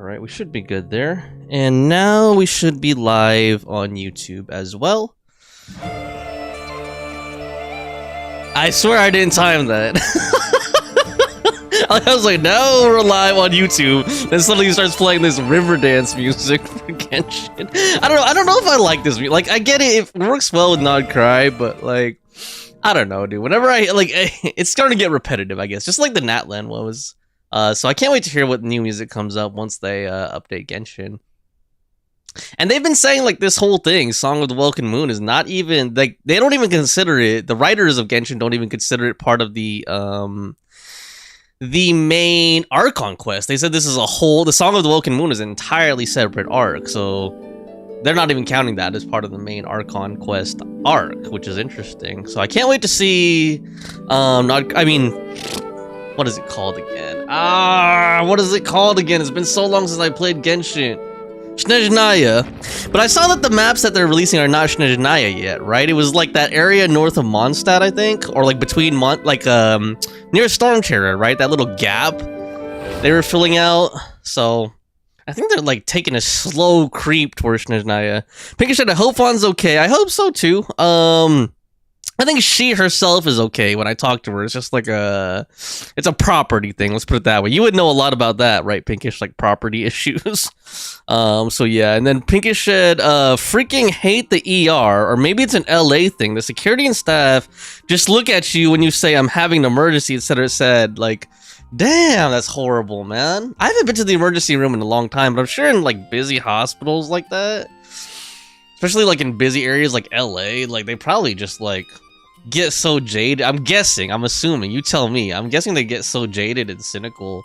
Alright, we should be good there. And now we should be live on YouTube as well. I swear I didn't time that. I was like, no, we're live on YouTube. Then suddenly he starts playing this river dance music for Genshin. I don't know if I like this music. Like, I get it, it works well with Not Cry, but like, I don't know, dude. Whenever it's starting to get repetitive, I guess. Just like the Natlan was. So I can't wait to hear what new music comes up once they update Genshin. And they've been saying like this whole thing, Song of the Welcome Moon, is not even like they don't even consider it. The writers of Genshin don't even consider it part of the main Archon quest. They said this is the Song of the Welcome Moon is an entirely separate arc, so they're not even counting that as part of the main Archon quest arc, which is interesting. So I can't wait to see. What is it called again? What is it called again? It's been so long since I played Genshin. Snezhnaya. But I saw that the maps that they're releasing are not Snezhnaya yet, right? It was like that area north of Mondstadt, I think, or like between near Storm Terror, right? That little gap they were filling out. So I think they're like taking a slow creep towards Snezhnaya. Pinky said, I hope Fawn's okay. I hope so too. I think she herself is okay when I talk to her. It's just like it's a property thing. Let's put it that way. You would know a lot about that, right, Pinkish? Like property issues. So yeah, and then Pinkish said, freaking hate the ER, or maybe it's an LA thing. The security and staff just look at you when you say I'm having an emergency, etc. Said like, damn, that's horrible, man. I haven't been to the emergency room in a long time, but I'm sure in like busy hospitals like that, especially like in busy areas like LA, like they probably just like get so jaded. I'm assuming, you tell me. I'm guessing they get so jaded and cynical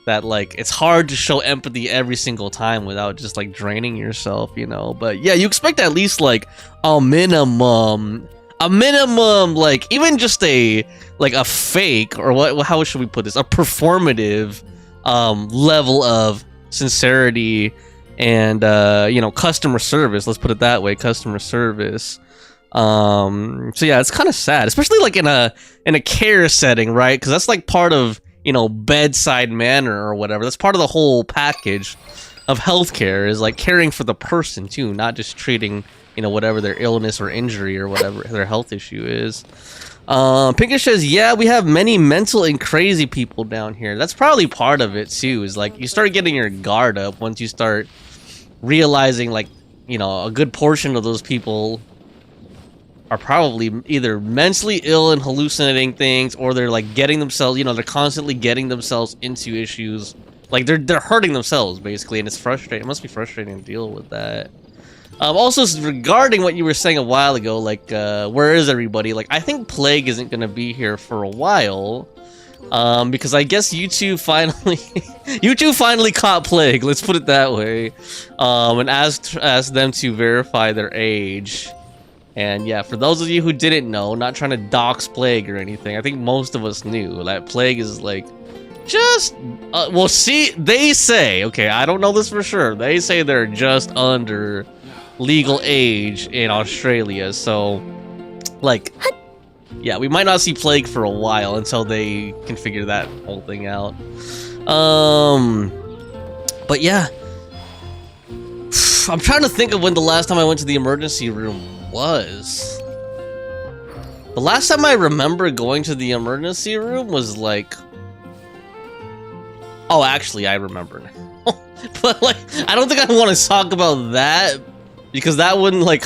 that like it's hard to show empathy every single time without just like draining yourself, you know. But yeah, you expect at least like a minimum, like even just a fake, or how should we put this, a performative level of sincerity and customer service. Let's put it that way, customer service. So yeah, it's kind of sad, especially like in a care setting, right? Because that's like part of, bedside manner or whatever. That's part of the whole package of healthcare, is like caring for the person too, not just treating whatever their illness or injury or whatever their health issue is. Pinkish says, yeah, we have many mental and crazy people down here. That's probably part of it too, is like you start getting your guard up once you start realizing like a good portion of those people are probably either mentally ill and hallucinating things, or they're like getting themselves, they're constantly getting themselves into issues. Like they're hurting themselves basically, and it's frustrating. It must be frustrating to deal with that. Also, regarding what you were saying a while ago, like where is everybody? Like I think Plague isn't gonna be here for a while, because I guess YouTube finally caught Plague. Let's put it that way, and asked them to verify their age. And yeah, for those of you who didn't know, not trying to dox Plague or anything, I think most of us knew that Plague is like just well, see, they say, okay, I don't know this for sure, they say they're just under legal age in Australia, so like yeah, we might not see Plague for a while until they can figure that whole thing out. But yeah, I'm trying to think of when the last time I went to the emergency room was. The last time I remember going to the emergency room was like, oh, actually I remember now. But like, I don't think I want to talk about that, because that wouldn't like,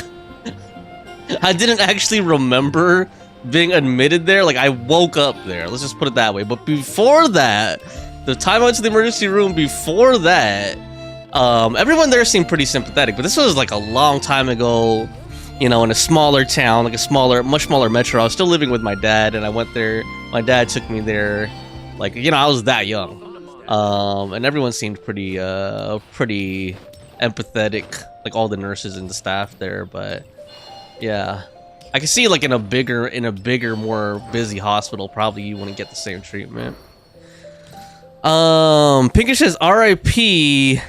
I didn't actually remember being admitted there. Like I woke up there, let's just put it that way. But before that, the time I went to the emergency room before that, everyone there seemed pretty sympathetic, but this was like a long time ago, in a smaller town, like much smaller metro. I was still living with my dad, and I went there. My dad took me there, like, I was that young. And everyone seemed pretty empathetic, like all the nurses and the staff there. But yeah, I can see like in a bigger, more busy hospital, probably you wouldn't get the same treatment. Pinkish says, R.I.P.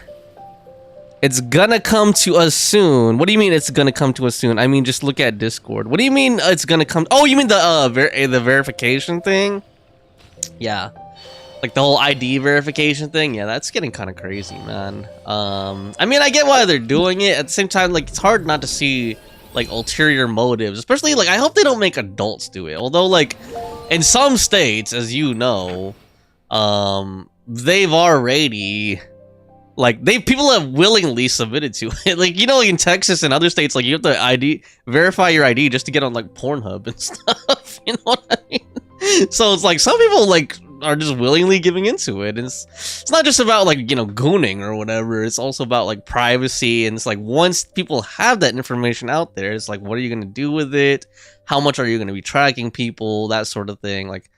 It's gonna come to us soon. What do you mean it's gonna come to us soon? I mean, just look at Discord. What do you mean it's gonna come? Oh, you mean the verification thing? Yeah. Like the whole ID verification thing, yeah, that's getting kind of crazy, man. I mean, I get why they're doing it. At the same time, like, it's hard not to see, like, ulterior motives. Especially, like, I hope they don't make adults do it. Although, like, in some states, as you know, they've already... Like, people have willingly submitted to it. Like, you know, in Texas and other states, like, you have to verify your ID just to get on, like, Pornhub and stuff. You know what I mean? So it's like, some people, like, are just willingly giving into it. And it's not just about, like, you know, gooning or whatever. It's also about, like, privacy. And it's like, once people have that information out there, it's like, what are you going to do with it? How much are you going to be tracking people? That sort of thing. Like,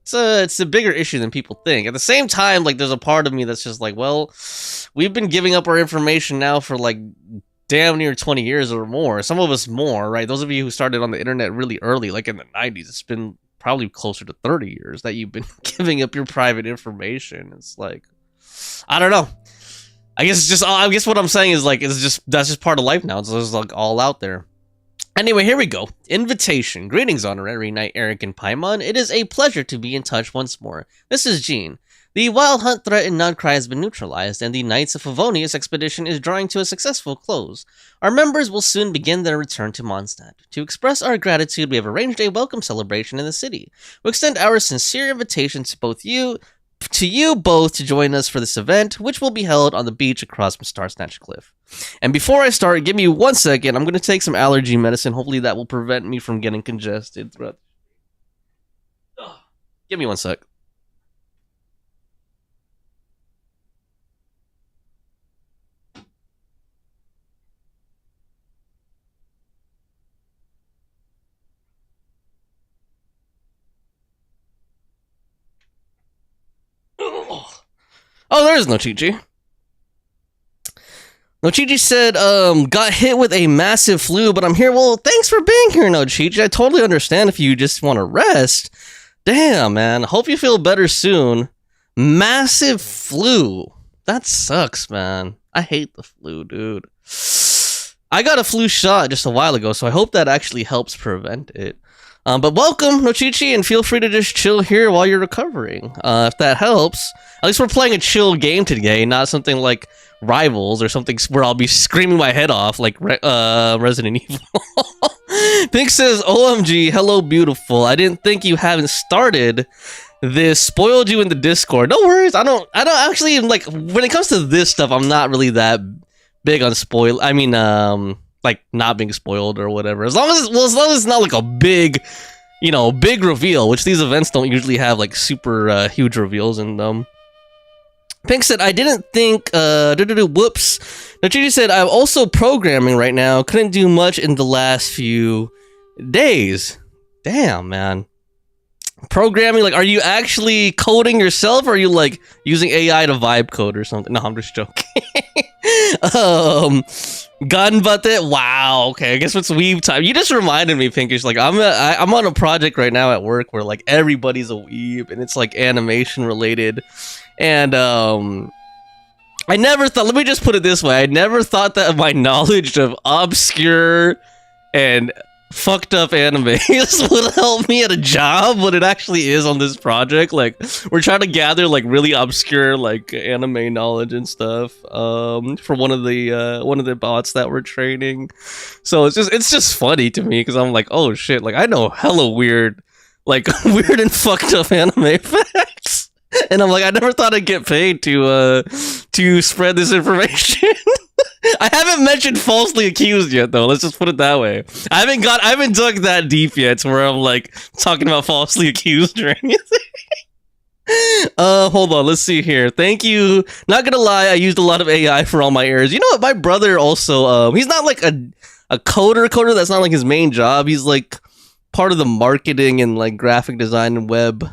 it's a bigger issue than people think. At the same time, like, there's a part of me that's just like, well, we've been giving up our information now for, like, damn near 20 years or more. Some of us more, right? Those of you who started on the internet really early, like in the 90s, it's been probably closer to 30 years that you've been giving up your private information. It's like, I don't know. I guess what I'm saying is, like, that's just part of life now. It's just, like, all out there. Anyway, here we go. Invitation. Greetings, Honorary Knight Eric and Paimon. It is a pleasure to be in touch once more. This is Jean. The Wild Hunt threat in Nodcry has been neutralized, and the Knights of Favonius expedition is drawing to a successful close. Our members will soon begin their return to Mondstadt. To express our gratitude, we have arranged a welcome celebration in the city. We extend our sincere invitation to you both to join us for this event, which will be held on the beach across from Star Snatch Cliff. And before I start, give me 1 second. I'm going to take some allergy medicine. Hopefully that will prevent me from getting congested throughout. Give me 1 sec. Oh, there is no Chi-Chi. No Chi-Chi said, got hit with a massive flu, but I'm here. Well, thanks for being here, No Chi-Chi. I totally understand if you just want to rest. Damn, man. Hope you feel better soon. Massive flu. That sucks, man. I hate the flu, dude. I got a flu shot just a while ago, so I hope that actually helps prevent it. But welcome, No Chi-Chi, and feel free to just chill here while you're recovering. If that helps. At least we're playing a chill game today, not something like Rivals or something where I'll be screaming my head off like Resident Evil. Pink says, OMG, hello beautiful. I didn't think you haven't started this. Spoiled you in the Discord. No worries. I don't actually, like, when it comes to this stuff, I'm not really that big on spoil. I mean, like, not being spoiled or whatever. As long as it's not like a big, you know, big reveal, which these events don't usually have, like, super huge reveals in them. Pink said, I didn't think, whoops. Nachidi said, I'm also programming right now. Couldn't do much in the last few days. Damn, man. Programming, like, are you actually coding yourself, or are you, like, using AI to vibe code or something? No, I'm just joking. Gunbutted. Wow. Okay, I guess it's weeb time. You just reminded me, Pinkish. Like, I'm on a project right now at work where, like, everybody's a weeb, and it's, like, animation related. And I never thought. Let me just put it this way. I never thought that my knowledge of obscure and fucked up animes would help me at a job, but it actually is on this project. Like, we're trying to gather, like, really obscure, like, anime knowledge and stuff for one of the bots that we're training. So it's just funny to me because I'm like, oh shit, like, I know hella weird, like, weird and fucked up anime facts. And I'm like, I never thought I'd get paid to spread this information. I haven't mentioned falsely accused yet, though. Let's just put it that way. I haven't dug that deep yet to where I'm, like, talking about falsely accused or anything. Hold on, let's see here. Thank you. Not gonna lie, I used a lot of AI for all my errors. You know what? My brother also, he's not like a coder. That's not like his main job. He's like part of the marketing and like graphic design and web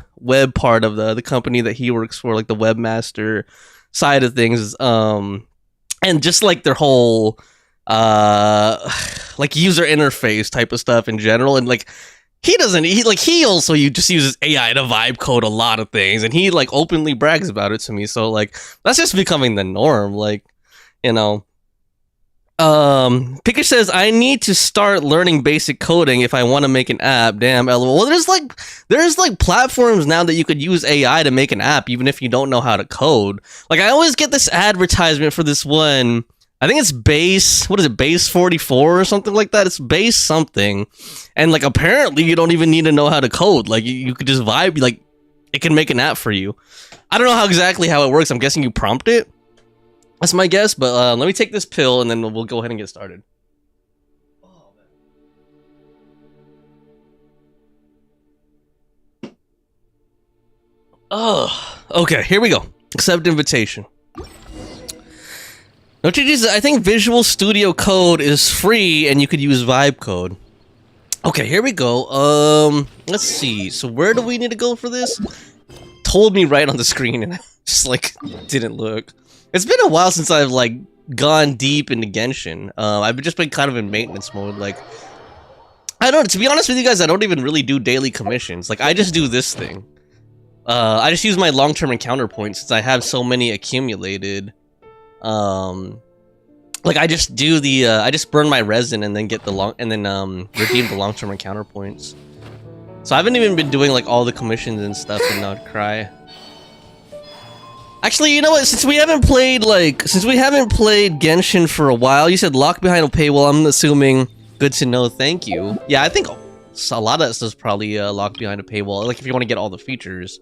part of the company that he works for, like the webmaster side of things. And just like their whole like user interface type of stuff in general. And like he also just uses AI to vibe code a lot of things, and he like openly brags about it to me. So like that's just becoming the norm. Like, you know, Picker says I need to start learning basic coding if I want to make an app. Damn, LOL. Well, there's like platforms now that you could use AI to make an app even if you don't know how to code. Like I always get this advertisement for this one. I think it's base, what is it, base 44 or something like that? It's base something. And like apparently you don't even need to know how to code. Like you could just vibe, like it can make an app for you. I don't know exactly how it works. I'm guessing you prompt it. That's my guess, but let me take this pill and then we'll go ahead and get started. Oh, okay, here we go. Accept invitation. No changes. I think Visual Studio Code is free and you could use Vibe Code. Okay, here we go. Let's see. So where do we need to go for this? Told me right on the screen and I just like didn't look. It's been a while since I've like gone deep into Genshin. I've just been kind of in maintenance mode. Like, I don't. To be honest with you guys, I don't even really do daily commissions. Like, I just do this thing. I just use my long-term encounter points since I have so many accumulated. Like I just do the. I just burn my resin and then get the redeem the long-term encounter points. So I haven't even been doing like all the commissions and stuff and not cry. Actually, you know what? Since we haven't played Genshin for a while, you said locked behind a paywall. I'm assuming. Good to know. Thank you. Yeah, I think a lot of this is probably locked behind a paywall. Like if you want to get all the features.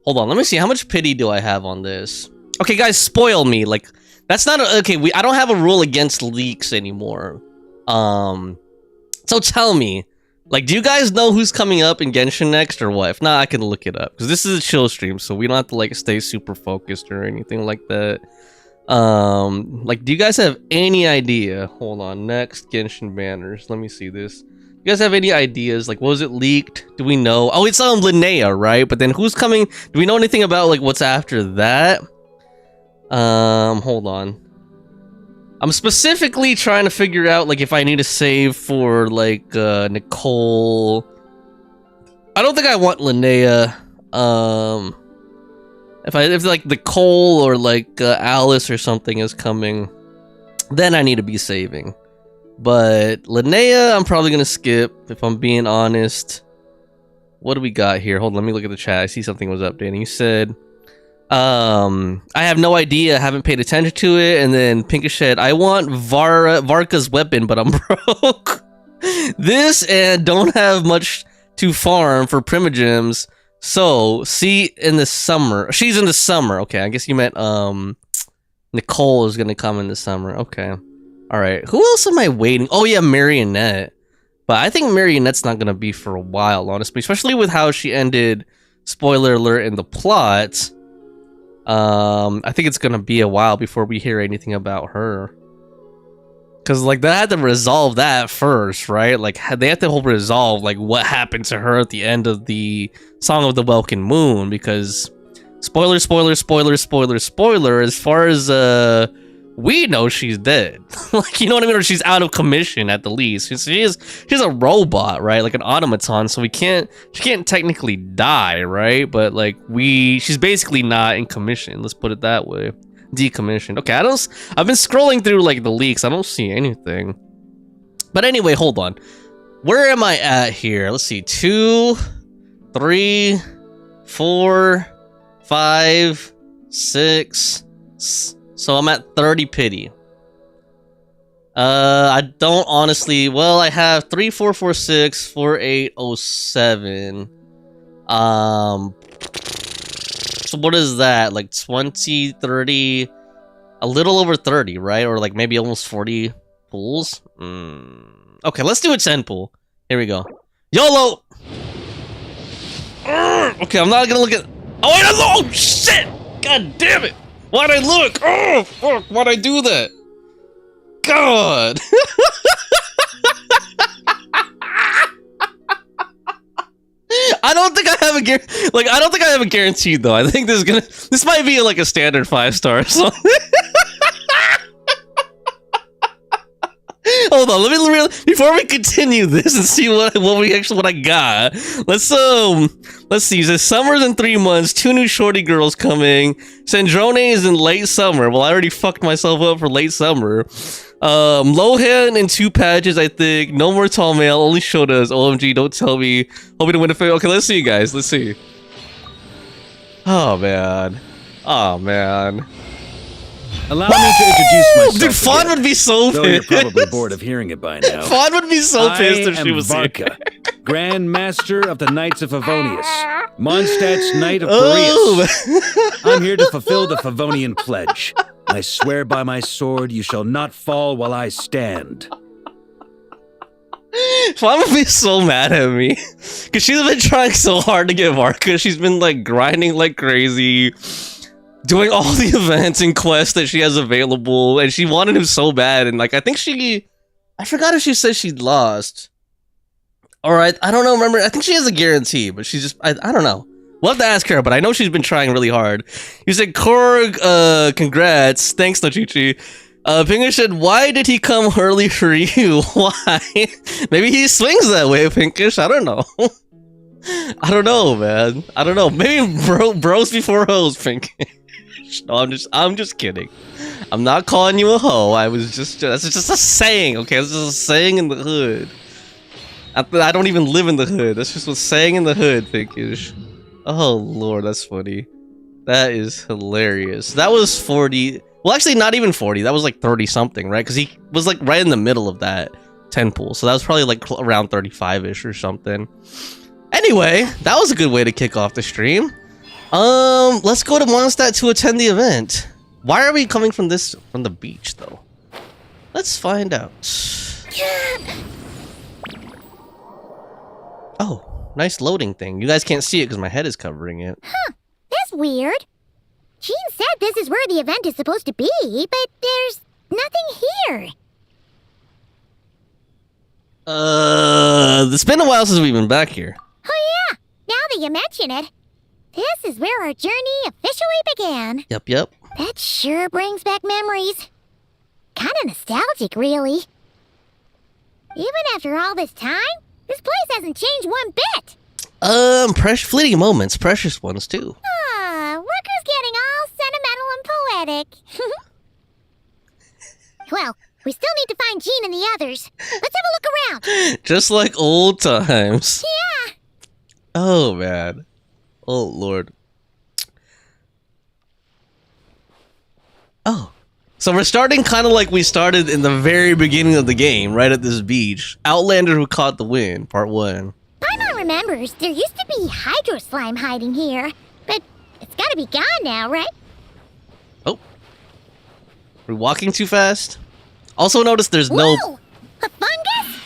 Hold on, let me see. How much pity do I have on this? Okay, guys, spoil me. Like that's not okay. I don't have a rule against leaks anymore. So tell me. Like, do you guys know who's coming up in Genshin next or what? If not, I can look it up. Because this is a chill stream, so we don't have to, like, stay super focused or anything like that. Like, do you guys have any idea? Hold on, next Genshin banners. Let me see this. You guys have any ideas? Like, was it leaked? Do we know? Oh, it's Linnea, right? But then who's coming? Do we know anything about, like, what's after that? Hold on. I'm specifically trying to figure out, like, if I need to save for, like, Nicole. I don't think I want Linnea. If like, Nicole or, like, Alice or something is coming, then I need to be saving. But Linnea, I'm probably gonna skip, if I'm being honest. What do we got here? Hold on, let me look at the chat. I see something was updating. You said... I have no idea, haven't paid attention to it. And then Pinkish said, I want Varka's weapon, but I'm broke. This and don't have much to farm for Primogems. So, see in the summer. She's in the summer. Okay, I guess you meant, Nicole is gonna come in the summer. Okay. Alright, who else am I waiting? Oh yeah, Marionette. But I think Marionette's not gonna be for a while, honestly. Especially with how she ended, spoiler alert, in the plot. I think it's gonna be a while before we hear anything about her. Cause like they had to resolve that first, right? Like they have to resolve like what happened to her at the end of the Song of the Welkin Moon. Because spoiler, as far as we know she's dead. Like, you know what I mean? Or she's out of commission at the least. She's a robot, right? Like an automaton, so she can't technically die, right? But like she's basically not in commission. Let's put it that way. Decommissioned. Okay, I've been scrolling through like the leaks. I don't see anything. But anyway, hold on. Where am I at here? Let's see. 2, 3, 4, 5, 6. So I'm at 30 pity. I don't honestly. Well, I have 3, 4, 4, 6, 4, 8, 0, 7. So what is that? Like 20, 30, a little over 30, right? Or like maybe almost 40 pools. Okay, let's do a 10 pool. Here we go. YOLO. Okay, I'm not gonna look at. Oh, wait, oh shit! God damn it! Why'd I look? Oh, fuck, why'd I do that? God! I don't think I have a guarantee though. I think this might be like a standard 5-star or something. Hold on, before we continue this and see what I got. Let's see. It says summer's in 3 months. 2 new shorty girls coming. Sandrone is in late summer. Well, I already fucked myself up for late summer. Lohan in 2 patches, I think. No more tall mail. Only showed us. OMG, don't tell me. Hoping to win a favor. Okay, let's see, guys. Let's see. Oh, man. Oh, man. Allow me to introduce myself. Dude, Fawn would be so Though you're pissed. probably bored of hearing it by now. Fawn would be so pissed if she was Varka, Grand Master of the Knights of Favonius, Mondstadt's Knight of Oh. Parius. I'm here to fulfill the Favonian pledge. I swear by my sword, you shall not fall while I stand. Fawn would be so mad at me. Because she's been trying so hard to get Varka. She's been, like, grinding like crazy. Doing all the events and quests that she has available. And she wanted him so bad. And, like, I think I forgot if she said she lost. Alright, I don't know, remember? I think she has a guarantee. But she's just, I don't know. We'll have to ask her, but I know she's been trying really hard. You said, Korg, congrats. Thanks, Nochichi. Pinkish said, why did he come early for you? Why? Maybe he swings that way, Pinkish. I don't know. I don't know, man. I don't know. Maybe bros before hoes, Pinkish. No, I'm just kidding. I'm not calling you a hoe. That's just a saying, okay? It's just a saying in the hood. I don't even live in the hood. That's just what's saying in the hood, Pinkish. Oh, Lord, that's funny. That is hilarious. That was 40. Well, actually, not even 40. That was like 30-something, right? Because he was like right in the middle of that 10 pool. So that was probably like around 35-ish or something. Anyway, that was a good way to kick off the stream. Let's go to Mondstadt to attend the event. Why are we coming from the beach, though? Let's find out. Oh. Nice loading thing. You guys can't see it because my head is covering it. Huh. That's weird. Jean said this is where the event is supposed to be, but there's nothing here. It's been a while since we've been back here. Oh yeah, now that you mention it. This is where our journey officially began. Yep. That sure brings back memories. Kinda nostalgic, really. Even after all this time, this place hasn't changed one bit. Fleeting moments, precious ones too. Workers getting all sentimental and poetic. Well, we still need to find Jean and the others. Let's have a look around. Just like old times. Yeah. Oh, man. Oh, Lord. Oh. So we're starting kind of like we started in the very beginning of the game, right at this beach. Outlander who caught the wind, part 1. Paimon remembers there used to be hydro slime hiding here, but it's gotta be gone now, right? Oh. We're walking too fast? Also notice there's Whoa! no... A fungus?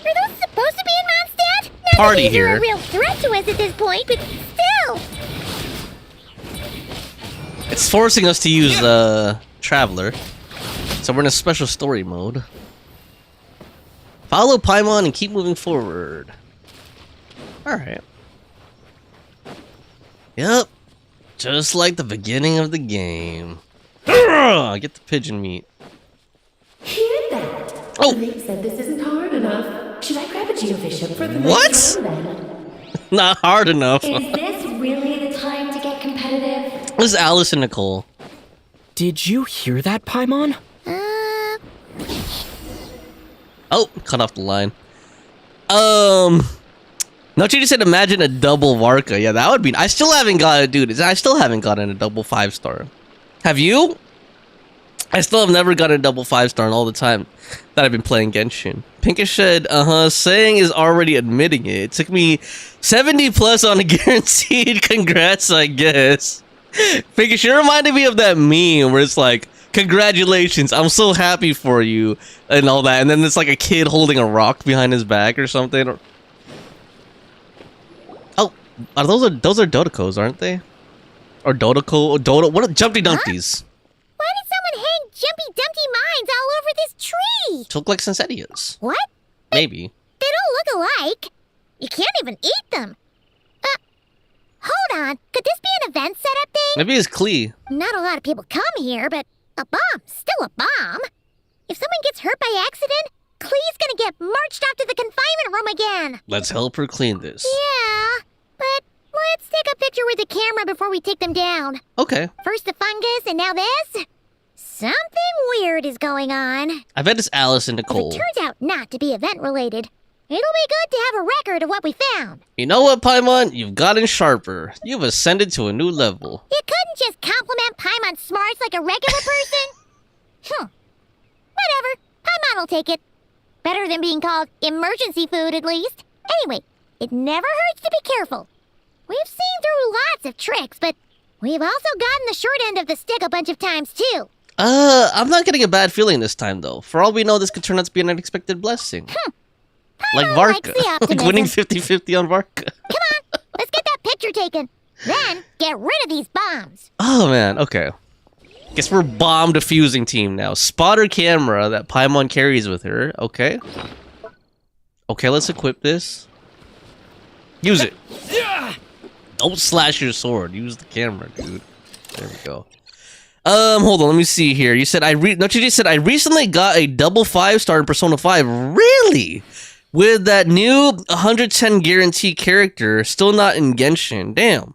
Are those supposed to be in Mondstadt? Not Party that these are here. a real threat to us at this point, but still. It's forcing us to use Traveler. So we're in a special story mode. Follow Paimon and keep moving forward. Alright. Yep. Just like the beginning of the game. Get the pigeon meat. Hear that? Oh! They said this isn't hard enough. Should I grab a geobishop for the What? next round then? Not hard enough. Is this really the time to get competitive? This is Alice and Nicole. Did you hear that, Paimon? Oh, cut off the line. Nochi said imagine a double Varka. Yeah, that would be... I still haven't got it, dude. I still haven't gotten a double 5-star. Have you? I still have never gotten a double 5-star in all the time that I've been playing Genshin. Pinkish said, saying is already admitting it. It took me 70 plus on a guaranteed. Congrats, I guess. Pinkish, you reminded me of that meme where it's like, congratulations, I'm so happy for you, and all that. And then it's like a kid holding a rock behind his back or something. Oh, those are Dodocos, aren't they? Or Dodo, what are Jumpy Dumpties? Why did someone hang Jumpy Dumpty mines all over this tree? Look like Sensetias. What? Maybe. They don't look alike. You can't even eat them. Hold on. Could this be an event setup thing? Maybe it's Klee. Not a lot of people come here, but a bomb's still a bomb. If someone gets hurt by accident, Klee's gonna get marched off to the confinement room again. Let's help her clean this. Yeah, but let's take a picture with the camera before we take them down. Okay. First the fungus, and now this? Something weird is is going on. I bet it's Alice and If Nicole. it turns out not to be event-related, it'll be good to have a record of what we found. You know what, Paimon? You've gotten sharper. You've ascended to a new level. You couldn't just compliment Paimon's smarts like a regular person? Whatever. Paimon will take it. Better than being called emergency food, at least. Anyway, it never hurts to be careful. We've seen through lots of tricks, but we've also gotten the short end of the stick a bunch of times, too. I'm not getting a bad feeling this time, though. For all we know, this could turn out to be an unexpected blessing. Like Paimon likes Varka. the Like optimism. winning 50-50 on Varka. Come on, let's get that picture taken. Then, get rid of these bombs. Oh, man. Okay. Guess we're bomb defusing team now. Spotter camera that Paimon carries with her. Okay. Okay, let's equip this. Use it. Don't slash your sword. Use the camera, dude. There we go. Hold on. Let me see here. You said Nochiji said I recently got a double 5-star in Persona 5. Really? With that new 110 guarantee character still not in Genshin. Damn.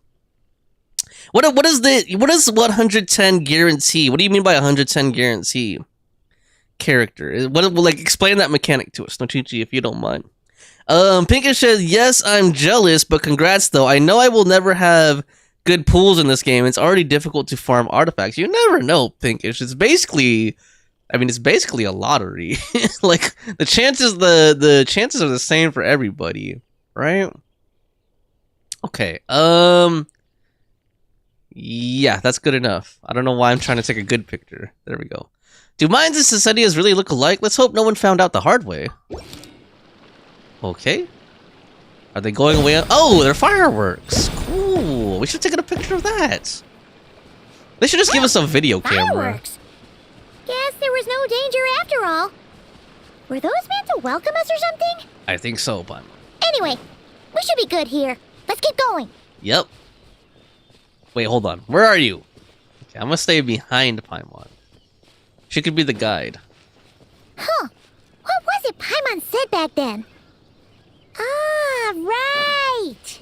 What is 110 guarantee? What do you mean by 110 guarantee character? Like explain that mechanic to us, Nochichi, if you don't mind. Pinkish says, yes, I'm jealous, but congrats though. I know I will never have good pools in this game. It's already difficult to farm artifacts. You never know, Pinkish. It's basically a lottery. Like the chances are the same for everybody, right? Okay. Yeah, that's good enough. I don't know why I'm trying to take a good picture. There we go. Do mines and Sesedias really look alike? Let's hope no one found out the hard way. Okay. Are they going away? Oh, they're fireworks. Cool. We should have taken a picture of that. They should just give us a video camera. Fireworks. Guess there was no danger after all. Were those meant to welcome us or something? I think so, Paimon. Anyway, we should be good here. Let's keep going. Yep. Wait, hold on. Where are you? Okay, I'm gonna stay behind Paimon. She could be the guide. Huh. What was it Paimon said back then? Ah, right.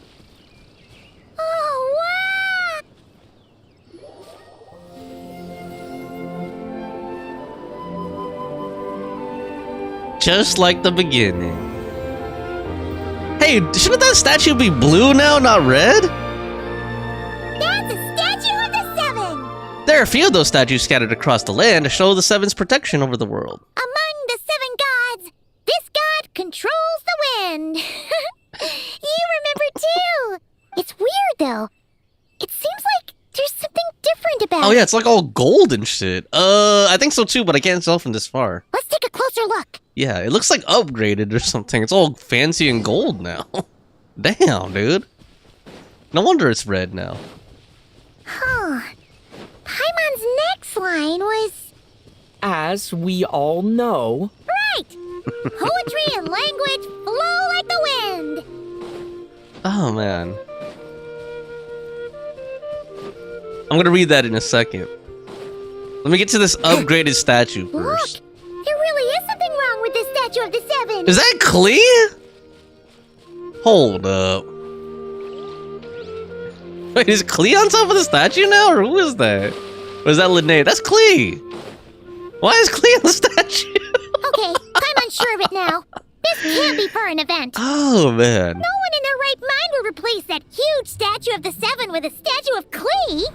Oh, wow. Just like the beginning. Hey, shouldn't that statue be blue now, not red? That's a statue of the Seven. There are a few of those statues scattered across the land to show the Seven's protection over the world. Among the 7 gods, this god controls the wind. You remember too. It's weird though. It seems like there's something different about Oh it. yeah, it's like all gold and shit. I think so too, but I can't tell from this far. Let's take a closer look. Yeah, it looks like upgraded or something. It's all fancy and gold now. Damn, dude. No wonder it's red now. Huh. Paimon's next line was... As we all know, Right! Poetry and language flow like the wind. Oh man. I'm gonna read that in a second. Let me get to this upgraded statue first. Look! There really is something wrong with this statue of the Seven. Is that Klee? Hold up. Wait, is Klee on top of the statue now, or who is that? Or is that Linnaea? That's Klee! Why is Klee on the statue? Okay, Paimon's sure of it now. This can't be for an event. Oh, man. No one in their right mind would replace that huge statue of the Seven with a statue of Klee.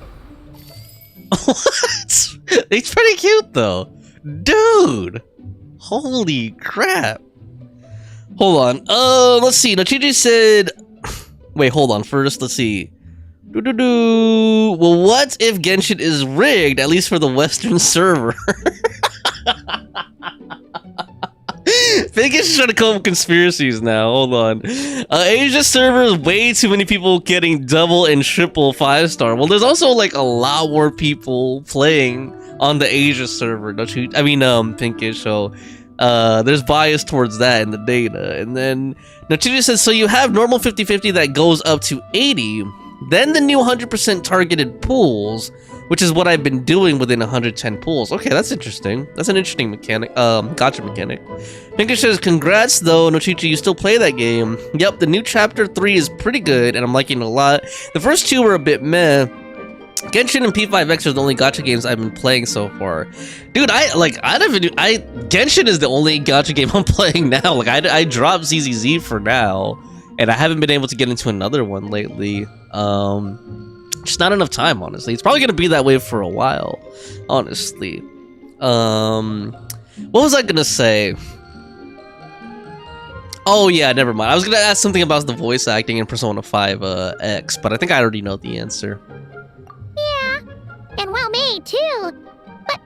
What? He's pretty cute, though. Dude! Holy crap. Hold on. Let's see. Nochiji said... Wait, hold on. First, let's see. Well, what if Genshin is rigged, at least for the Western server? Vegas is trying to come up with conspiracies now. Hold on. Asia server is way too many people getting double and triple 5-star. Well, there's also like a lot more people playing on the Asia server, don't you? I mean, Pinkish. So there's bias towards that in the data. And then Nochiji says, so you have normal 50-50 that goes up to 80. Then the new 100% targeted pools, which is what I've been doing within 110 pools. Okay, that's interesting. That's an interesting mechanic. Gotcha mechanic. Pinkish says, congrats though, Nochichi, you still play that game. Yep, the new chapter 3 is pretty good, and I'm liking it a lot. The first 2 were a bit meh. Genshin and P5X are the only gacha games I've been playing so far. Dude, Genshin is the only gacha game I'm playing now. Like, I dropped ZZZ for now, and I haven't been able to get into another one lately. Just not enough time, honestly. It's probably gonna be that way for a while, honestly. What was I gonna say? Oh yeah, never mind. I was gonna ask something about the voice acting in Persona 5 X, but I think I already know the answer. Yeah, and well made too. But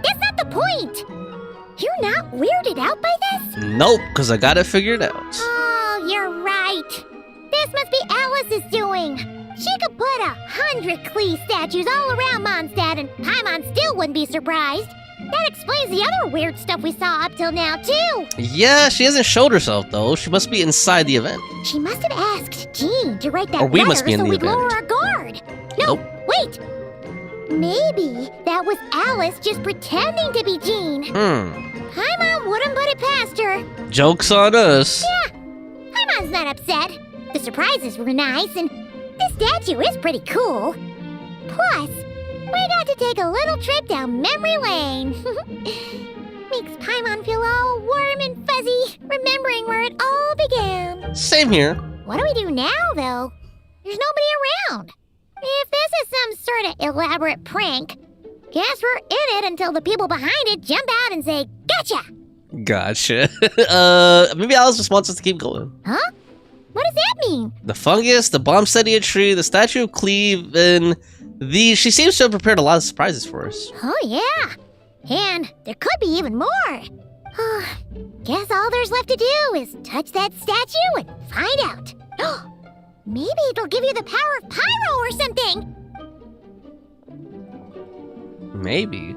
that's not the point. You're not weirded out by this? Nope, because I got it figured out. Oh, you're right. This must be Alice's doing. She could put 100 Klee statues all around Mondstadt and Paimon still wouldn't be surprised. That explains the other weird stuff we saw up till now, too. Yeah, she hasn't showed herself, though. She must be inside the event. She must have asked Jean to write that Or we letter must be in so the we'd event. lower our guard. No, Nope. wait. Maybe that was Alice just pretending to be Jean. Paimon wouldn't put it past her. Joke's on us. Yeah, Paimon's not upset. The surprises were nice, and this statue is pretty cool. Plus, we got to take a little trip down memory lane. Makes Paimon feel all warm and fuzzy, remembering where it all began. Same here. What do we do now, though? There's nobody around. If this is some sort of elaborate prank, guess we're in it until the people behind it jump out and say, "Gotcha!" Gotcha. Maybe Alice just wants us to keep going. Huh? What does that mean? The fungus, the bombsteadia tree, the statue of Cleve, and she seems to have prepared a lot of surprises for us. Oh, yeah. And there could be even more. Guess all there's left to do is touch that statue and find out. Maybe it'll give you the power of Pyro or something. Maybe.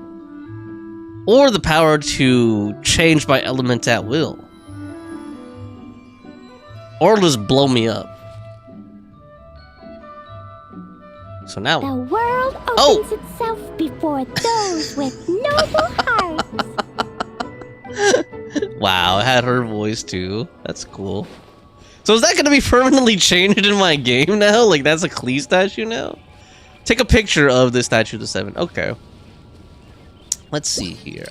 Or the power to change my element at will. Or just blow me up. So now... The world opens itself before those with noble hearts. Wow, it had her voice too. That's cool. So is that going to be permanently changed in my game now? Like, that's a Klee statue now? Take a picture of the statue of the 7. Okay. Let's see here.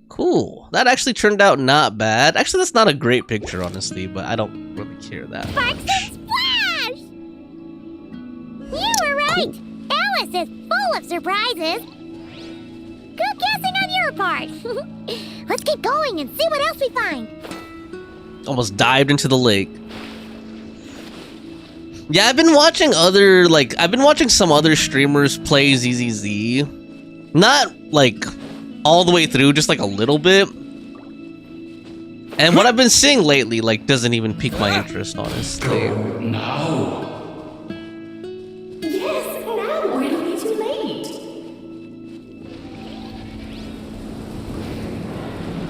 Cool. That actually turned out not bad. Actually, that's not a great picture, honestly, but I don't really care that Sparks much. and splash! You were right. Alice is full of surprises. Good guessing on your part. Let's keep going and see what else we find. Almost dived into the lake. Yeah, I've been watching some other streamers play ZZZ. Not, like, all the way through, just, like, a little bit. And what I've been seeing lately, like, doesn't even pique my interest, honestly. Now. Yes, now, or it'll be too late.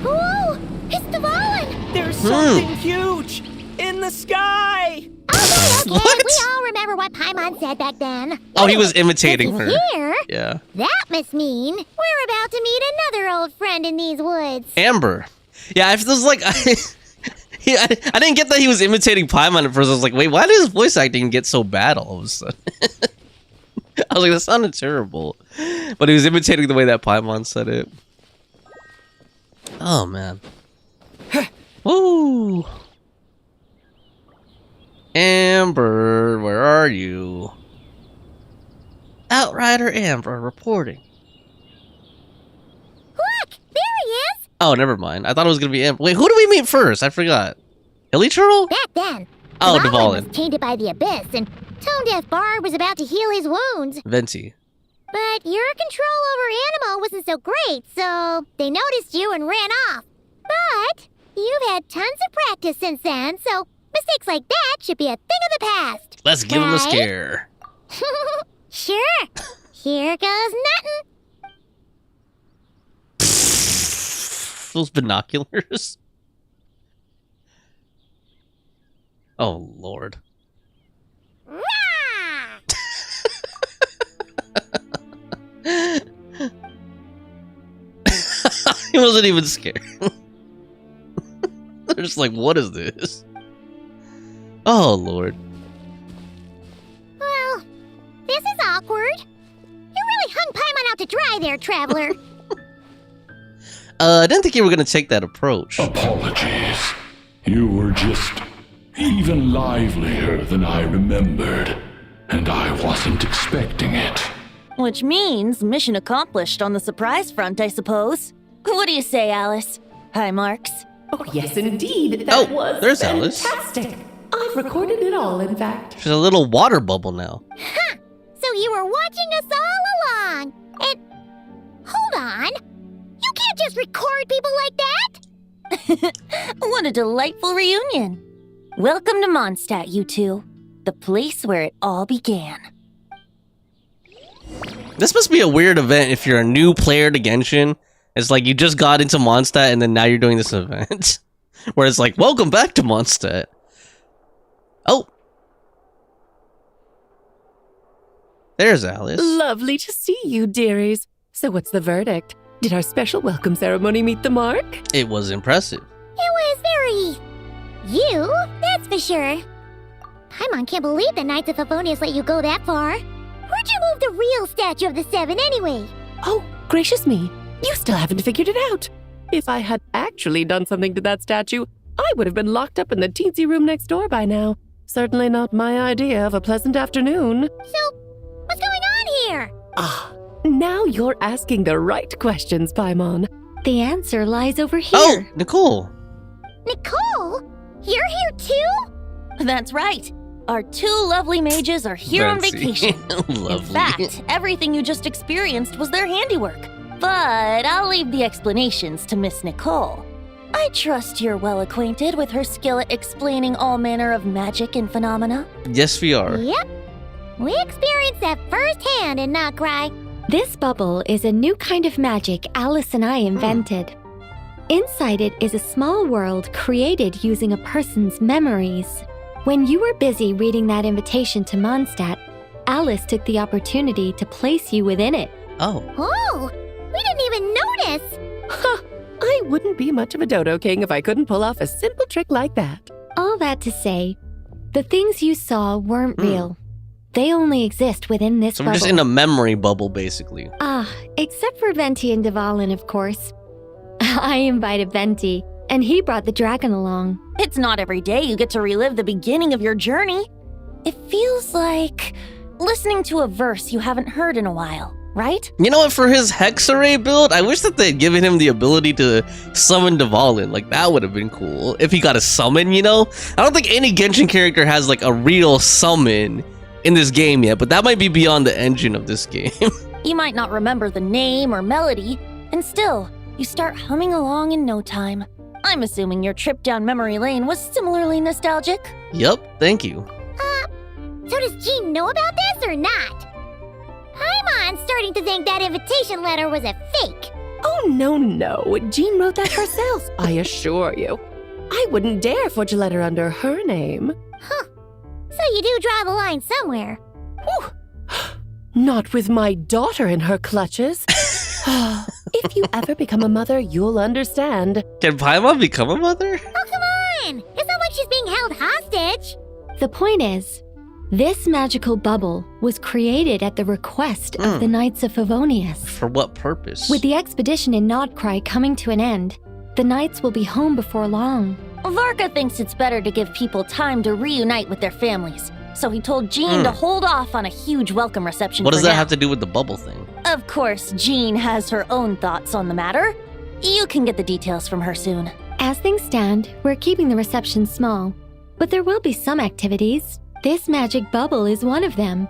Whoa! It's Dvalin! There's something huge in the sky! Okay, What? we all remember what Paimon said back then. Oh, he was imitating Listen her. Here, Yeah. that must mean we're about to meet another old friend in these woods. Amber. Yeah, I was like, I didn't get that he was imitating Paimon at first. I was like, wait, why did his voice acting get so bad all of a sudden? I was like, that sounded terrible. But he was imitating the way that Paimon said it. Oh, man. Woo! Amber, where are you? Outrider Amber reporting. Look, there he is! Oh, never mind. I thought it was gonna be Amber. Wait, who do we meet first? I forgot. Hilly Turtle? Back then, Oh, Dvalin Dvalin. was tainted by the Abyss, and Tone Deaf Bard was about to heal his wounds. Venti. But your control over Animo wasn't so great, so they noticed you and ran off. But you've had tons of practice since then, so mistakes like that should be a thing of the past. Let's give him a Right? scare. Sure. Here goes nothing. Those binoculars. Oh, Lord. Rah! He wasn't even scared. They're just like, what is this? Oh, Lord. Well, this is awkward. You really hung Paimon out to dry there, traveler. I didn't think you were gonna take that approach. Apologies. You were just even livelier than I remembered, and I wasn't expecting it. Which means mission accomplished on the surprise front, I suppose. What do you say, Alice? Hi, Marks. Oh, yes, indeed. That Oh, was there's Alice. fantastic. I've recorded it all, in fact. She's a little water bubble now. Ha! So you were watching us all along. And hold on. You can't just record people like that. What a delightful reunion. Welcome to Mondstadt, you two. The place where it all began. This must be a weird event if you're a new player to Genshin. It's like you just got into Mondstadt and then now you're doing this event. Where it's like, welcome back to Mondstadt. Oh. There's Alice. Lovely to see you, dearies. So what's the verdict? Did our special welcome ceremony meet the mark? It was impressive. It was very... you, that's for sure. Paimon can't believe the Knights of Favonius let you go that far. Where'd you move the real statue of the Seven anyway? Oh, gracious me. You still haven't figured it out. If I had actually done something to that statue, I would have been locked up in the teensy room next door by now. Certainly not my idea of a pleasant afternoon. So, what's going on here? Ah, now you're asking the right questions, Paimon. The answer lies over here. Oh, Nicole. Nicole? You're here too? That's right. Our two lovely mages are here on Fancy. vacation. Lovely. In fact, everything you just experienced was their handiwork. But I'll leave the explanations to Miss Nicole. I trust you're well acquainted with her skill at explaining all manner of magic and phenomena. Yes, we are. Yep. We experienced that firsthand in Nocry. This bubble is a new kind of magic Alice and I invented. Inside it is a small world created using a person's memories. When you were busy reading that invitation to Mondstadt, Alice took the opportunity to place you within it. Oh. Oh, we didn't even notice. Huh, I wouldn't be much of a dodo king if I couldn't pull off a simple trick like that. All that to say, the things you saw weren't real. They only exist within this So bubble. we're just in a memory bubble, basically. Ah, except for Venti and Dvalin, of course. I invited Venti, and he brought the dragon along. It's not every day you get to relive the beginning of your journey. It feels like listening to a verse you haven't heard in a while, right? You know what? For his Hex Array build, I wish that they'd given him the ability to summon Dvalin. Like, that would have been cool. If he got a summon, you know? I don't think any Genshin character has, like, a real summon in this game yet, but that might be beyond the engine of this game. You might not remember the name or melody, and still, you start humming along in no time. I'm assuming your trip down memory lane was similarly nostalgic. Yep, thank you. So does Jean know about this or not? Paimon's starting to think that invitation letter was a fake. Oh, no. Jean wrote that herself, I assure you. I wouldn't dare forge a letter under her name. Huh. So you do draw the line somewhere. Whew. Not with my daughter in her clutches. If you ever become a mother, you'll understand. Can Paimon become a mother? Oh, come on! It's not like she's being held hostage. The point is, this magical bubble was created at the request of the Knights of Favonius. For what purpose? With the expedition in Nodcry coming to an end, the Knights will be home before long. Varka thinks it's better to give people time to reunite with their families, so he told Jean to hold off on a huge welcome reception. What does for that now. have to do with the bubble thing? Of course, Jean has her own thoughts on the matter. You can get the details from her soon. As things stand, we're keeping the reception small, but there will be some activities. This magic bubble is one of them.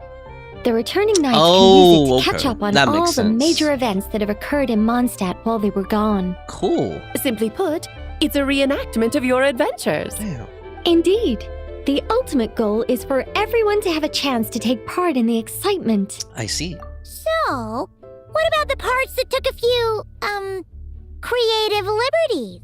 The returning Knights can use it to catch up on That all makes the sense. major events that have occurred in Mondstadt while they were gone. Cool. Simply put, it's a reenactment of your adventures. Damn. Indeed. The ultimate goal is for everyone to have a chance to take part in the excitement. I see. So, what about the parts that took a few, creative liberties?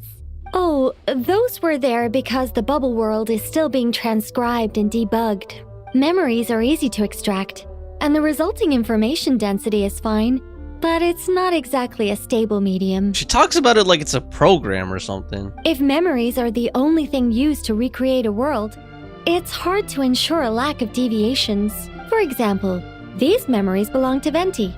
Oh, those were there because the bubble world is still being transcribed and debugged. Memories are easy to extract, and the resulting information density is fine, but it's not exactly a stable medium. She talks about it like it's a program or something. If memories are the only thing used to recreate a world, it's hard to ensure a lack of deviations. For example, these memories belong to Venti.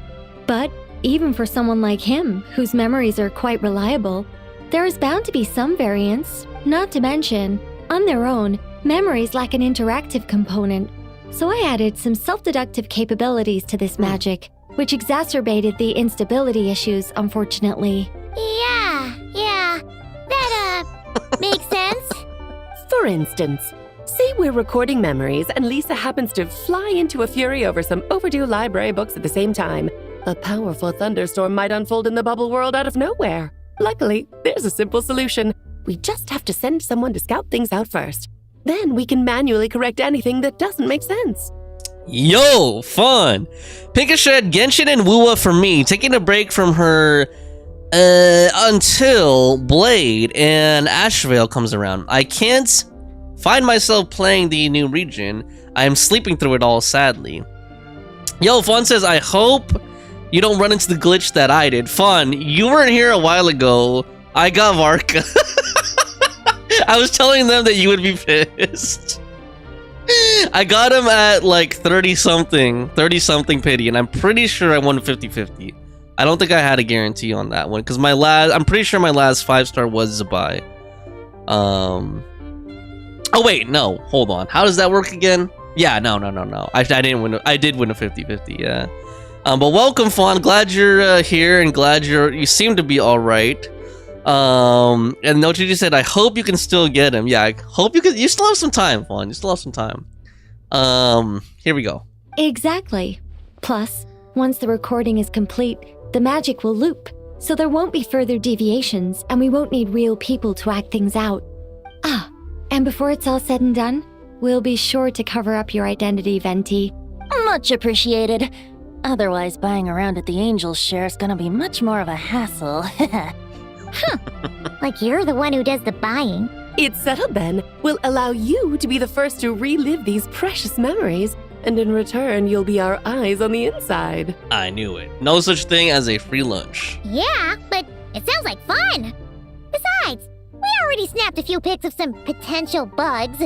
But even for someone like him, whose memories are quite reliable, there is bound to be some variance. Not to mention, on their own, memories lack an interactive component. So I added some self-deductive capabilities to this magic, which exacerbated the instability issues, unfortunately. Yeah. That, makes sense. For instance, say we're recording memories and Lisa happens to fly into a fury over some overdue library books at the same time. A powerful thunderstorm might unfold in the bubble world out of nowhere. Luckily, there's a simple solution. We just have to send someone to scout things out first. Then we can manually correct anything that doesn't make sense. Yo, fun. Pinka said Genshin and Wuwa for me, taking a break from her until Blade and Ashvale comes around. I can't find myself playing the new region. I am sleeping through it all, sadly. Yo, Fun says, I hope you don't run into the glitch that I did. Fun, you weren't here a while ago. I got Varka. I was telling them that you would be pissed. I got him at like 30-something pity, and I'm pretty sure I won 50-50. I don't think I had a guarantee on that one, because I'm pretty sure my last 5-star was Zabai. Oh wait, no, hold on. How does that work again? Yeah, no. I didn't win. I did win a 50-50, yeah. But welcome, Fawn. Glad you're here, and glad you seem to be all right. And Nochiji said, I hope you can still get him. Yeah, I hope you can. You still have some time, Fawn. You still have some time. Here we go. Exactly. Plus, once the recording is complete, the magic will loop, so there won't be further deviations, and we won't need real people to act things out. Ah, and before it's all said and done, we'll be sure to cover up your identity, Venti. Much appreciated. Otherwise, buying around at the Angels share is gonna be much more of a hassle. Like you're the one who does the buying. It's settled then. We'll allow you to be the first to relive these precious memories, and in return, you'll be our eyes on the inside. I knew it. No such thing as a free lunch. Yeah, but it sounds like fun. Besides, we already snapped a few pics of some potential bugs.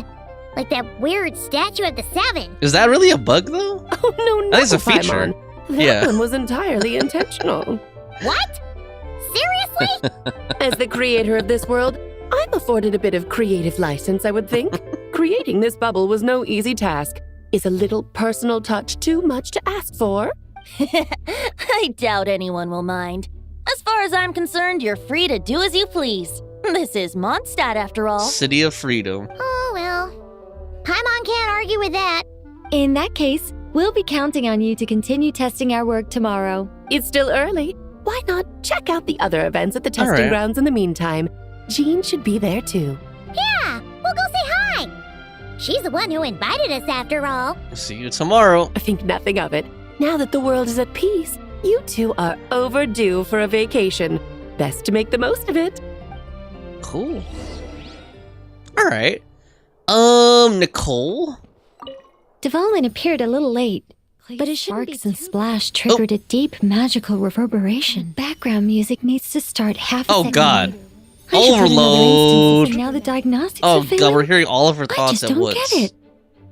Like that weird statue of the Seven. Is that really a bug, though? Oh, no, That is a feature. Paimon. That one was entirely intentional. What? Seriously? As the creator of this world, I'm afforded a bit of creative license, I would think. Creating this bubble was no easy task. Is a little personal touch too much to ask for? I doubt anyone will mind. As far as I'm concerned, you're free to do as you please. This is Mondstadt, after all. City of Freedom. Oh, well. Paimon can't argue with that. In that case, we'll be counting on you to continue testing our work tomorrow. It's still early. Why not check out the other events at the testing right. grounds in the meantime? Jean should be there too. Yeah, we'll go say hi. She's the one who invited us after all. See you tomorrow. I think nothing of it. Now that the world is at peace, you two are overdue for a vacation. Best to make the most of it. Cool. All right. Nicole? Development appeared a little late, but his sparks and splash triggered a deep magical reverberation. Background music needs to start half a Oh, second God. later. I should put another Overload. instance, and now the diagnostics Oh, are failing. God, we're hearing all of her I thoughts just at don't once. get it.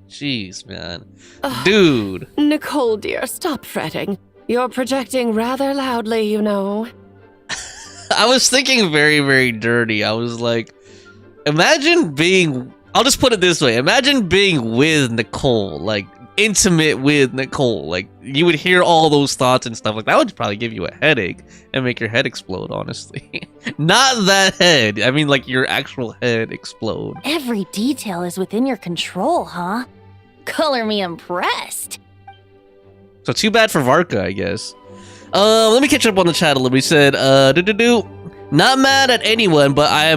Jeez, man. Ugh. Dude. Nicole, dear, stop fretting. You're projecting rather loudly, you know. I was thinking very, very dirty. I was like, imagine being... I'll just put it this way. Imagine being with Nicole, like, intimate with Nicole. Like, you would hear all those thoughts and stuff. Like, that would probably give you a headache and make your head explode, honestly. Not that head. I mean, like, your actual head explode. Every detail is within your control, huh? Color me impressed. So too bad for Varka, I guess. Let me catch up on the chat a little bit. We said, not mad at anyone, but I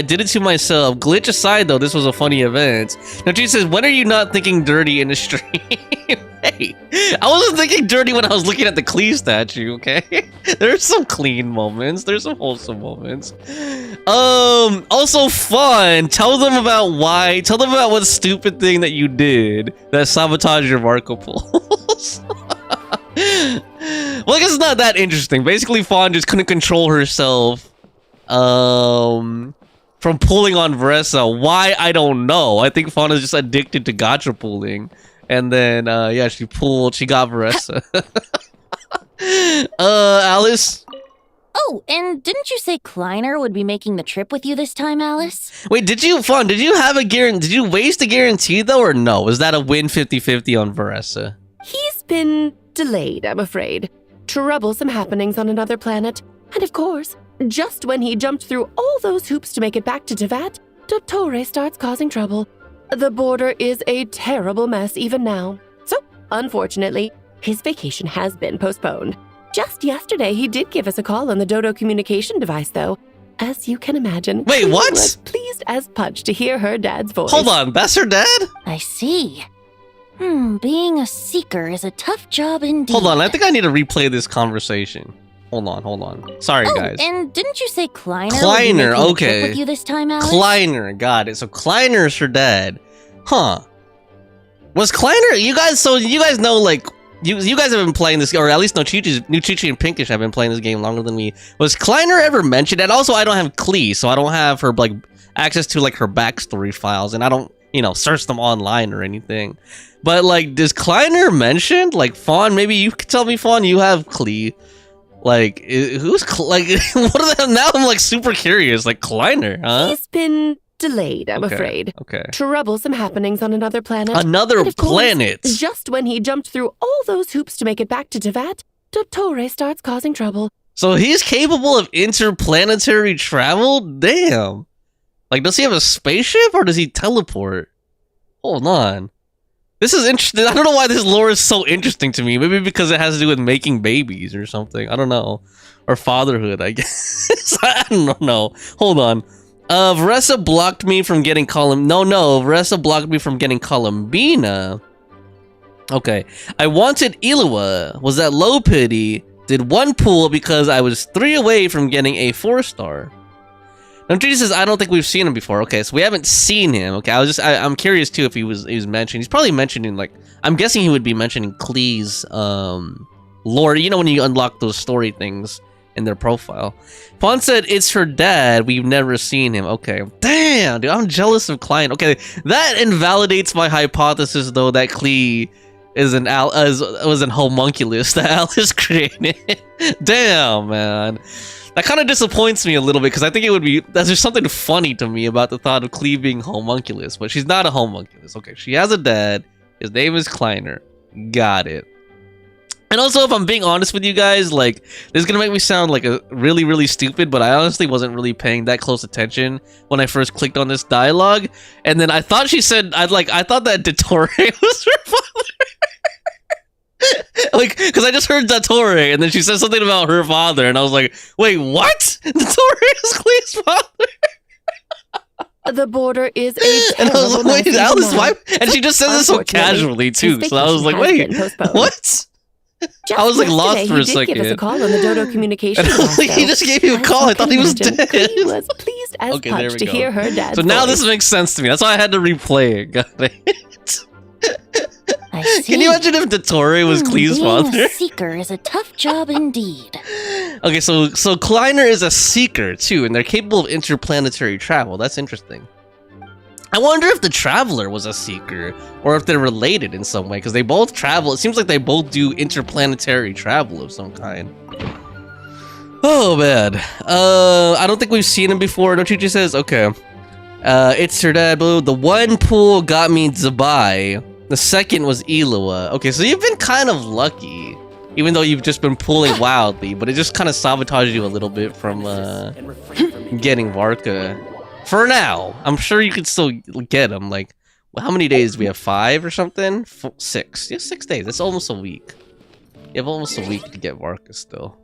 did it to myself. Glitch aside, though, this was a funny event. Now, she says, when are you not thinking dirty in the stream? Hey, I wasn't thinking dirty when I was looking at the Klee statue, okay? There's some clean moments. There's some wholesome moments. Also fun. Tell them about what stupid thing that you did that sabotaged your Marco pulls. Well, I guess it's not that interesting. Basically, Fawn just couldn't control herself. from pulling on Veressa. Why, I don't know. I think Fauna's just addicted to gacha pulling. And then, yeah, she got Veressa. Alice? Oh, and didn't you say Kleiner would be making the trip with you this time, Alice? Wait, did you waste a guarantee, though, or no? Was that a win 50-50 on Veressa? He's been delayed, I'm afraid. Troublesome happenings on another planet. And of course, just when he jumped through all those hoops to make it back to Tevat, Dottore starts causing trouble. The border is a terrible mess even now. So, unfortunately, his vacation has been postponed. Just yesterday, he did give us a call on the Dodo communication device, though. As you can imagine, wait, Cleo what? was pleased as punch to hear her dad's voice. Hold on, that's her dad? I see. Being a seeker is a tough job indeed. Hold on, I think I need to replay this conversation. Hold on. Sorry, guys. And didn't you say Kleiner? Kleiner, would be making the okay. trip with you this time, Alice? Kleiner, got it. So Kleiner's her dad. Huh. Was Kleiner, you guys know, like, you guys have been playing this, or at least Nuchichi and Pinkish have been playing this game longer than me. Was Kleiner ever mentioned? And also, I don't have Klee, so I don't have her, like, access to, like, her backstory files, and I don't, search them online or anything. But, like, is Kleiner mentioned? Like, Fawn, maybe you could tell me, Fawn, you have Klee. Like, who's, like, what are the, now I'm, like, super curious. Like, Kleiner, huh? He's been delayed, I'm afraid. Okay. Troublesome happenings on another planet. Another And of course, planet? Just when he jumped through all those hoops to make it back to Tevat, Dottore starts causing trouble. So he's capable of interplanetary travel? Damn. Like, does he have a spaceship or does he teleport? Hold on. This is interesting. I don't know why this lore is so interesting to me. Maybe because it has to do with making babies or something. I don't know. Or fatherhood, I guess. I don't know. Hold on. Veressa blocked me from getting Veressa blocked me from getting Columbina. Okay. I wanted Illawa. Was that low pity? Did one pull because I was 3 away from getting a 4-star. Now, Jesus says, I don't think we've seen him before. Okay, so we haven't seen him. Okay, I'm curious too if he was mentioned. He's probably mentioning, like, I'm guessing he would be mentioning Klee's lore. You know when you unlock those story things in their profile. Fawn said it's her dad. We've never seen him. Okay, damn, dude, I'm jealous of Klein. Okay, that invalidates my hypothesis though that Klee was an homunculus that Alice created. Damn, man. That kind of disappoints me a little bit because I think there's just something funny to me about the thought of Klee being homunculus, but she's not a homunculus. Okay, she has a dad. His name is Kleiner. Got it. And also, if I'm being honest with you guys, like, this is gonna make me sound like a really, really stupid, but I honestly wasn't really paying that close attention when I first clicked on this dialogue. And then I thought she said, I thought that Dottore was her father. Like, because I just heard Dottore, and then she said something about her father, and I was like, wait, what? Dottore is Klee's father? The border is a and I was terrible like, wait, mess Alice, even why? now. And she just said this so casually, too, so I was like, wait, what? Just I was like lost for a he did give us a second. call on the Dodo communication device, He just gave you a call. I thought he was dead. He was pleased as Okay, there punch we to go. hear her dad's So now voice. this makes sense to me. That's why I had to replay it. Got it. I see. Can you imagine if Dottore was Klee's Being father? a seeker is a tough job indeed. Okay, so Kleiner is a seeker too, and they're capable of interplanetary travel. That's interesting. I wonder if the Traveler was a seeker, or if they're related in some way, because they both travel. It seems like they both do interplanetary travel of some kind. Oh, man. I don't think we've seen him before. Nochichi says, okay. It's her dad, Blue. The one pool got me Zabai. The second was Illawa. Okay, so you've been kind of lucky, even though you've just been pulling wildly, but it just kind of sabotaged you a little bit from getting Varka. For now, I'm sure you could still get him. Like, how many days do we have? 5 or something? 6. Yeah, 6 days. That's almost a week. You have almost a week to get Varka still.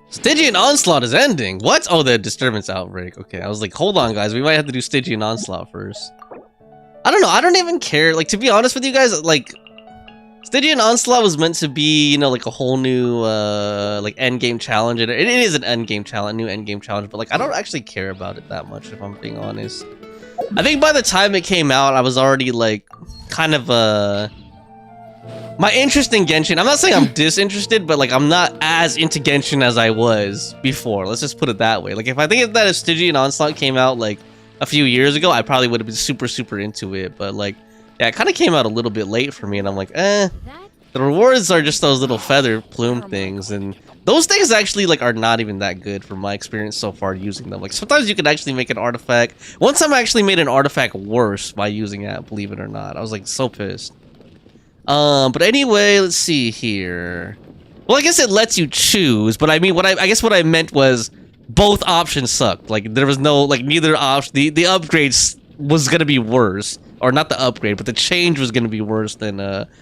Stygian Onslaught is ending. What? Oh, the disturbance outbreak. Okay, I was like, hold on, guys. We might have to do Stygian Onslaught first. I don't know. I don't even care. Like, to be honest with you guys, like, Stygian Onslaught was meant to be, you know, like a whole new, like, endgame challenge. It is an endgame challenge, new endgame challenge, but, like, I don't actually care about it that much, if I'm being honest. I think by the time it came out, I was already, like, kind of, my interest in Genshin, I'm not saying I'm disinterested, but like I'm not as into Genshin as I was before. Let's just put it that way. Like if I think that if Stygian Onslaught came out like a few years ago, I probably would have been super into it. But like, yeah, it kind of came out a little bit late for me, and I'm like, the rewards are just those little feather plume things, and those things actually like are not even that good from my experience so far using them. Like sometimes you can actually make an artifact. One time I actually made an artifact worse by using that, believe it or not. I was like so pissed. But anyway, let's see here. Well, I guess it lets you choose, but I mean, I guess what I meant was both options sucked. Like there was no, like neither option, the upgrades was gonna be worse, or not the upgrade, but the change was gonna be worse than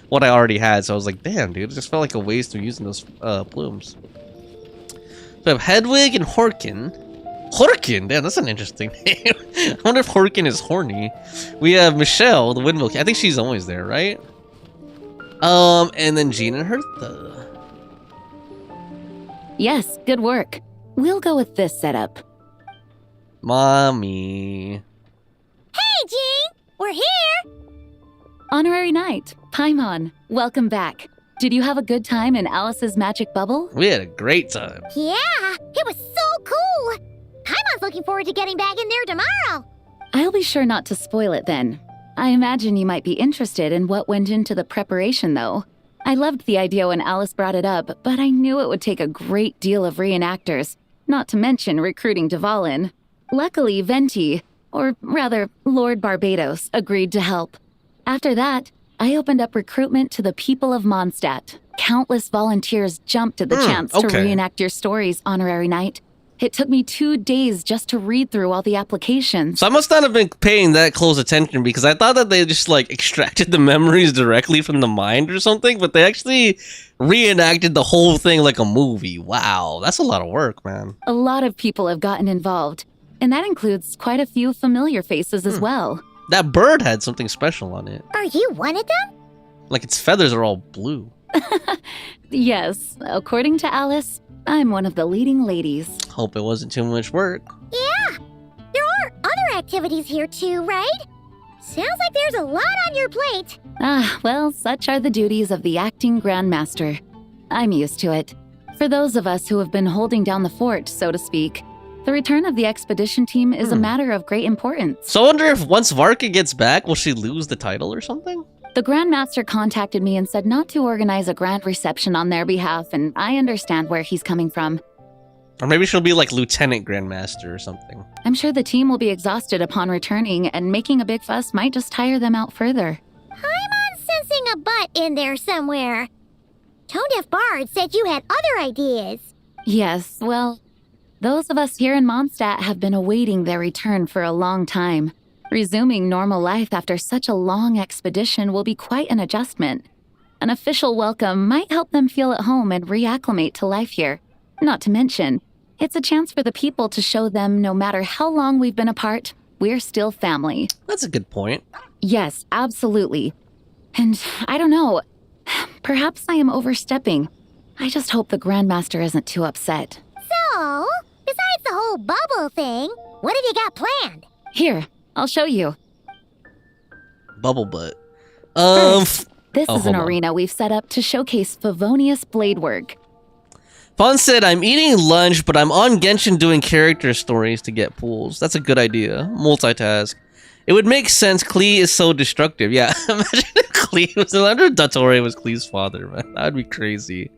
what I already had. So I was like, damn, dude, it just felt like a waste of using those plumes. So we have Hedwig and Horkin. Horkin, damn, that's an interesting name. I wonder if Horkin is horny. We have Michelle, the windmill king. I think she's always there, right? And then Jean and Hertha. Yes, good work. We'll go with this setup. Mommy. Hey, Jean! We're here! Honorary Knight, Paimon, welcome back. Did you have a good time in Alice's magic bubble? We had a great time. Yeah, it was so cool! Paimon's looking forward to getting back in there tomorrow! I'll be sure not to spoil it then. I imagine you might be interested in what went into the preparation, though. I loved the idea when Alice brought it up, but I knew it would take a great deal of reenactors, not to mention recruiting Dvalin. Luckily, Venti, or rather, Lord Barbados, agreed to help. After that, I opened up recruitment to the people of Mondstadt. Countless volunteers jumped at the chance to reenact your stories, Honorary Knight. It took me 2 days just to read through all the applications. So I must not have been paying that close attention, because I thought that they just like extracted the memories directly from the mind or something, but they actually reenacted the whole thing like a movie. Wow, that's a lot of work, man. A lot of people have gotten involved, and that includes quite a few familiar faces as well. That bird had something special on it. Are you one of them? Like its feathers are all blue. Yes, according to Alice, I'm one of the leading ladies. Hope it wasn't too much work. Yeah! There are other activities here too, right? Sounds like there's a lot on your plate. Ah, well, such are the duties of the acting Grandmaster. I'm used to it. For those of us who have been holding down the fort, so to speak, the return of the expedition team is a matter of great importance. So I wonder if once Varka gets back, will she lose the title or something? The Grandmaster contacted me and said not to organize a grand reception on their behalf, and I understand where he's coming from. Or maybe she'll be like Lieutenant Grandmaster or something. I'm sure the team will be exhausted upon returning, and making a big fuss might just tire them out further. Paimon's sensing a butt in there somewhere. Tone Deaf Bard said you had other ideas. Yes, well, those of us here in Mondstadt have been awaiting their return for a long time. Resuming normal life after such a long expedition will be quite an adjustment. An official welcome might help them feel at home and reacclimate to life here. Not to mention, it's a chance for the people to show them no matter how long we've been apart, we're still family. That's a good point. Yes, absolutely. And I don't know, perhaps I am overstepping. I just hope the Grandmaster isn't too upset. So, besides the whole bubble thing, what have you got planned? Here, I'll show you. Bubble butt. First, this oh, is an hold on. arena we've set up to showcase Favonius blade work. Fawn said, I'm eating lunch, but I'm on Genshin doing character stories to get pools. That's a good idea. Multitask. It would make sense. Klee is so destructive. Yeah, imagine if Klee was... I wonder if Dottore was Klee's father, man. That'd be crazy.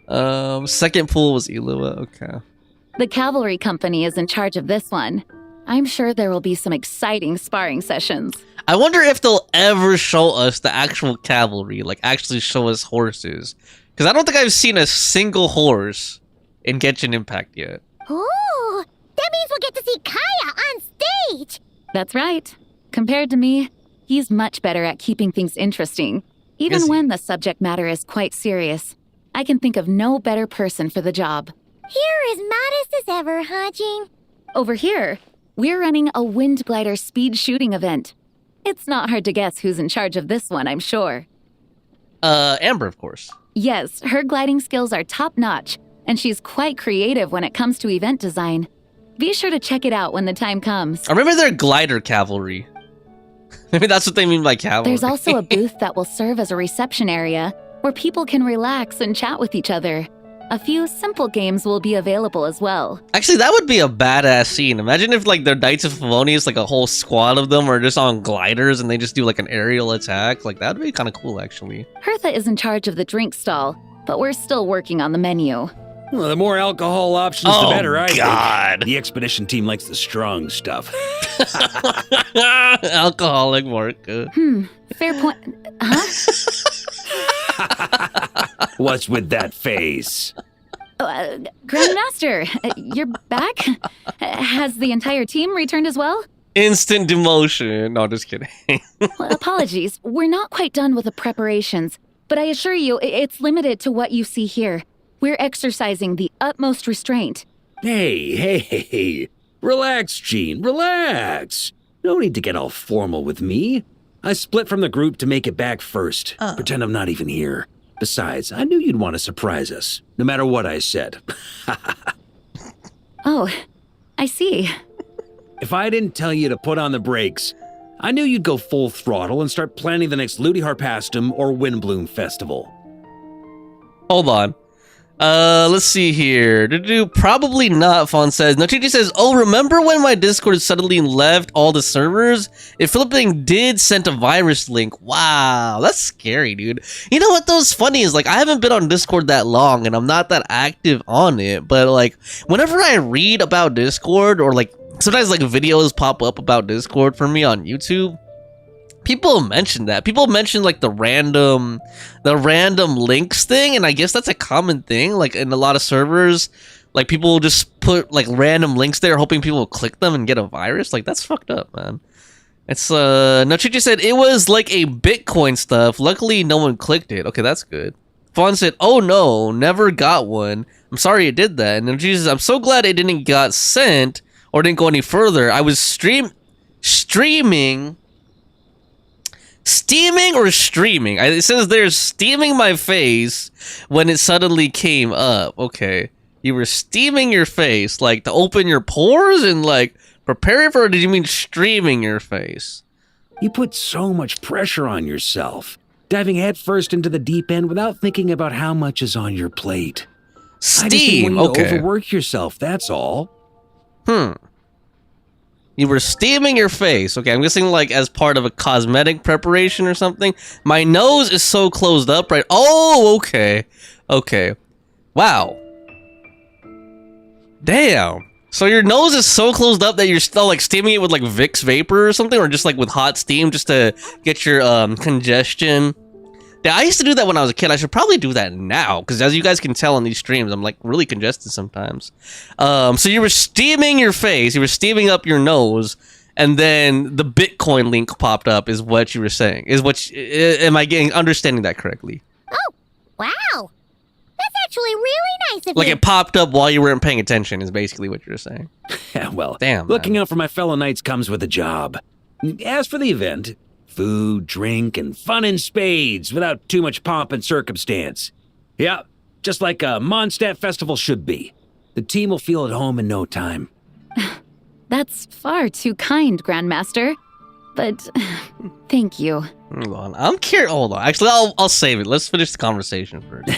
Second pool was Ilua. Okay. The cavalry company is in charge of this one. I'm sure there will be some exciting sparring sessions. I wonder if they'll ever show us the actual cavalry, like actually show us horses. Because I don't think I've seen a single horse in Genshin Impact yet. Ooh, that means we'll get to see Kaya on stage. That's right. Compared to me, he's much better at keeping things interesting, even Is he? when the subject matter is quite serious. I can think of no better person for the job. You're as modest as ever, huh, Jean? Over here, we're running a wind glider speed shooting event. It's not hard to guess who's in charge of this one, I'm sure. Amber, of course. Yes, her gliding skills are top-notch, and she's quite creative when it comes to event design. Be sure to check it out when the time comes. I remember their glider cavalry. Maybe that's what they mean by cavalry. There's also a booth that will serve as a reception area, where people can relax and chat with each other. A few simple games will be available as well. Actually, that would be a badass scene. Imagine if like the Knights of Favonius, like a whole squad of them are just on gliders and they just do like an aerial attack. Like that would be kind of cool, actually. Hertha is in charge of the drink stall, but we're still working on the menu. Well, the more alcohol options, the better, I God. think. The expedition team likes the strong stuff. Alcoholic vodka. Fair point. Huh? What's with that face? Grandmaster, you're back? Has the entire team returned as well? Instant demotion. No, just kidding. Well, apologies, we're not quite done with the preparations, but I assure you, it's limited to what you see here. We're exercising the utmost restraint. Hey. Relax, Gene, relax. No need to get all formal with me. I split from the group to make it back first. Pretend I'm not even here. Besides, I knew you'd want to surprise us, no matter what I said. Oh, I see. If I didn't tell you to put on the brakes, I knew you'd go full throttle and start planning the next Ludi Harpastum or Windbloom Festival. Hold on. Let's see here. Probably not, Fawn says. Nochichi says, oh, remember when my Discord suddenly left all the servers? If Philippine did send a virus link. Wow, that's scary, dude. You know what, though? What's funny is, like, I haven't been on Discord that long, and I'm not that active on it, but, like, whenever I read about Discord, or, like, sometimes, like, videos pop up about Discord for me on YouTube, people mention that. People mention like the random links thing, and I guess that's a common thing. Like in a lot of servers, like people will just put like random links there, hoping people will click them and get a virus. Like that's fucked up, man. It's Nochichi said it was like a Bitcoin stuff. Luckily, no one clicked it. Okay, that's good. Fawn said, "Oh no, never got one. I'm sorry it did that." And Nochichi says, "I'm so glad it didn't got sent or didn't go any further. I was steaming or streaming. It says there's steaming my face when it suddenly came up. Okay. You were steaming your face, like to open your pores and like prepare it for, or did you mean streaming your face? You put so much pressure on yourself, diving headfirst into the deep end without thinking about how much is on your plate. Steam, I just didn't want you to okay. overwork yourself, that's all. You were steaming your face. Okay, I'm guessing like as part of a cosmetic preparation or something. My nose is so closed up, right? Oh, okay. Okay. Wow. Damn. So your nose is so closed up that you're still like steaming it with like Vicks vapor or something, or just like with hot steam just to get your congestion. Yeah, I used to do that when I was a kid. I should probably do that now, because as you guys can tell on these streams, I'm like really congested sometimes. So you were steaming your face, you were steaming up your nose, and then the Bitcoin link popped up, is what you were saying. Am I understanding that correctly? Oh, wow. That's actually really nice of Like you. it popped up while you weren't paying attention, is basically what you're saying. Yeah, well, damn. Looking Man. out for my fellow knights comes with a job. As for the event, food, drink, and fun in spades without too much pomp and circumstance. Yeah, just like a Mondstadt festival should be. The team will feel at home in no time. That's far too kind, Grandmaster. But thank you. Hold on. I'm curious. Hold on. Actually, I'll save it. Let's finish the conversation first.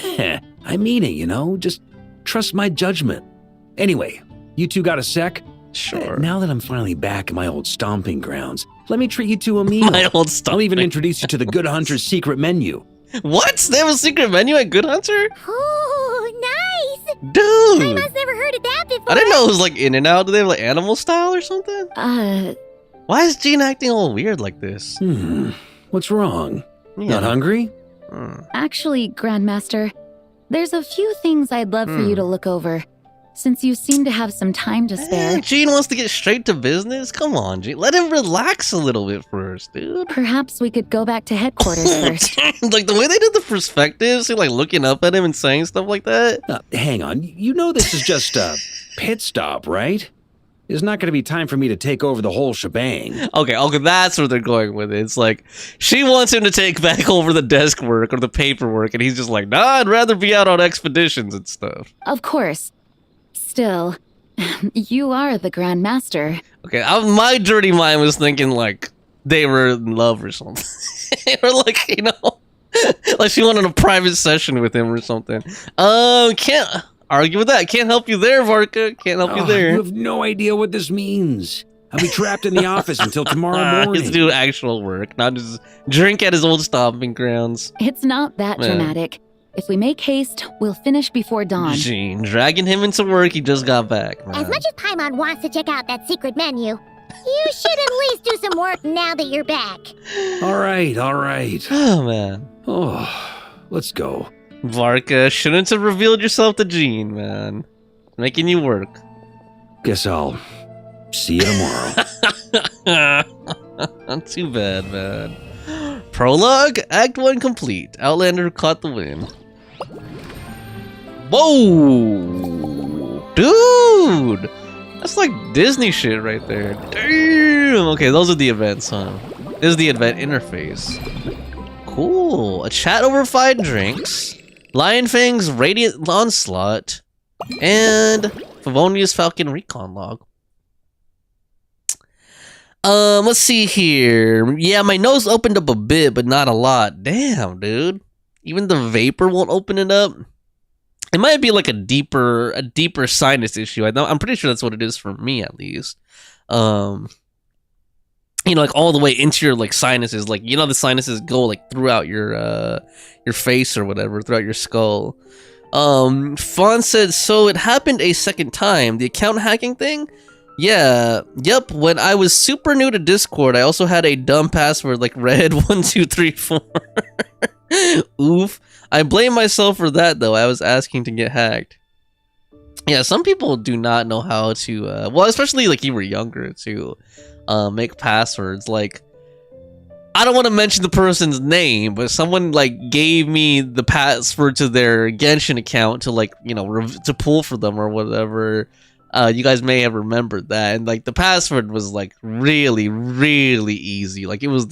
I mean it, you know? Just trust my judgment. Anyway, you two got a sec? Sure. Now that I'm finally back in my old stomping grounds, let me treat you to a meal. My old stomping. I'll even introduce you to the Good Hunter's secret menu. What? They have a secret menu at Good Hunter? Oh, nice. Dude. I've never heard of that before. I didn't know it was like In and Out. Do they have like animal style or something? Why is Gene acting all weird like this? What's wrong? Yeah. Not hungry? Actually, Grandmaster, there's a few things I'd love for you to look over, since you seem to have some time to spare. Gene wants to get straight to business? Come on, Gene. Let him relax a little bit first, dude. Perhaps we could go back to headquarters first. Like the way they did the perspectives, like looking up at him and saying stuff like that. Hang on. You know this is just a pit stop, right? There's not going to be time for me to take over the whole shebang. Okay, that's where they're going with it. It's like, she wants him to take back over the desk work or the paperwork, and he's just like, nah, I'd rather be out on expeditions and stuff. Of course. Still, you are the Grand Master. Okay, my dirty mind was thinking like they were in love or something. Or like, you know, Like she wanted a private session with him or something. Can't argue with that. Can't help you there, Varka. Can't help you there. You have no idea what this means. I'll be trapped in the office until tomorrow morning. He's do actual work, not just drink at his old stomping grounds. It's not that dramatic. If we make haste, we'll finish before dawn. Jean, dragging him into work, he just got back, man. As much as Paimon wants to check out that secret menu, you should at least do some work now that you're back. All right. Oh, man. Oh, let's go. Varka, shouldn't have revealed yourself to Jean, man. Making you work. Guess I'll see you tomorrow. Not too bad, man. Prologue, Act 1 complete. Outlander caught the win. Whoa! Dude! That's like Disney shit right there. Damn! Okay, those are the events, huh? This is the event interface. Cool. A chat over 5 drinks. Lion Fang's Radiant Onslaught. And Favonia's Falcon Recon Log. Let's see here. Yeah, my nose opened up a bit, but not a lot. Damn, dude. Even the vapor won't open it up. It might be like a deeper sinus issue. I'm pretty sure that's what it is for me, at least. You know, like all the way into your like sinuses. Like, you know, the sinuses go like throughout your face or whatever, throughout your skull. Fawn said, so it happened a second time. The account hacking thing? Yeah, yep. When I was super new to Discord, I also had a dumb password like red1234. Oof. I blame myself for that though. I was asking to get hacked. Yeah, some people do not know how to, well, especially like you were younger to make passwords. Like, I don't want to mention the person's name, but someone like gave me the password to their Genshin account to like, you know, to pull for them or whatever. You guys may have remembered that, and like the password was like really, really easy. Like it was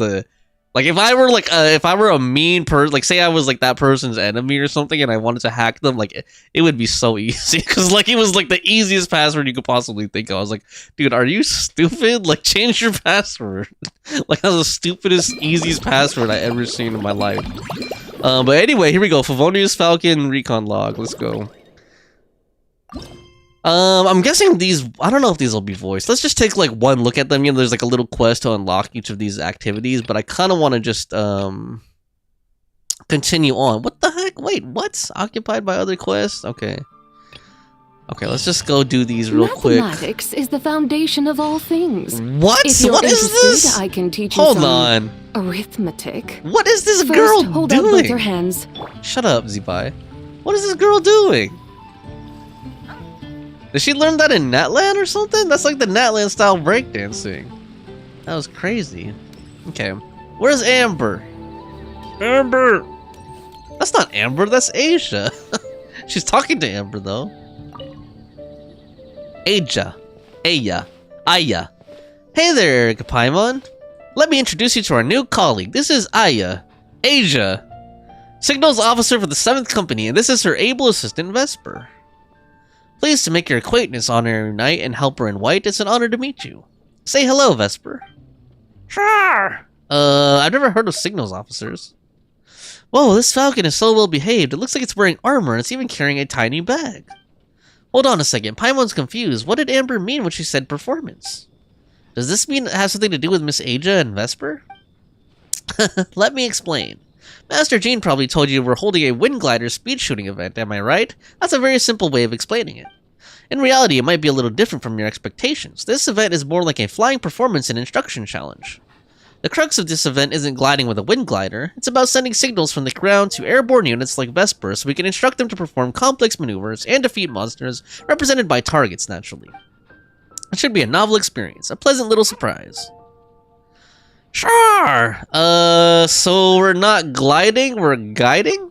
like if I were a mean person, like say I was like that person's enemy or something, and I wanted to hack them, like it would be so easy because like it was like the easiest password you could possibly think of. I was like, dude, are you stupid? Like change your password. Like that was the stupidest, easiest password I ever seen in my life. But anyway, here we go. Favonia's Falcon Recon Log. Let's go. I'm guessing these, I don't know if these will be voiced. Let's just take like one look at them. You know, there's like a little quest to unlock each of these activities, but I kind of want to just continue on. What the heck? Wait, what's occupied by other quests? Okay, let's just go do these real quick. Mathematics is the foundation of all things. What? If you're What is interested, this? I can teach you Hold some on. arithmetic. What is this First, girl hold out both your doing? hands. Shut up, Zibai. What is this girl doing? Did she learn that in Natland or something? That's like the Natland style breakdancing. That was crazy. Okay. Where's Amber? Amber! That's not Amber, that's Asia. She's talking to Amber though. Aja. Aya. Hey there, Paimon. Let me introduce you to our new colleague. This is Aya. Asia. Signals officer for the 7th Company, and this is her able assistant Vesper. Pleased to make your acquaintance, Honorary Knight and Helper in White. It's an honor to meet you. Say hello, Vesper. Sure. I've never heard of signals officers. Whoa, this falcon is so well behaved. It looks like it's wearing armor and it's even carrying a tiny bag. Hold on a second. Paimon's confused. What did Amber mean when she said performance? Does this mean it has something to do with Miss Aja and Vesper? Let me explain. Master Jean probably told you we're holding a wind glider speed shooting event, am I right? That's a very simple way of explaining it. In reality, it might be a little different from your expectations. This event is more like a flying performance and instruction challenge. The crux of this event isn't gliding with a wind glider. It's about sending signals from the ground to airborne units like Vesper so we can instruct them to perform complex maneuvers and defeat monsters represented by targets, naturally. It should be a novel experience, a pleasant little surprise. Sure! So we're not gliding, we're guiding?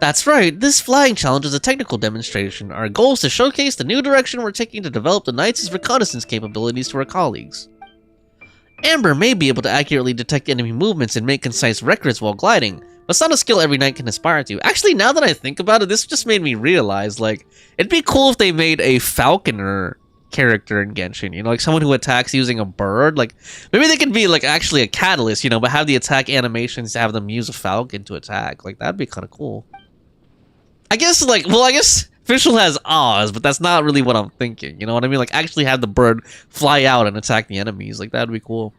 That's right, this flying challenge is a technical demonstration. Our goal is to showcase the new direction we're taking to develop the Knights' reconnaissance capabilities to our colleagues. Amber may be able to accurately detect enemy movements and make concise records while gliding, but it's not a skill every knight can aspire to. Actually, now that I think about it, this just made me realize, like, it'd be cool if they made a falconer character in Genshin, you know, like someone who attacks using a bird. Like maybe they could be like actually a catalyst, you know, but have the attack animations to have them use a falcon to attack. Like that'd be kind of cool. I guess like, well, I guess Fischl has Oz, but that's not really what I'm thinking. You know what I mean? Like actually have the bird fly out and attack the enemies. Like that'd be cool.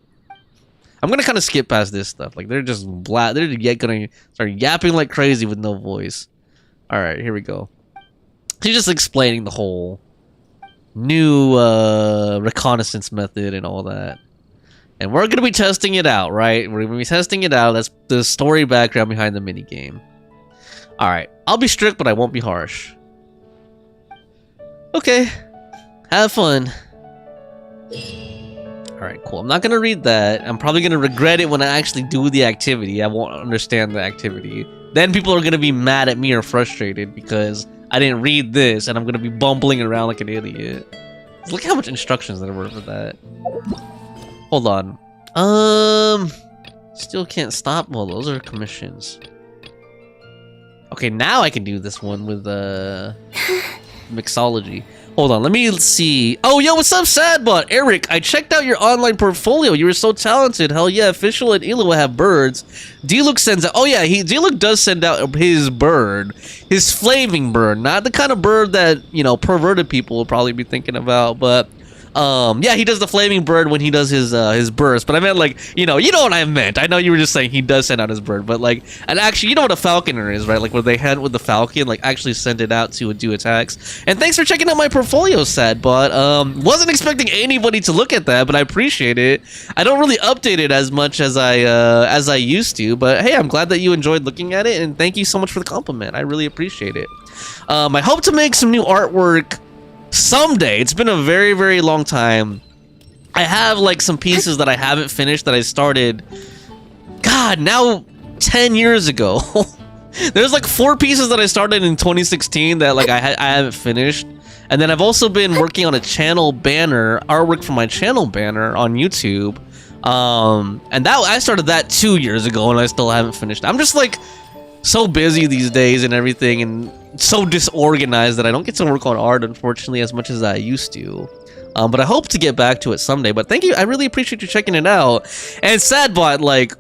I'm gonna kind of skip past this stuff. Like they're just they're yet gonna start yapping like crazy with no voice. All right, here we go. He's just explaining the whole new reconnaissance method and all that. And we're gonna be testing it out, right? We're gonna be testing it out. That's the story background behind the minigame. Alright, I'll be strict, but I won't be harsh. Okay, have fun. Alright, cool. I'm not gonna read that. I'm probably gonna regret it when I actually do the activity. I won't understand the activity. Then people are gonna be mad at me or frustrated because I didn't read this and I'm gonna be bumbling around like an idiot. Look how much instructions there were for that. Hold on. Still can't stop. Well, those are commissions. Okay, now I can do this one with mixology. Hold on, let me see. Oh, yo, what's up, Sadbot? Eric, I checked out your online portfolio. You were so talented. Hell yeah, Fischl and Ilo have birds. D-Luke sends out. Oh yeah, D-Luke does send out his bird, his flaming bird, not the kind of bird that, you know, perverted people will probably be thinking about, but. Yeah, he does the flaming bird when he does his burst, but I meant like, you know what I meant. I know you were just saying he does send out his bird, but like, and actually, you know what a falconer is, right? Like where they hunt with the falcon, like actually send it out to do attacks. And thanks for checking out my portfolio, Sad, but wasn't expecting anybody to look at that, but I appreciate it. I don't really update it as much as I used to, but hey, I'm glad that you enjoyed looking at it, and thank you so much for the compliment. I really appreciate it. I hope to make some new artwork someday. It's been a very, very long time. I have like some pieces that I haven't finished that I started, God, now 10 years ago. There's like 4 pieces that I started in 2016 that like I haven't finished. And then I've also been working on a channel banner, artwork for my channel banner on YouTube. And that I started that 2 years ago and I still haven't finished. I'm just like so busy these days and everything, and so disorganized that I don't get to work on art, unfortunately, as much as I used to. But I hope to get back to it someday. But thank you. I really appreciate you checking it out. And Sadbot, like,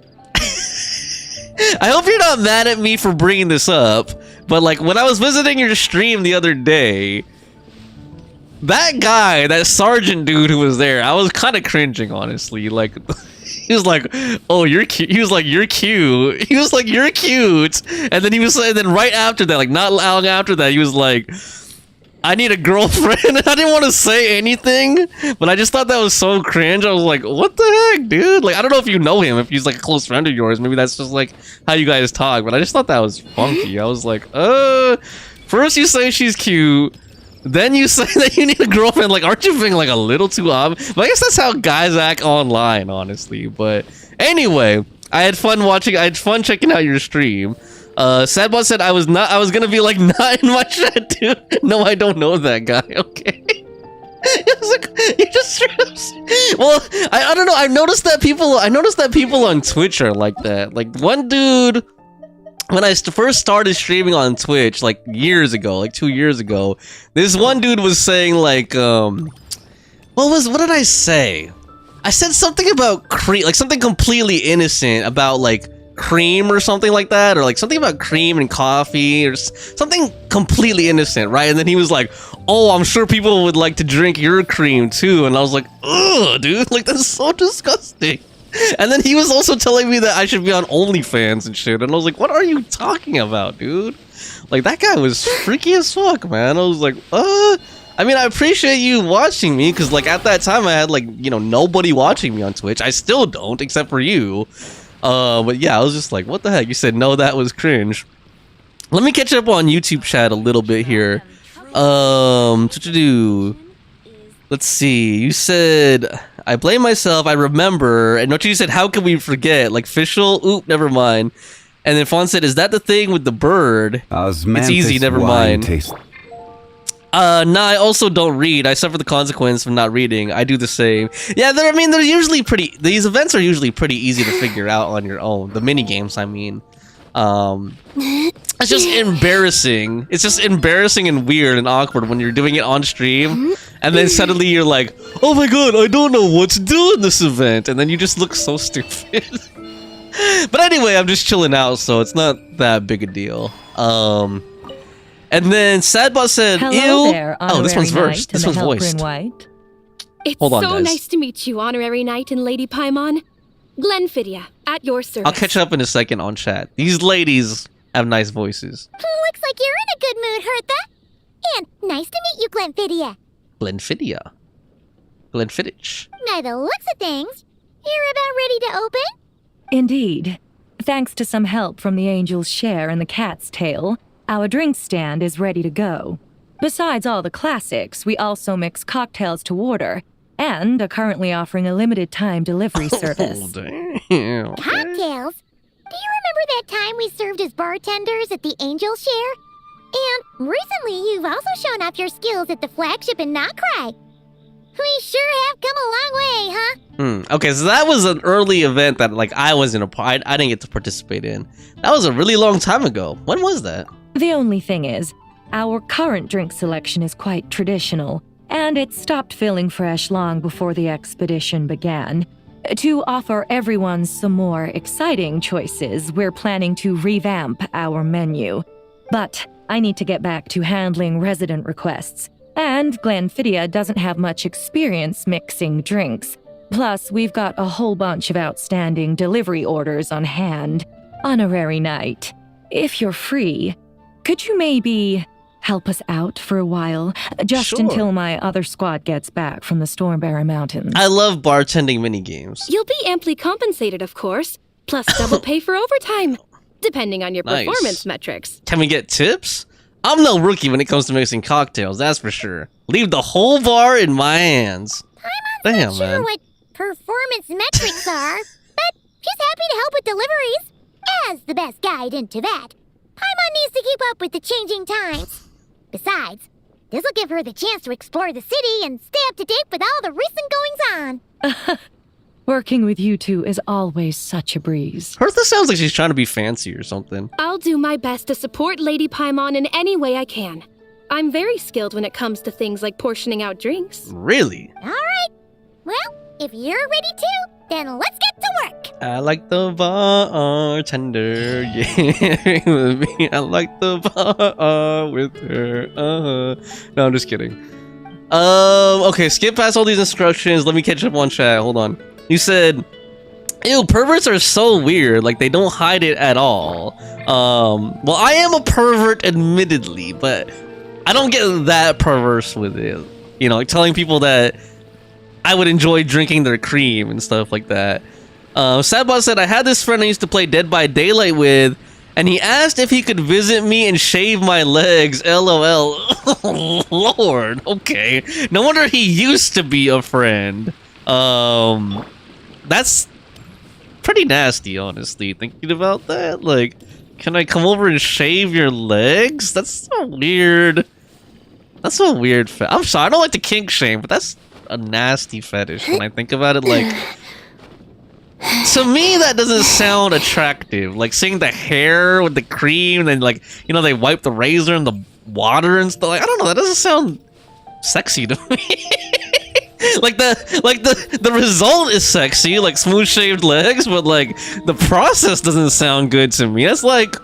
I hope you're not mad at me for bringing this up, but like when I was visiting your stream the other day, that guy, that sergeant dude who was there, I was kind of cringing, honestly. Like, he was like, "Oh, you're cute." He was like, "You're cute." He was like, "You're cute." And then and then right after that, like not long after that, he was like, "I need a girlfriend." And I didn't want to say anything, but I just thought that was so cringe. I was like, "What the heck, dude?" Like, I don't know if you know him, if he's like a close friend of yours. Maybe that's just like how you guys talk. But I just thought that was funky. I was like, first you say she's cute, then you say that you need a girlfriend. Like, aren't you being like a little too obvious? But I guess that's how guys act online, honestly. But anyway, I had fun checking out your stream. Sadbot said I was gonna be like, not in my chat, dude. No, I don't know that guy. Okay. It's like, you just well, I don't know. I noticed that people on Twitch are like that. Like one dude, when I first started streaming on Twitch, like years ago, like 2 years ago, this one dude was saying like, what did I say? I said something about cream, like something completely innocent about like cream or something like that, or like something about cream and coffee or something completely innocent, right? And then he was like, "Oh, I'm sure people would like to drink your cream too." And I was like, "Ugh, dude, like that's so disgusting." And then he was also telling me that I should be on OnlyFans and shit. And I was like, what are you talking about, dude? Like, that guy was freaky as fuck, man. I was like, I mean, I appreciate you watching me, because, like, at that time, I had, like, you know, nobody watching me on Twitch. I still don't, except for you. But yeah, I was just like, what the heck? You said, no, that was cringe. Let me catch up on YouTube chat a little bit here. Let's see. You said, I blame myself, I remember. And Nochi said, how can we forget? Like, Fischl? Oop, never mind. And then Fawn said, is that the thing with the bird? It's easy, never mind. Nah, I also don't read. I suffer the consequence from not reading. I do the same. Yeah, they're usually these events are usually pretty easy to figure out on your own. The mini games, I mean. It's just embarrassing. It's just embarrassing and weird and awkward when you're doing it on stream, and then suddenly you're like, "Oh my god, I don't know what to do in this event," and then you just look so stupid. But anyway, I'm just chilling out, so it's not that big a deal. And then Sadbot said, Hello "Ew." there, Oh, this one's Honorary versed. Knight This in one's the voiced. Hellbryn White. It's Hold on, so guys. nice to meet you, Honorary Knight and Lady Paimon. Glenfidia, at your service. I'll catch up in a second on chat. These ladies have nice voices. Looks like you're in a good mood, Hertha. And nice to meet you, Glenfidia. Glenfidia. Glenfiddich. By the looks of things, you're about ready to open? Indeed. Thanks to some help from the angel's share and the cat's tail, our drink stand is ready to go. Besides all the classics, we also mix cocktails to order and are currently offering a limited time delivery service. Oh, damn. Cocktails? Do you remember that time we served as bartenders at the Angel Share? And recently you've also shown off your skills at the flagship in Nokrai. We sure have come a long way, huh? Okay, so that was an early event that like I wasn't a part. I didn't get to participate in. That was a really long time ago. When was that? The only thing is, our current drink selection is quite traditional, and it stopped feeling fresh long before the expedition began. To offer everyone some more exciting choices, we're planning to revamp our menu. But I need to get back to handling resident requests, and Glenfidia doesn't have much experience mixing drinks. Plus, we've got a whole bunch of outstanding delivery orders on hand. Honorary Knight, if you're free, could you maybe help us out for a while? Just Sure. until my other squad gets back from the Stormbearer Mountains. I love bartending minigames. You'll be amply compensated, of course, plus double pay for overtime, depending on your Nice. performance metrics. Can we get tips? I'm no rookie when it comes to mixing cocktails, that's for sure. Leave the whole bar in my hands. Damn, Not sure man. what performance metrics are, but she's happy to help with deliveries. As the best guide into that, Paimon needs to keep up with the changing times. Besides, this'll give her the chance to explore the city and stay up to date with all the recent goings-on. Working with you two is always such a breeze. Hertha sounds like she's trying to be fancy or something. I'll do my best to support Lady Paimon in any way I can. I'm very skilled when it comes to things like portioning out drinks. Really? All right. Well, if you're ready to, then let's get to work. I like the bartender, yeah, with me. I like the bar with her. No, I'm just kidding. Okay, skip past all these instructions. Let me catch up on chat. Hold on. You said, ew, perverts are so weird. Like, they don't hide it at all. Well, I am a pervert, admittedly, but I don't get that perverse with it. You know, like telling people that I would enjoy drinking their cream and stuff like that. Sadbot said, I had this friend I used to play Dead by Daylight with, and he asked if he could visit me and shave my legs. LOL. Oh, Lord. Okay. No wonder he used to be a friend. That's pretty nasty, honestly, thinking about that. Like, can I come over and shave your legs? That's so weird. That's so weird. I'm sorry, I don't like to kink shame, but that's a nasty fetish when I think about it. Like, to me, that doesn't sound attractive. Like, seeing the hair with the cream, and then, like, you know, they wipe the razor in the water and stuff. Like, I don't know, that doesn't sound sexy to me. Like the result is sexy, like smooth shaved legs, but like the process doesn't sound good to me. That's like,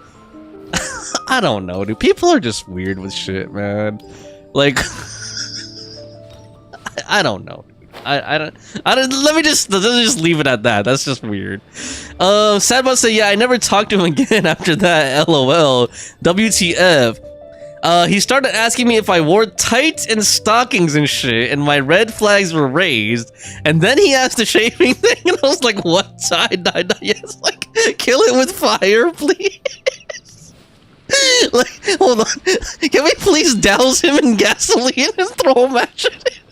I don't know, dude. People are just weird with shit, man. Like, I don't know. I don't. Let's just leave it at that. That's just weird. Sadbot said, yeah, I never talked to him again after that. LOL. WTF. He started asking me if I wore tights and stockings and shit, and my red flags were raised. And then he asked the shaving thing, and I was like, what? Yes, like, kill it with fire, please. Like, hold on. Can we please douse him in gasoline and throw a match at him?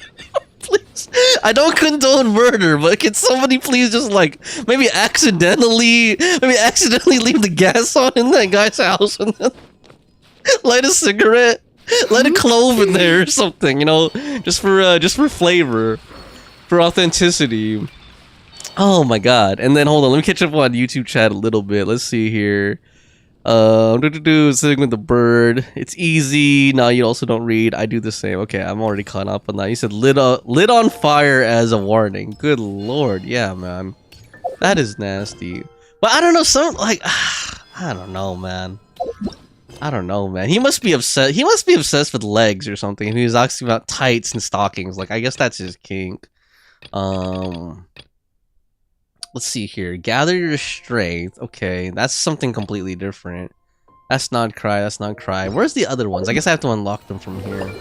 Please. I don't condone murder, but can somebody please just, like, maybe accidentally leave the gas on in that guy's house and then light a cigarette, light a clove in there or something, you know, just for flavor, for authenticity. Oh my god. And then hold on, let me catch up on YouTube chat a little bit. Let's see here. Sitting with the bird. It's easy. No, you also don't read. I do the same. Okay, I'm already caught up on that. You said lit on fire as a warning. Good lord, yeah, man. That is nasty. But I don't know, I don't know, man. He must be obsessed. He must be obsessed with legs or something. And he was asking about tights and stockings. Like, I guess that's his kink. Let's see here. Gather your strength. Okay, that's something completely different. That's not cry. That's not cry. Where's the other ones? I guess I have to unlock them from here.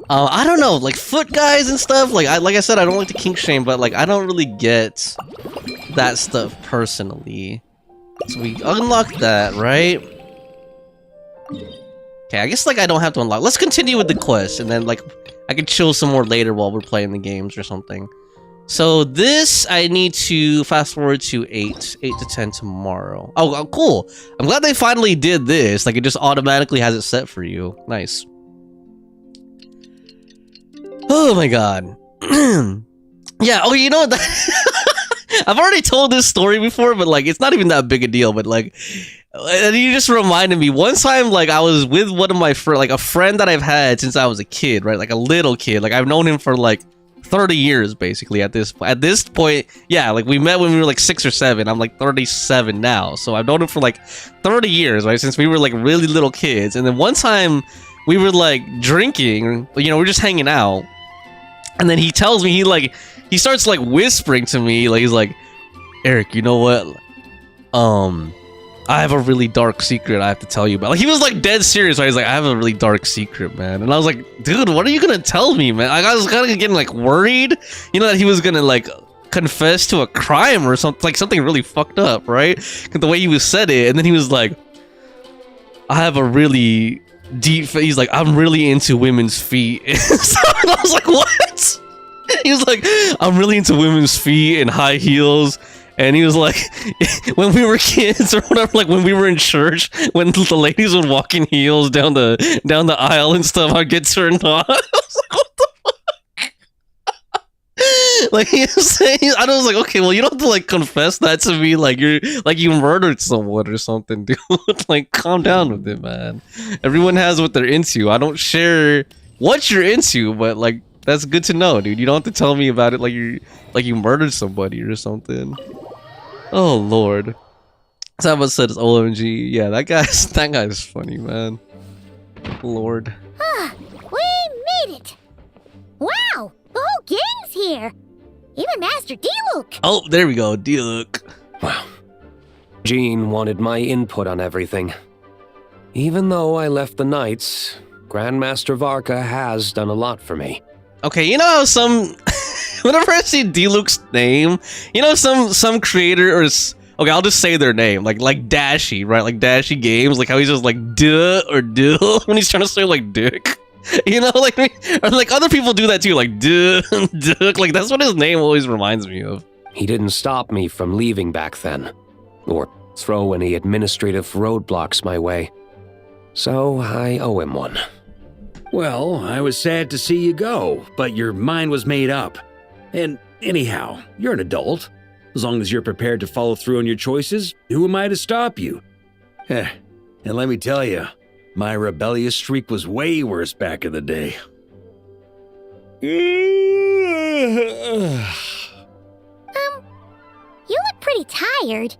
I don't know, like foot guys and stuff. Like I said, I don't like to kink shame, but like I don't really get that stuff personally. So we unlocked that, right? Okay, I guess like I don't have to unlock. Let's continue with the quest, and then like I can chill some more later while we're playing the games or something. So this, I need to fast forward to 8 to 10 tomorrow. Oh, cool. I'm glad they finally did this. Like, it just automatically has it set for you. Nice. Oh my god. Yeah, oh, you know what? I've already told this story before, but like, it's not even that big a deal, but like, and you just reminded me. One time, like, I was with one of my friends, like a friend that I've had since I was a kid, right? Like a little kid. Like, I've known him for like 30 years basically at this point. Yeah, like we met when we were like 6 or 7. I'm like 37 now, so I've known him for like 30 years, right, since we were like really little kids. And then one time we were like drinking, you know, we're just hanging out, and then he tells me, he starts like whispering to me, like he's like, Eric, you know what, I have a really dark secret I have to tell you about. Like, he was like dead serious, right? He's like, I have a really dark secret, man. And I was like, dude, what are you gonna tell me, man? Like, I was kind of getting like worried, you know, that he was gonna like confess to a crime or something, like something really fucked up, right? The way he said it. And then he was like, I have a really deep, he's like, I'm really into women's feet. So, and I was like, what? He was like, I'm really into women's feet and high heels. And he was like, when we were kids or whatever, like when we were in church, when the ladies would walk in heels down the aisle and stuff, I'd get turned on. I was like, what the fuck? Like, he was saying, I was like, okay, well, you don't have to like confess that to me, like you murdered someone or something, dude. Like, calm down with it, man. Everyone has what they're into. I don't share what you're into, but like, that's good to know, dude. You don't have to tell me about it like you murdered somebody or something. Oh lord. Someone said it's OMG. Yeah, that guy's funny, man. Lord. We made it! Wow! The whole gang's here! Even Master D-Luke! Oh, there we go, D-Luke. Wow. Jean wanted my input on everything. Even though I left the Knights, Grandmaster Varka has done a lot for me. Okay, you know how some... whenever I see D-Luke's name, you know, some creator or... Okay, I'll just say their name. Like Dashi, right? Like Dashi Games. Like how he's just like duh or duh when he's trying to say like dick. You know, like, or like other people do that too. Like duh, duck. Like that's what his name always reminds me of. He didn't stop me from leaving back then. Or throw any administrative roadblocks my way. So I owe him one. Well, I was sad to see you go, but your mind was made up. And anyhow, you're an adult. As long as you're prepared to follow through on your choices, who am I to stop you? And let me tell you, my rebellious streak was way worse back in the day. You look pretty tired.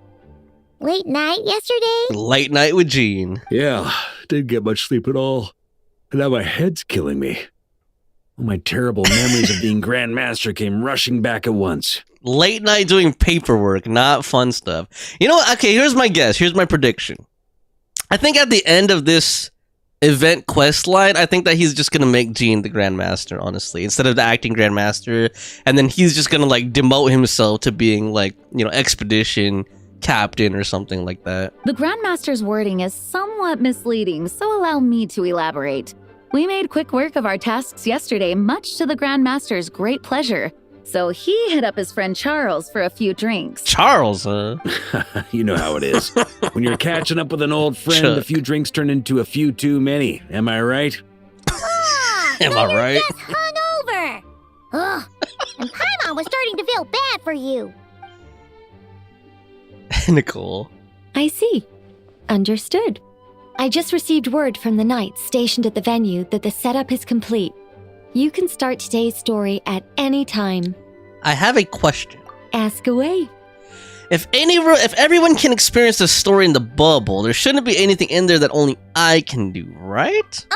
Late night yesterday? Late night with Jean. Yeah, didn't get much sleep at all. And now my head's killing me. All my terrible memories of being Grandmaster came rushing back at once. Late night doing paperwork, not fun stuff. You know what? Okay, here's my guess. Here's my prediction. I think at the end of this event quest line, I think that he's just gonna make Jean the Grandmaster, honestly, instead of the acting Grandmaster. And then he's just gonna like demote himself to being like, you know, expedition captain or something like that. The Grandmaster's wording is somewhat misleading, so allow me to elaborate. We made quick work of our tasks yesterday, much to the Grandmaster's great pleasure. So he hit up his friend Charles for a few drinks. Charles, huh? You know how it is. When you're catching up with an old friend, Chuck. a few drinks turn into a few too many. Am I right? Am I right? Just hungover! Ugh, and Paimon was starting to feel bad for you. Nicole. I see. Understood. I just received word from the knights stationed at the venue that the setup is complete. You can start today's story at any time. I have a question. Ask away. If everyone can experience the story in the bubble, there shouldn't be anything in there that only I can do, right?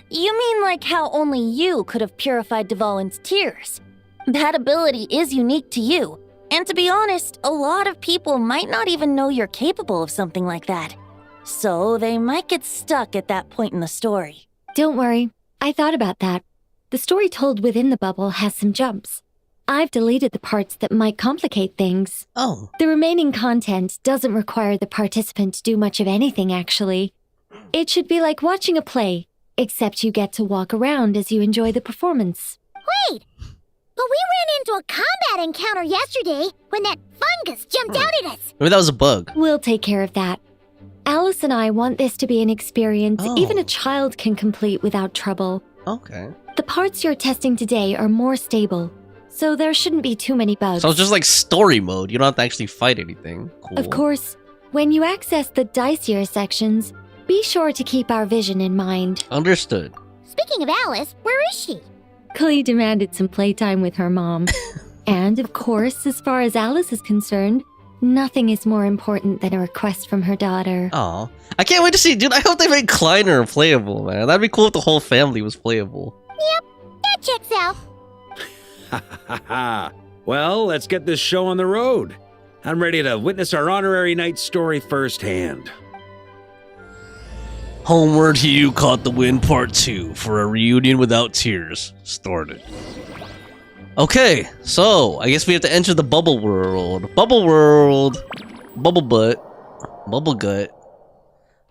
You mean like how only you could have purified Dvalin's tears? That ability is unique to you, and to be honest, a lot of people might not even know you're capable of something like that. So they might get stuck at that point in the story. Don't worry, I thought about that. The story told within the bubble has some jumps. I've deleted the parts that might complicate things. Oh. The remaining content doesn't require the participant to do much of anything, actually. It should be like watching a play, except you get to walk around as you enjoy the performance. Wait! But we ran into a combat encounter yesterday when that fungus jumped out at us. Maybe that was a bug. We'll take care of that. Alice and I want this to be an experience even a child can complete without trouble. Okay. The parts you're testing today are more stable, so there shouldn't be too many bugs. So it's just like story mode. You don't have to actually fight anything. Cool. Of course, when you access the dicier sections, be sure to keep our vision in mind. Understood. Speaking of Alice, where is she? Clee demanded some playtime with her mom. And of course, as far as Alice is concerned, nothing is more important than a request from her daughter. Aw. I can't wait to see, dude. I hope they make Kleiner playable, man. That'd be cool if the whole family was playable. Yep, that checks out. Ha ha ha. Well, let's get this show on the road. I'm ready to witness our honorary knight story firsthand. Homeward, He Who Caught the Wind Part 2 for a reunion without tears started. Okay, so I guess we have to enter the bubble world. Bubble world. Bubble butt. Bubble gut.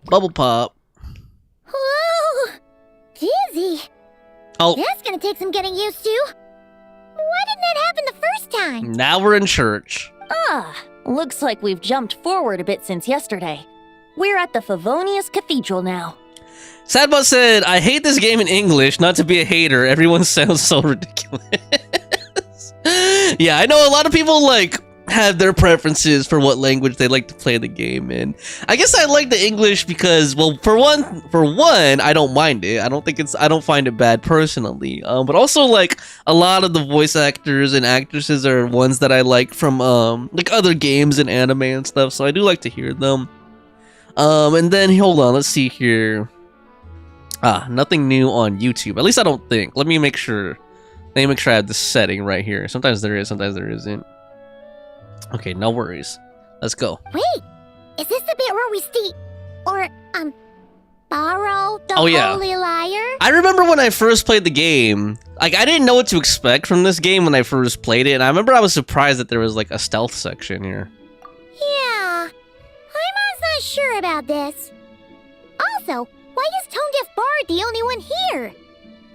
Bubble pop. Whoa! Dizzy. Oh. That's gonna take some getting used to. Why didn't that happen the first time? Now we're in church. Looks like we've jumped forward a bit since yesterday. We're at the Favonius Cathedral now. Sadbot said, I hate this game in English, not to be a hater. Everyone sounds so ridiculous. Yeah, I know a lot of people have their preferences for what language they like to play the game in. I guess I like the English because, well, for one, I don't mind it. I don't find it bad personally. But also a lot of the voice actors and actresses are ones that I like from other games and anime and stuff. So I do like to hear them. And then hold on, let's see here. Nothing new on YouTube. At least I don't think. Let me make sure. Let me make sure I have this setting right here. Sometimes there is, sometimes there isn't. Okay, no worries. Let's go. Wait, is this the bit where we steal or borrow the Holy Liar? I remember when I first played the game, I didn't know what to expect from this game when I first played it, and I remember I was surprised that there was a stealth section here. Yeah, I'm not sure about this. Also, why is Tone Deaf Bard the only one here?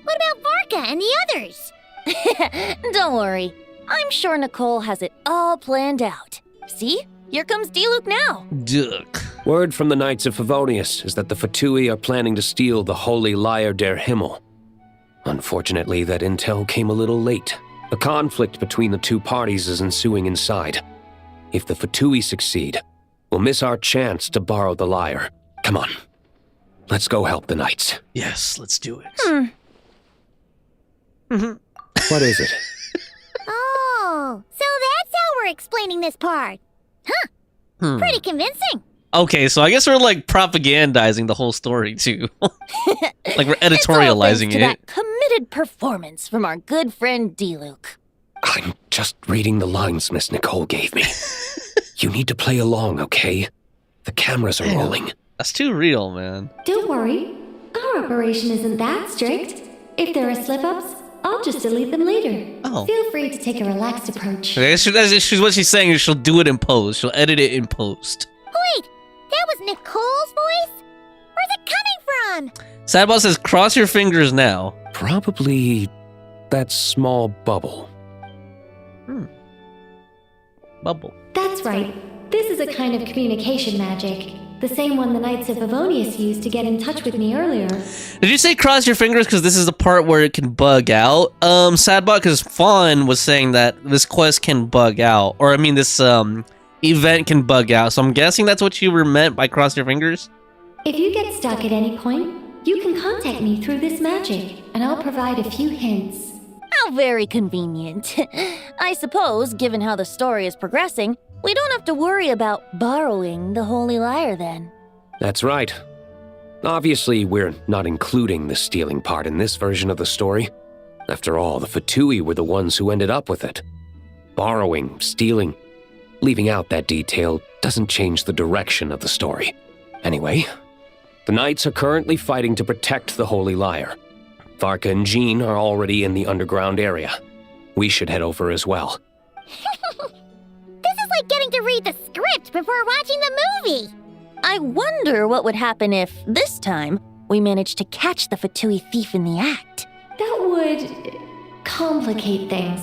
What about Varka and the others? Don't worry. I'm sure Nicole has it all planned out. See? Here comes Diluc now. Duck. Word from the Knights of Favonius is that the Fatui are planning to steal the Holy Liar der Himmel. Unfortunately, that intel came a little late. A conflict between the two parties is ensuing inside. If the Fatui succeed, we'll miss our chance to borrow the lyre. Come on. Let's go help the Knights. Yes, let's do it. What is it? Oh, so that's how we're explaining this part. Huh. Pretty convincing. Okay, so I guess we're propagandizing the whole story too. We're editorializing it's all thanks to that committed performance from our good friend Diluc. I'm just reading the lines Miss Nicole gave me. You need to play along, okay? The cameras are rolling. That's too real, man. Don't worry. Our operation isn't that strict. If there are slip-ups, I'll just delete them later. Oh. Feel free to take a relaxed approach. Okay, what she's saying is she'll do it in post. She'll edit it in post. Wait, that was Nicole's voice? Where's it coming from? Sadboss says, cross your fingers now. Probably that small bubble. Bubble. That's right. This is a kind of communication magic. The same one the Knights of Favonius used to get in touch with me earlier. Did you say cross your fingers because this is the part where it can bug out? Sadbot, because Fawn was saying that this quest can bug out. Or, I mean, this event can bug out. So I'm guessing that's what you were meant by cross your fingers? If you get stuck at any point, you can contact me through this magic, and I'll provide a few hints. How very convenient. I suppose, given how the story is progressing, we don't have to worry about borrowing the Holy Lyre then. That's right. Obviously, we're not including the stealing part in this version of the story. After all, the Fatui were the ones who ended up with it. Borrowing, stealing, leaving out that detail doesn't change the direction of the story. Anyway, the Knights are currently fighting to protect the Holy Lyre. Varka and Jean are already in the underground area. We should head over as well. This is like getting to read the script before watching the movie. I wonder what would happen if, this time, we managed to catch the Fatui thief in the act. That would complicate things.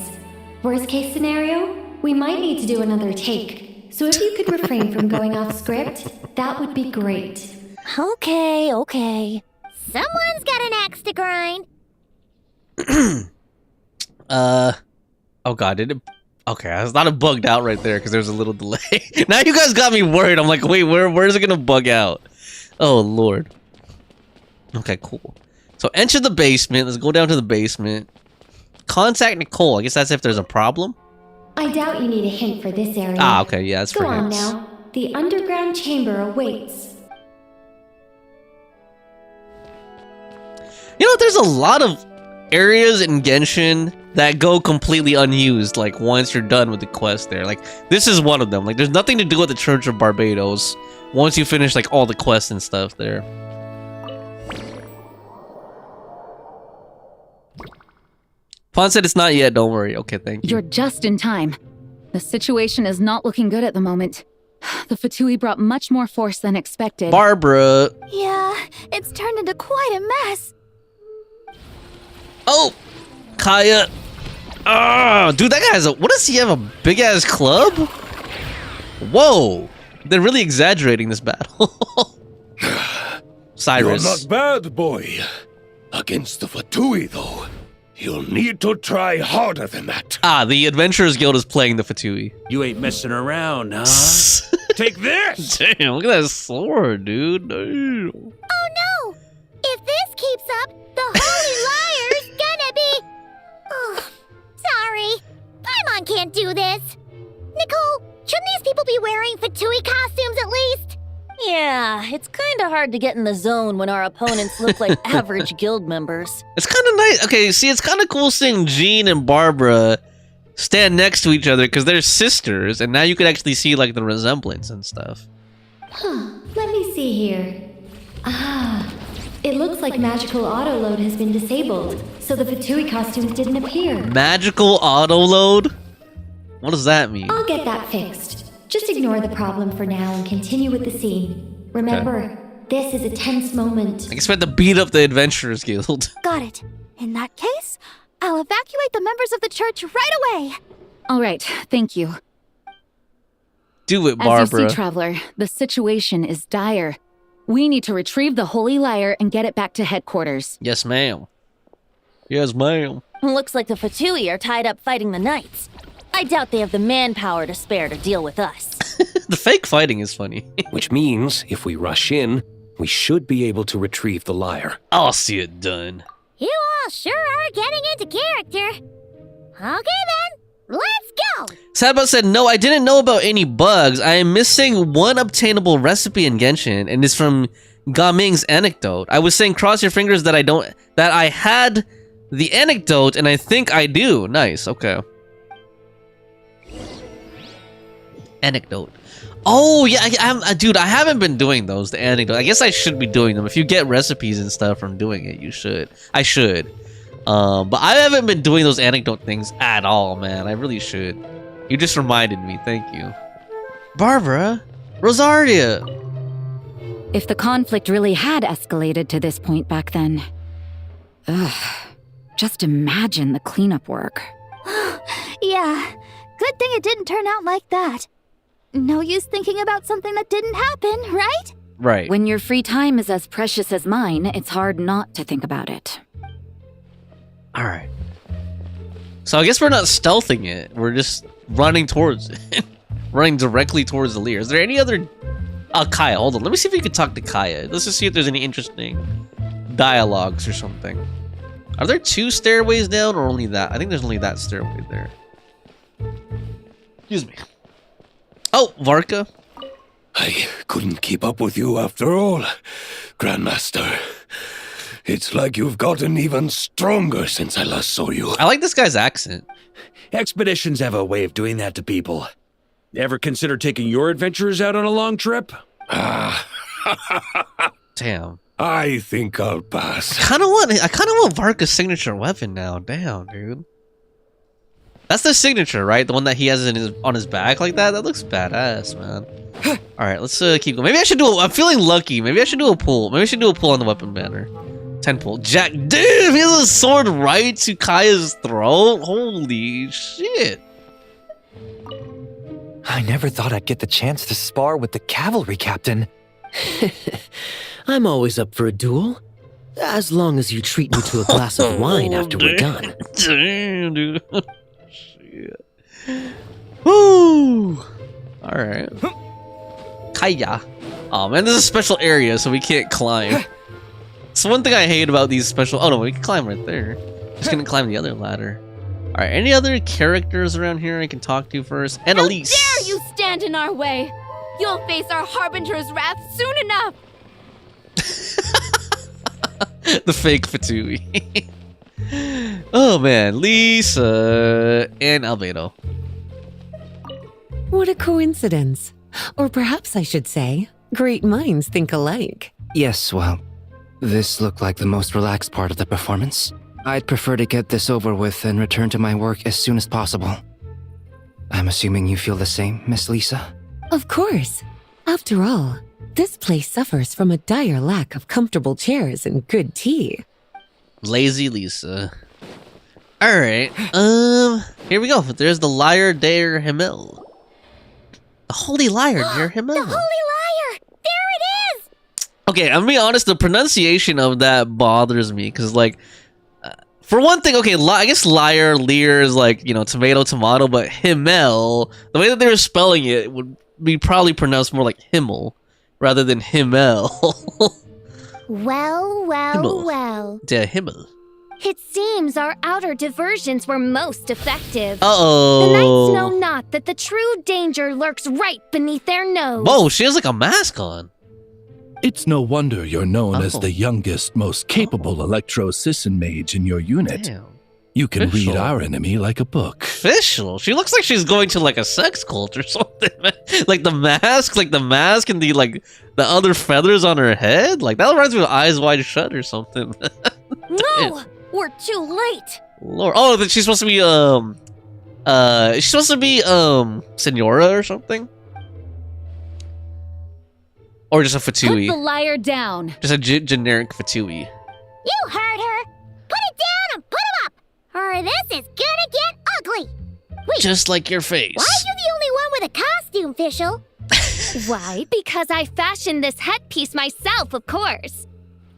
Worst case scenario, we might need to do another take. So if you could refrain from going off script, that would be great. Okay. Someone's got an axe to grind. Oh god, did it? Okay, I thought it bugged out right there because there's a little delay. Now you guys got me worried. I'm like, wait, where is it gonna bug out? Oh lord. Okay, cool. So enter the basement. Let's go down to the basement. Contact Nicole. I guess that's if there's a problem. I doubt you need a hint for this area. Ah, okay, yeah, that's for Go on hints. now. The underground chamber awaits. You know, there's a lot of areas in Genshin that go completely unused, like, once you're done with the quest there. Like, this is one of them. Like, there's nothing to do with the Church of Barbados once you finish, like, all the quests and stuff there. Fawn said it's not yet, don't worry. Okay, thank you. You're just in time. The situation is not looking good at the moment. The Fatui brought much more force than expected. Barbara! Yeah, it's turned into quite a mess. Oh! Kaya! Ah, dude, that guy has a... What does he have, a big-ass club? Whoa! They're really exaggerating this battle. Cyrus. You're not bad, boy. Against the Fatui, though, you'll need to try harder than that. Ah, the Adventurers Guild is playing the Fatui. You ain't messing around, huh? Take this! Damn, look at that sword, dude. Damn. Oh no! If this keeps up, the Holy Lyre's gonna be... Oh, sorry. Paimon can't do this. Nicole, shouldn't these people be wearing Fatui costumes at least? Yeah, it's kinda hard to get in the zone when our opponents look like average guild members. It's kind of nice. Okay, see, it's kind of cool seeing Jean and Barbara stand next to each other because they're sisters, and now you can actually see, like, the resemblance and stuff. Let me see here. Ah, it looks like magical autoload has been disabled, so the Fatui costumes didn't appear. Magical autoload? What does that mean? I'll get that fixed. Just ignore the problem for now and continue with the scene. Remember, this is a tense moment. I expect to beat up the Adventurers Guild. Got it. In that case, I'll evacuate the members of the church right away. All right, thank you. Do it, As Barbara. you see, Traveler, the situation is dire. We need to retrieve the Holy Lyre and get it back to headquarters. Yes, ma'am. Yes, ma'am. Looks like the Fatui are tied up fighting the Knights. I doubt they have the manpower to spare to deal with us. The fake fighting is funny. Which means, if we rush in, we should be able to retrieve the lyre. I'll see it done. You all sure are getting into character. Okay then, let's go! Saba said, no, I didn't know about any bugs. I am missing one obtainable recipe in Genshin, and it's from Gaming's anecdote. I was saying cross your fingers that I had the anecdote, and I think I do. Nice, okay. Anecdote. Oh, yeah, dude, I haven't been doing those, the anecdote. I guess I should be doing them. If you get recipes and stuff from doing it, you should. I should. But I haven't been doing those anecdote things at all, man. I really should. You just reminded me. Thank you. Barbara? Rosaria? If the conflict really had escalated to this point back then... just imagine the cleanup work. Yeah, good thing it didn't turn out like that. No use thinking about something that didn't happen, right? Right. When your free time is as precious as mine, it's hard not to think about it. Alright. So I guess we're not stealthing it. We're just running towards it. running directly towards the Lear. Is there any other... Kaya, hold on. Let me see if we can talk to Kaya. Let's just see if there's any interesting dialogues or something. Are there 2 stairways down or only that? I think there's only that stairway there. Excuse me. Oh, Varka. I couldn't keep up with you after all, Grandmaster. It's like you've gotten even stronger since I last saw you. I like this guy's accent. Expeditions have a way of doing that to people. Ever consider taking your adventurers out on a long trip? Damn. I think I'll pass. I kind of want Varka's signature weapon now. Damn, dude. That's the signature, right? The one that he has on his back like that? That looks badass, man. Alright, let's keep going. Maybe I should do I'm feeling lucky. Maybe I should do a pull. Maybe I should do a pull on the weapon banner. 10 pull. Jack, damn, he has a sword right to Kaya's throat? Holy shit. I never thought I'd get the chance to spar with the cavalry captain. I'm always up for a duel. As long as you treat me to a glass of wine after we're done. Damn, dude. Shit. Woo! Alright. Kaya. Oh man, this is a special area, so we can't climb. It's one thing I hate about these special... Oh no, we can climb right there. Just gonna climb the other ladder. Alright, any other characters around here I can talk to first? And Elise. How dare you stand in our way? You'll face our Harbinger's wrath soon enough. The fake Fatui. Oh man, Lisa and Albedo. What a coincidence. Or perhaps I should say, great minds think alike. Yes, well, this looked like the most relaxed part of the performance. I'd prefer to get this over with and return to my work as soon as possible. I'm assuming you feel the same, Miss Lisa? Of course. After all, this place suffers from a dire lack of comfortable chairs and good tea. Lazy Lisa. Alright, here we go. There's the Liar der Himmel. The Holy Liar der Himmel. The Holy Liar! There it is! Okay, I'm gonna be honest, the pronunciation of that bothers me, because, like, for one thing, okay, I guess liar, leer is like, you know, tomato, tomato, but Himmel, the way that they were spelling it would be probably pronounced more like Himmel, rather than Himmel. Well, Himmel. well. Der Himmel. It seems our outer diversions were most effective. Uh-oh. The knights know not that the true danger lurks right beneath their nose. Whoa, she has like a mask on. It's no wonder you're known as the youngest, most capable Electro-Sisson mage in your unit. Damn. You can Official. read our enemy like a book. Official. She looks like she's going to like a sex cult or something. Like the mask and the other feathers on her head. Like that reminds me of Eyes Wide Shut or something. No, we're too late. Lord. Oh, that she's supposed to be Senora or something. Or just a Fatui. Put the liar down. Just a generic Fatui. You heard her! Put it down and put him up! Or this is gonna get ugly! Wait, Just like your face. why are you the only one with a costume, Fischl? Why? Because I fashioned this headpiece myself, of course.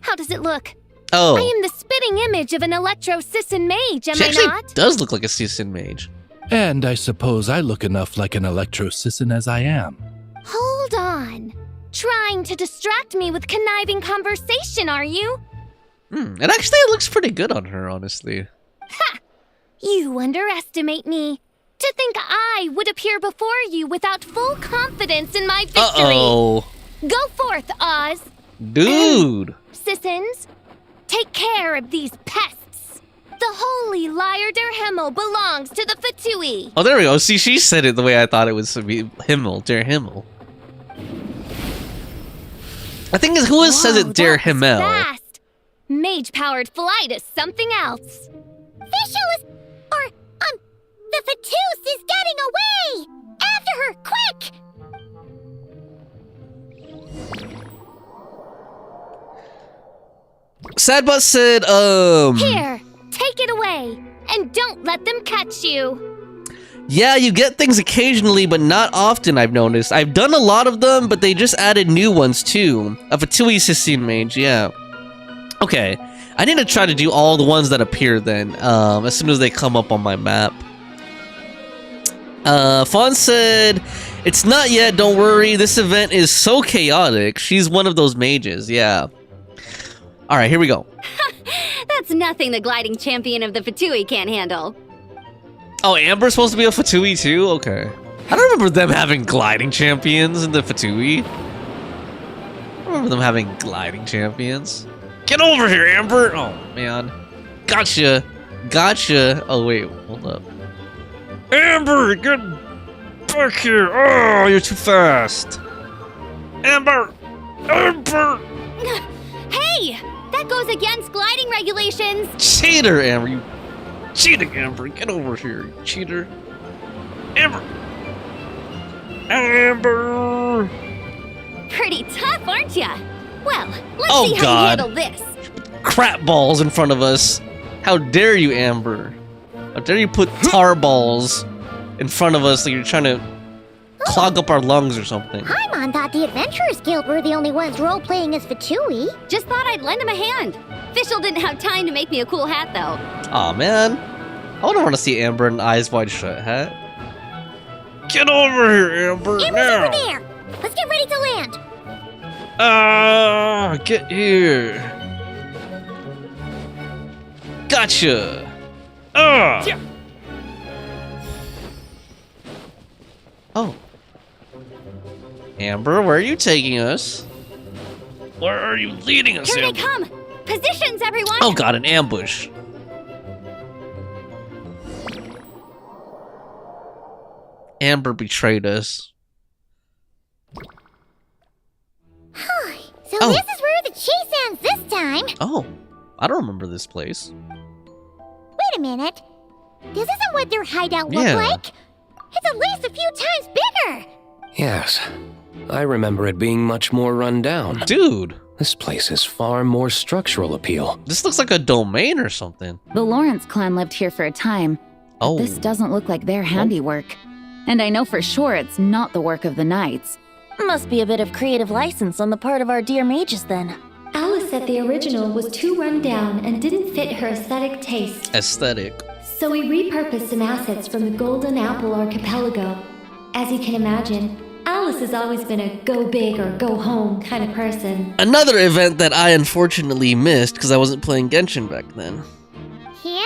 How does it look? Oh. I am the spitting image of an Electro-Sisson mage, am She I actually not? does look like a Sisson mage. And I suppose I look enough like an Electro-Sisson as I am. Hold on. Trying to distract me with conniving conversation, are you? And actually it looks pretty good on her, honestly. Ha! You underestimate me. To think I would appear before you without full confidence in my victory. Uh-oh. Go forth, Oz. Dude. Sissons, take care of these pests. The holy Liar der Himmel belongs to the Fatui. Oh, there we go. See, she said it the way I thought it was to be Himmel, der Himmel. I think it's who says it, der Himmel. Fast. Mage-powered flight is something else. Fischl is... the Fatus is getting away! After her, quick! Sadbot said, Here, take it away, and don't let them catch you. Yeah, you get things occasionally, but not often, I've noticed. I've done a lot of them, but they just added new ones, too. A Fatui Sisson mage, yeah. Okay, I need to try to do all the ones that appear then, as soon as they come up on my map. Fawn said, "It's not yet, don't worry. This event is so chaotic." She's one of those mages, yeah. Alright, here we go. That's nothing the gliding champion of the Fatui can't handle. Oh, Amber's supposed to be a Fatui too? Okay. I don't remember them having gliding champions in the Fatui. I don't remember them having gliding champions. Get over here, Amber! Oh, man. Gotcha. Gotcha. Oh, wait. Hold up. Amber, get back here! Oh, you're too fast. Amber! Amber! Hey! That goes against gliding regulations! Cheater, Amber! You cheating, Amber! Get over here, you cheater! Amber! Amber! Pretty tough, aren't ya? Well, let's Oh, see how God. you handle this. Crap balls in front of us! How dare you, Amber? How dare you put tar balls in front of us like you're trying to clog up our lungs or something? Paimon thought the Adventurers Guild were the only ones role-playing as Fatui. Just thought I'd lend him a hand. Fischl didn't have time to make me a cool hat, though. Aw, man. I wouldn't want to see Amber in Eyes Wide Shut hat. Get over here, Amber, Amber's now! over there! Let's get ready to land! Get here! Gotcha! Oh. Amber, where are you taking us? Where are you leading us, Here they Amber? come! Positions, everyone! Oh god, an ambush. Amber betrayed us. So this is where the chase ends this time. Oh, I don't remember this place. Wait a minute. This isn't what their hideout looked Yeah. like. It's at least a few times bigger. Yes. I remember it being much more run down. Dude. This place has far more structural appeal. This looks like a domain or something. The Lawrence clan lived here for a time. But Oh. this doesn't look like their handiwork. And I know for sure it's not the work of the knights. Must be a bit of creative license on the part of our dear mages then. Alice said the original was too run down and didn't fit her aesthetic taste. Aesthetic. So we repurposed some assets from the Golden Apple Archipelago. As you can imagine, Alice has always been a go big or go home kind of person. Another event that I unfortunately missed because I wasn't playing Genshin back then. Yeah,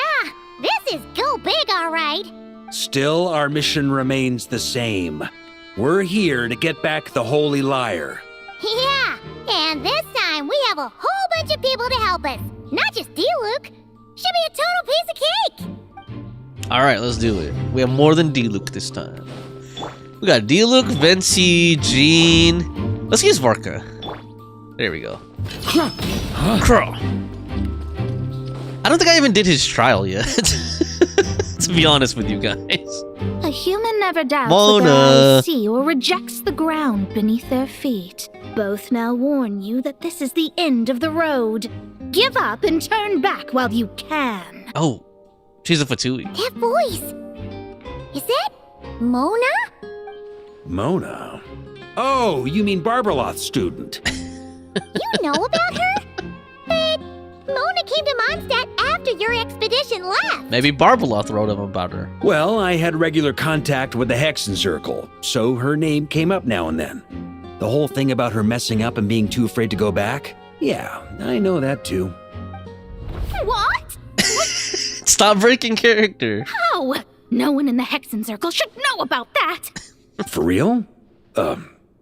this is go big, all right. Still, our mission remains the same. We're here to get back the Holy Lyre. Yeah, and this time we have a whole bunch of people to help us. Not just D-Luke. Should be a total piece of cake. Alright, let's do it. We have more than D-Luke this time. We got D-Luke, Vency, Jean. Let's use Varka. There we go. Crow. I don't think I even did his trial yet. To be honest with you guys. A human never doubts Mona. what their eyes see or rejects the ground beneath their feet. Both now warn you that this is the end of the road. Give up and turn back while you can. Oh, she's a Fatui. That voice. Is that Mona? Mona? Oh, you mean Barbarloth's student. You know about her? But Mona came to Mondstadt after your expedition left. Maybe Barbarloth wrote him about her. Well, I had regular contact with the Hexen Circle, so her name came up now and then. The whole thing about her messing up and being too afraid to go back? Yeah, I know that too. What? Stop breaking character. How? No one in the Hexen Circle should know about that. For real?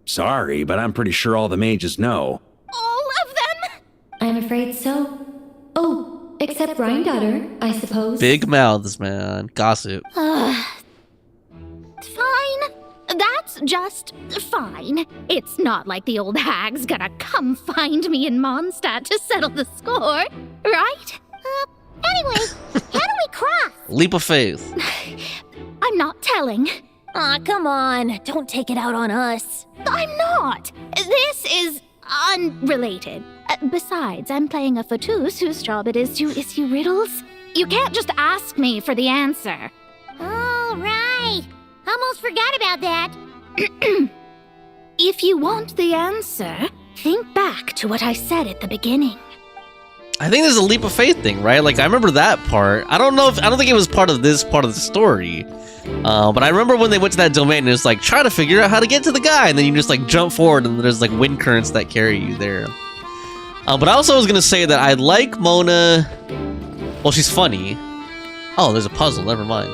Sorry, but I'm pretty sure all the mages know. All of them? I'm afraid so. Oh, except Granddaughter, I suppose. Big mouths, man. Gossip. Fine. That's just fine. It's not like the old hag's gonna come find me in Mondstadt to settle the score, right? Anyway, how do we cross? Leap of faith. I'm not telling. Aw, come on. Don't take it out on us. I'm not. This is unrelated. Besides, I'm playing a fatus whose job it is to issue riddles. You can't just ask me for the answer. All right. Almost forgot about that. If you want the answer, think back to what I said at the beginning. I think there's a leap of faith thing, right? Like I remember that part. I don't think it was part of this part of the story. But I remember when they went to that domain and it's like try to figure out how to get to the guy, and then you just like jump forward and there's like wind currents that carry you there. But I also was gonna say that I like Mona. Well, she's funny. Oh, there's a puzzle. Never mind.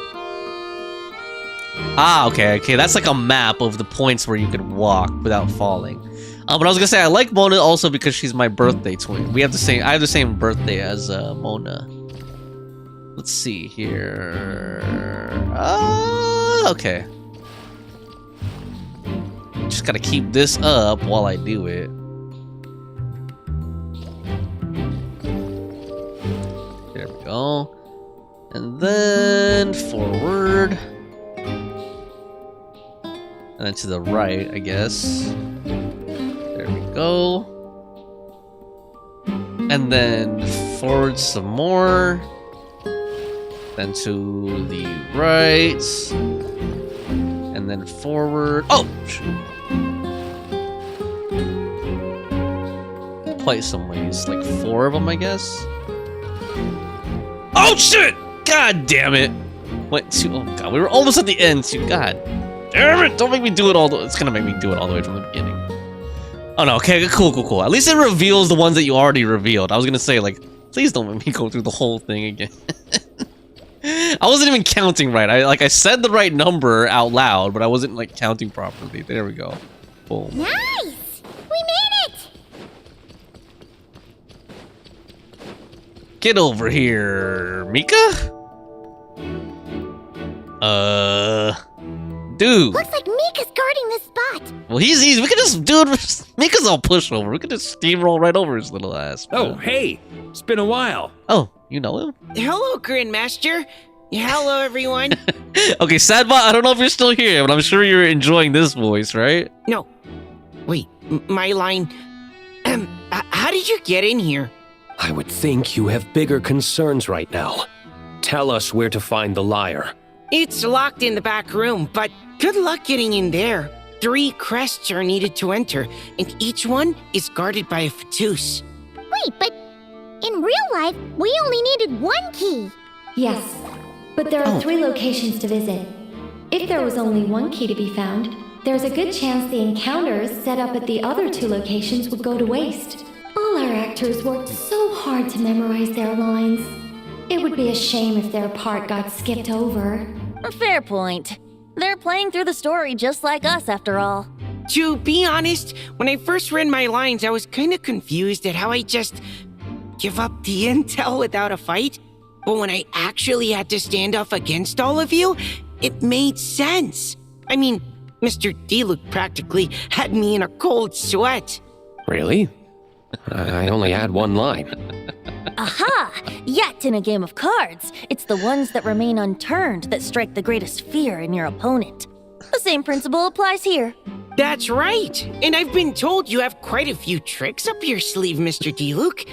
Ah, okay. That's like a map of the points where you can walk without falling. But I was gonna say I like Mona also because she's my birthday twin. I have the same birthday as Mona. Let's see here. Okay. Just gotta keep this up while I do it. There we go. And then forward. And then to the right, I guess. There we go. And then forward some more. Then to the right. And then forward. Oh! Quite some ways. Like 4 of them, I guess. Oh shit! God damn it! Went to. Oh god, we were almost at the end too. God damn it! Don't make me do it all the. It's gonna make me do it all the way from the beginning. Oh no, okay, cool. At least it reveals the ones that you already revealed. I was gonna say, like, please don't make me go through the whole thing again. I wasn't even counting right. I said the right number out loud, but I wasn't like counting properly. There we go. Boom. Nice! We made it! Get over here, Mika? Dude. Looks like Mika's guarding this spot. Well, he's we could just, dude, Mika's all pushover. We could just steamroll right over his little ass. Man. Oh, hey, it's been a while. Oh, you know him? Hello, Grandmaster. Hello, everyone. Okay, Sadbot, I don't know if you're still here, but I'm sure you're enjoying this voice, right? No. Wait, my line. How did you get in here? I would think you have bigger concerns right now. Tell us where to find the lyre. It's locked in the back room, but good luck getting in there. 3 crests are needed to enter, and each one is guarded by a Fatus. Wait, but in real life, we only needed 1 key. Yes, but there are 3 locations to visit. If there was only 1 key to be found, there's a good chance the encounters set up at the other 2 locations would go to waste. All our actors worked so hard to memorize their lines. It would be a shame if their part got skipped over. A fair point. They're playing through the story just like us, after all. To be honest, when I first read my lines, I was kind of confused at how I just give up the intel without a fight. But when I actually had to stand up against all of you, it made sense. I mean, Mr. D-Luke practically had me in a cold sweat. Really? I only had 1 line. Aha! Yet in a game of cards, it's the ones that remain unturned that strike the greatest fear in your opponent. The same principle applies here. That's right! And I've been told you have quite a few tricks up your sleeve, Mr. D-Luke.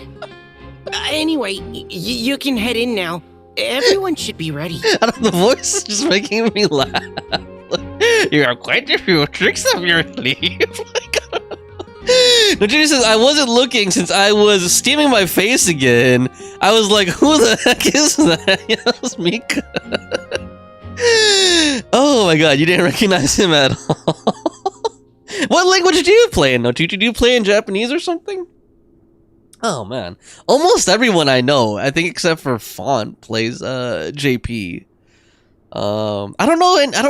Anyway, you can head in now. Everyone should be ready. The voice is just making me laugh. You have quite a few tricks up your sleeve. Nojiri says, I wasn't looking since I was steaming my face again. I was like, who the heck is that? Yeah, that was Mika. Oh my god, you didn't recognize him at all. What language did you play in, Nojiri? Did you play in Japanese or something? Oh man. Almost everyone I know, I think except for Font, plays JP. I don't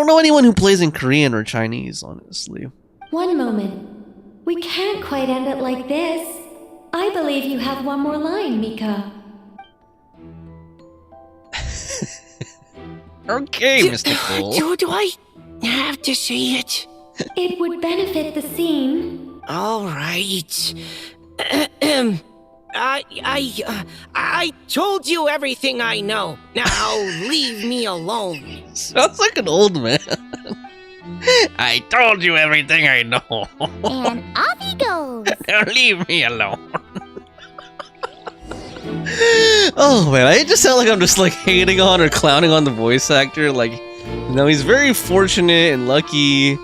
know anyone who plays in Korean or Chinese, honestly. One moment. We can't quite end it like this. I believe you have 1 more line, Mika. Okay, Mr. Cole. Do I have to say it? It would benefit the scene. All right. I told you everything I know. Now leave me alone. Sounds like an old man. I told you everything I know. And off he goes. Now leave me alone. Oh man, I just sound like I'm just like hating on or clowning on the voice actor. Like, you know, he's very fortunate and lucky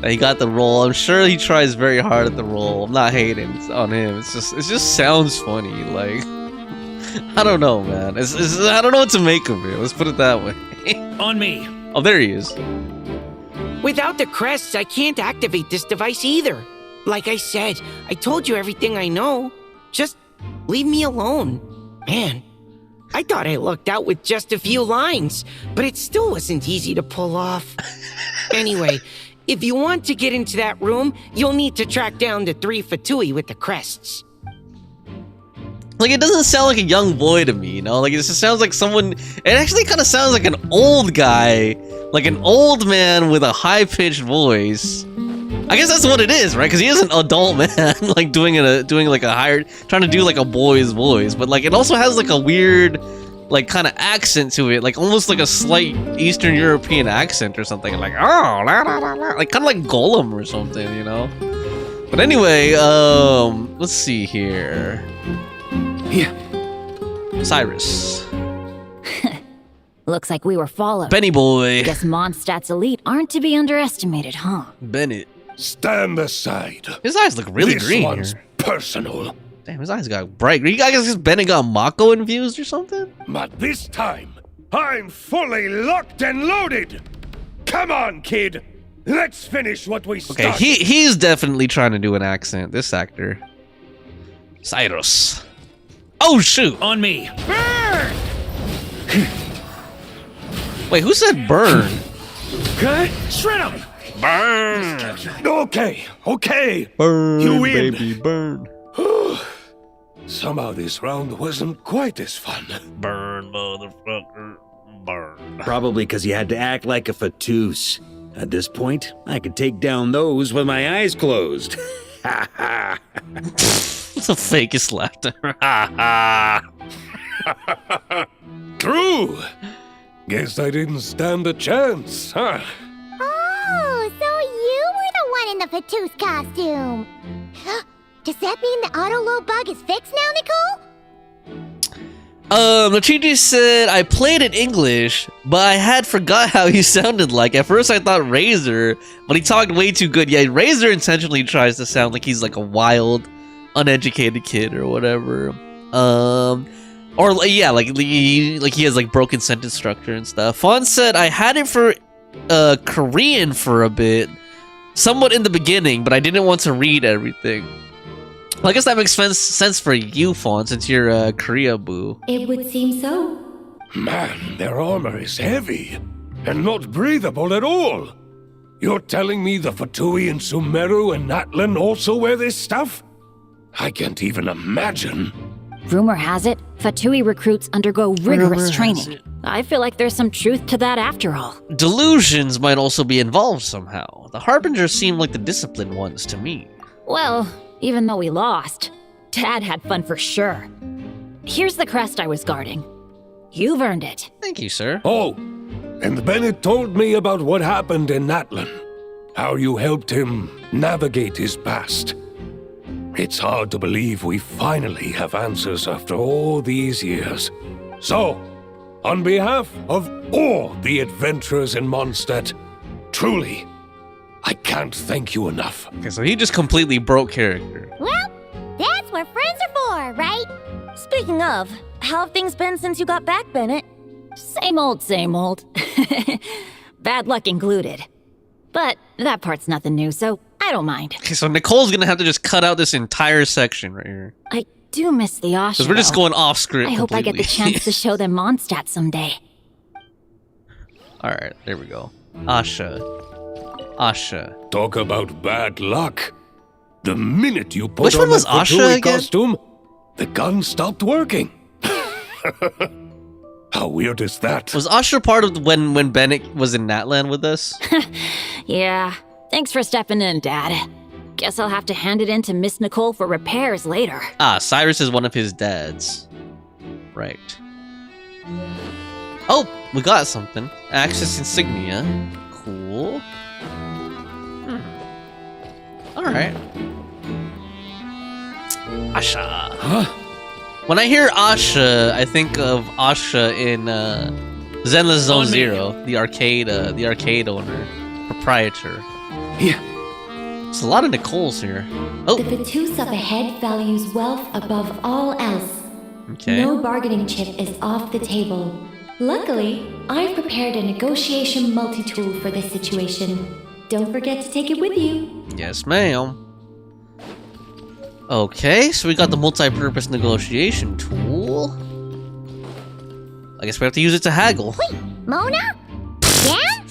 that he got the role. I'm sure he tries very hard at the role. I'm not hating on him. It just sounds funny. Like, I don't know, man. I don't know what to make of it. Let's put it that way. On me. Oh, there he is. Without the crests, I can't activate this device either. Like I said, I told you everything I know. Just leave me alone. Man, I thought I lucked out with just a few lines, but it still wasn't easy to pull off. Anyway, if you want to get into that room, you'll need to track down the 3 Fatui with the crests. Like, it doesn't sound like a young boy to me, you know? Like, it just sounds like someone... It actually kind of sounds like an old guy. Like an old man with a high-pitched voice. I guess that's what it is, right? Because he is an adult man, like, doing like a higher... Trying to do, like, a boy's voice. But, like, it also has, like, a weird, like, kind of accent to it. Like, almost like a slight Eastern European accent or something. Like, oh, la, la, la, la. Like, kind of like Gollum or something, you know? But anyway, let's see here. Yeah. Cyrus. Looks like we were followed. Benny boy. Guess Mondstadt's elite aren't to be underestimated, huh? Bennett. Stand aside. His eyes look really green here. This one's personal. Damn, his eyes got bright. You guys, Bennett got Mako infused or something? But this time, I'm fully locked and loaded. Come on, kid. Let's finish what we started. Okay, he's definitely trying to do an accent. This actor. Cyrus. Oh shoot! On me. Burn! Wait, who said burn? Okay, shred him. Burn. Okay. Burn, You win. baby, burn. Somehow this round wasn't quite as fun. Burn, motherfucker. Burn. Probably because you had to act like a Fatus. At this point, I could take down those with my eyes closed. Ha ha. It's the fakest laughter. True. Guess I didn't stand a chance, huh? Oh, so you were the one in the Fatus costume. Does that mean the auto-load bug is fixed now, Nicole? Luigi said, I played in English, but I had forgot how he sounded like. At first I thought Razor, but he talked way too good. Yeah, Razor intentionally tries to sound like he's like a wild, uneducated kid or whatever. Or yeah, like he has like broken sentence structure and stuff. Fawn said, I had it for Korean for a bit, somewhat in the beginning, but I didn't want to read everything. Well, I guess that makes sense for you, Fawn, since you're a Korea boo. It would seem so. Man, their armor is heavy and not breathable at all. You're telling me the Fatui in Sumeru and Natlan also wear this stuff? I can't even imagine. Rumor has it, Fatui recruits undergo rigorous training. I feel like there's some truth to that after all. Delusions might also be involved somehow. The Harbingers seem like the disciplined ones to me. Well, even though we lost, Dad had fun for sure. Here's the crest I was guarding. You've earned it. Thank you, sir. Oh, and Bennett told me about what happened in Natlan. How you helped him navigate his past. It's hard to believe we finally have answers after all these years. So, on behalf of all the adventurers in Mondstadt, truly, I can't thank you enough. Okay, so he just completely broke character. Well, that's what friends are for, right? Speaking of, how have things been since you got back, Bennett? Same old, same old. Bad luck included. But that part's nothing new, so I don't mind. Okay, so Nicole's gonna have to just cut out this entire section right here. I do miss the Asha. Because we're just going off script. I hope completely. I get the chance to show them Mondstadt someday. Alright, there we go. Asha. Talk about bad luck. The minute you put Which on one was the Asha Fatui again? costume, the gun stopped working. How weird is that? Was Asha part of when Bennett was in Natlan with us? Yeah, thanks for stepping in, Dad. Guess I'll have to hand it in to Miss Nicole for repairs later. Ah, Cyrus is one of his dads. Right. Oh, we got something. Access insignia. Cool. Alright. Asha. Huh? When I hear Asha, I think of Asha in Zenless Zone Zero, the arcade owner, proprietor. Yeah. There's a lot of Nicoles here. Oh. The Fatus up ahead values wealth above all else. Okay. No bargaining chip is off the table. Luckily, I've prepared a negotiation multi-tool for this situation. Don't forget to take it with you. Yes, ma'am. Okay, so we got the multi-purpose negotiation tool. I guess we have to use it to haggle. Wait, Mona? Yeah?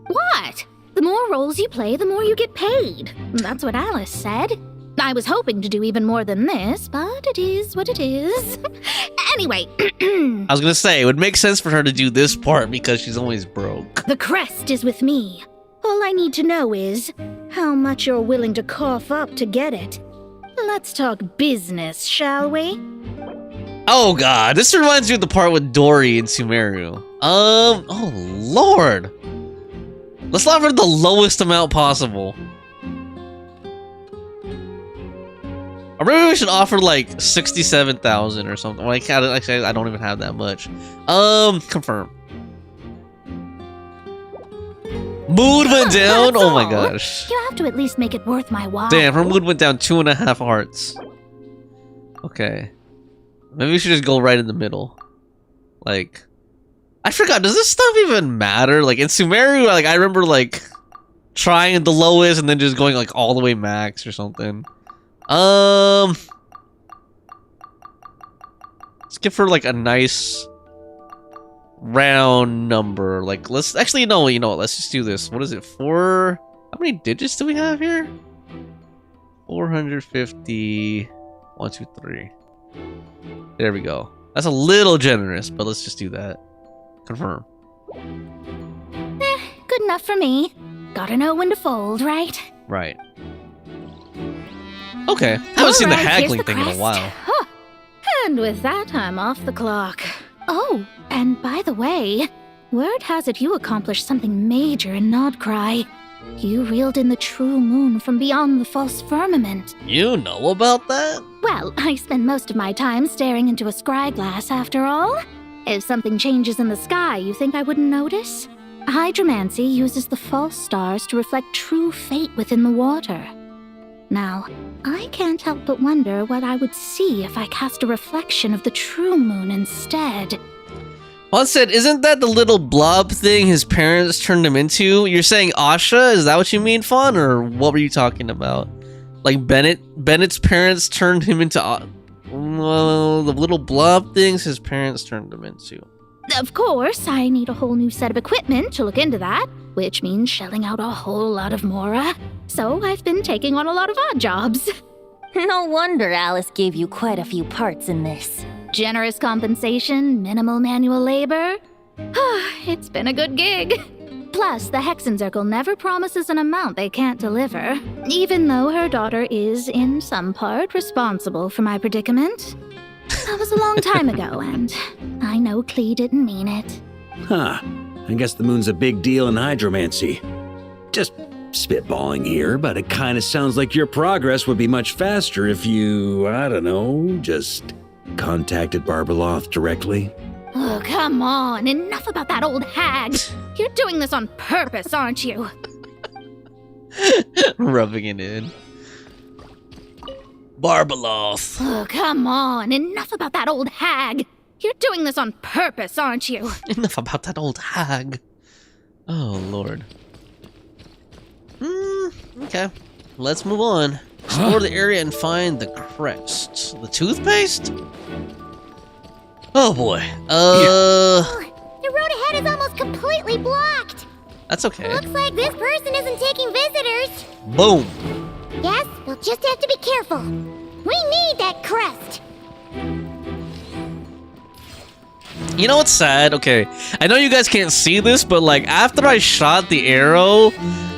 What? The more roles you play, the more you get paid. That's what Alice said. I was hoping to do even more than this, but it is what it is. Anyway. I was gonna say, it would make sense for her to do this part because she's always broke. The crest is with me. All I need to know is how much you're willing to cough up to get it. Let's talk business, shall we? Oh god, this reminds me of the part with Dory and Sumeru. Oh lord. Let's offer the lowest amount possible. Or maybe we should offer like 67,000 or something. Like, actually, I don't even have that much. Confirm. Mood went down? Oh my gosh. You have to at least make it worth my while. Damn, her mood went down 2.5 hearts. Okay. Maybe we should just go right in the middle. Like, I forgot, does this stuff even matter? Like, in Sumeru, like, I remember, like, trying at the lowest and then just going, like, all the way max or something. Let's give her, like, a nice round number. Like, let's actually, no, you know what, let's just do this. What is it, 4? How many digits do we have here? 450. 1, 2, 3. There we go. That's a little generous, but let's just do that. Confirm. Good enough for me. Gotta know when to fold, right? Right. Okay. Haven't seen the haggling thing in a while. Huh. And with that, I'm off the clock. Oh, and by the way, word has it you accomplished something major in Nodcry. You reeled in the true moon from beyond the false firmament. You know about that? Well, I spend most of my time staring into a scry glass after all. If something changes in the sky, you think I wouldn't notice? Hydromancy uses the false stars to reflect true fate within the water. Now, I can't help but wonder what I would see if I cast a reflection of the true moon instead. Well, said, isn't that the little blob thing his parents turned him into? You're saying Asha? Is that what you mean, Fawn? Or what were you talking about? Like Bennett's parents turned him into... well, the little blob things his parents turned him into. Of course, I need a whole new set of equipment to look into that, which means shelling out a whole lot of mora. So I've been taking on a lot of odd jobs. No wonder Alice gave you quite a few parts in this. Generous compensation, minimal manual labor. It's been a good gig. Plus, the Hexen Circle never promises an amount they can't deliver, even though her daughter is, in some part, responsible for my predicament. That was a long time ago, and I know Klee didn't mean it. Huh. I guess the moon's a big deal in hydromancy. Just spitballing here, but it kind of sounds like your progress would be much faster if you, I don't know, just contacted Barbeloth directly. Oh, come on. Enough about that old hag. You're doing this on purpose, aren't you? Rubbing it in. Barbeloth. Oh, come on. Enough about that old hag. You're doing this on purpose, aren't you? Enough about that old hag. Oh, Lord. Okay. Let's move on. Explore the area and find the crest. The toothpaste? Oh, boy. The road ahead is almost completely blocked. That's okay. Looks like this person isn't taking visitors. Boom. Yes, we'll just have to be careful. We need that crest. You know what's sad? Okay, I know you guys can't see this, but like after I shot the arrow,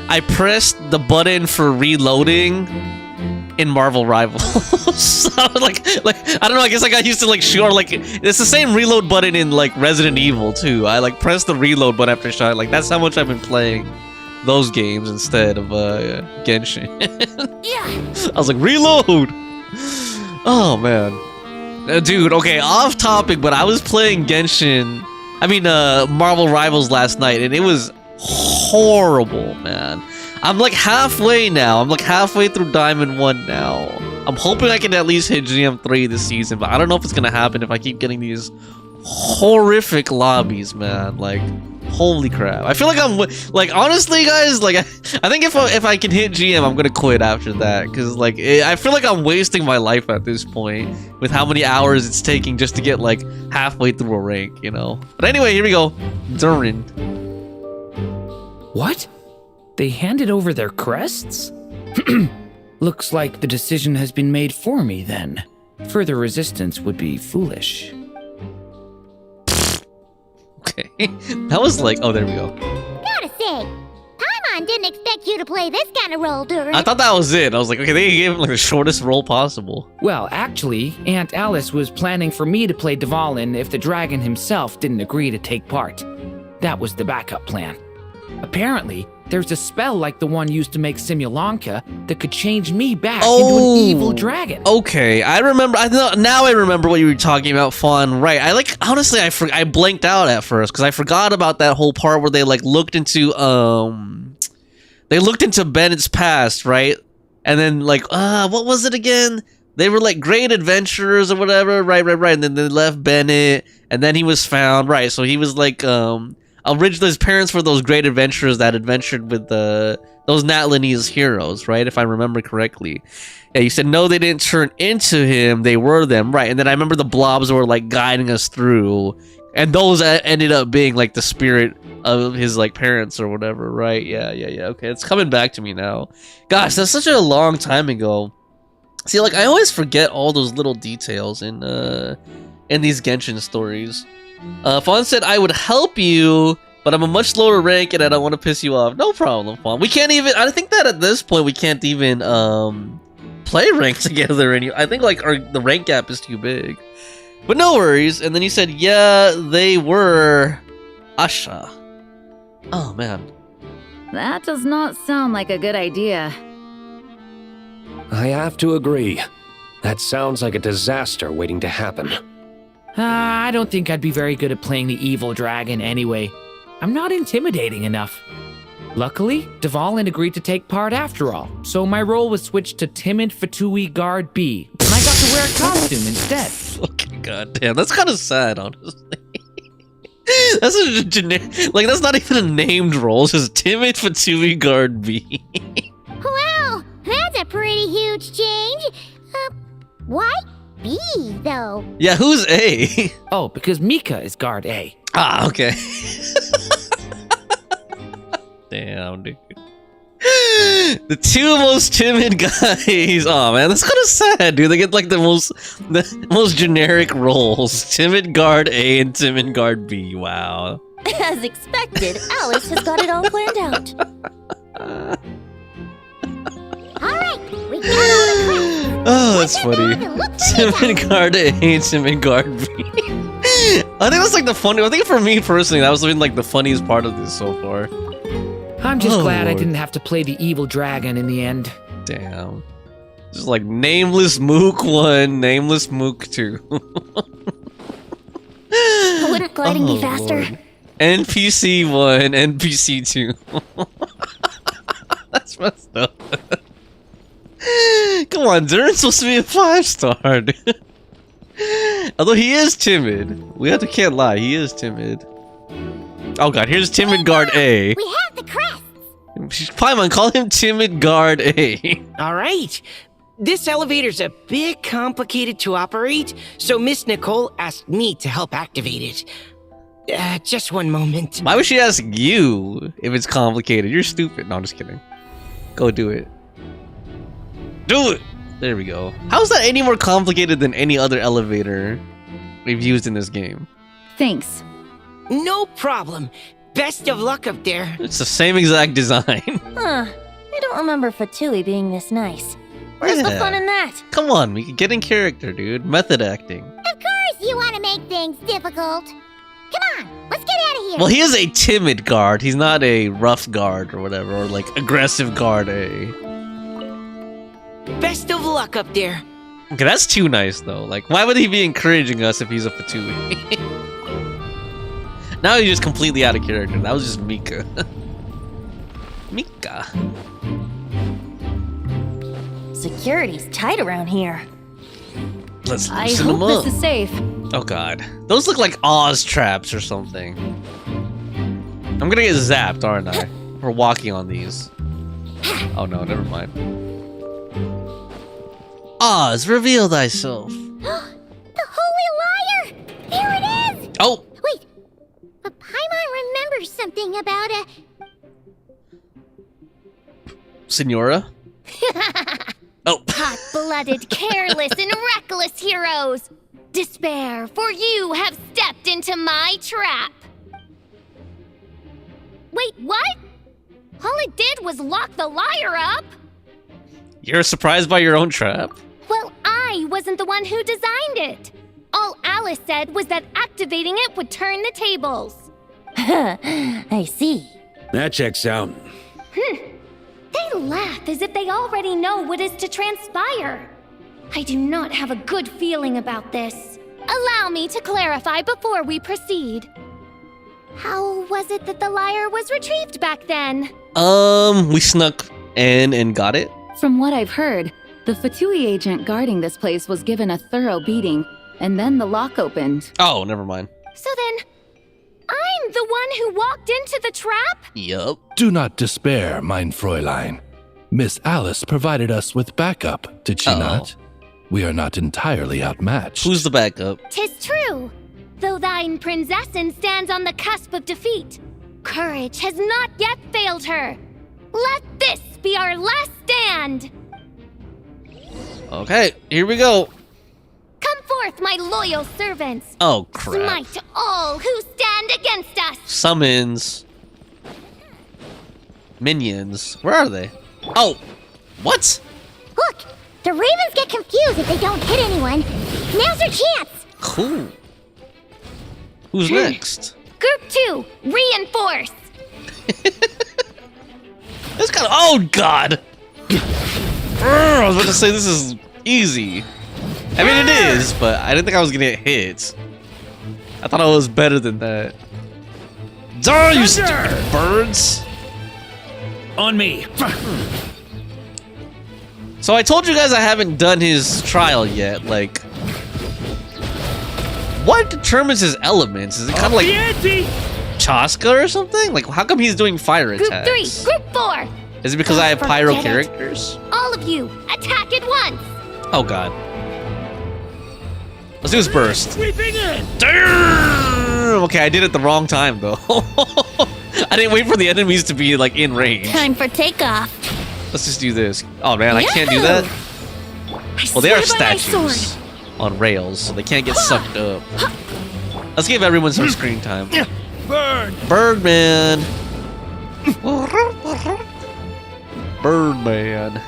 I pressed the button for reloading in Marvel Rivals. So like I don't know, I guess I got used to like shoot, or like it's the same reload button in like Resident Evil too. I like pressed the reload button after shot. Like that's how much I've been playing those games instead of Genshin. Yeah. I was like, reload! Oh man. Dude, okay, off topic, but I was playing Marvel Rivals last night, and it was horrible, man. I'm like halfway now. I'm like halfway through Diamond 1 now. I'm hoping I can at least hit GM3 this season, but I don't know if it's gonna happen if I keep getting these horrific lobbies, man. Like, holy crap. I feel like I'm, like, honestly, guys, like, I think if I can hit GM, I'm gonna quit after that, because, like, I feel like I'm wasting my life at this point with how many hours it's taking just to get, like, halfway through a rank, you know? But anyway, here we go. Durin. What? They handed over their crests? Looks like the decision has been made for me, then. Further resistance would be foolish. Okay. That was like, oh, there we go. Gotta say, Paimon didn't expect you to play this kind of role, Durin. I thought that was it. I was like, okay, they gave him like the shortest role possible. Well, actually, Aunt Alice was planning for me to play Dvalin if the dragon himself didn't agree to take part. That was the backup plan. Apparently, there's a spell like the one used to make Simulanka that could change me back into an evil dragon. Okay, I remember. Now I remember what you were talking about, Fawn. Right? Honestly, I blanked out at first because I forgot about that whole part where they like looked into Bennett's past, right? And then like what was it again? They were like great adventurers or whatever, right? And then they left Bennett, and then he was found, right? So he was like originally his parents were those great adventurers that adventured with those Natlanese heroes, right? If I remember correctly. Yeah, you said no, they didn't turn into him, they were them, right? And then I remember the blobs were like guiding us through, and those ended up being like the spirit of his like parents or whatever, right? Yeah. Okay, it's coming back to me now. Gosh, that's such a long time ago. See, like I always forget all those little details in these Genshin stories. Fawn said, I would help you, but I'm a much lower rank and I don't want to piss you off. No problem, Fawn. We can't even, I think that at this point we can't even play rank together. I think like the rank gap is too big. But no worries. And then he said, yeah, they were Asha. Oh, man. That does not sound like a good idea. I have to agree. That sounds like a disaster waiting to happen. I don't think I'd be very good at playing the evil dragon anyway. I'm not intimidating enough. Luckily, Dvalin agreed to take part after all, so my role was switched to Timid Fatui Guard B, and I got to wear a costume instead. Okay, goddamn, that's kind of sad, honestly. That's a generic, like that's not even a named role, it's just Timid Fatui Guard B. Wow, that's a pretty huge change. Why B, though? Yeah, who's A? Oh, because Mika is guard A. Ah, okay. Damn, dude. The two most timid guys. Oh man, that's kind of sad, dude. They get like the most generic roles: timid guard A and timid guard B. Wow. As expected, Alice has got it all planned out. All right, we got all the crap. Oh, that's funny. Timid guard A and timid guard B. I think that's like the funny. I think for me personally, that was been like the funniest part of this so far. I'm just glad I didn't have to play the evil dragon in the end. Damn. Just like nameless Mook 1, nameless Mook 2. Wouldn't gliding be faster? Lord. NPC 1, NPC 2. That's messed up. Come on, Durin's supposed to be a 5-star, dude. Although he is timid. Can't lie, he is timid. Oh god, here's Timid Guard A. We have the crests. Paimon, call him Timid Guard A. All right. This elevator's a bit complicated to operate, so Miss Nicole asked me to help activate it. Just one moment. Why would she ask you if it's complicated? You're stupid. No, I'm just kidding. Go do it. Do it! There we go. How's that any more complicated than any other elevator we've used in this game? Thanks. No problem. Best of luck up there. It's the same exact design. Huh. I don't remember Fatui being this nice. Where's the fun in that? Come on, we can get in character, dude. Method acting. Of course you want to make things difficult. Come on, let's get out of here. Well, he is a timid guard. He's not a rough guard or whatever, or like aggressive guard A. Best of luck up there. Okay, that's too nice though. Like, why would he be encouraging us if he's a Fatui? Now he's just completely out of character. That was just Mika. Security's tight around here. Let's I loosen hope them up. this is safe. Oh god. Those look like Oz traps or something. I'm gonna get zapped, aren't I? For walking on these. Oh no, never mind. Oz, reveal thyself. The Holy Liar! There it is! Oh! Wait, but Paimon remembers something about a... Senora? Oh. Hot-blooded, careless, and reckless heroes! Despair, for you have stepped into my trap! Wait, what? All it did was lock the liar up? You're surprised by your own trap? Well, I wasn't the one who designed it. All Alice said was that activating it would turn the tables. I see. That checks out. They laugh as if they already know what is to transpire. I do not have a good feeling about this. Allow me to clarify before we proceed. How was it that the liar was retrieved back then? We snuck in and got it. From what I've heard, the Fatui agent guarding this place was given a thorough beating, and then the lock opened. Oh, never mind. So then, I'm the one who walked into the trap? Yup. Do not despair, mein Fräulein. Miss Alice provided us with backup, did she not? We are not entirely outmatched. Who's the backup? 'Tis true. Though thine prinzessin stands on the cusp of defeat, courage has not yet failed her. Let this be our last stand. Okay, here we go. Come forth, my loyal servants. Oh, crap. Smite all who stand against us. Summons. Minions. Where are they? Oh, what? Look, the ravens get confused if they don't hit anyone. Now's their chance. Cool. Who's next? Group 2, reinforce. This kind of. Oh God! I was about to say this is easy. I mean it is, but I didn't think I was gonna get hit. I thought I was better than that. Die, you stupid birds! On me. So I told you guys I haven't done his trial yet. Like, what determines his elements? Is it kind of like Chaska or something? Like, how come he's doing fire attacks? Group 3, Group 4. Is it because I have pyro Forget it. characters? All of you, attack at once. Oh God. Let's do his burst. Sweeping in. Damn! Okay, I did it the wrong time though. I didn't wait for the enemies to be like in range. Time for takeoff. Let's just do this. Oh man, I can't do that. Well, they are statues on rails, so they can't get sucked up. Let's give everyone some screen time. Burn. Birdman. Birdman.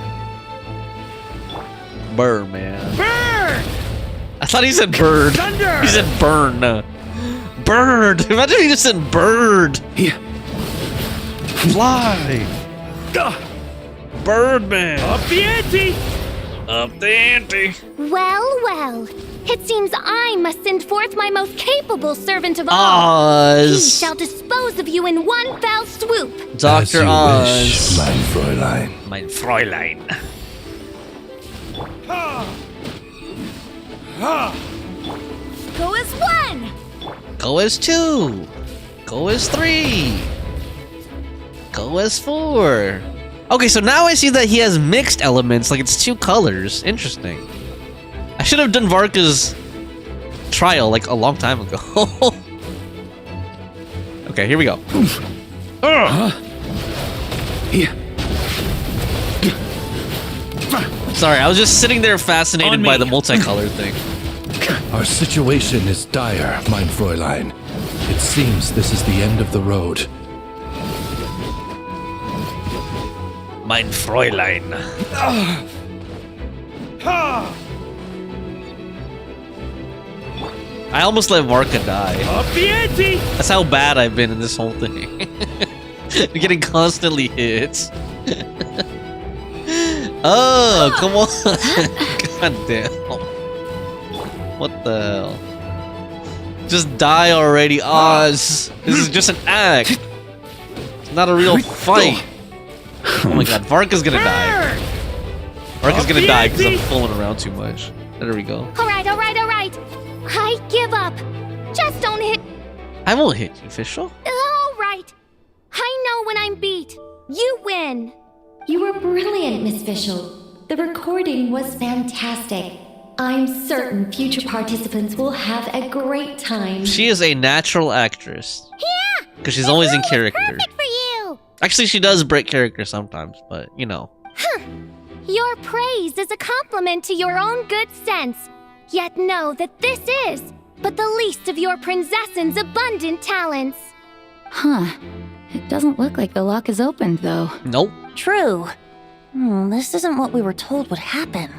Birdman. Burn. I thought he said bird. Thunder. He said burn. Bird. Imagine if he just said bird. Yeah. Fly. Birdman. Up the ante. Up the ante. Well, well. It seems I must send forth my most capable servant of all. He Oz. shall dispose of you in one fell swoop. Dr. Oz. Mein Fräulein. Mein Fräulein. Go as one. Go as 2. Go as 3. Go as 4. Okay, so now I see that he has mixed elements, like it's 2 colors. Interesting. I should have done Varka's trial like a long time ago. Okay, here we go. Sorry, I was just sitting there fascinated by the multicolored thing. Our situation is dire, mein Fräulein. It seems this is the end of the road. Mein Fräulein. I almost let Varka die. Up the ante. That's how bad I've been in this whole thing. Getting constantly hit. Oh, come on. God damn. What the hell? Just die already, Oz. This is just an act. It's not a real fight. Oh my god, Varka's gonna die. Varka's gonna die because I'm fooling around too much. There we go. Alright. I give up. Just don't hit. I won't hit you, Fischl. Alright. I know when I'm beat. You win. You were brilliant, Miss Fischl. The recording was fantastic. I'm certain future participants will have a great time. She is a natural actress. Yeah! Because she's always in character. Perfect for you! Actually, she does break character sometimes, but you know. Huh. Your praise is a compliment to your own good sense. Yet know that this is but the least of your princess's abundant talents. Huh. It doesn't look like the lock is opened, though. Nope. True. This isn't what we were told would happen.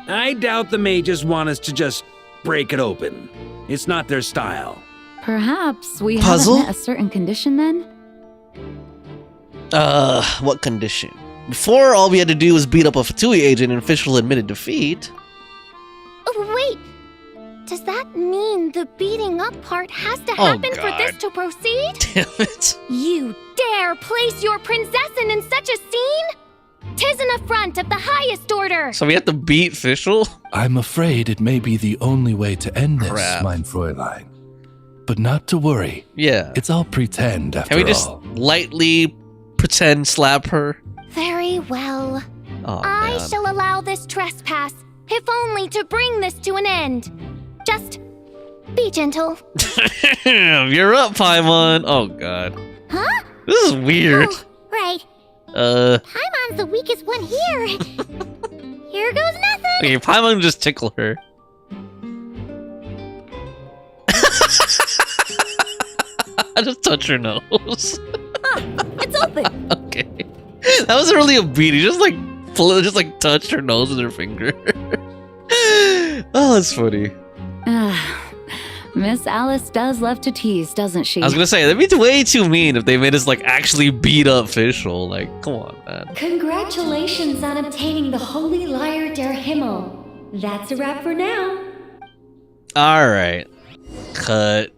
I doubt the mages want us to just break it open. It's not their style. Perhaps we Puzzle? haven't met a certain condition then? What condition? Before, all we had to do was beat up a Fatui agent and Fischl admitted defeat. Oh, wait. Does that mean the beating up part has to happen for this to proceed? Damn it. You dare place your princessin in such a scene? 'Tis an affront of the highest order. So we have to beat Fischl? I'm afraid it may be the only way to end this, mein Fräulein. But not to worry. Yeah. It's all pretend after Can we just all. lightly pretend slap her? Very well. Oh, I man. shall allow this trespass, if only to bring this to an end. Just be gentle. You're up, Paimon. Oh, God. Huh? This is weird. Oh, right. Paimon's the weakest one here. Here goes nothing. Okay, Paimon just tickle her. I just touch her nose. It's open. Okay. That wasn't really a beat. He just like touched her nose with her finger. Oh, that's funny. Miss Alice does love to tease, doesn't she? I was gonna say, that'd be way too mean if they made us like actually beat up Fischl. Like, come on, man. Congratulations on obtaining the Holy Lyre der Himmel. That's a wrap for now. Alright. Cut.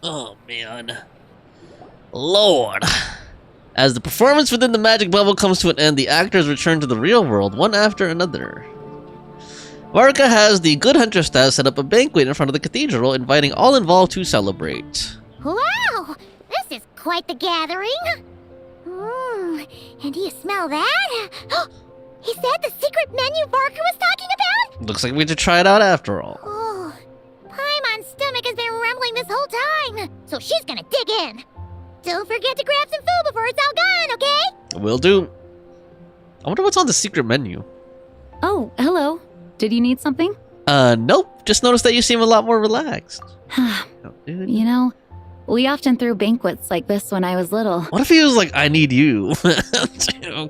Oh, man. Lord. As the performance within the magic bubble comes to an end, the actors return to the real world, one after another. Varka has the Good Hunter staff set up a banquet in front of the cathedral, inviting all involved to celebrate. Wow! This is quite the gathering. And do you smell that? Is that the secret menu Varka was talking about? Looks like we should try it out after all. Oh, Paimon's stomach has been rumbling this whole time, so she's gonna dig in. Don't forget to grab some food before it's all gone, okay? Will do. I wonder what's on the secret menu. Oh, hello. Did you need something? Nope. Just noticed that you seem a lot more relaxed. You know, we often threw banquets like this when I was little. What if he was like, I need you?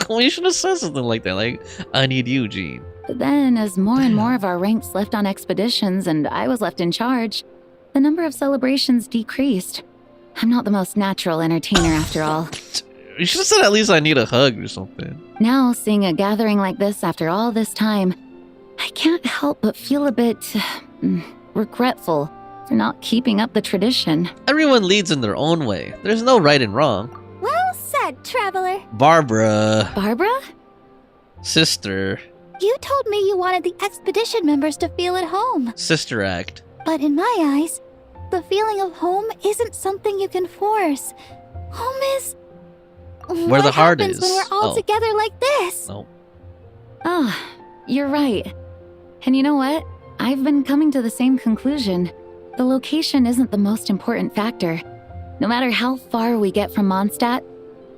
You should have said something like that, like, I need you, Gene. But then, as more and more of our ranks left on expeditions and I was left in charge, the number of celebrations decreased. I'm not the most natural entertainer after all. You should have said at least I need a hug or something. Now, seeing a gathering like this after all this time, I can't help but feel a bit regretful for not keeping up the tradition. Everyone leads in their own way. There's no right and wrong. Well said, traveler. Barbara. Barbara? Sister. You told me you wanted the expedition members to feel at home. Sister act. But in my eyes, the feeling of home isn't something you can force. Home is where the heart is. When we're all together like this. No. Ah, you're right. And you know what? I've been coming to the same conclusion. The location isn't the most important factor. No matter how far we get from Mondstadt,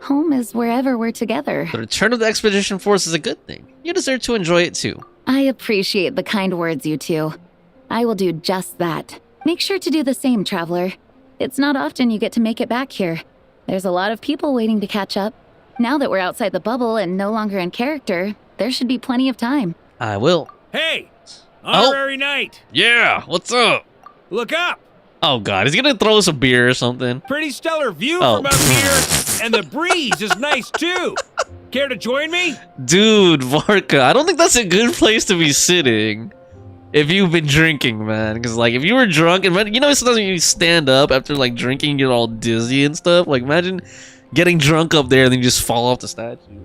home is wherever we're together. The return of the expedition force is a good thing. You deserve to enjoy it too. I appreciate the kind words, you two. I will do just that. Make sure to do the same, traveler. It's not often you get to make it back here. There's a lot of people waiting to catch up. Now that we're outside the bubble and no longer in character, there should be plenty of time. I will. Hey! Honorary Knight! Yeah, what's up? Look up! Oh god, is he gonna throw us a beer or something? Pretty stellar view from up here, and the breeze is nice too. Care to join me? Dude, Varka, I don't think that's a good place to be sitting. If you've been drinking, man. Because, like, if you were drunk, and you know sometimes when you stand up after, like, drinking, you're all dizzy and stuff? Like, imagine getting drunk up there and then you just fall off the statue.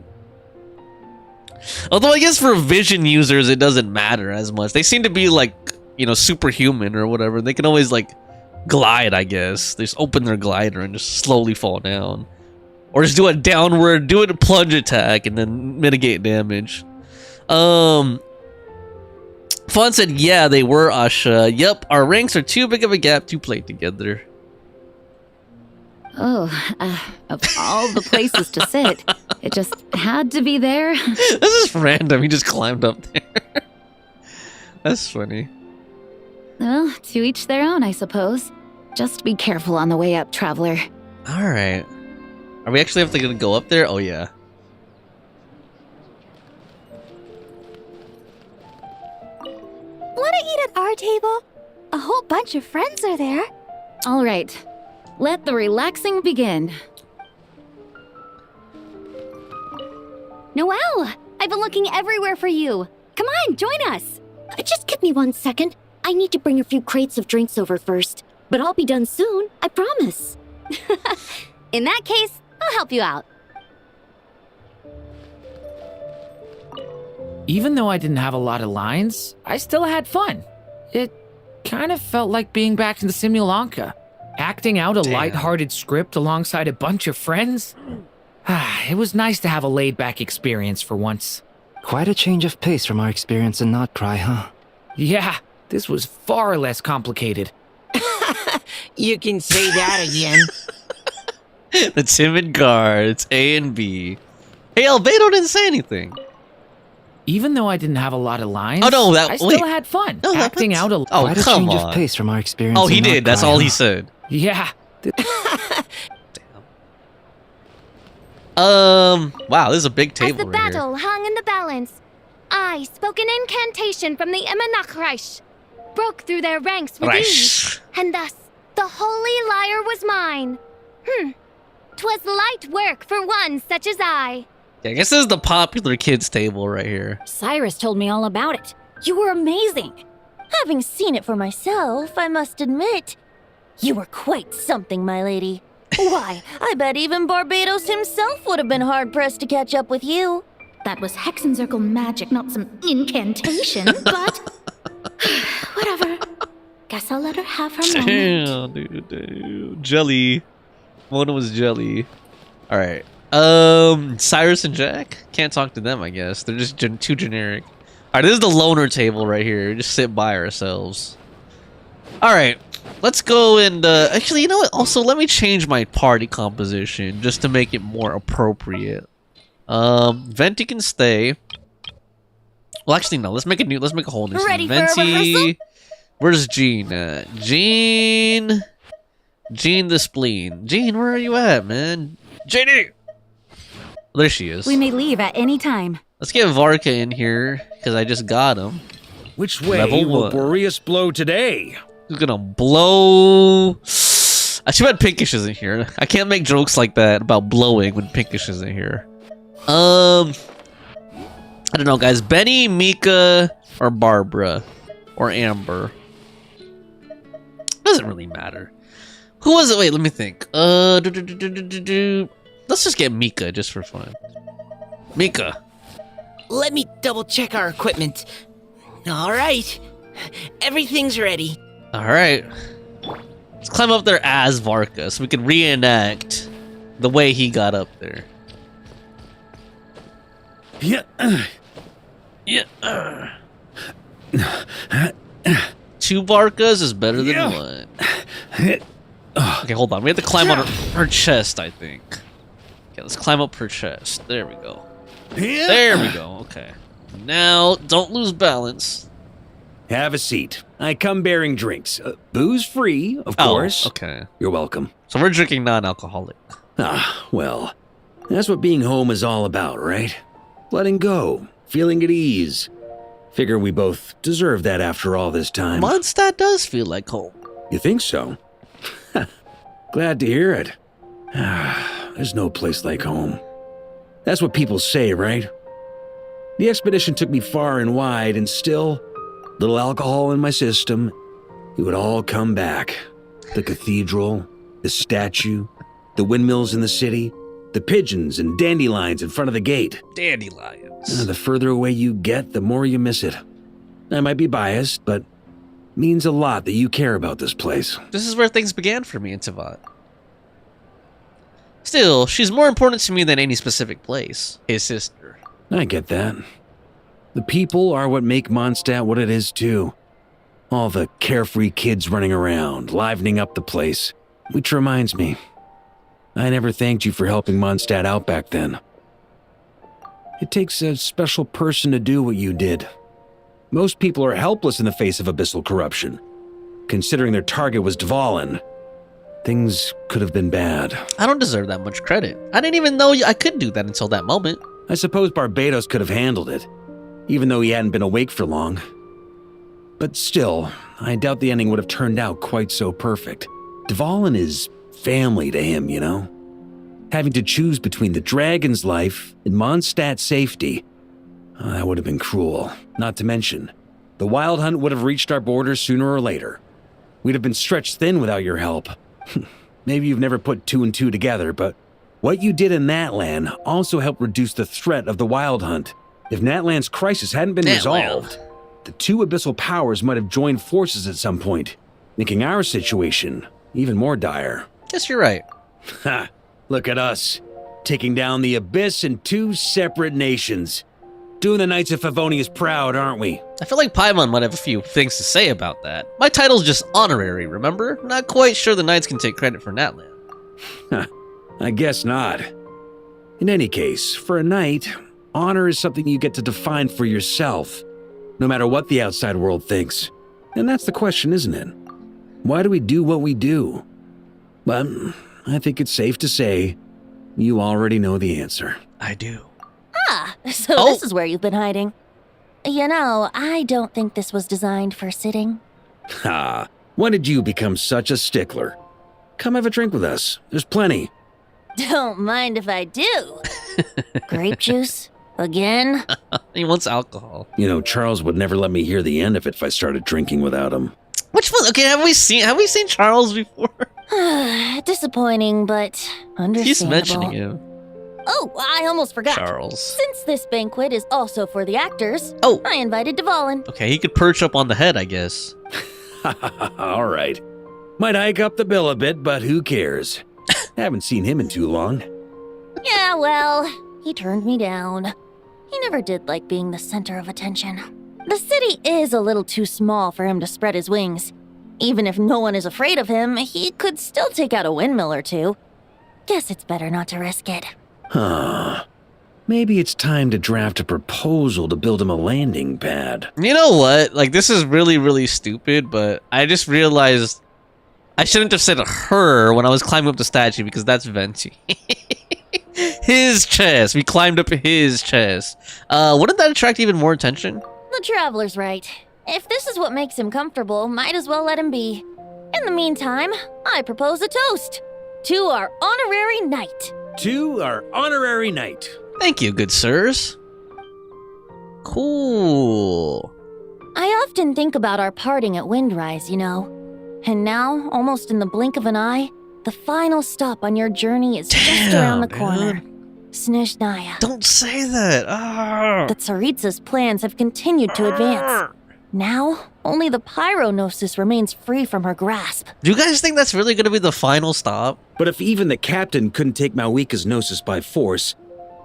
Although I guess for vision users, it doesn't matter as much. They seem to be like, you know, superhuman or whatever. They can always like glide, I guess. They just open their glider and just slowly fall down. Or just do a downward, do a plunge attack and then mitigate damage. Fun said, yeah, they were, Asha. Yep, our ranks are too big of a gap to play together. Oh, of all the places to sit, it just had to be there. This is random. He just climbed up there. That's funny. Well, to each their own, I suppose. Just be careful on the way up, traveler. Alright. Are we actually gonna go up there? Oh, yeah. Wanna eat at our table? A whole bunch of friends are there. All right, let the relaxing begin. Noelle, I've been looking everywhere for you. Come on, join us. Just give me 1 second. I need to bring a few crates of drinks over first. But I'll be done soon, I promise. In that case, I'll help you out. Even though I didn't have a lot of lines, I still had fun. It kind of felt like being back in the Simulanka, acting out a lighthearted script alongside a bunch of friends. It was nice to have a laid-back experience for once. Quite a change of pace from our experience in Not Cry, huh? Yeah, this was far less complicated. You can say that again. The timid guards, A and B. Hey, Albedo didn't say anything. Even though I didn't have a lot of lines, oh, no, I still had fun acting out a Oh, Quite a come change on. of pace from our experience. Oh, he in Not did. That's Cry, all huh? he said. Yeah. Wow, this is a big As table the right battle hung in the balance, I spoke an incantation from the Emanachreich, broke through their ranks with ease, and thus the holy lyre was mine. 'Twas light work for one such as I. Yeah, I guess this is the popular kids table right here. Cyrus told me all about it. You were amazing. Having seen it for myself, I must admit, you were quite something, my lady. Why, I bet even Barbados himself would have been hard-pressed to catch up with you. That was Hexencircle magic, not some incantation, but... whatever. Guess I'll let her have her moment. Damn, dude. Jelly. One was jelly. Alright. Cyrus and Jack? Can't talk to them, I guess. They're just too generic. Alright, this is the loner table right here. Just sit by ourselves. Alright. Let's go and, actually, you know what? Also, let me change my party composition just to make it more appropriate. Venti can stay. Well, actually, no. Let's make a whole new Ready scene. for a rehearsal? Venti. Where's Jean at? Jean the spleen. Jean, where are you at, man? JD! There she is. We may leave at any time. Let's get Varka in here, because I just got him. Which way Level will one. Boreas blow today? Who's gonna blow? Too bad Pinkish isn't here. I can't make jokes like that about blowing when Pinkish isn't here. I don't know, guys. Benny, Mika, or Barbara, or Amber. Doesn't really matter. Who was it? Wait, let me think. Let's just get Mika just for fun. Mika. Let me double check our equipment. All right. Everything's ready. All right. Let's climb up there as Varka so we can reenact the way he got up there. Yeah. Yeah. Two Varkas is better than one. Okay, hold on. We have to climb on her chest, I think. Okay, let's climb up her chest. There we go. There we go. Okay. Now, don't lose balance. Have a seat. I come bearing drinks. Booze free, of course. Okay. You're welcome. So we're drinking non-alcoholic. Ah, well, that's what being home is all about, right? Letting go, feeling at ease. Figure we both deserve that after all this time. Mondstadt does feel like home. You think so? Glad to hear it. There's no place like home. That's what people say, right? The expedition took me far and wide, and still, little alcohol in my system, it would all come back. The cathedral, the statue, the windmills in the city, The pigeons and dandelions in front of the gate. Dandelions. The further away you get, the more you miss it. I might be biased, but it means a lot that you care about this place. This is where things began for me in Tevat. Still, she's more important to me than any specific place. His sister. I get that. The people are what make Mondstadt what it is, too. All the carefree kids running around, livening up the place. Which reminds me, I never thanked you for helping Mondstadt out back then. It takes a special person to do what you did. Most people are helpless in the face of abyssal corruption. Considering their target was Dvalin, things could have been bad. I don't deserve that much credit. I didn't even know I could do that until that moment. I suppose Barbados could have handled it, even though he hadn't been awake for long. But still, I doubt the ending would have turned out quite so perfect. Dvalin is family to him, you know? Having to choose between the dragon's life and Mondstadt's safety, that would have been cruel. Not to mention, the Wild Hunt would have reached our borders sooner or later. We'd have been stretched thin without your help. Maybe you've never put two and two together, but what you did in Natlan also helped reduce the threat of the Wild Hunt. If Natlan's crisis hadn't been resolved, the two abyssal powers might have joined forces at some point, making our situation even more dire. Guess you're right. Ha! Look at us, taking down the Abyss in two separate nations. Doing the Knights of Favonius proud, aren't we? I feel like Paimon might have a few things to say about that. My title's just honorary, remember? Not quite sure the Knights can take credit for Natlan. I guess not. In any case, for a knight, honor is something you get to define for yourself, no matter what the outside world thinks. And that's the question, isn't it? Why do we do what we do? But I think it's safe to say you already know the answer. I do. Ah, so this is where you've been hiding. You know, I don't think this was designed for sitting. Ha! When did you become such a stickler? Come have a drink with us. There's plenty. Don't mind if I do. Grape juice? Again? He wants alcohol. You know, Charles would never let me hear the end of it if I started drinking without him. Which one? Okay, have we seen Charles before? Disappointing, but understandable. He's mentioning him. Oh, I almost forgot. Charles. Since this banquet is also for the actors, oh, I invited Dvalin. Okay, he could perch up on the head, I guess. All right. Might hike up the bill a bit, but who cares? Haven't seen him in too long. Yeah, well, he turned me down. He never did like being the center of attention. The city is a little too small for him to spread his wings. Even if no one is afraid of him, he could still take out a windmill or two. Guess it's better not to risk it. Huh. Maybe it's time to draft a proposal to build him a landing pad. You know what? Like, this is really, really stupid, but I just realized I shouldn't have said her when I was climbing up the statue because that's Venti. His chest. We climbed up his chest. Wouldn't that attract even more attention? The traveler's right. If this is what makes him comfortable, might as well let him be. In the meantime, I propose a toast to our honorary knight. To our honorary knight. Thank you, good sirs. Cool. I often think about our parting at Windrise, you know. And now, almost in the blink of an eye, the final stop on your journey is just around the corner. Snezhnaya. Don't say that. The Tsaritsa's plans have continued to advance. Now, only the Pyronosis remains free from her grasp. Do you guys think that's really going to be the final stop? But if even the captain couldn't take Malwika's Gnosis by force,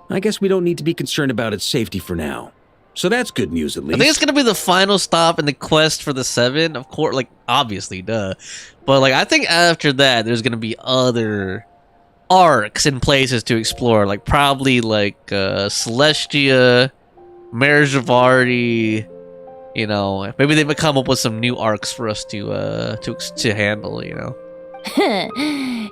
I guess we don't need to be concerned about its safety for now. So that's good news, at least. I think it's going to be the final stop in the quest for the Seven. Of course, like, obviously, duh. But, like, I think after that, there's going to be other arcs and places to explore. Like, probably, like, Celestia, Merijavardi. You know, maybe they would come up with some new arcs for us to handle, you know.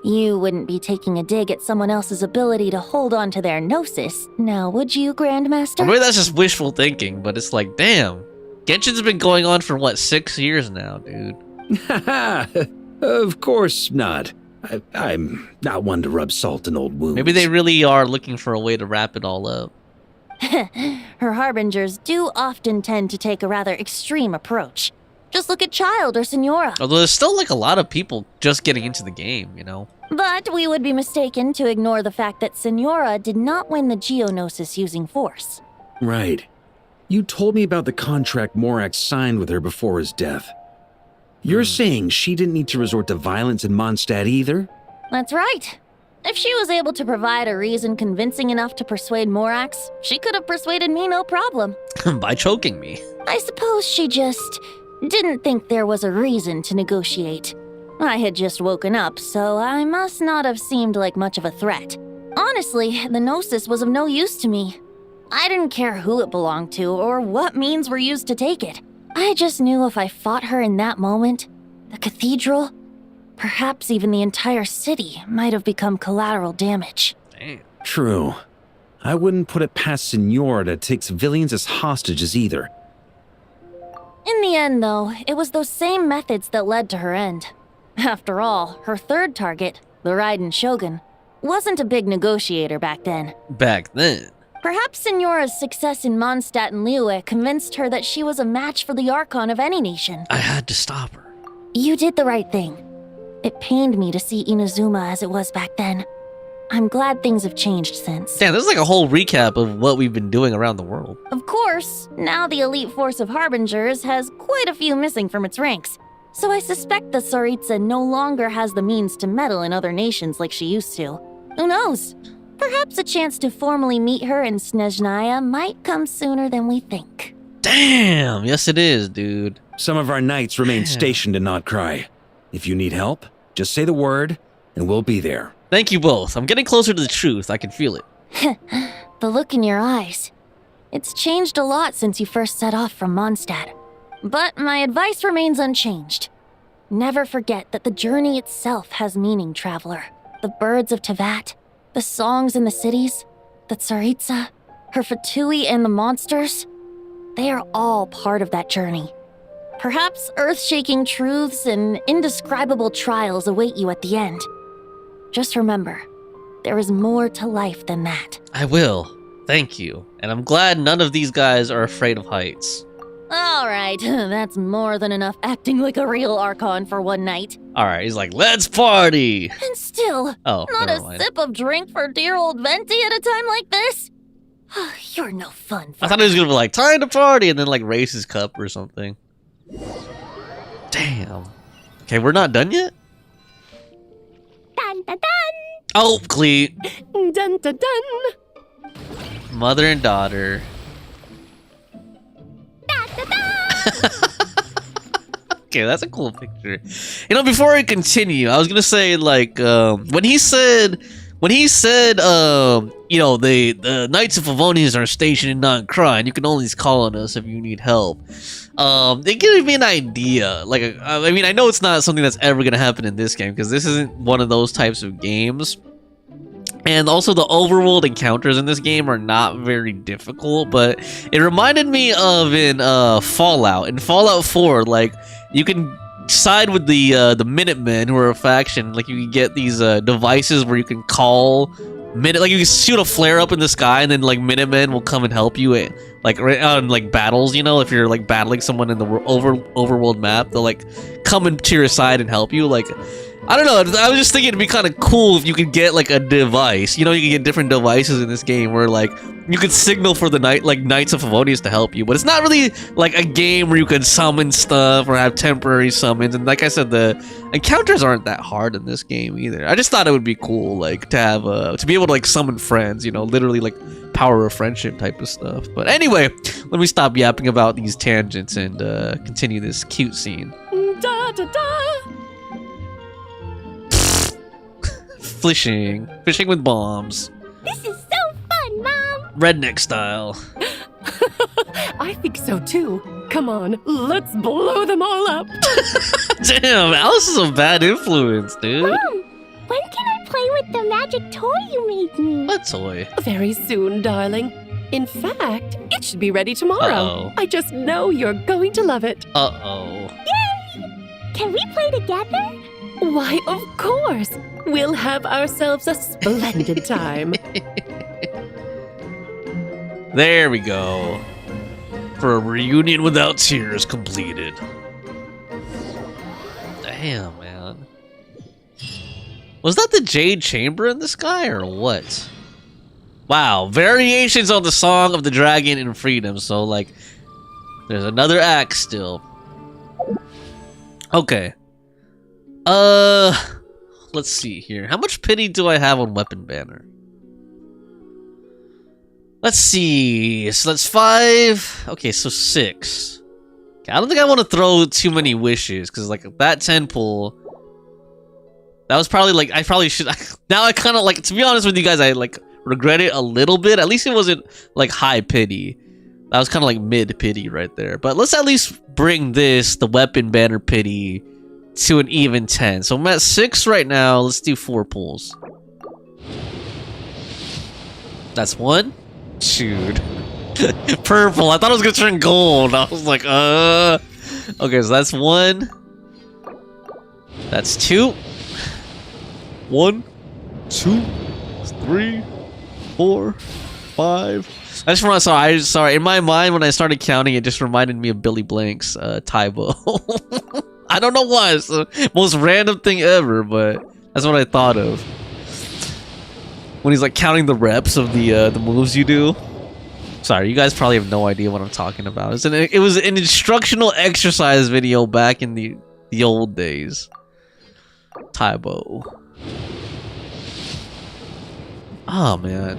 You wouldn't be taking a dig at someone else's ability to hold on to their Gnosis, now would you, Grandmaster? Or maybe that's just wishful thinking, but it's like, damn. Genshin's been going on for, what, 6 years now, dude? Of course not. I'm not one to rub salt in old wounds. Maybe they really are looking for a way to wrap it all up. Her harbingers do often tend to take a rather extreme approach. Just look at Child or Senora. Although there's still like a lot of people just getting into the game, you know? But we would be mistaken to ignore the fact that Senora did not win the Geonosis using force. Right. You told me about the contract Morax signed with her before his death. You're saying she didn't need to resort to violence in Mondstadt either? That's right. If she was able to provide a reason convincing enough to persuade Morax, she could have persuaded me no problem. By choking me. I suppose she just didn't think there was a reason to negotiate. I had just woken up, so I must not have seemed like much of a threat. Honestly, the Gnosis was of no use to me. I didn't care who it belonged to or what means were used to take it. I just knew if I fought her in that moment, the cathedral, perhaps even the entire city, might have become collateral damage. Damn. True. I wouldn't put it past Senora to take civilians as hostages either. In the end, though, it was those same methods that led to her end. After all, her third target, the Raiden Shogun, wasn't a big negotiator back then. Back then? Perhaps Senora's success in Mondstadt and Liyue convinced her that she was a match for the Archon of any nation. I had to stop her. You did the right thing. It pained me to see Inazuma as it was back then. I'm glad things have changed since. Damn, this is like a whole recap of what we've been doing around the world. Of course, now the elite force of Harbingers has quite a few missing from its ranks. So I suspect that Tsaritsa no longer has the means to meddle in other nations like she used to. Who knows? Perhaps a chance to formally meet her in Snezhnaya might come sooner than we think. Damn, yes it is, dude. Some of our knights remain stationed in Notcry. If you need help, just say the word, and we'll be there. Thank you both. I'm getting closer to the truth. I can feel it. The look in your eyes. It's changed a lot since you first set off from Mondstadt. But my advice remains unchanged. Never forget that the journey itself has meaning, traveler. The birds of Tevat, the songs in the cities, the Tsaritsa, her Fatui and the monsters, they are all part of that journey. Perhaps earth-shaking truths and indescribable trials await you at the end. Just remember, there is more to life than that. I will. Thank you. And I'm glad none of these guys are afraid of heights. Alright, that's more than enough acting like a real Archon for one night. Alright, he's like, let's party! And still, not a mind. sip of drink for dear old Venti at a time like this? You're no fun. I thought he was gonna be like, time to party, and then like raise his cup or something. Damn. Okay, we're not done yet? Dun dun dun! Oh, Cleet. Dun dun dun! Mother and daughter. Okay, that's a cool picture. You know, before I continue, I was gonna say like when he said you know, the Knights of Favonius are stationed in Notcry and you can always call on us if you need help. It gives me an idea. Like, I mean, I know it's not something that's ever gonna happen in this game because this isn't one of those types of games. And also the overworld encounters in this game are not very difficult, but it reminded me of in Fallout. In Fallout 4, like, you can side with the Minutemen, who are a faction. Like, you can get these devices where you can call like you can shoot a flare up in the sky and then like Minutemen will come and help you like on like battles, you know, if you're like battling someone in the overworld map, they'll like come into your side and help you. Like, I don't know, I was just thinking it'd be kind of cool if you could get like a device. You know, you can get different devices in this game where like you could signal for the Knights of Favonius to help you, but it's not really like a game where you can summon stuff or have temporary summons. And like I said, the encounters aren't that hard in this game either. I just thought it would be cool, like to have to be able to like summon friends, you know, literally like power of friendship type of stuff. But anyway, let me stop yapping about these tangents and continue this cute scene. Da da da! Fishing with bombs. This is so fun, Mom! Redneck style. I think so too. Come on, let's blow them all up. Damn, Alice is a bad influence, dude. Mom, when can I play with the magic toy you made me? What toy? Very soon, darling. In fact, it should be ready tomorrow. Uh-oh. I just know you're going to love it. Uh-oh. Yay! Can we play together? Why, of course. We'll have ourselves a splendid time. There we go. For a reunion without tears completed. Damn, man. Was that the Jade Chamber in the sky or what? Wow, variations on the Song of the Dragon and Freedom. So, like, there's another act still. Okay. Let's see here. How much pity do I have on Weapon Banner? Let's see. So that's 5. Okay, so 6. Okay, I don't think I want to throw too many wishes because, like, that 10 pull. That was probably like I probably should. Now I kind of like, to be honest with you guys, I like regret it a little bit. At least it wasn't like high pity. That was kind of like mid pity right there. But let's at least bring this, the Weapon Banner pity, to an even 10. So I'm at 6 right now. Let's do 4 pulls. That's 1. Dude. Purple. I thought it was gonna turn gold. I was like, Okay, so that's 1. That's 2. 1, 2, 3, 4, 5. I just want to sorry. In my mind, when I started counting, it just reminded me of Billy Blank's Tybo. I don't know why. It's the most random thing ever, but that's what I thought of when he's like counting the reps of the moves you do. Sorry, you guys probably have no idea what I'm talking about. It was an instructional exercise video back in the old days. Tybo. Oh man.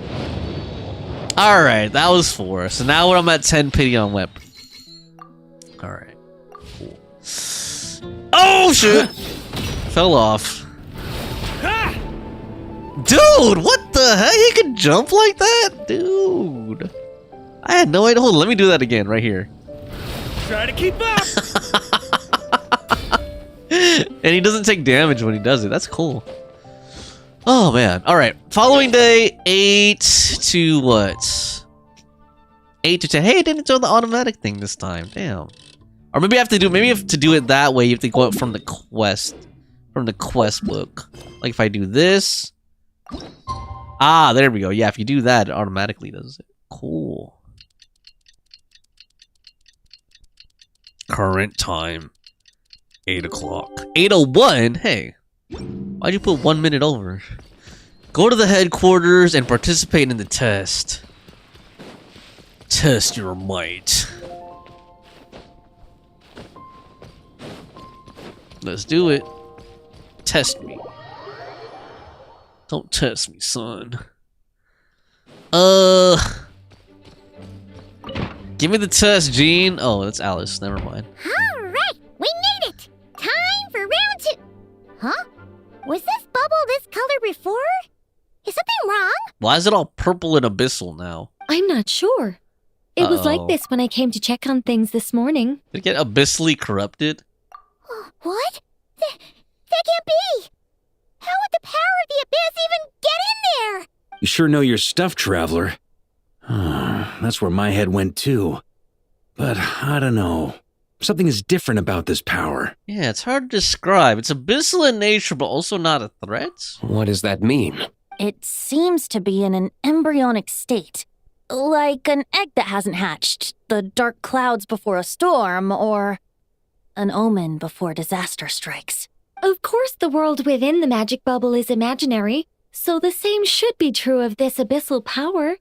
Alright, that was 4. So now I'm at 10 pity on weapon. Alright. Cool. Oh shit! Fell off. Dude, what the heck? He could jump like that? Dude. I had no idea. Hold on, let me do that again right here. Try to keep up! And he doesn't take damage when he does it. That's cool. Oh man. Alright. Following day, 8 to what? 8 to 10. Hey, I didn't do the automatic thing this time. Damn. Or maybe I have to do it that way. You have to go up from the quest. From the quest book. Like if I do this. Ah, there we go. Yeah, if you do that, it automatically does it. Cool. Current time. 8 o'clock. 8:01? Hey. Why'd you put 1 minute over? Go to the headquarters and participate in the test. Test your might. Let's do it. Test me. Don't test me, son. Give me the test, Gene. Oh, that's Alice. Never mind. Alright, we made it! Time for round 2! Huh? Was this bubble this color before? Is something wrong? Why is it all purple and abyssal now? I'm not sure. It was like this when I came to check on things this morning. Did it get abyssally corrupted? What? That can't be! How would the power of the abyss even get in there? You sure know your stuff, traveler. That's where my head went too. But I don't know. Something is different about this power. Yeah, it's hard to describe. It's abyssal in nature, but also not a threat. What does that mean? It seems to be in an embryonic state. Like an egg that hasn't hatched, the dark clouds before a storm, or an omen before disaster strikes. Of course, the world within the magic bubble is imaginary, so the same should be true of this abyssal power.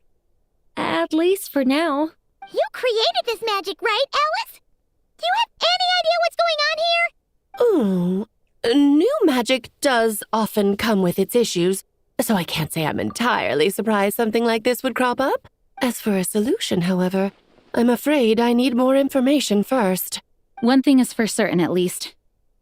At least for now. You created this magic, right, Alice? Do you have any idea what's going on here? Ooh, new magic does often come with its issues, so I can't say I'm entirely surprised something like this would crop up. As for a solution, however, I'm afraid I need more information first. One thing is for certain, at least.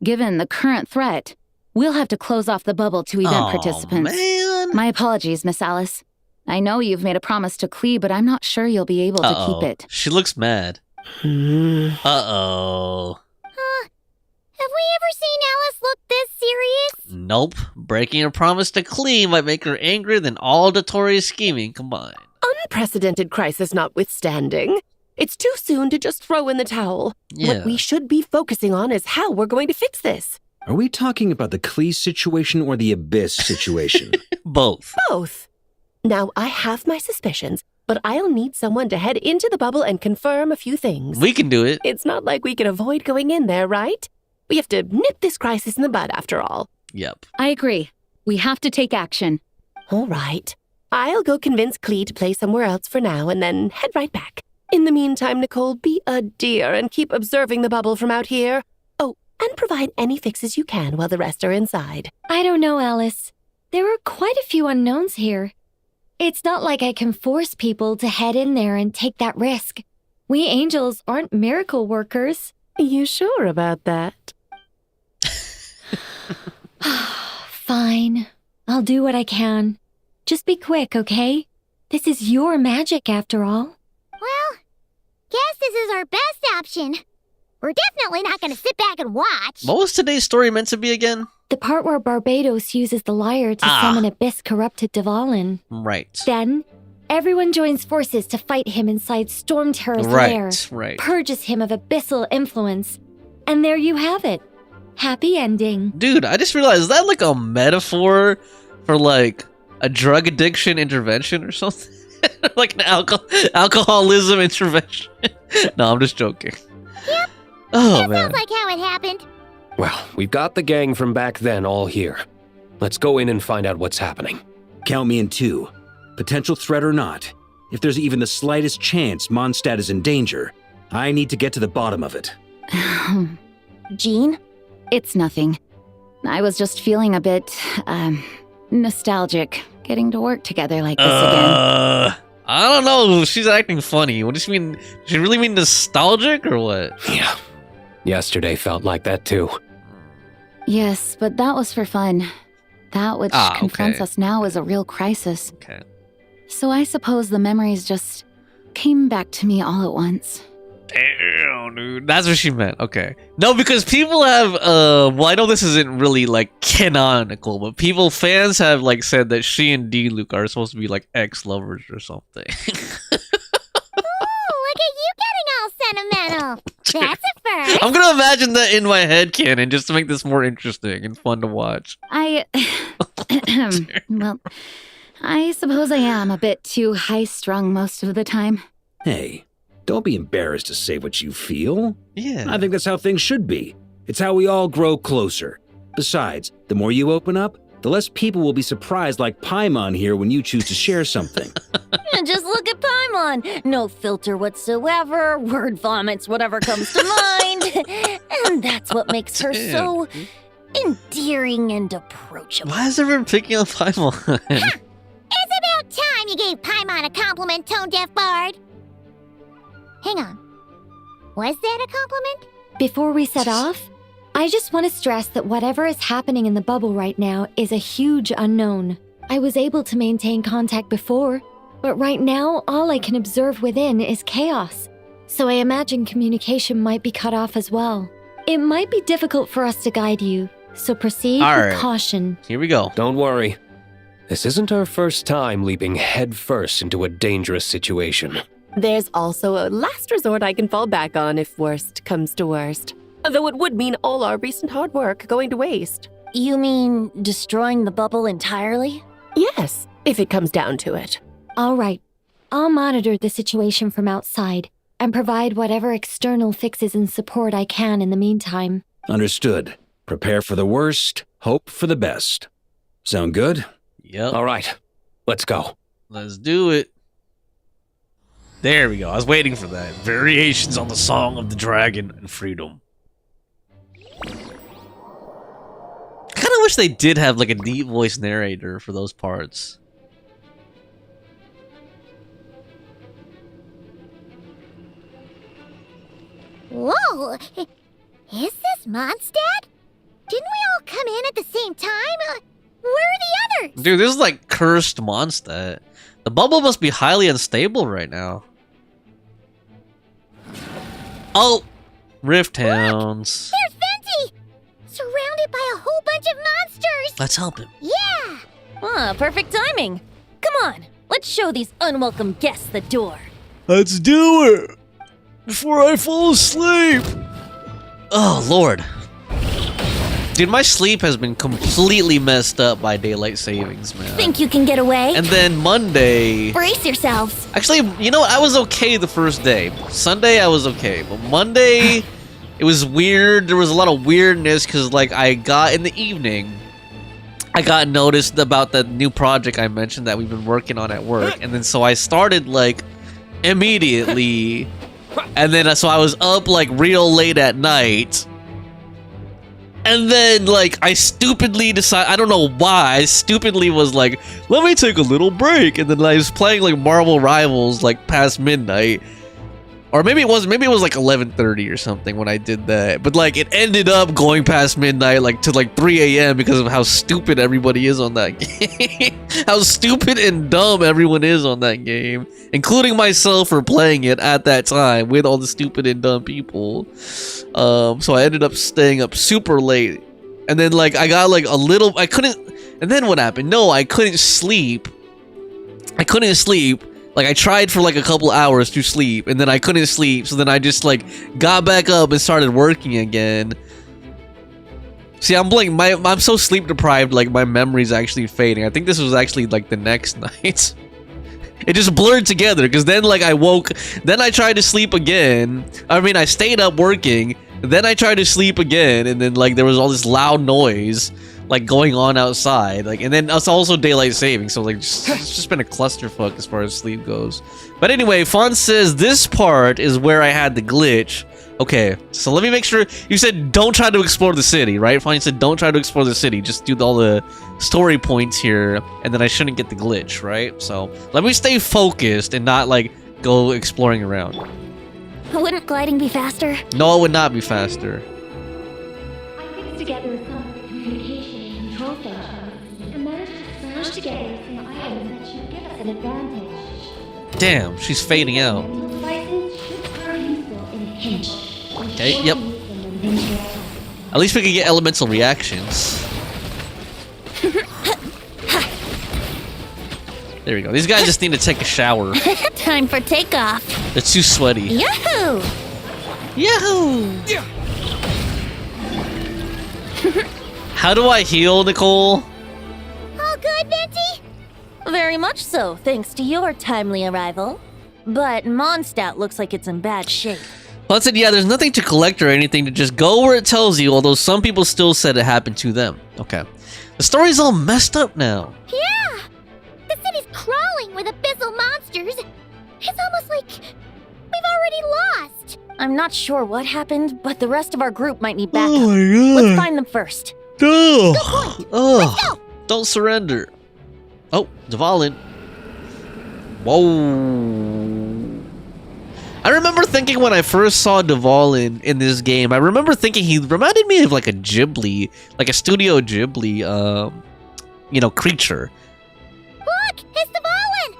Given the current threat, we'll have to close off the bubble to event participants. Man. My apologies, Miss Alice. I know you've made a promise to Klee, but I'm not sure you'll be able to keep it. She looks mad. Uh-oh. Have we ever seen Alice look this serious? Nope. Breaking a promise to Klee might make her angrier than all Dotori's scheming combined. Unprecedented crisis notwithstanding, it's too soon to just throw in the towel. Yeah. What we should be focusing on is how we're going to fix this. Are we talking about the Klee situation or the Abyss situation? Both. Both. Now, I have my suspicions, but I'll need someone to head into the bubble and confirm a few things. We can do it. It's not like we can avoid going in there, right? We have to nip this crisis in the bud, after all. Yep. I agree. We have to take action. All right. I'll go convince Clee to play somewhere else for now and then head right back. In the meantime, Nicole, be a dear and keep observing the bubble from out here. Oh, and provide any fixes you can while the rest are inside. I don't know, Alice. There are quite a few unknowns here. It's not like I can force people to head in there and take that risk. We angels aren't miracle workers. You sure about that? Fine. I'll do what I can. Just be quick, okay? This is your magic, after all. Well, guess this is our best option. We're definitely not going to sit back and watch. What was today's story meant to be again? The part where Barbados uses the lyre to summon Abyss-corrupted Dvalin. Right. Then, everyone joins forces to fight him inside Storm Terror's lair. Right. Purges him of abyssal influence. And there you have it. Happy ending. Dude, I just realized, is that like a metaphor for like a drug addiction intervention or something? Like an alcoholism intervention? No, I'm just joking. Yep. Oh, that man. sounds like how it happened. Well, we've got the gang from back then all here. Let's go in and find out what's happening. Count me in 2. Potential threat or not, if there's even the slightest chance Mondstadt is in danger, I need to get to the bottom of it. Jean? It's nothing. I was just feeling a bit, nostalgic, getting to work together like this again. I don't know. She's acting funny. What does she mean? Does she really mean nostalgic or what? Yeah. Yesterday felt like that too. Yes, but that was for fun. That which confronts us now is a real crisis. Okay. So I suppose the memories just came back to me all at once. Damn, dude. That's what she meant. Okay. No, because people have, well, I know this isn't really, like, canonical, but fans have, like, said that she and D-Luke are supposed to be, like, ex-lovers or something. Ooh, look at you getting all sentimental. That's a first. I'm gonna imagine that in my head canon just to make this more interesting and fun to watch. Well, I suppose I am a bit too high-strung most of the time. Hey, don't be embarrassed to say what you feel. Yeah. I think that's how things should be. It's how we all grow closer. Besides, the more you open up, the less people will be surprised like Paimon here when you choose to share something. And just look at Paimon. No filter whatsoever, word vomits whatever comes to mind. And that's what makes her so endearing and approachable. Why is everyone picking on Paimon? It's about time you gave Paimon a compliment, tone-deaf bard. Hang on. Was that a compliment? Before we set off, I just want to stress that whatever is happening in the bubble right now is a huge unknown. I was able to maintain contact before, but right now all I can observe within is chaos. So I imagine communication might be cut off as well. It might be difficult for us to guide you, so proceed with caution. Here we go. Don't worry. This isn't our first time leaping headfirst into a dangerous situation. There's also a last resort I can fall back on if worst comes to worst. Though it would mean all our recent hard work going to waste. You mean destroying the bubble entirely? Yes, if it comes down to it. All right. I'll monitor the situation from outside and provide whatever external fixes and support I can in the meantime. Understood. Prepare for the worst, hope for the best. Sound good? Yep. All right, let's go. Let's do it. There we go. I was waiting for that. Variations on the Song of the Dragon and Freedom. I kind of wish they did have like a deep voice narrator for those parts. Whoa! Is this Mondstadt? Didn't we all come in at the same time? Where are the others? Dude, this is like cursed Mondstadt. The bubble must be highly unstable right now. Oh! Rift Hounds. There's Venti! Surrounded by a whole bunch of monsters! Let's help him. Yeah! Ah, perfect timing. Come on, let's show these unwelcome guests the door. Let's do it! Before I fall asleep! Oh, Lord. Dude, my sleep has been completely messed up by daylight savings, man. Think you can get away? And then Monday... Brace yourselves. Actually, you know what? I was okay the first day. Sunday, I was okay. But Monday, It was weird. There was a lot of weirdness because, like, in the evening, I got noticed about the new project I mentioned that we've been working on at work. And then so I started, like, immediately. And then so I was up, like, real late at night. And then, like, I stupidly decided, I don't know why, I stupidly was like, let me take a little break. And then I was playing, like, Marvel Rivals, like, past midnight. Or maybe it was like 11:30 or something when I did that. But, like, it ended up going past midnight, like, to, like, 3 a.m. because of how stupid everybody is on that game. How stupid and dumb everyone is on that game. Including myself for playing it at that time with all the stupid and dumb people. So I ended up staying up super late. And then, like, I got, like, and then what happened? No, I couldn't sleep. Like, I tried for, like, a couple hours to sleep, and then I couldn't sleep, so then I just, like, got back up and started working again. See, I'm so sleep deprived, like, my memory's actually fading. I think this was actually, like, the next night. It just blurred together, because then, like, then I tried to sleep again. I mean, I stayed up working, then I tried to sleep again, and then, like, there was all this loud noise, like, going on outside, like, and then it's also daylight saving, so, like, it's just been a clusterfuck as far as sleep goes. But anyway, Fawn says this part is where I had the glitch. Okay, so let me make sure. You said don't try to explore the city, right? Fawn said don't try to explore the city, just do all the story points here, and then I shouldn't get the glitch, right? So let me stay focused and not, like, go exploring around. Wouldn't gliding be faster? No, it would not be faster. I put together some communication and control stations and managed to smash together some items that should give us an advantage. Damn, she's fading out. Devices should prove useful in a pinch. Okay, yep. At least we can get elemental reactions. There we go. These guys just need to take a shower. Time for takeoff. They're too sweaty. Yahoo! Yahoo! How do I heal, Nicole? All good, Venti? Very much so, thanks to your timely arrival. But Mondstadt looks like it's in bad shape. Well, I said, yeah, there's nothing to collect or anything, to just go where it tells you, although some people still said it happened to them. Okay. The story's all messed up now. Yeah! The city's crawling with abyssal monsters. It's almost like we've already lost. I'm not sure what happened, but the rest of our group might need backup. Oh my God. Let's find them first. No! Let's go! Don't surrender. Oh, Dvalin. Whoa. I remember thinking when I first saw Dvalin in this game, I remember thinking he reminded me of like a Ghibli, like a Studio Ghibli, creature. Look, it's Dvalin!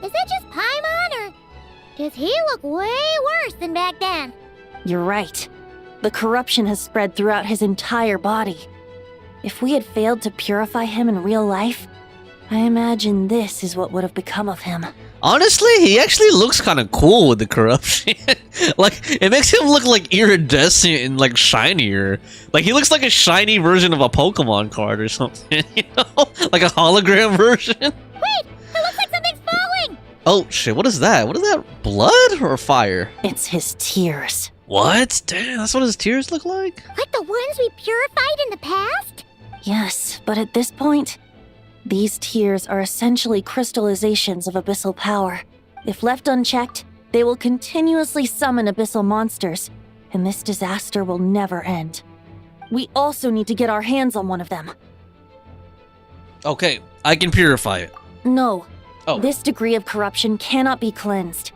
Is that just Paimon, or does he look way worse than back then? You're right. The corruption has spread throughout his entire body. If we had failed to purify him in real life, I imagine this is what would have become of him. Honestly, he actually looks kind of cool with the corruption. Like, it makes him look like iridescent and like shinier. Like, he looks like a shiny version of a Pokemon card or something, you know? Like a hologram version. Wait, it looks like something's falling! Oh shit, what is that? What is that? Blood or fire? It's his tears. What? Damn, that's what his tears look like? Like the ones we purified in the past? Yes, but at this point, these tears are essentially crystallizations of abyssal power. If left unchecked, they will continuously summon abyssal monsters, and this disaster will never end. We also need to get our hands on one of them. Okay, I can purify it. No. Oh. This degree of corruption cannot be cleansed.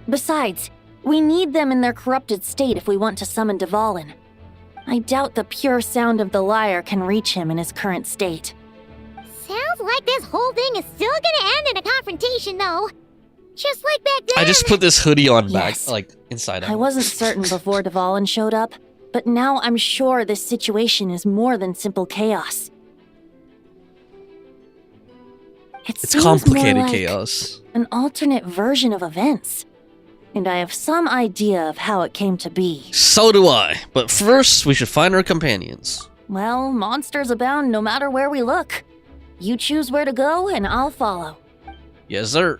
Besides, we need them in their corrupted state if we want to summon Dvalin. I doubt the pure sound of the lyre can reach him in his current state. Sounds like this whole thing is still gonna end in a confrontation, though. Just like back then. I just put this hoodie on back, Yes. like, inside out. I wasn't certain before Dvalin showed up, but now I'm sure this situation is more than simple chaos. It's seems complicated more like chaos. An alternate version of events. And I have some idea of how it came to be. So do I. But first, we should find our companions. Well, monsters abound no matter where we look. You choose where to go, and I'll follow. Yes, sir.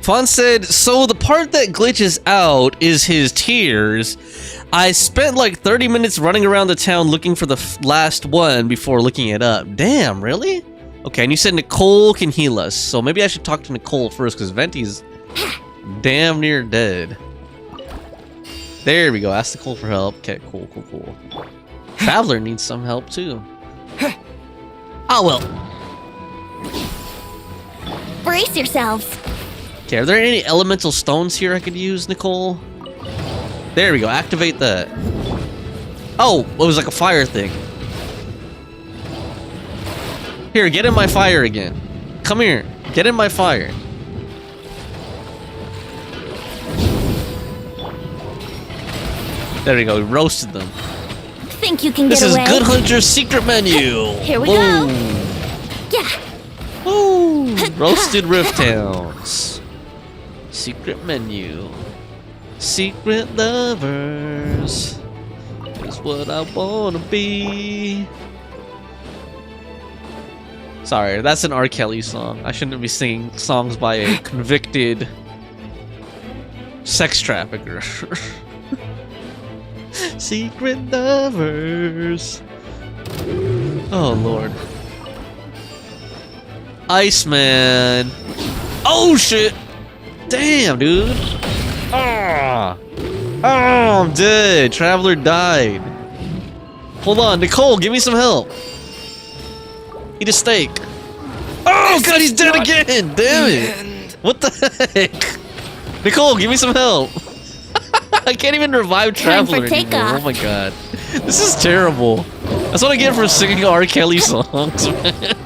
Fawn said, so the part that glitches out is his tears. I spent like 30 minutes running around the town looking for the last one before looking it up. Damn, really? Okay, and you said Nicole can heal us, so maybe I should talk to Nicole first, because Venti's damn near dead. There we go, ask Nicole for help. Okay, cool. Traveler needs some help, too. Oh, well. Brace yourselves. Okay, are there any elemental stones here I could use, Nicole? There we go, activate that. Oh, it was like a fire thing. Here, get in my fire again. Come here, get in my fire. There we go, we roasted them. Think you can This get is away? Good Hunter's secret menu. Here we Whoa. go. Yeah. Woo. Roasted Rift Towns. Secret menu. Secret lovers is what I wanna be. Sorry, that's an R. Kelly song. I shouldn't be singing songs by a convicted sex trafficker. Secret lovers. Oh lord. Iceman. Oh shit. Damn, dude. Ah. Oh, I'm dead. Traveler died. Hold on, Nicole, give me some help. Eat a steak. Oh god, he's dead again. Damn it. What the heck? Nicole, give me some help. I can't even revive Traveler anymore. Oh my god. This is terrible. That's what I get for singing R. Kelly songs, man.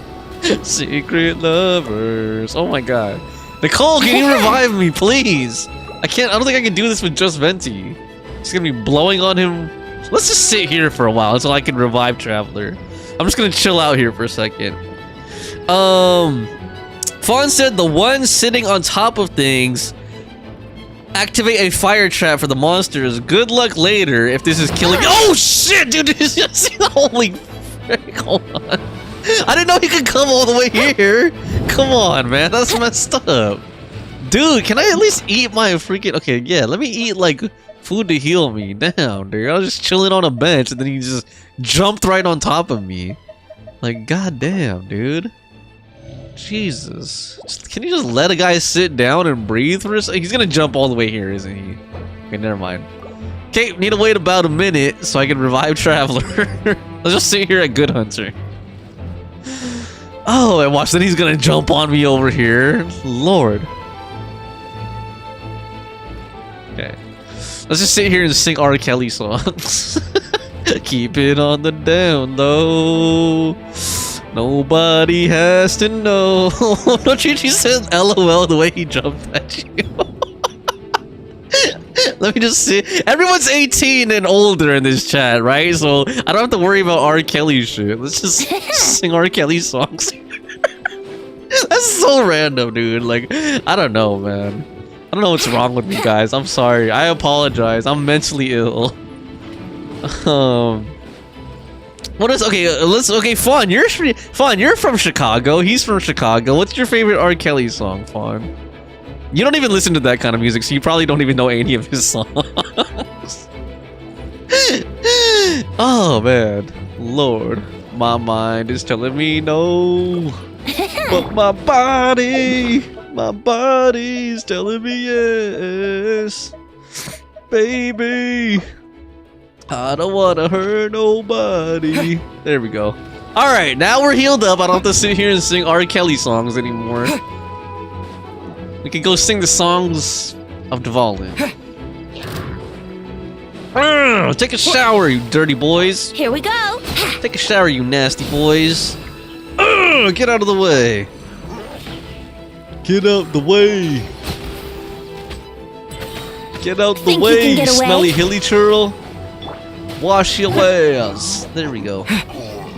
Secret lovers. Oh my god. Nicole, can you revive me, please? I don't think I can do this with just Venti. It's gonna be blowing on him. Let's just sit here for a while until I can revive Traveler. I'm just gonna chill out here for a second. Fawn said the one sitting on top of things activate a fire trap for the monsters. Good luck later if this is killing. Oh shit, dude! Holy frick, hold on. I didn't know he could come all the way here. Come on, man, that's messed up. Dude, can I at least eat my freaking... Okay, yeah, let me eat, like, food to heal me. Damn, dude, I was just chilling on a bench and then he just jumped right on top of me. Like, goddamn, dude. Jesus. Can you just let a guy sit down and breathe for a second? He's gonna jump all the way here, isn't he? Okay, never mind. Okay, need to wait about a minute so I can revive Traveler. Let's just sit here at Good Hunter. Oh, and watch, then he's gonna jump on me over here. Lord. Okay. Let's just sit here and sing R. Kelly songs. Keep it on the down low. Nobody has to know. Don't you just said LOL the way he jumped at you? Let me just see. Everyone's 18 and older in this chat, right? So I don't have to worry about R. Kelly shit. Let's just sing R. Kelly songs. That's so random, dude. Like, I don't know, man. I don't know what's wrong with me, guys. I'm sorry. I apologize. I'm mentally ill. What is okay, Fawn, you're from Chicago. He's from Chicago. What's your favorite R. Kelly song, Fawn? You don't even listen to that kind of music, so you probably don't even know any of his songs. Oh man, Lord, my mind is telling me no, but my body's telling me yes, baby. I don't want to hurt nobody. There we go. All right, now we're healed up. I don't have to sit here and sing R. Kelly songs anymore. We can go sing the songs of Dvalin. Take a shower, you dirty boys. Here we go. Take a shower, you nasty boys. Get out of the way. Get out the way. Get out the way, you smelly hilly churl. Wash your ass. There we go.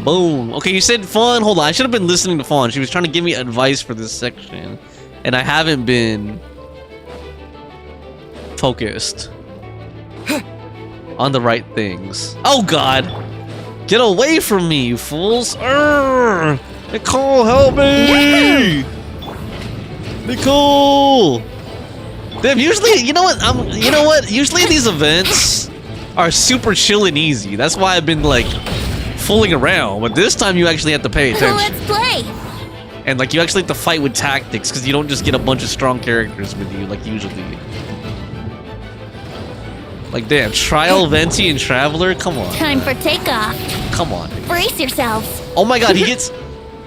Boom. Okay, you said Fawn. Hold on. I should have been listening to Fawn. She was trying to give me advice for this section. And I haven't been focused on the right things. Oh, God. Get away from me, you fools. Urgh. Nicole, help me. Nicole. Damn, usually, you know what? Usually these events, are super chill and easy. That's why I've been like fooling around. But this time you actually have to pay attention. Let's play. And like you actually have to fight with tactics because you don't just get a bunch of strong characters with you like usually. Like damn, Trial, Venti, and Traveler. Come on. Time for takeoff. Come on. Brace yourselves. Oh my God, he gets.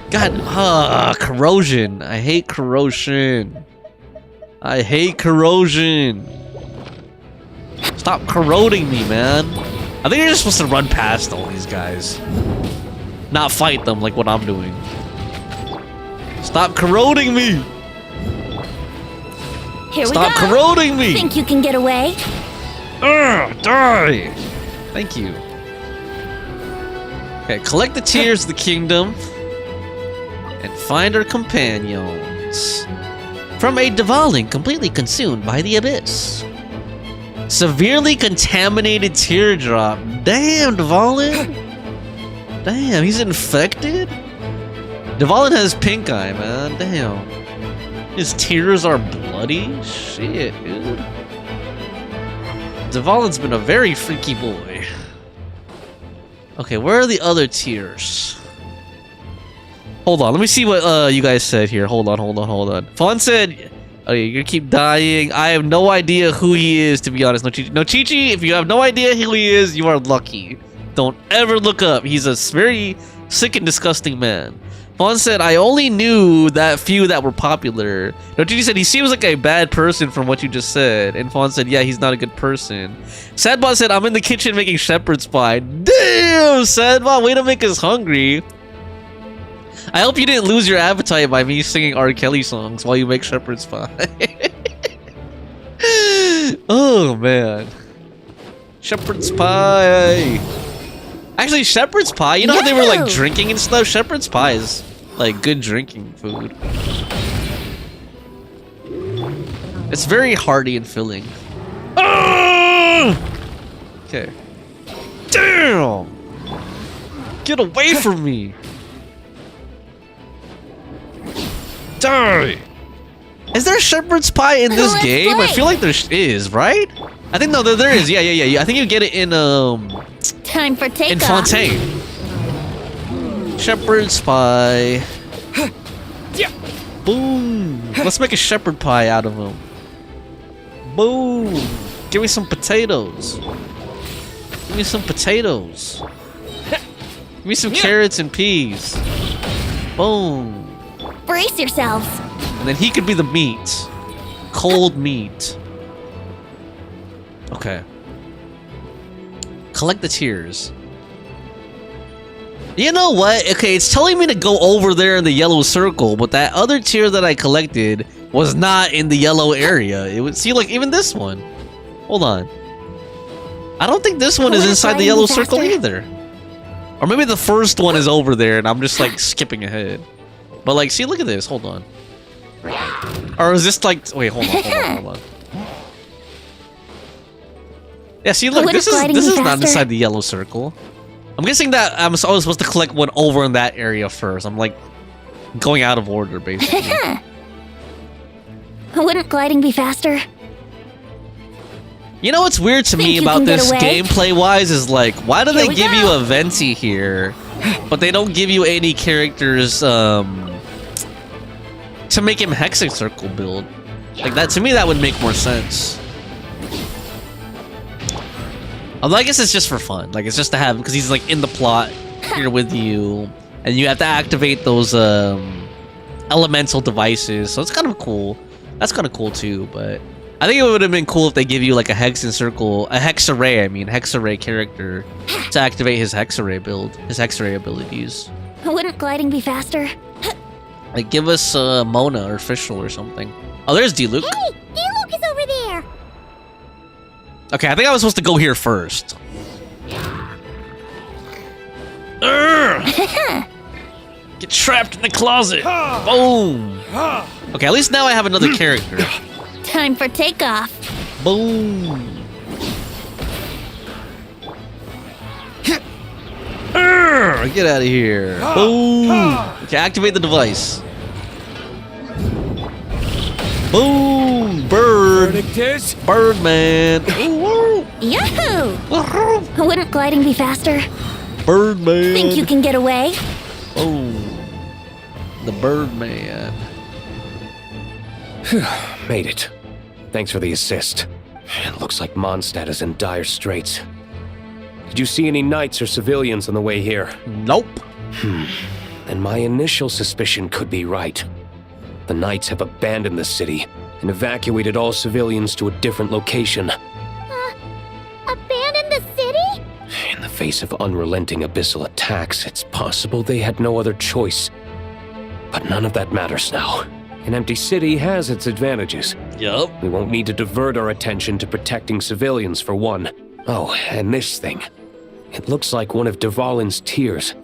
God, corrosion. I hate corrosion. I hate corrosion. Stop corroding me, man. I think you're just supposed to run past all these guys. Not fight them like what I'm doing. Stop corroding me. Here we go. Stop corroding me. Think you can get away? Die. Thank you. Okay, collect the tears of the kingdom and find our companions. From a Dvaling completely consumed by the abyss. Severely contaminated teardrop. Damn, Dvalin. Damn, he's infected? Dvalin has pink eye, man. Damn. His tears are bloody? Shit, dude. Dvalin's been a very freaky boy. Okay, where are the other tears? Hold on, let me see what you guys said here. Hold on. Fawn said, oh, you're gonna keep dying. I have no idea who he is, to be honest. No, Chi-Chi, if you have no idea who he is, you are lucky. Don't ever look up. He's a very sick and disgusting man. Fawn said, I only knew that few that were popular. No, Chi-Chi said, he seems like a bad person from what you just said. And Fawn said, yeah, he's not a good person. Sadbot said, I'm in the kitchen making shepherd's pie. Damn, Sadbot, way to make us hungry. I hope you didn't lose your appetite by me singing R. Kelly songs while you make shepherd's pie. Oh, man. Shepherd's pie. Actually, shepherd's pie, you know how they were like drinking and stuff? Shepherd's pie is like good drinking food. It's very hearty and filling. Okay. Damn! Get away from me! Die! Is there shepherd's pie in this game? I feel like there is, right? I think no, there is. Yeah. I think you get it in Time for takeoff. in Fontaine. Shepherd's pie. Boom! Let's make a shepherd pie out of him. Boom! Give me some potatoes. Give me some potatoes. Give me some carrots and peas. Boom! Brace yourselves. And then he could be the meat. Cold meat. Okay. Collect the tears. You know what? Okay, it's telling me to go over there in the yellow circle, but that other tear that I collected was not in the yellow area. It would see, like, even this one. Hold on. I don't think this one is inside the yellow circle either. Or maybe the first one is over there and I'm just like skipping ahead. But like, see, look at this. Hold on. Or is this like, wait, hold on. Yeah, see, look, this is not inside the yellow circle. I'm guessing that I was supposed to collect one over in that area first. I'm like going out of order, basically. Wouldn't gliding be faster? You know what's weird to me about this gameplay-wise is like, why do they give you a Venti here, but they don't give you any characters to make him Hexing Circle build? Like that, to me, that would make more sense. Although I guess it's just for fun. Like, it's just to have him because he's like in the plot here with you, and you have to activate those elemental devices. So it's kind of cool. That's kind of cool too. But I think it would have been cool if they give you like a Hexing Circle, a Hex Array character to activate his Hex Array build, his Hex Array abilities. Wouldn't gliding be faster? Like, give us Mona or Fischl or something. Oh, there's D-Luke. Hey, D-Luke is over there. Okay, I think I was supposed to go here first. Get trapped in the closet. Boom. Okay, at least now I have another character. Time for takeoff. Boom. Get out of here. Boom. Okay, activate the device. Boom. Bird. Birdman. Ooh, Yahoo! Wouldn't gliding be faster? Birdman. Think you can get away? Oh, the Birdman. Made it. Thanks for the assist. It looks like Mondstadt is in dire straits. Did you see any knights or civilians on the way here? Nope. And my initial suspicion could be right. The knights have abandoned the city and evacuated all civilians to a different location. Abandon the city? In the face of unrelenting abyssal attacks, it's possible they had no other choice. But none of that matters now. An empty city has its advantages. Yup. We won't need to divert our attention to protecting civilians for one. Oh, and this thing. It looks like one of Dvalin's tears.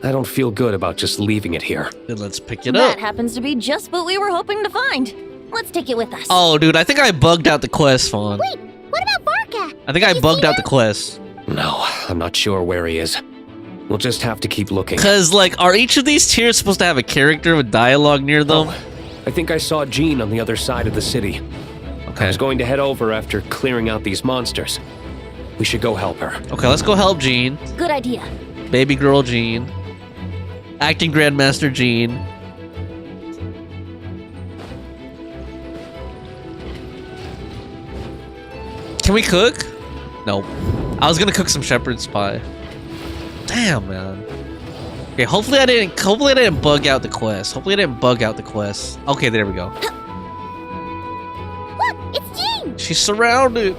I don't feel good about just leaving it here. Then let's pick it That up. happens to be just what we were hoping to find. Let's take it with us. Oh, dude, I think I bugged out the quest, Fawn. Wait, what about Varka? I think I bugged out the quest. No, I'm not sure where he is. We'll just have to keep looking. Cause, like, are each of these tiers supposed to have a character with dialogue near them? Oh, I think I saw Jean on the other side of the city. Okay. I was going to head over after clearing out these monsters. We should go help her. Okay, let's go help Jean. Good idea. Baby girl Jean. Acting Grandmaster Jean. Can we cook? Nope. I was gonna cook some shepherd's pie. Damn, man. Okay, hopefully I didn't bug out the quest. Okay, there we go. Look, it's Jean! She's surrounded.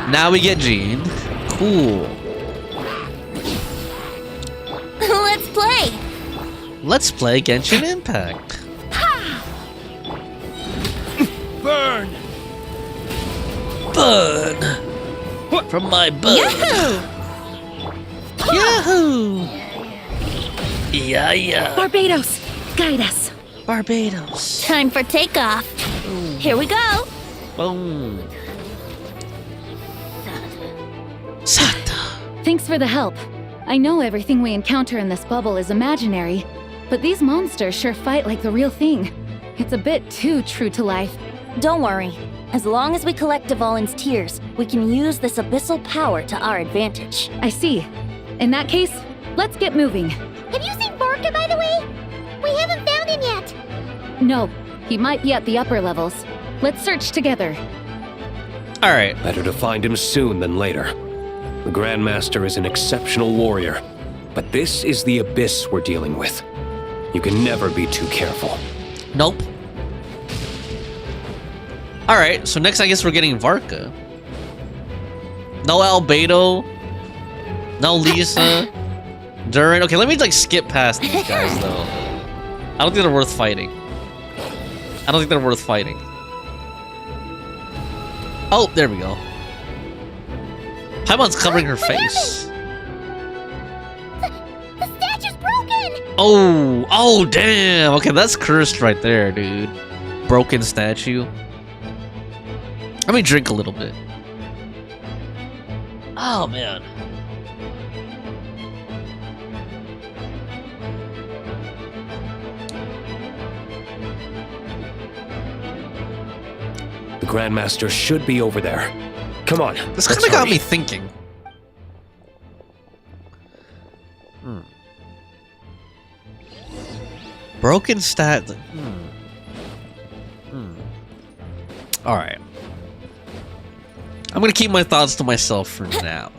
Now we get Jean. Cool. Let's play! Let's play Genshin Impact. Burn! Burn! From my butt. Yahoo! Yeah. Barbados, guide us. Barbados. Time for takeoff. Here we go. Boom. Sata. Thanks for the help. I know everything we encounter in this bubble is imaginary, but these monsters sure fight like the real thing. It's a bit too true to life. Don't worry. As long as we collect Dvalin's tears, we can use this abyssal power to our advantage. I see. In that case, let's get moving. Have you seen Varka, by the way? We haven't found him yet. No, he might be at the upper levels. Let's search together. Alright. Better to find him soon than later. The Grandmaster is an exceptional warrior, but this is the abyss we're dealing with. You can never be too careful. Nope. Alright, so next I guess we're getting Varka. No Albedo. No Lisa. Durin. Okay, let me like skip past these guys though. I don't think they're worth fighting. Oh, there we go. Paimon's covering her face. The statue's broken! Oh, damn. Okay, that's cursed right there, dude. Broken statue. Let me drink a little bit. Oh, man. The Grandmaster should be over there. Come on. This kind of got me thinking. Broken stat. Alright. I'm gonna keep my thoughts to myself for now.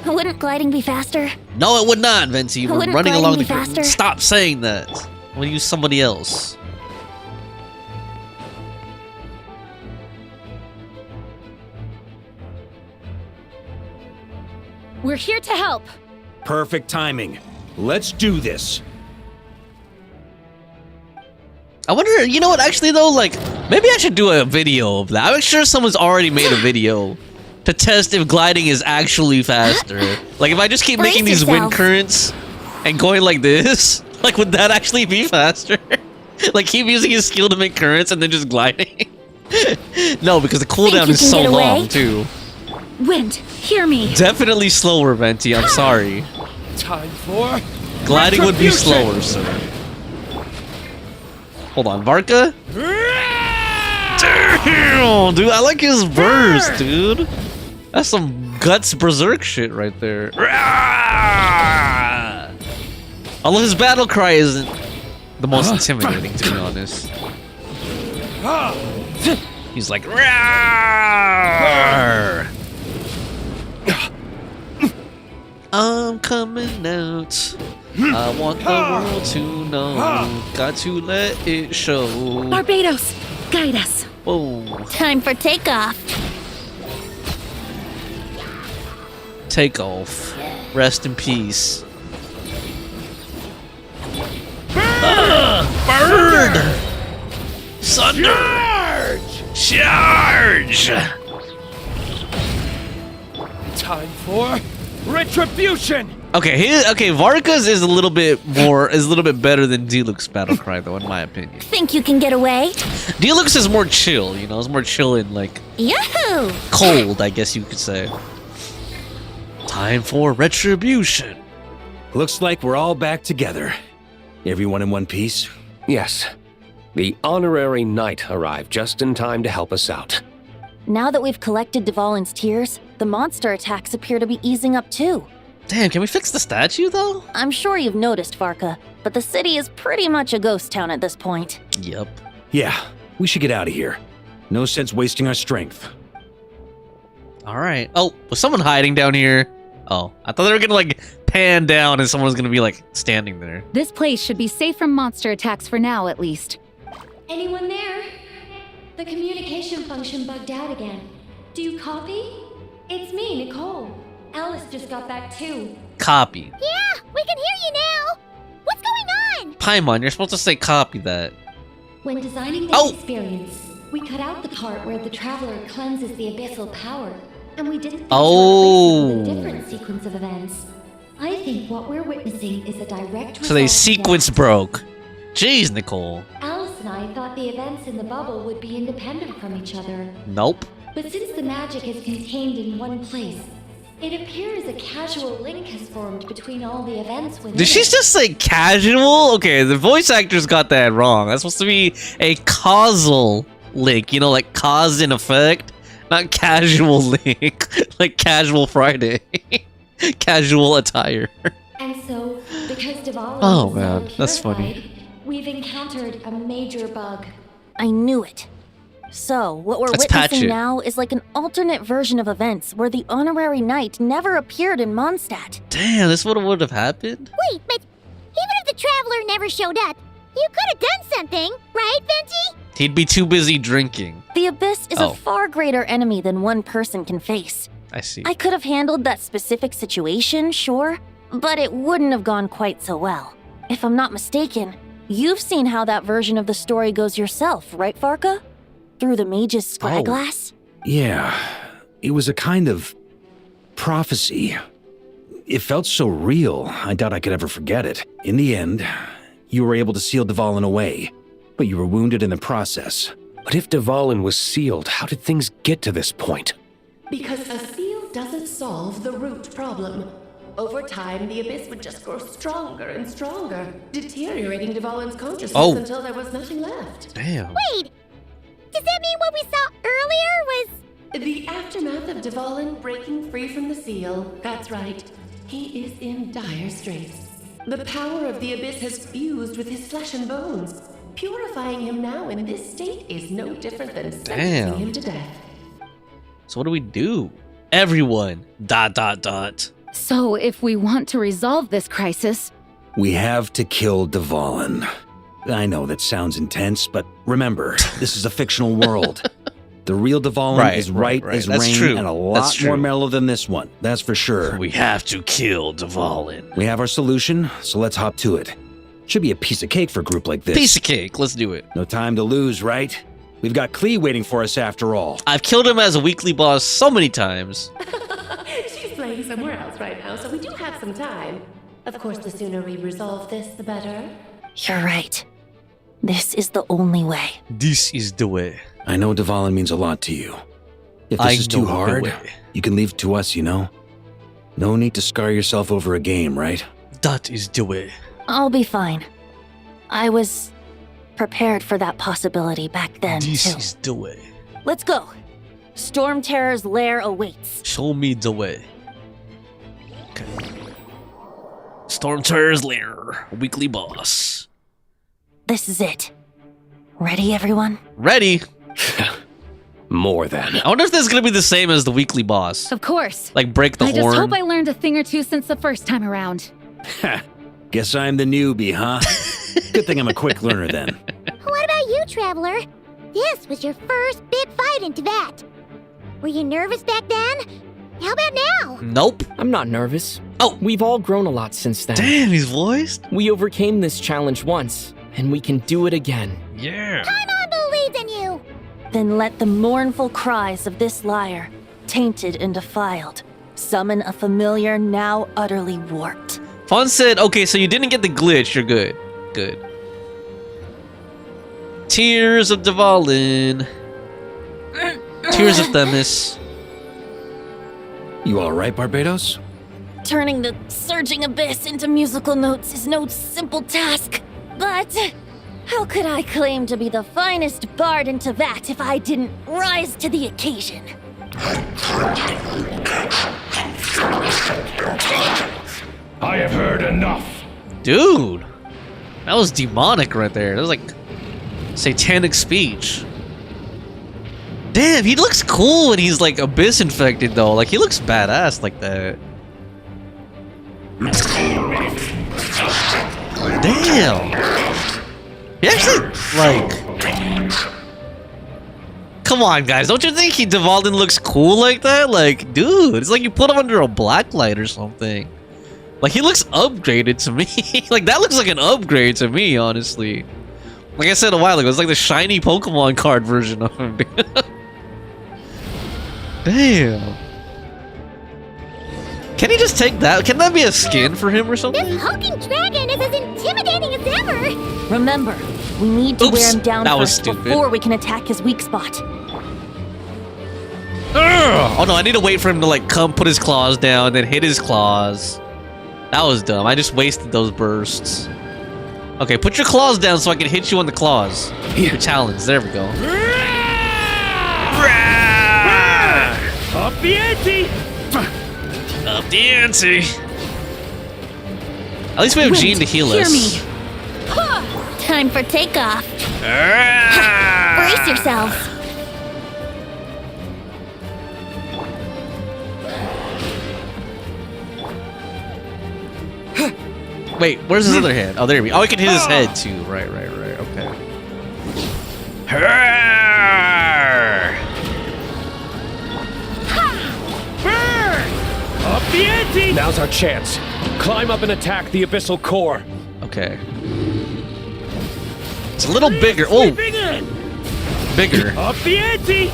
Wouldn't gliding be faster? No, it would not, Venti. We're Wouldn't running gliding along be the faster? Stop saying that. We'll use somebody else. We're here to help. Perfect timing. Let's do this. I wonder, you know what, actually though, like, maybe I should do a video of that. I'm sure someone's already made a video to test if gliding is actually faster. Like, if I just keep making these wind currents and going like this, like, would that actually be faster? Like, keep using his skill to make currents and then just gliding? No, because the cooldown is so long, too. Wind, hear me. Definitely slower, Venti, I'm sorry. Time for Gliding would be retribution. slower, sir. Hold on, Varka? Damn, dude, I like his burst, dude. That's some guts berserk shit right there. Although his battle cry isn't the most intimidating, to be honest. He's like, "Rawr!" I'm coming out. I want the world to know. Got to let it show. Barbados, guide us. Whoa. Time for takeoff. Take off. Rest in peace. Bird! Thunder! Charge! Time for retribution! Okay, Varka's is a little bit better than Diluc's battle cry though, in my opinion. Think you can get away? Diluc's is more chill, you know, it's more chill and like Yahoo! cold, I guess you could say. Time for retribution. Looks like we're all back together. Everyone in one piece? Yes. The honorary knight arrived just in time to help us out. Now that we've collected Dvalin's tears, the monster attacks appear to be easing up too. Damn, can we fix the statue though? I'm sure you've noticed, Varka, but the city is pretty much a ghost town at this point. Yep. Yeah, we should get out of here. No sense wasting our strength. Alright. Oh, was someone hiding down here? Oh, I thought they were gonna like pan down and someone was gonna be like standing there. This place should be safe from monster attacks for now, at least. Anyone there? The communication function bugged out again. Do you copy? It's me, Nicole. Alice just got back too. Copy. Yeah, we can hear you now. What's going on? Paimon, you're supposed to say copy that. When designing this experience, we cut out the part where the traveler cleanses the abyssal power, and we didn't think to replace it with a different sequence of events. I think what we're witnessing is a direct So they result of sequence that. broke. Jeez, Nicole. Alice and I thought the events in the bubble would be independent from each other. Nope. But since the magic is contained in one place, it appears a casual link has formed between all the events within Did she it. just say casual? Okay, the voice actors got that wrong. That's supposed to be a causal link, you know, like cause and effect, not casual link, like casual Friday, casual attire. And so, because Dvalin Oh, is man, so that's funny. purified, we've encountered a major bug. I knew it. So, what we're Let's patch witnessing it. now is like an alternate version of events where the honorary knight never appeared in Mondstadt. Damn, this would have happened? Wait, but even if the traveler never showed up, you could have done something, right, Venti? He'd be too busy drinking. The Abyss is Oh. a far greater enemy than one person can face. I see. I could have handled that specific situation, sure, but it wouldn't have gone quite so well. If I'm not mistaken, you've seen how that version of the story goes yourself, right, Varka? Through the mage's scryglass? Yeah, it was a kind of prophecy. It felt so real, I doubt I could ever forget it. In the end, you were able to seal Dvalin away, but you were wounded in the process. But if Dvalin was sealed, how did things get to this point? Because a seal doesn't solve the root problem. Over time, the abyss would just grow stronger and stronger, deteriorating Dvalin's consciousness until there was nothing left. Damn. Wait, does that mean what we saw earlier was... The aftermath of Dvalin breaking free from the seal, that's right. He is in dire straits. The power of the abyss has fused with his flesh and bones. Purifying him now in this state is no different than sentencing him to death. So what do we do? Everyone. ... So, if we want to resolve this crisis, We have to kill Dvalin. I know that sounds intense, but remember, this is a fictional world. The real Dvalin is right as That's rain true. and a That's lot more true. mellow than this one, that's for sure. We have to kill Dvalin. We have our solution, so let's hop to it. Should be a piece of cake for a group like this. Piece of cake. Let's do it. No time to lose, right? We've got Klee waiting for us after all. I've killed him as a weekly boss so many times. She's playing somewhere else right now, so we do have some time. Of course, the sooner we resolve this, the better. You're right. This is the only way. This is the way. I know Dvalin means a lot to you. If this I is too know the hard, way. you can leave it to us, you know? No need to scar yourself over a game, right? That is the way. I'll be fine. I was prepared for that possibility back then, This too. is the way. Let's go. Storm Terror's lair awaits. Show me the way. Okay. Storm Terror's lair. Weekly boss. This is it. Ready, everyone? Ready? More than. I wonder if this is gonna be the same as the weekly boss. Of course. Like break the I horn. just hope I learned a thing or two since the first time around. Guess I'm the newbie, huh? Good thing I'm a quick learner then. What about you, Traveler? This was your first big fight in Tibet. Were you nervous back then? How about now? Nope. I'm not nervous. Oh. We've all grown a lot since then. Damn, he's voiced. We overcame this challenge once, and we can do it again. Yeah. Paimon believes in you. Then let the mournful cries of this lyre, tainted and defiled, summon a familiar now utterly warped. Fawn said, okay, so you didn't get the glitch. You're good. Good. Tears of Dvalin. Tears of Themis. You alright, Barbados? Turning the surging abyss into musical notes is no simple task. But how could I claim to be the finest bard in Tibet if I didn't rise to the occasion? I have heard enough. Dude. That was demonic right there. That was like satanic speech. Damn, he looks cool when he's like abyss infected though. Like he looks badass like that. Damn. He actually like. Come on, guys! Don't you think Dvalin looks cool like that? Like, dude, it's like you put him under a black light or something. Like he looks upgraded to me. Like that looks like an upgrade to me, honestly. Like I said a while ago, it's like the shiny Pokemon card version of him. Damn. Can he just take that? Can that be a skin for him or something? This hulking dragon is as intimidating as ever. Remember, we need to wear him down that was first stupid. before we can attack his weak spot. Ugh! Oh no, I need to wait for him to like come put his claws down, then hit his claws. That was dumb. I just wasted those bursts. Okay, put your claws down so I can hit you on the claws. Your talons. There we go. Up the ante! Up the ante. At least we have Jean to heal Hear us. me. Time for takeoff. Brace yourselves. Wait, where's his other hand? Oh, there we go. Oh, I can hit his head too. Right, okay. Up the ante! Now's our chance. Climb up and attack the abyssal core. Okay. It's a little bigger. Oh, bigger Up the ante!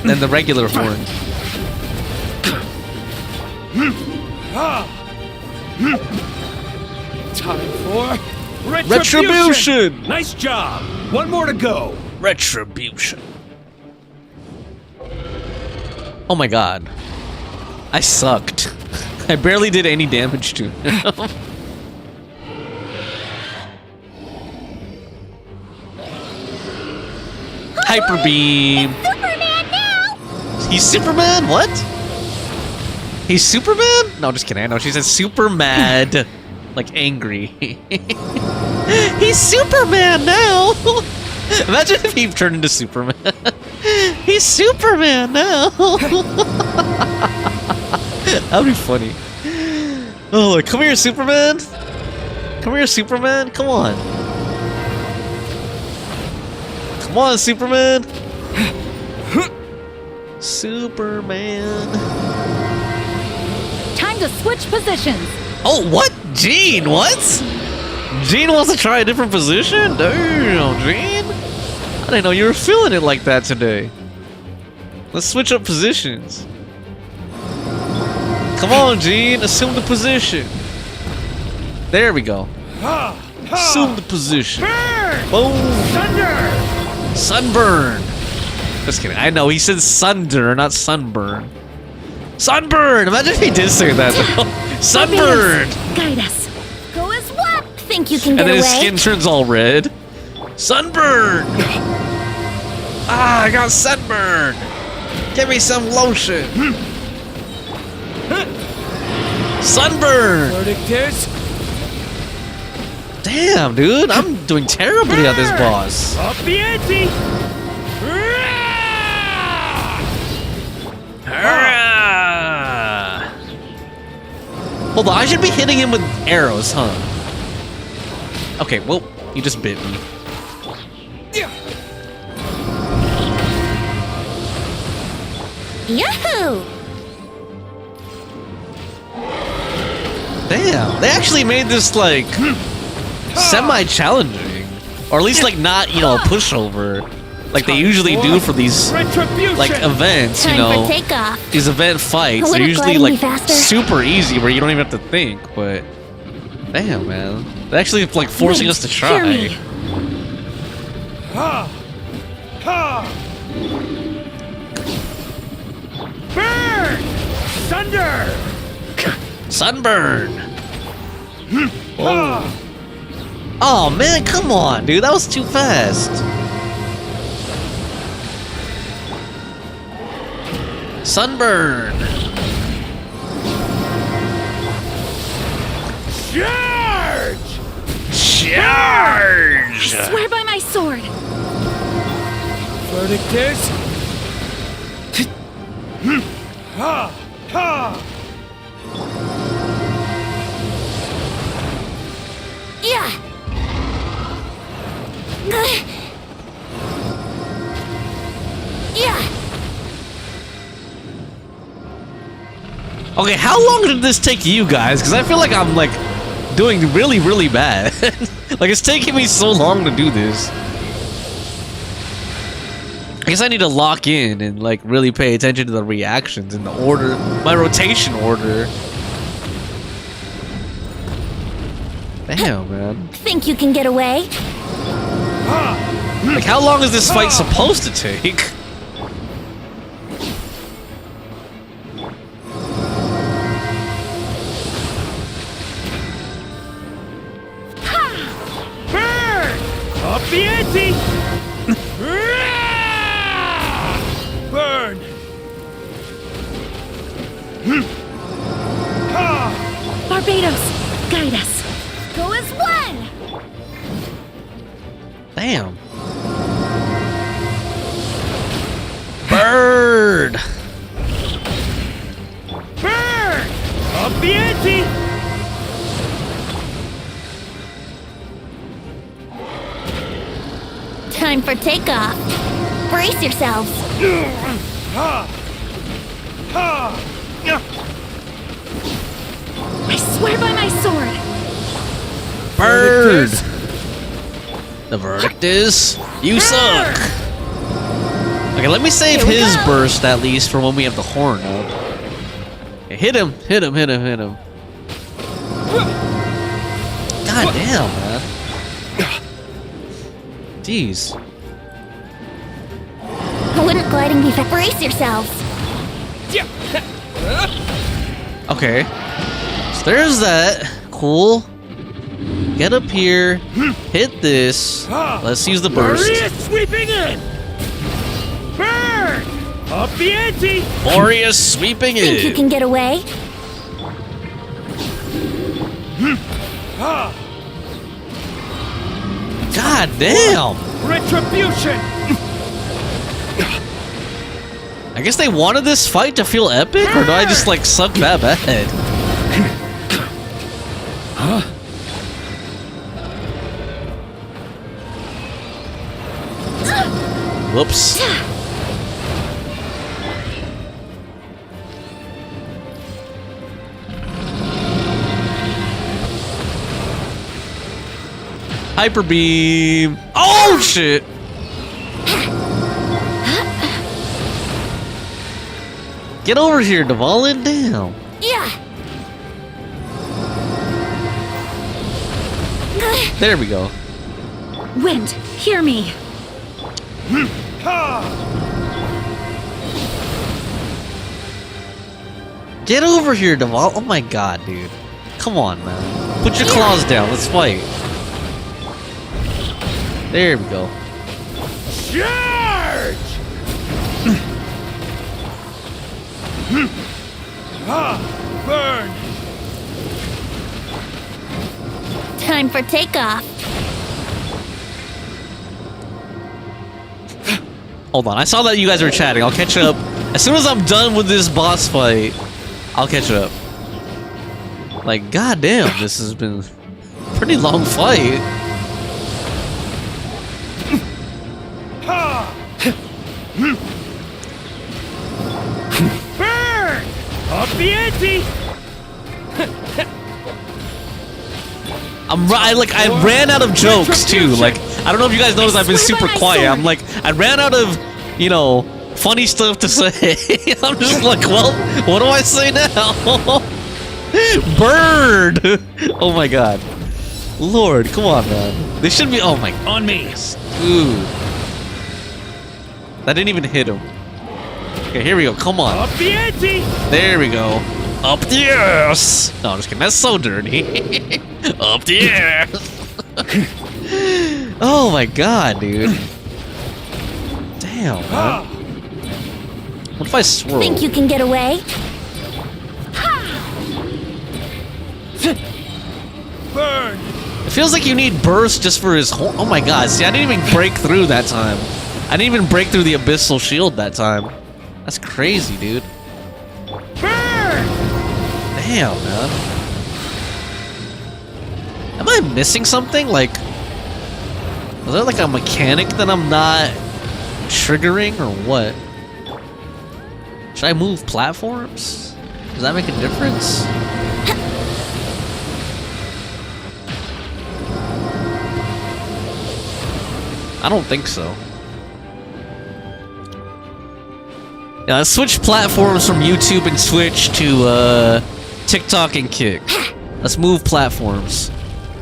than the regular horn. Time for Retribution! Nice job. One more to go. Retribution. Oh my god. I sucked. I barely did any damage to him. Hyper beam. Superman now. He's Superman? What? He's Superman? No, just kidding. I know she said super mad. Like angry. He's Superman now. Imagine if he turned into Superman. He's Superman now. That'd be funny. Oh, like, come here, Superman. Come here, Superman. Come on. Come on, Superman. Superman. Time to switch positions. Oh, what? Jean, what? Jean wants to try a different position? Damn, Jean. I didn't know you were feeling it like that today. Let's switch up positions. Come on, Jean. Assume the position. There we go. Assume the position. Boom. Sunburn. Just kidding. I know he said sunder, not sunburn. Sunburn. Imagine if he did say that though. Sunburn. Guide us. Go as what? Think you can And get then his away? skin turns all red. Sunburn! Ah, I got sunburn! Give me some lotion! Sunburn! Damn, dude, I'm doing terribly at this boss. Up the ante! Hold on, I should be hitting him with arrows, huh? Okay, well, he just bit me. Yahoo! Damn, they actually made this, like, semi-challenging. Or at least, like, not, you know, a pushover. Like they usually do for these, like, events, you know. Time for takeoff. These event fights, they're usually, like, super easy where you don't even have to think, but... Damn, man. They're actually, like, forcing us to try. Burn! Thunder! Sunburn! Whoa. Oh, man, come on, dude. That was too fast. Sunburn! Charge! Charge! I swear by my sword. Verdict is... Ha! Ha! Yeah! Yeah! Okay, how long did this take you guys? Because I feel like I'm, like, doing really, really bad. Like, it's taking me so long to do this. I guess I need to lock in and, like, really pay attention to the reactions and the order, my rotation order. Damn, man. Think you can get away? Like, how long is this fight supposed to take? Burn! Up the ante! Burn! Barbados, guide us. Go as one! Damn. Bird! Burn! Up the ante! Time for takeoff. Brace yourselves. I swear by my sword. Bird! The verdict is, you suck! Okay, let me save his burst at least for when we have the horn up. Okay, hit him, hit him, hit him, hit him. God damn, man. Jeez. Wouldn't gliding be fast? Brace yourselves. Okay. So there's that. Cool. Get up here. Hit this. Let's use the burst. Sweeping in! Burn! Up the ante! Boreas sweeping in. Think you can get away? God damn! Retribution! I guess they wanted this fight to feel epic, or do I just like suck that bad? Huh? Whoops. Hyper beam. Oh shit. Get over here, Dvalin. Damn. Yeah. There we go. Wind, hear me. Get over here, Dval. Oh my god, dude. Come on, man. Put your claws down. Let's fight. There we go. Charge! Burn! Time for takeoff. Hold on, I saw that you guys were chatting. I'll catch up. As soon as I'm done with this boss fight, I'll catch up. Like, goddamn, this has been a pretty long fight. Burn! Up the ante! I ran out of jokes too. Like, I don't know if you guys noticed, I've been super quiet. I'm like, I ran out of, you know, funny stuff to say. I'm just like, well, what do I say now? Bird! Oh my god. Lord, come on, man. This should be, oh my. On me. Dude. That didn't even hit him. Okay, here we go, come on. Up the ante! There we go. Up the ass! No, I'm just kidding, that's so dirty. Up the ass! Oh my god, dude. Damn, man. What if I swirl? Think you can get away? Burn! It feels like you need burst just for his whole. Oh my god, see, I didn't even break through that time. I didn't even break through the abyssal shield that time. That's crazy, dude. Burn! Damn, man. Am I missing something? Like, is there like a mechanic that I'm not triggering or what? Should I move platforms? Does that make a difference? I don't think so. Yeah, let's switch platforms from YouTube and Twitch to TikTok and Kick. Let's move platforms.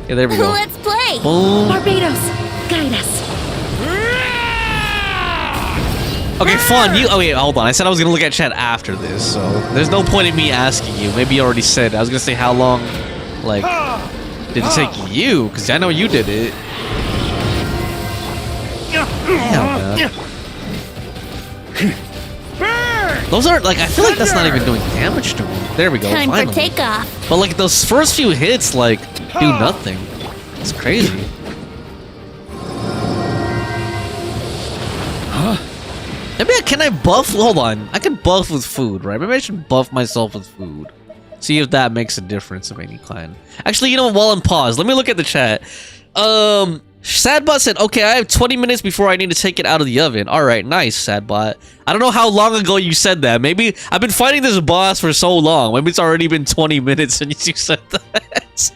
Yeah, there we go. Let's play. Boom. Barbados, guide us. Okay, Fawn, you. Oh wait, hold on. I said I was gonna look at chat after this, so there's no point in me asking you. Maybe you already said. I was gonna say how long, like, did it take you? Because I know you did it. Damn, man. Those aren't like. I feel like that's not even doing damage to him. There we go. Time finally. for takeoff. But like those first few hits, like, do nothing. It's crazy. Maybe can I buff? Hold on. I can buff with food, right? Maybe I should buff myself with food. See if that makes a difference of any kind. Actually, you know what? While I'm paused, let me look at the chat. Sadbot said, okay, I have 20 minutes before I need to take it out of the oven. All right, nice, Sadbot. I don't know how long ago you said that. Maybe I've been fighting this boss for so long. Maybe it's already been 20 minutes since you said that.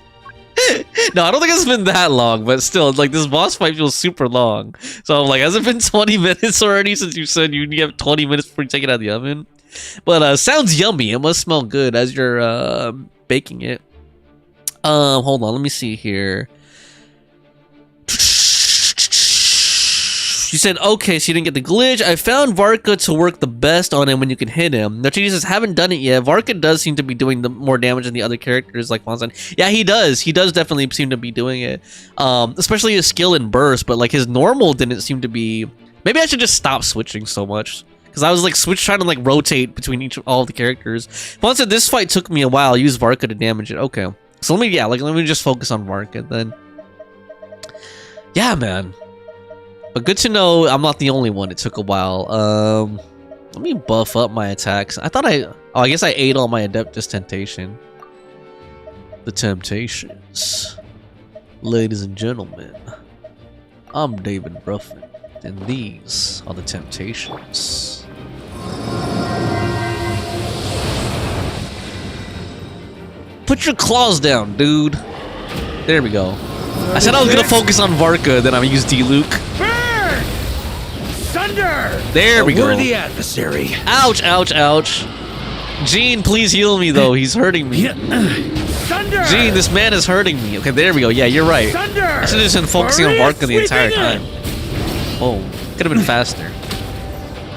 No, I don't think it's been that long, but still, like, this boss fight feels super long. So I'm like, has it been 20 minutes already since you said you have 20 minutes before you take it out of the oven? But sounds yummy. It must smell good as you're baking it. Hold on, let me see here. She said, okay, so you didn't get the glitch. I found Varka to work the best on him when you can hit him. Now, she says, haven't done it yet. Varka does seem to be doing the more damage than the other characters, like Fonsan. Yeah, he does. He does definitely seem to be doing it. Especially his skill and burst, but like his normal didn't seem to be... Maybe I should just stop switching so much. Because I was like trying to like rotate between all of the characters. Fonsan, this fight took me a while. I used Varka to damage it. Okay. So let me just focus on Varka then. Yeah, man. But good to know I'm not the only one. It took a while. Let me buff up my attacks. I guess I ate all my Adeptus Temptation. The Temptations. Ladies and gentlemen, I'm David Ruffin, and these are the Temptations. Put your claws down, dude. There we go. I said I was gonna focus on Varka, then I'm gonna use D-Luke. Burn! Sunder! There we go. Worthy adversary. Ouch, ouch, ouch. Gene, please heal me though. He's hurting me. Sunder! Gene, this man is hurting me. Okay, there we go. Yeah, you're right. Sunder! I should have just been focusing on Varka the entire time. Oh, could have been faster.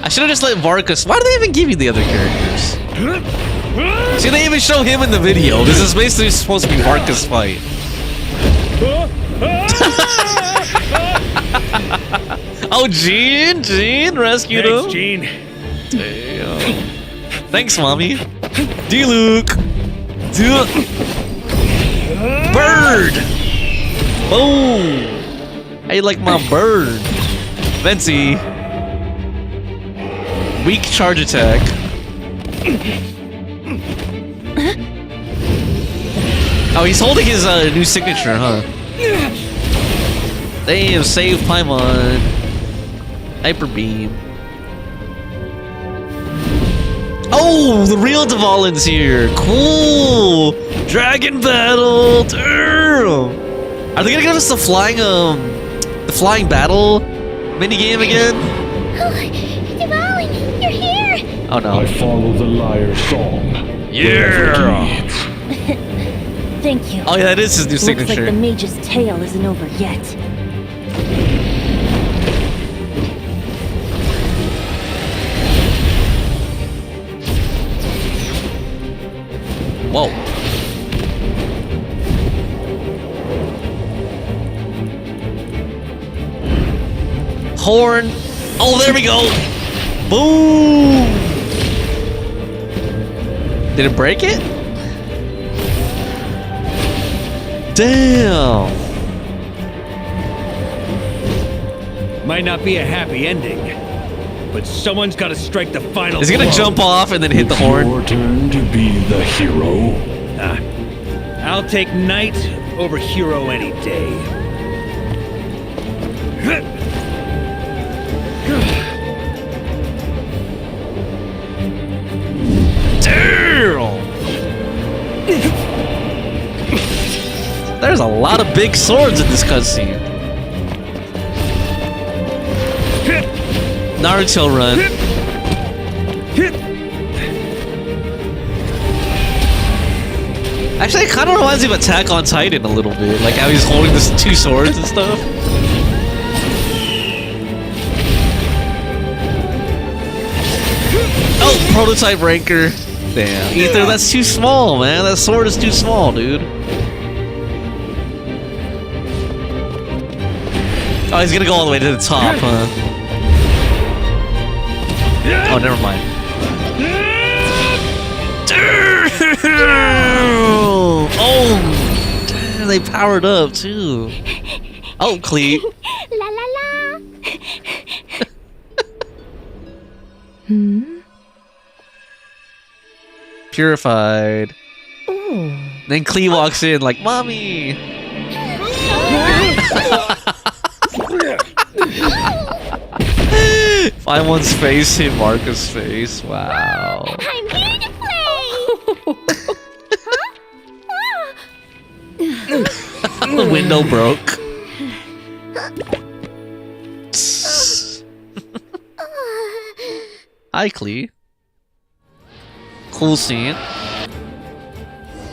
I should have just let Varka. Why do they even give you the other characters? See, they even show him in the video. This is basically supposed to be Varka's fight. Oh, Gene rescued him. Thanks, Gene. Damn. Thanks, mommy. D-Luke. Bird. Boom. How you like my bird? Vency. Weak charge attack. Oh, he's holding his new signature, huh? Damn, save Paimon. Hyper Beam. Oh, the real Dvalin's here. Cool. Dragon battle. Damn. Are they gonna give us the flying battle minigame again? Dvalin, you're here! Oh no. I follow the lyre song. Yeah. Thank you. Oh yeah, that is his new Looks signature. like the mage's tale isn't over yet. Whoa. Horn. Oh, there we go. Boom. Did it break it? Damn. Might not be a happy ending, but someone's got to strike the final Is he gonna blow. jump off and then hit the horn? Your turn to be the hero. I'll take knight over hero any day. Damn. There's a lot of big swords in this cutscene. Naruto run. Actually, it kind of reminds me of Attack on Titan a little bit, like how he's holding this two swords and stuff. Oh, prototype ranker. Damn, Ether, that's too small, man. That sword is too small, dude. Oh, he's gonna go all the way to the top, huh? Oh, never mind. Oh, damn, they powered up too. Oh, Cleet. La la la! Purified. Then Clee walks in like, Mommy! Paimon's face hit Marco's face. Wow. I'm here to play! The window broke. Hi, Clee. Cool scene.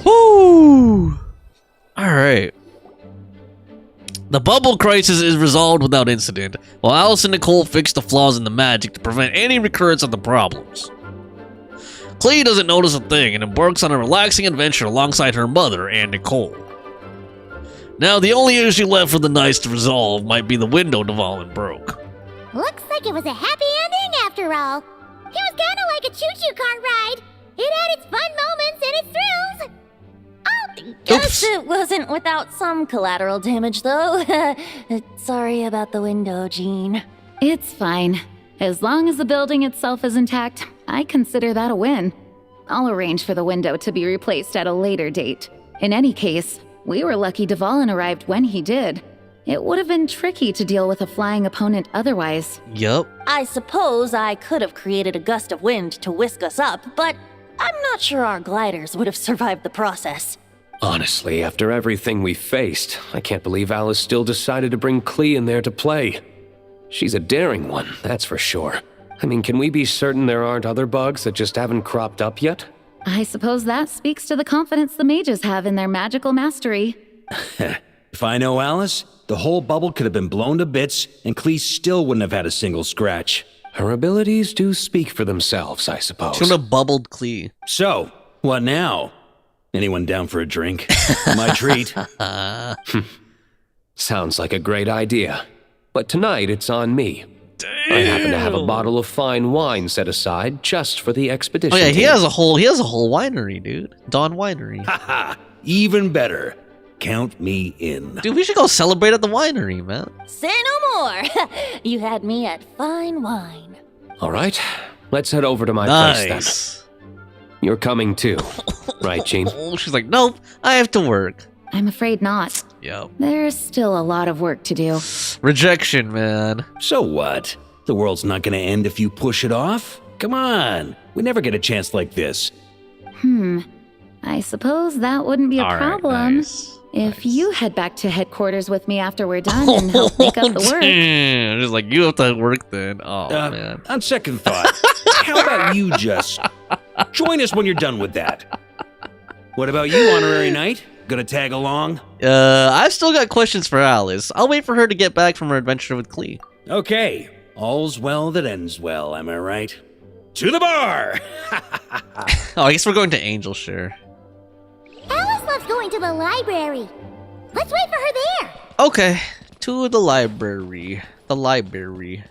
Woo! Alright. The bubble crisis is resolved without incident, while Alice and Nicole fix the flaws in the magic to prevent any recurrence of the problems. Clee doesn't notice a thing and embarks on a relaxing adventure alongside her mother and Nicole. Now, the only issue left for the Knights to resolve might be the window Dvalin broke. Looks like it was a happy ending after all. It was kinda like a choo-choo cart ride. It had its fun moments and its thrills. Guess it wasn't without some collateral damage, though. Sorry about the window, Jean. It's fine. As long as the building itself is intact, I consider that a win. I'll arrange for the window to be replaced at a later date. In any case, we were lucky Dvalin arrived when he did. It would have been tricky to deal with a flying opponent otherwise. Yup. I suppose I could have created a gust of wind to whisk us up, but I'm not sure our gliders would have survived the process. Honestly, after everything we faced, I can't believe Alice still decided to bring Clee in there to play. She's a daring one, that's for sure. I mean, can we be certain there aren't other bugs that just haven't cropped up yet? I suppose that speaks to the confidence the mages have in their magical mastery. If I know Alice, the whole bubble could have been blown to bits, and Clee still wouldn't have had a single scratch. Her abilities do speak for themselves, I suppose. Should have bubbled Clee. So, what now? Anyone down for a drink? My treat. Sounds like a great idea. but tonight it's on me. I happen to have a bottle of fine wine set aside just for the expedition. Oh yeah, he team. has a whole winery, dude. Dawn Winery. Haha, even better. Count me in. Dude, we should go celebrate at the winery, man. Say no more. You had me at fine wine. All right, let's head over to my place then. You're coming too, right, Jean? She's like, nope, I have to work. I'm afraid not. Yep. There's still a lot of work to do. Rejection, man. So what? The world's not gonna end if you push it off? Come on, we never get a chance like this. I suppose that wouldn't be a All right, problem. nice. If you head back to headquarters with me after we're done and help make up the work. Damn. Just like, you have to work then. Oh, man. On second thought, how about you just join us when you're done with that? What about you, Honorary Knight? Gonna tag along? I've still got questions for Alice. I'll wait for her to get back from her adventure with Klee. Okay, all's well that ends well, am I right? To the bar! Oh, I guess we're going to Angel Share. Alice loves going to the library. Let's wait for her there. Okay, to the library. The library.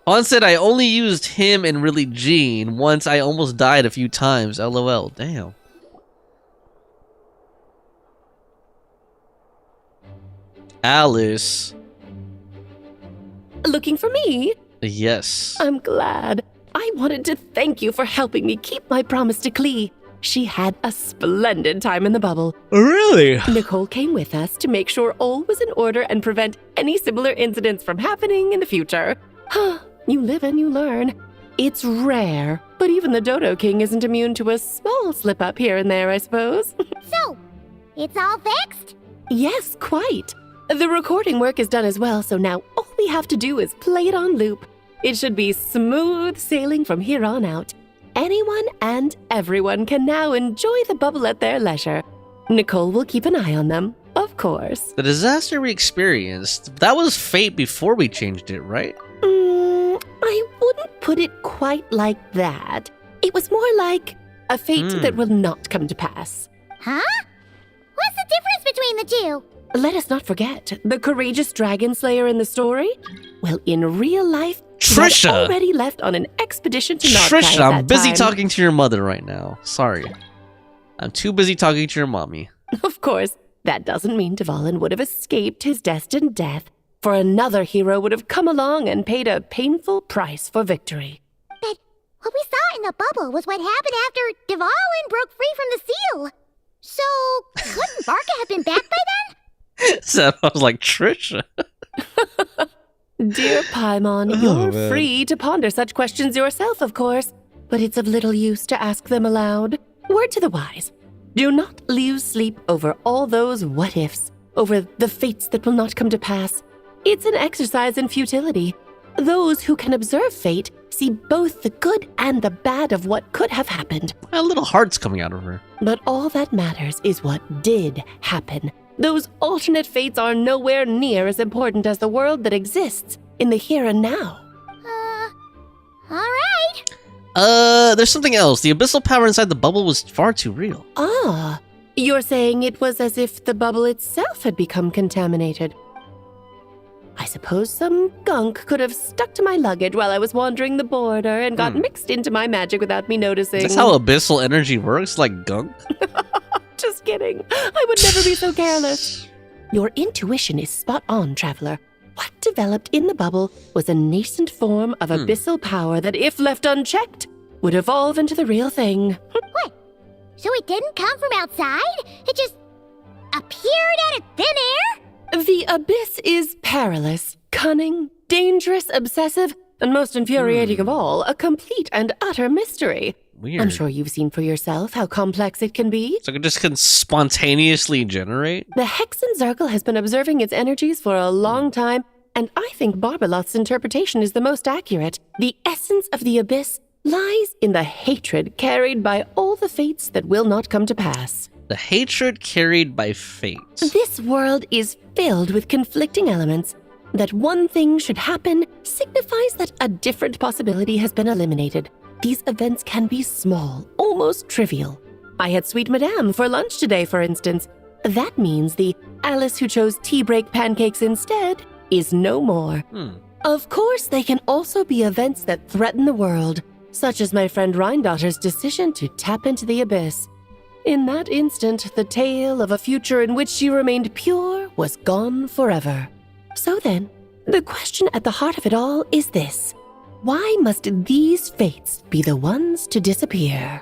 Han said I only used him and really Jean. Once I almost died a few times. LOL. Damn. Alice. Looking for me? Yes. I'm glad. I wanted to thank you for helping me keep my promise to Klee. She had a splendid time in the bubble. Really? Nicole came with us to make sure all was in order and prevent any similar incidents from happening in the future. You live and you learn. It's rare, but even the Dodo King isn't immune to a small slip-up here and there, I suppose. So, it's all fixed? Yes, quite. The recording work is done as well, so now all we have to do is play it on loop. It should be smooth sailing from here on out. Anyone and everyone can now enjoy the bubble at their leisure. Nicole will keep an eye on them, of course. The disaster we experienced, that was fate before we changed it, right? I wouldn't put it quite like that. It was more like a fate that will not come to pass. Huh? What's the difference between the two? Let us not forget the courageous dragon slayer in the story. Well, in real life, Trisha! she had already left on an expedition to Nordkite Trisha, at I'm that busy time. talking to your mother right now. Sorry. I'm too busy talking to your mommy. Of course, that doesn't mean Dvalin would have escaped his destined death, for another hero would have come along and paid a painful price for victory. But what we saw in the bubble was what happened after Dvalin broke free from the seal. So, couldn't Barca have been back by then? So I was like, Trisha. Dear Paimon, Oh, you're man. free to ponder such questions yourself, of course, but it's of little use to ask them aloud. Word to the wise. Do not lose sleep over all those what-ifs, over the fates that will not come to pass. It's an exercise in futility. Those who can observe fate see both the good and the bad of what could have happened. A little heart's coming out of her. But all that matters is what did happen. Those alternate fates are nowhere near as important as the world that exists in the here and now. Alright. There's something else. The abyssal power inside the bubble was far too real. Ah, you're saying it was as if the bubble itself had become contaminated. I suppose some gunk could have stuck to my luggage while I was wandering the border and got mixed into my magic without me noticing. That's how abyssal energy works? Like gunk? Just kidding. I would never be so careless. Your intuition is spot on, traveler. What developed in the bubble was a nascent form of abyssal power that, if left unchecked, would evolve into the real thing. What? So it didn't come from outside? It just appeared out of thin air? The abyss is perilous, cunning, dangerous, obsessive, and most infuriating of all, a complete and utter mystery. Weird. I'm sure you've seen for yourself how complex it can be. So it just can spontaneously generate? The Hexen Circle has been observing its energies for a long time, and I think Barbeloth's interpretation is the most accurate. The essence of the abyss lies in the hatred carried by all the fates that will not come to pass. The hatred carried by fate. This world is filled with conflicting elements. That one thing should happen signifies that a different possibility has been eliminated. These events can be small, almost trivial. I had Sweet Madame for lunch today, for instance. That means the Alice who chose tea break pancakes instead is no more. Of course, they can also be events that threaten the world, such as my friend Rhindotter's decision to tap into the abyss. In that instant, the tale of a future in which she remained pure was gone forever. So then, the question at the heart of it all is this. Why must these fates be the ones to disappear?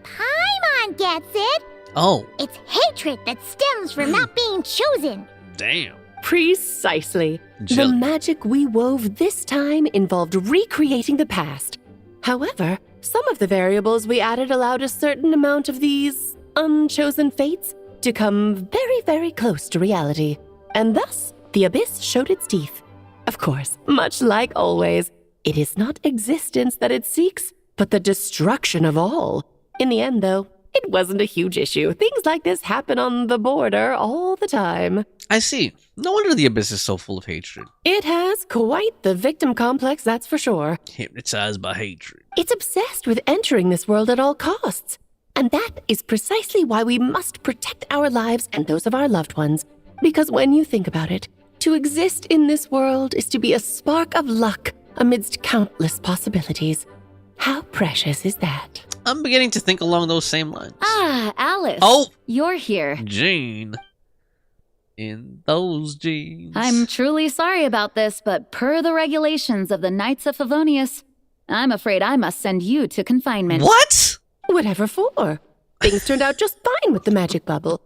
Paimon gets it. Oh. It's hatred that stems from not being chosen. Damn. Precisely. The Jelly. magic we wove this time involved recreating the past. However, some of the variables we added allowed a certain amount of these unchosen fates to come very, very close to reality. And thus, the abyss showed its teeth. Of course, much like always, it is not existence that it seeks, but the destruction of all. In the end, though, it wasn't a huge issue. Things like this happen on the border all the time. I see. No wonder the abyss is so full of hatred. It has quite the victim complex, that's for sure. Hypnotized by hatred. It's obsessed with entering this world at all costs. And that is precisely why we must protect our lives and those of our loved ones. Because when you think about it, to exist in this world is to be a spark of luck amidst countless possibilities. How precious is that? I'm beginning to think along those same lines. Ah, Alice. Oh! You're here. Jean. In those jeans. I'm truly sorry about this, but per the regulations of the Knights of Favonius, I'm afraid I must send you to confinement. What? Whatever for. Things turned out just fine with the magic bubble.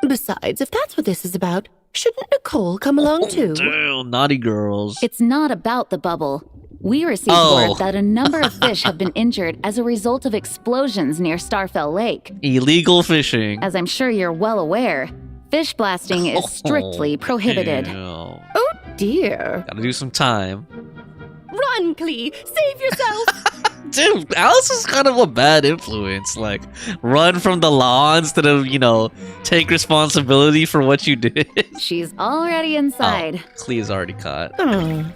Besides, if that's what this is about, shouldn't Nicole come along too? Damn, naughty girls. It's not about the bubble. We received word that a number of fish have been injured as a result of explosions near Starfell Lake. Illegal fishing. As I'm sure you're well aware, fish blasting is strictly prohibited. Damn. Oh dear. Gotta do some time. Run, Clee! Save yourself! Dude, Alice is kind of a bad influence. Like, run from the law instead of, take responsibility for what you did. She's already inside. Clee is already caught. Oh.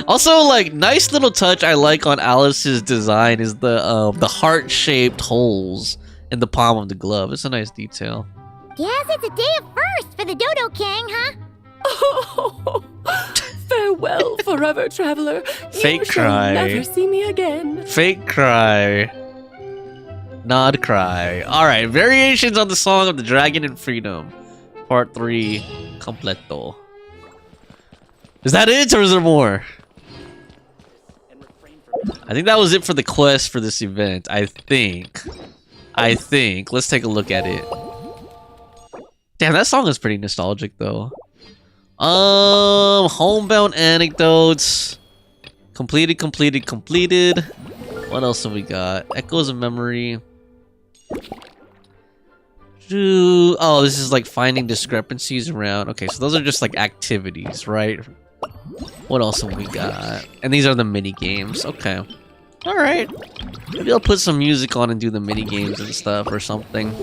Also, nice little touch I like on Alice's design is the heart-shaped holes in the palm of the glove. It's a nice detail. Guess it's a day of first for the Dodo King, huh? Oh, farewell, forever traveler. Fake you cry. shall never see me again. Fake cry. Nod cry. Alright, variations on the Song of the Dragon and Freedom. Part 3, completo. Is that it, or is there more? I think that was it for the quest for this event. I think. Let's take a look at it. Damn, that song is pretty nostalgic, though. Homebound anecdotes. Completed. What else have we got? Echoes of memory. Oh, this is finding discrepancies around. Okay, so those are just activities, right? What else have we got? And these are the mini games. Okay. Alright. Maybe I'll put some music on and do the mini games and stuff or something.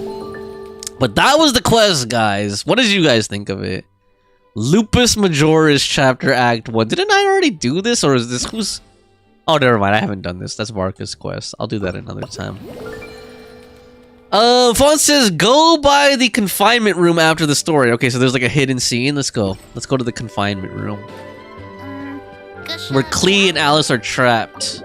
But that was the quest, guys. What did you guys think of it? Lupus Majoris Chapter Act 1. Didn't I already do this? Or is this who's... Oh, never mind. I haven't done this. That's Marcus' quest. I'll do that another time. Fawn says, go by the confinement room after the story. Okay, so there's a hidden scene. Let's go. Let's go to the confinement room. Where Clee and Alice are trapped.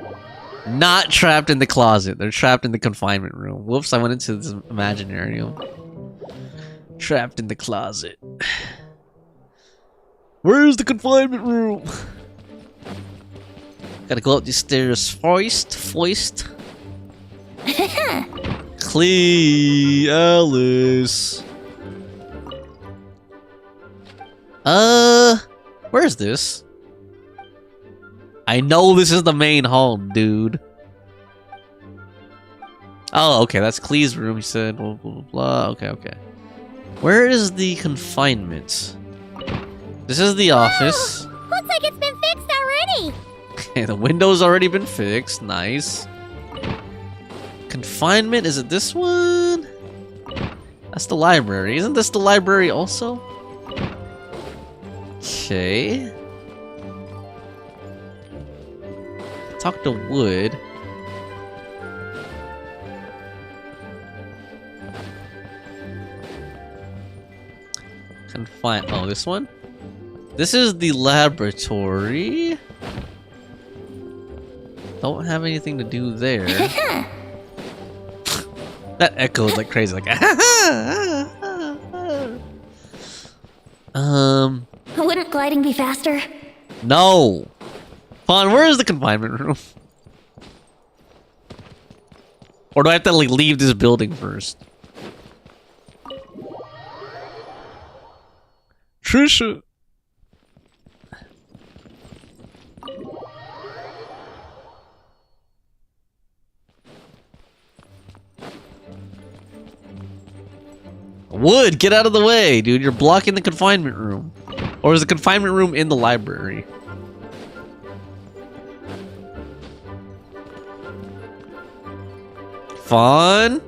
Not trapped in the closet. They're trapped in the confinement room. Whoops, I went into this imaginarium. Trapped in the closet. Where's the confinement room? Gotta go up these stairs. Foist. Clee, Alice. Where is this? I know this is the main hall, dude. Oh, okay, that's Clee's room, he said. Blah, blah, blah, blah. Okay. Where is the confinement? This is the office. Looks like it's been fixed already. Okay, the window's already been fixed. Nice. Confinement, is it this one? That's the library. Isn't this the library also? Okay. Talk to Wood. confined. Oh, this one? This is the laboratory. Don't have anything to do there. That echoed like crazy, like Wouldn't gliding be faster? No. Fawn, where is the confinement room? Or do I have to like leave this building first? Trisha. Wood, get out of the way, dude. You're blocking the confinement room. Or is the confinement room in the library? Fawn?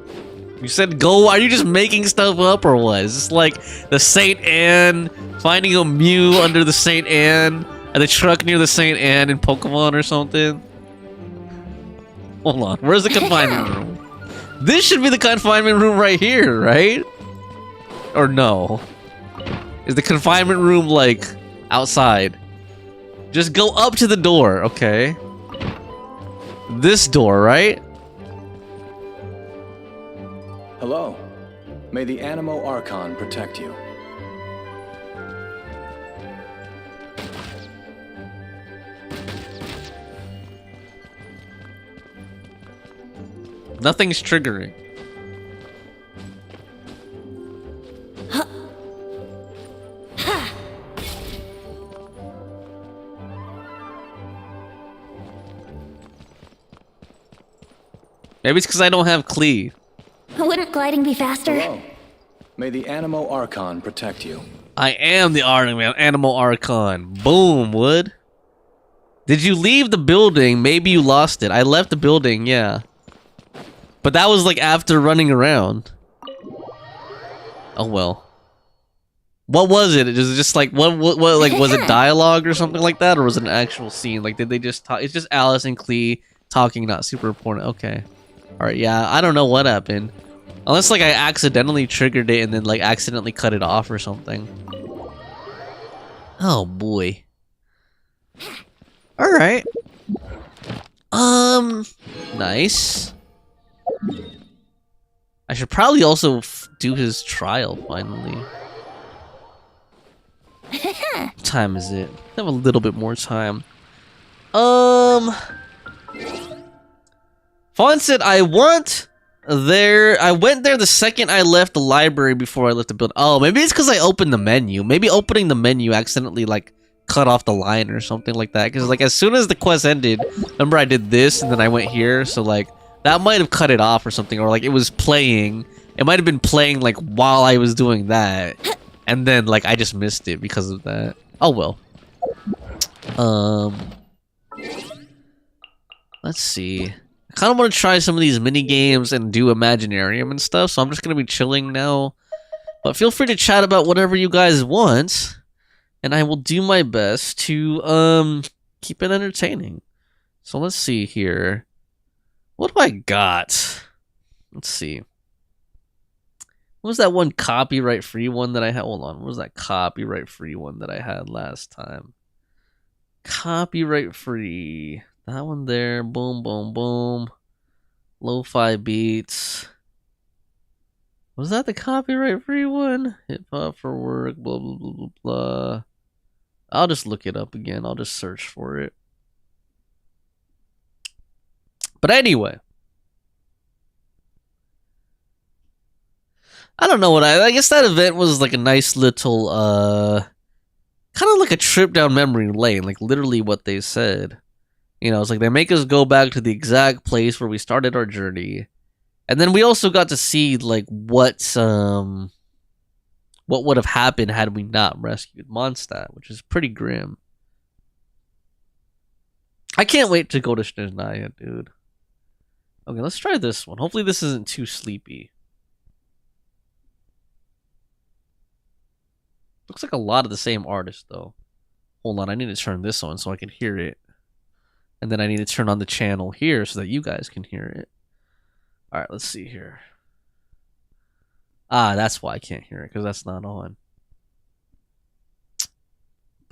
You said go. Are you just making stuff up or what? Is this like the Saint Anne finding a Mew under the Saint Anne and the truck near the Saint Anne in Pokemon or something? Hold on. Where's the confinement room? This should be the confinement room right here, right? Or no? Is the confinement room like outside? Just go up to the door, okay? This door, right? Hello. May the Animo Archon protect you. Nothing's triggering. Maybe it's because I don't have Clee. Wouldn't gliding be faster? Hello. May the Animo Archon protect you. I am the Animal Archon. Boom, Wood. Did you leave the building? Maybe you lost it. I left the building, yeah. But that was like after running around. Oh well. What was it? It was just like what like was it dialogue or something like that, or was it an actual scene? Like did they just talk? It's just Alice and Clee talking, not super important. Okay. All right. Yeah, I don't know what happened. Unless like I accidentally triggered it and then like accidentally cut it off or something. Oh boy. All right. Nice. I should probably also do his trial finally. What time is it? I have a little bit more time. Fawn said I went there the second I left the library before I left the building. Oh, maybe it's because I opened the menu. Maybe opening the menu accidentally like cut off the line or something like that. Because like as soon as the quest ended, remember I did this and then I went here. So like that might have cut it off or something. Or like it was playing. It might have been playing like while I was doing that. And then like I just missed it because of that. Oh well. Let's see. I kind of want to try some of these mini games and do Imaginarium and stuff, so I'm just going to be chilling now. But feel free to chat about whatever you guys want, and I will do my best to keep it entertaining. So let's see here. What do I got? Let's see. What was that one copyright-free one that I had? Hold on. What was that copyright-free one that I had last time? Copyright-free. That one there. Boom, boom, boom. Lo-fi beats. Was that the copyright-free one? Hip hop for work. Blah, blah, blah, blah, blah. I'll just look it up again. I'll just search for it. But anyway. I don't know what I guess that event was like a nice little, kind of like a trip down memory lane. Like literally what they said. You know, it's like they make us go back to the exact place where we started our journey. And then we also got to see like what would have happened had we not rescued Mondstadt, which is pretty grim. I can't wait to go to Snezhnaya, dude. Okay, let's try this one. Hopefully this isn't too sleepy. Looks like a lot of the same artist, though. Hold on, I need to turn this on so I can hear it. And then I need to turn on the channel here so that you guys can hear it. Alright, let's see here. Ah, that's why I can't hear it, because that's not on.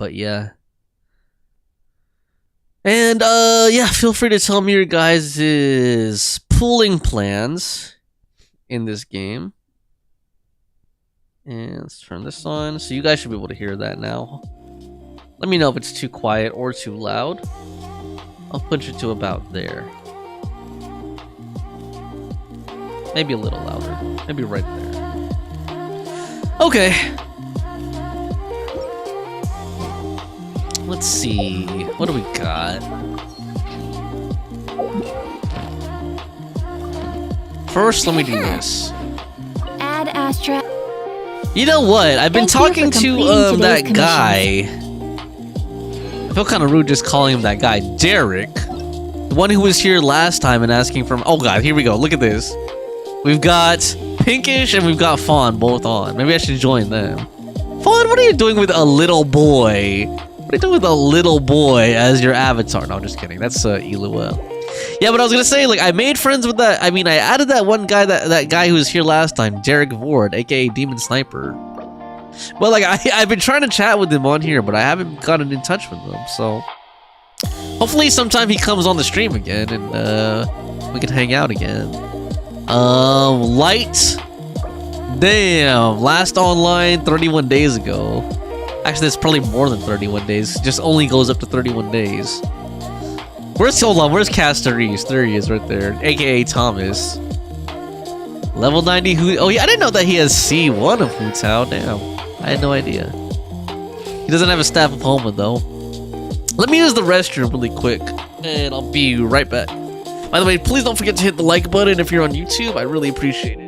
But yeah. And yeah, feel free to tell me your guys' pooling plans in this game. And let's turn this on. So you guys should be able to hear that now. Let me know if it's too quiet or too loud. I'll put you to about there. Maybe a little louder. Maybe right there. Okay. Let's see. What do we got? First, let me do this. Add Astra. You know what? I've been talking to that guy. I feel kind of rude just calling him that guy. Derek. The one who was here last time and asking for... Oh god, here we go. Look at this. We've got Pinkish and we've got Fawn both on. Maybe I should join them. Fawn, what are you doing with a little boy? What are you doing with a little boy as your avatar? No, I'm just kidding. That's Ilua. Yeah, but I was gonna say, like, I made friends with that. I mean, I added that one guy, that guy who was here last time, Derek Ward, aka Demon Sniper. Well, like, I've been trying to chat with him on here, but I haven't gotten in touch with him. So hopefully sometime he comes on the stream again and we can hang out again. Light. Damn, last online 31 days ago. Actually, it's probably more than 31 days. Just only goes up to 31 days. Hold on, where's Caster Reese? There he is right there, aka Thomas. Level 90 Hu. Oh yeah, I didn't know that he has C1 of Hu Tao. Damn, I had no idea. He doesn't have a Staff of Homa though. Let me use the restroom really quick, and I'll be right back. By the way, please don't forget to hit the like button if you're on YouTube. I really appreciate it.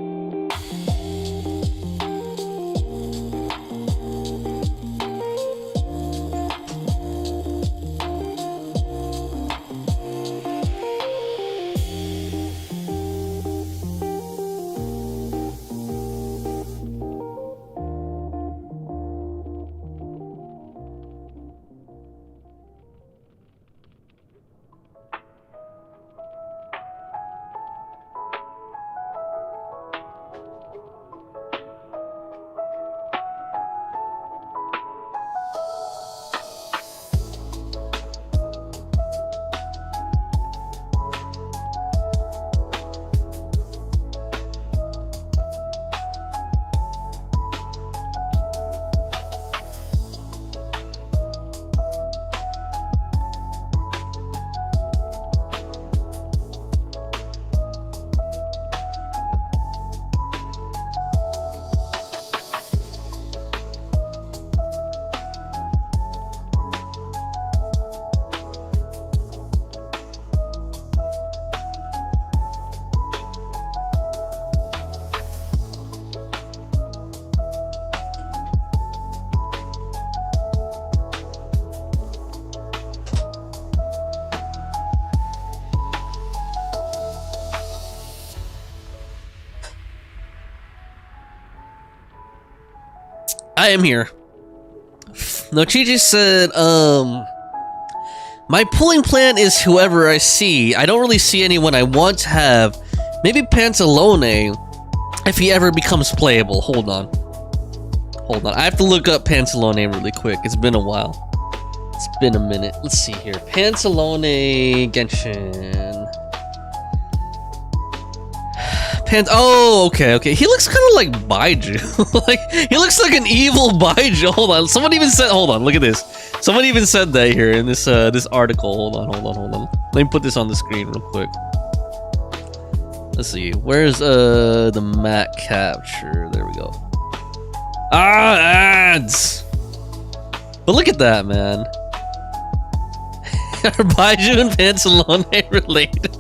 I am here. Nochichi said, my pulling plan is whoever I see. I don't really see anyone I want to have. Maybe Pantalone, if he ever becomes playable. Hold on. Hold on. I have to look up Pantalone really quick. It's been a while. It's been a minute. Let's see here. Pantalone Genshin. Oh, okay. He looks kind of like Baiju. Like, he looks like an evil Baiju. Hold on. Someone even said, hold on, look at this. Someone even said that here in this this article. Hold on. Let me put this on the screen real quick. Let's see. Where's the map capture? There we go. Ah, ads. But look at that, man. Are Baiju and Pantalone related?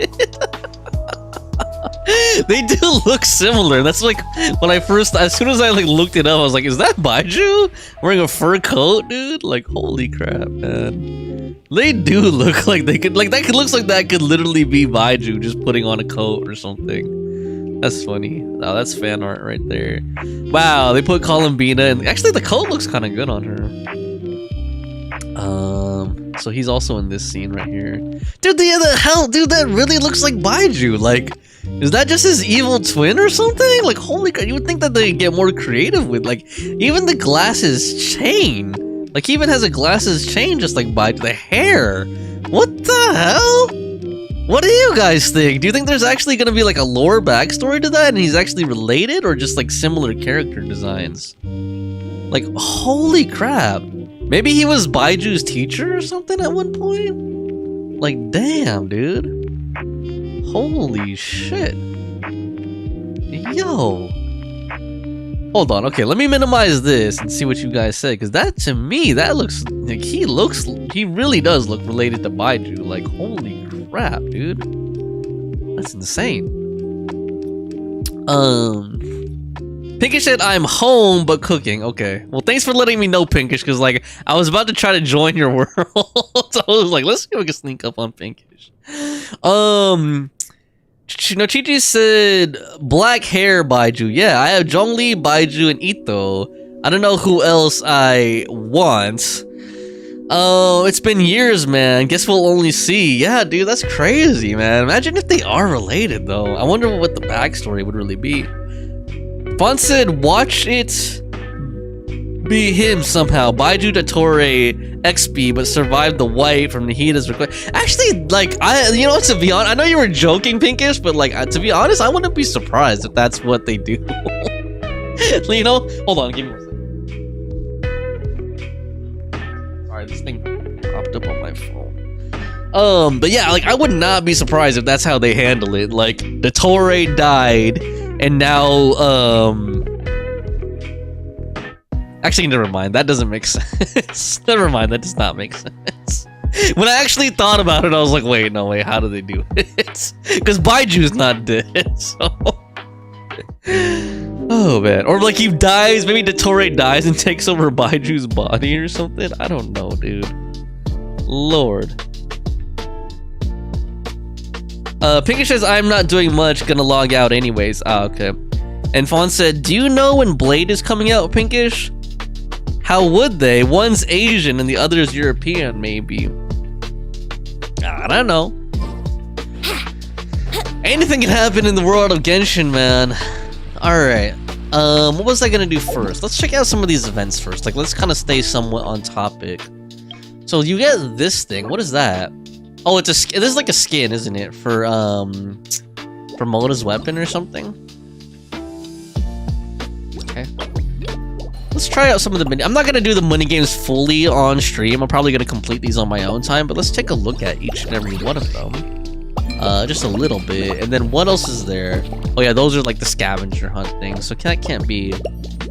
They do look similar. That's like when I first, as soon as I like looked it up, I was like, is that Baiju wearing a fur coat, dude? Like, holy crap, man. They do look like they could, like, looks like that could literally be Baiju just putting on a coat or something. That's funny. Oh, that's fan art right there. Wow, they put Columbina, and actually the coat looks kind of good on her. So he's also in this scene right here. Dude, the hell, dude, that really looks like Baiju. Like, is that just his evil twin or something? Like, holy crap, you would think that they get more creative with, like, even the glasses chain. Like, he even has a glasses chain just like by the hair. What the hell? What do you guys think? Do you think there's actually gonna be like a lore backstory to that and he's actually related, or just like similar character designs? Like, holy crap. Maybe he was Baiju's teacher or something at one point? Like, damn, dude. Holy shit. Yo. Hold on, okay, let me minimize this and see what you guys say, because that, to me, that looks like he really does look related to Baiju. Like, holy crap, dude. That's insane. Pinkish said, I'm home, but cooking. Okay, well, thanks for letting me know, Pinkish, because, like, I was about to try to join your world. So I was like, let's see if we can sneak up on Pinkish. Chichi said black hair Baiju. Yeah, I have Zhongli, Baiju, and Ito. I don't know who else I want. Oh, it's been years, man. Guess we'll only see. Yeah, dude, that's crazy, man. Imagine if they are related, though. I wonder what the backstory would really be. Fon said, watch it be him somehow. Baiju Dottore XP, but survived the wipe from Nahida's request. Actually, like, you know, to be honest, I know you were joking, Pinkish, but like, to be honest, I wouldn't be surprised if that's what they do. You know? Hold on, give me 1 second. Alright, this thing popped up on my phone. But yeah, like, I would not be surprised if that's how they handle it. Like, Dottore died, and now, actually, never mind. That doesn't make sense. Never mind. That does not make sense. When I actually thought about it, I was like, wait, no, wait. How do they do it? Because Baiju's not dead, so... Oh, man. Or, like, he dies. Maybe Dottore dies and takes over Baiju's body or something. I don't know, dude. Lord. Pinkish says, I'm not doing much. Gonna log out anyways. Ah, okay. And Fawn said, do you know when Blade is coming out, Pinkish? How would they? One's Asian and the other's European, maybe. I don't know. Anything can happen in the world of Genshin, man. Alright. What was I gonna do first? Let's check out some of these events first. Like, let's kind of stay somewhat on topic. So you get this thing. What is that? Oh, it's a skin. This is like a skin, isn't it? For Moda's weapon or something? Okay. Let's try out some of the mini. I'm not gonna do the mini games fully on stream. I'm probably gonna complete these on my own time, but let's take a look at each and every one of them. Just a little bit. And then what else is there? Oh yeah, those are like the scavenger hunt things. So that can't be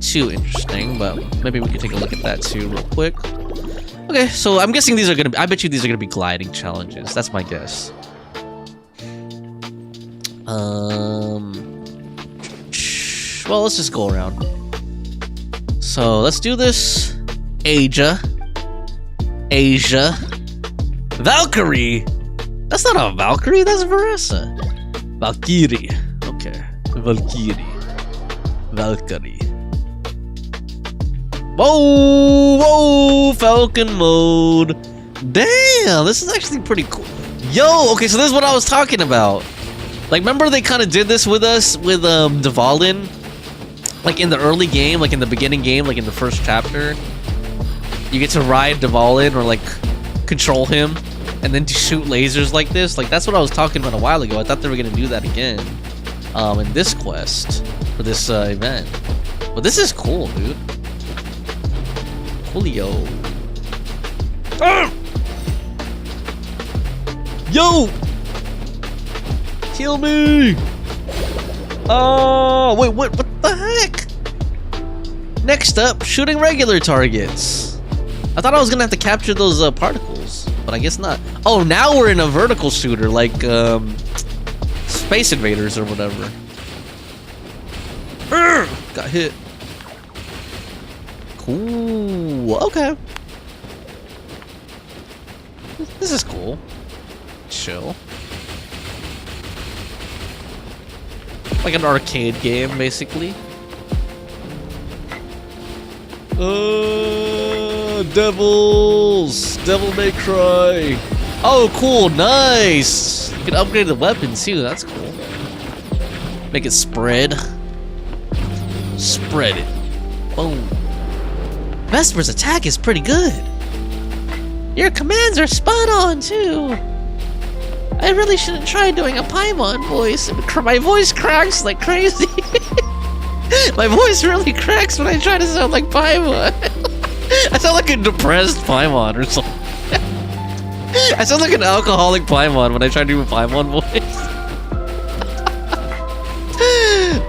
too interesting, but maybe we can take a look at that too real quick. Okay, so I'm guessing these are gonna be, I bet you these are gonna be gliding challenges. That's my guess. Well, let's just go around. So let's do this. Asia. Valkyrie. That's not a Valkyrie, that's Veressa. Valkyrie. Okay. Valkyrie. Whoa! Falcon mode. Damn, this is actually pretty cool. Yo, okay, so this is what I was talking about. Like, remember they kind of did this with us with Dvalin? Like in the early game, like in the beginning game, like in the first chapter. You get to ride Dvalin or like control him and then to shoot lasers like this. Like, that's what I was talking about a while ago. I thought they were gonna do that again in this quest for this event. But this is cool, dude. Coolio. Yo! Kill me! Oh, wait, what the heck? Next up, shooting regular targets. I thought I was gonna have to capture those particles, but I guess not. Oh, now we're in a vertical shooter, like Space Invaders or whatever. Got hit. Cool. Okay. This is cool. Chill. Like an arcade game, basically. Devils! Devil May Cry! Oh, cool, nice! You can upgrade the weapon too, that's cool. Make it spread. Spread it. Boom. Vesper's attack is pretty good. Your commands are spot on, too. I really shouldn't try doing a Paimon voice. My voice cracks like crazy. My voice really cracks when I try to sound like Paimon. I sound like a depressed Paimon or something. I sound like an alcoholic Paimon when I try to do a Paimon voice.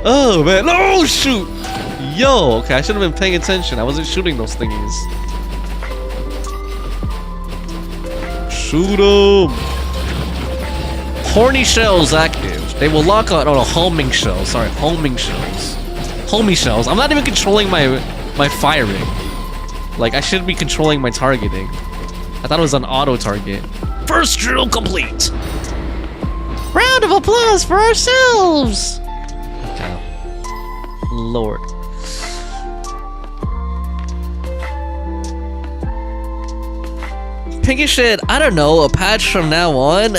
Oh man, oh shoot! Yo, okay, I should have been paying attention. I wasn't shooting those thingies. Shoot 'em! Horny shells active. They will lock on. Oh no, homing shells. Sorry, homing shells. Homie shells. I'm not even controlling my firing. Like I should be controlling my targeting. I thought it was an auto target. First drill complete. Round of applause for ourselves. Okay. Lord. Pinky shit, I don't know, a patch from now on.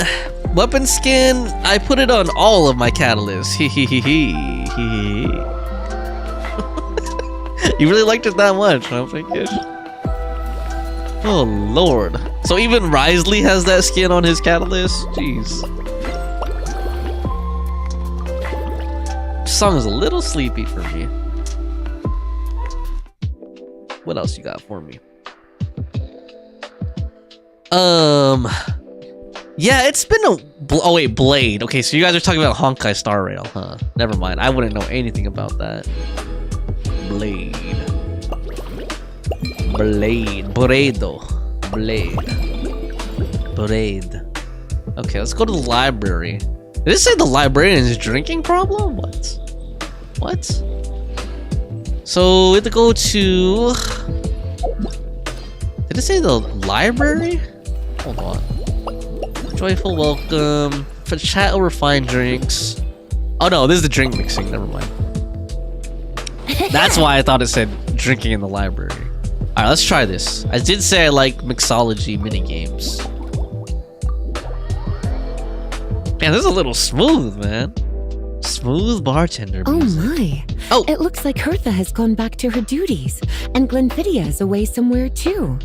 Weapon skin, I put it on all of my catalysts. Hee. You really liked it that much, huh, Pinkish? Oh lord. So even Risley has that skin on his catalyst? Jeez. This song is a little sleepy for me. What else you got for me? Yeah, it's been a... Oh wait, Blade. Okay, so you guys are talking about Honkai Star Rail, huh? Never mind, I wouldn't know anything about that. Blade. Blade. Okay, let's go to the library. Did it say the librarian's drinking problem? What? So we have to go to... Did it say the library? Hold on. Joyful welcome. For chat over fine drinks. Oh no, this is the drink mixing. Never mind. That's why I thought it said drinking in the library. Alright, let's try this. I did say I like mixology minigames. Man, this is a little smooth, man. Smooth bartender music. Oh my. Oh. It looks like Hertha has gone back to her duties, and Glenfiddia is away somewhere too.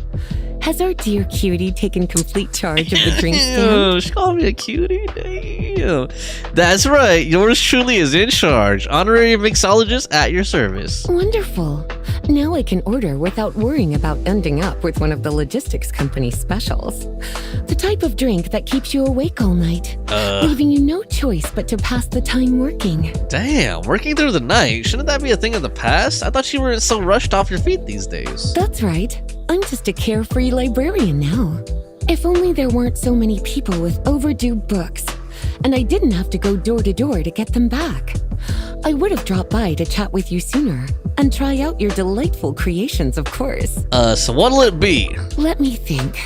Has our dear cutie taken complete charge of the drink stand? She called me a cutie? Damn. That's right. Yours truly is in charge. Honorary mixologist at your service. Wonderful. Now I can order without worrying about ending up with one of the logistics company specials. The type of drink that keeps you awake all night, leaving you no choice but to pass the time working. Damn, working through the night. Shouldn't that be a thing of the past? I thought you were so rushed off your feet these days. That's right. I'm just a carefree librarian now. If only there weren't so many people with overdue books, and I didn't have to go door to door to get them back. I would have dropped by to chat with you sooner, and try out your delightful creations, of course. So what'll it be? Let me think.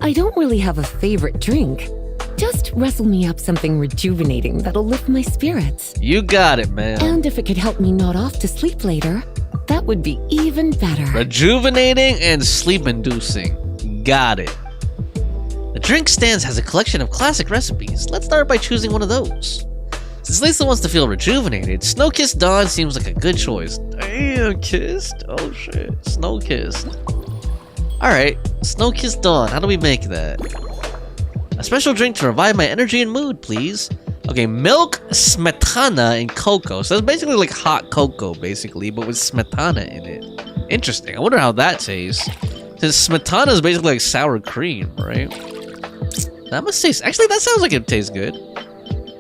I don't really have a favorite drink. Just wrestle me up something rejuvenating that'll lift my spirits. You got it, man. And if it could help me nod off to sleep later, that would be even better. Rejuvenating and sleep-inducing. Got it. The drink stands has a collection of classic recipes. Let's start by choosing one of those. Since Lisa wants to feel rejuvenated, Snow-Kissed Dawn seems like a good choice. Damn, kissed? Oh shit, Snow-Kissed. Alright, Snow-Kissed Dawn, how do we make that? A special drink to revive my energy and mood, please. Okay, milk, smetana, and cocoa. So that's basically like hot cocoa, basically, but with smetana in it. Interesting, I wonder how that tastes. Since smetana is basically like sour cream, right? That must taste, actually that sounds like it tastes good.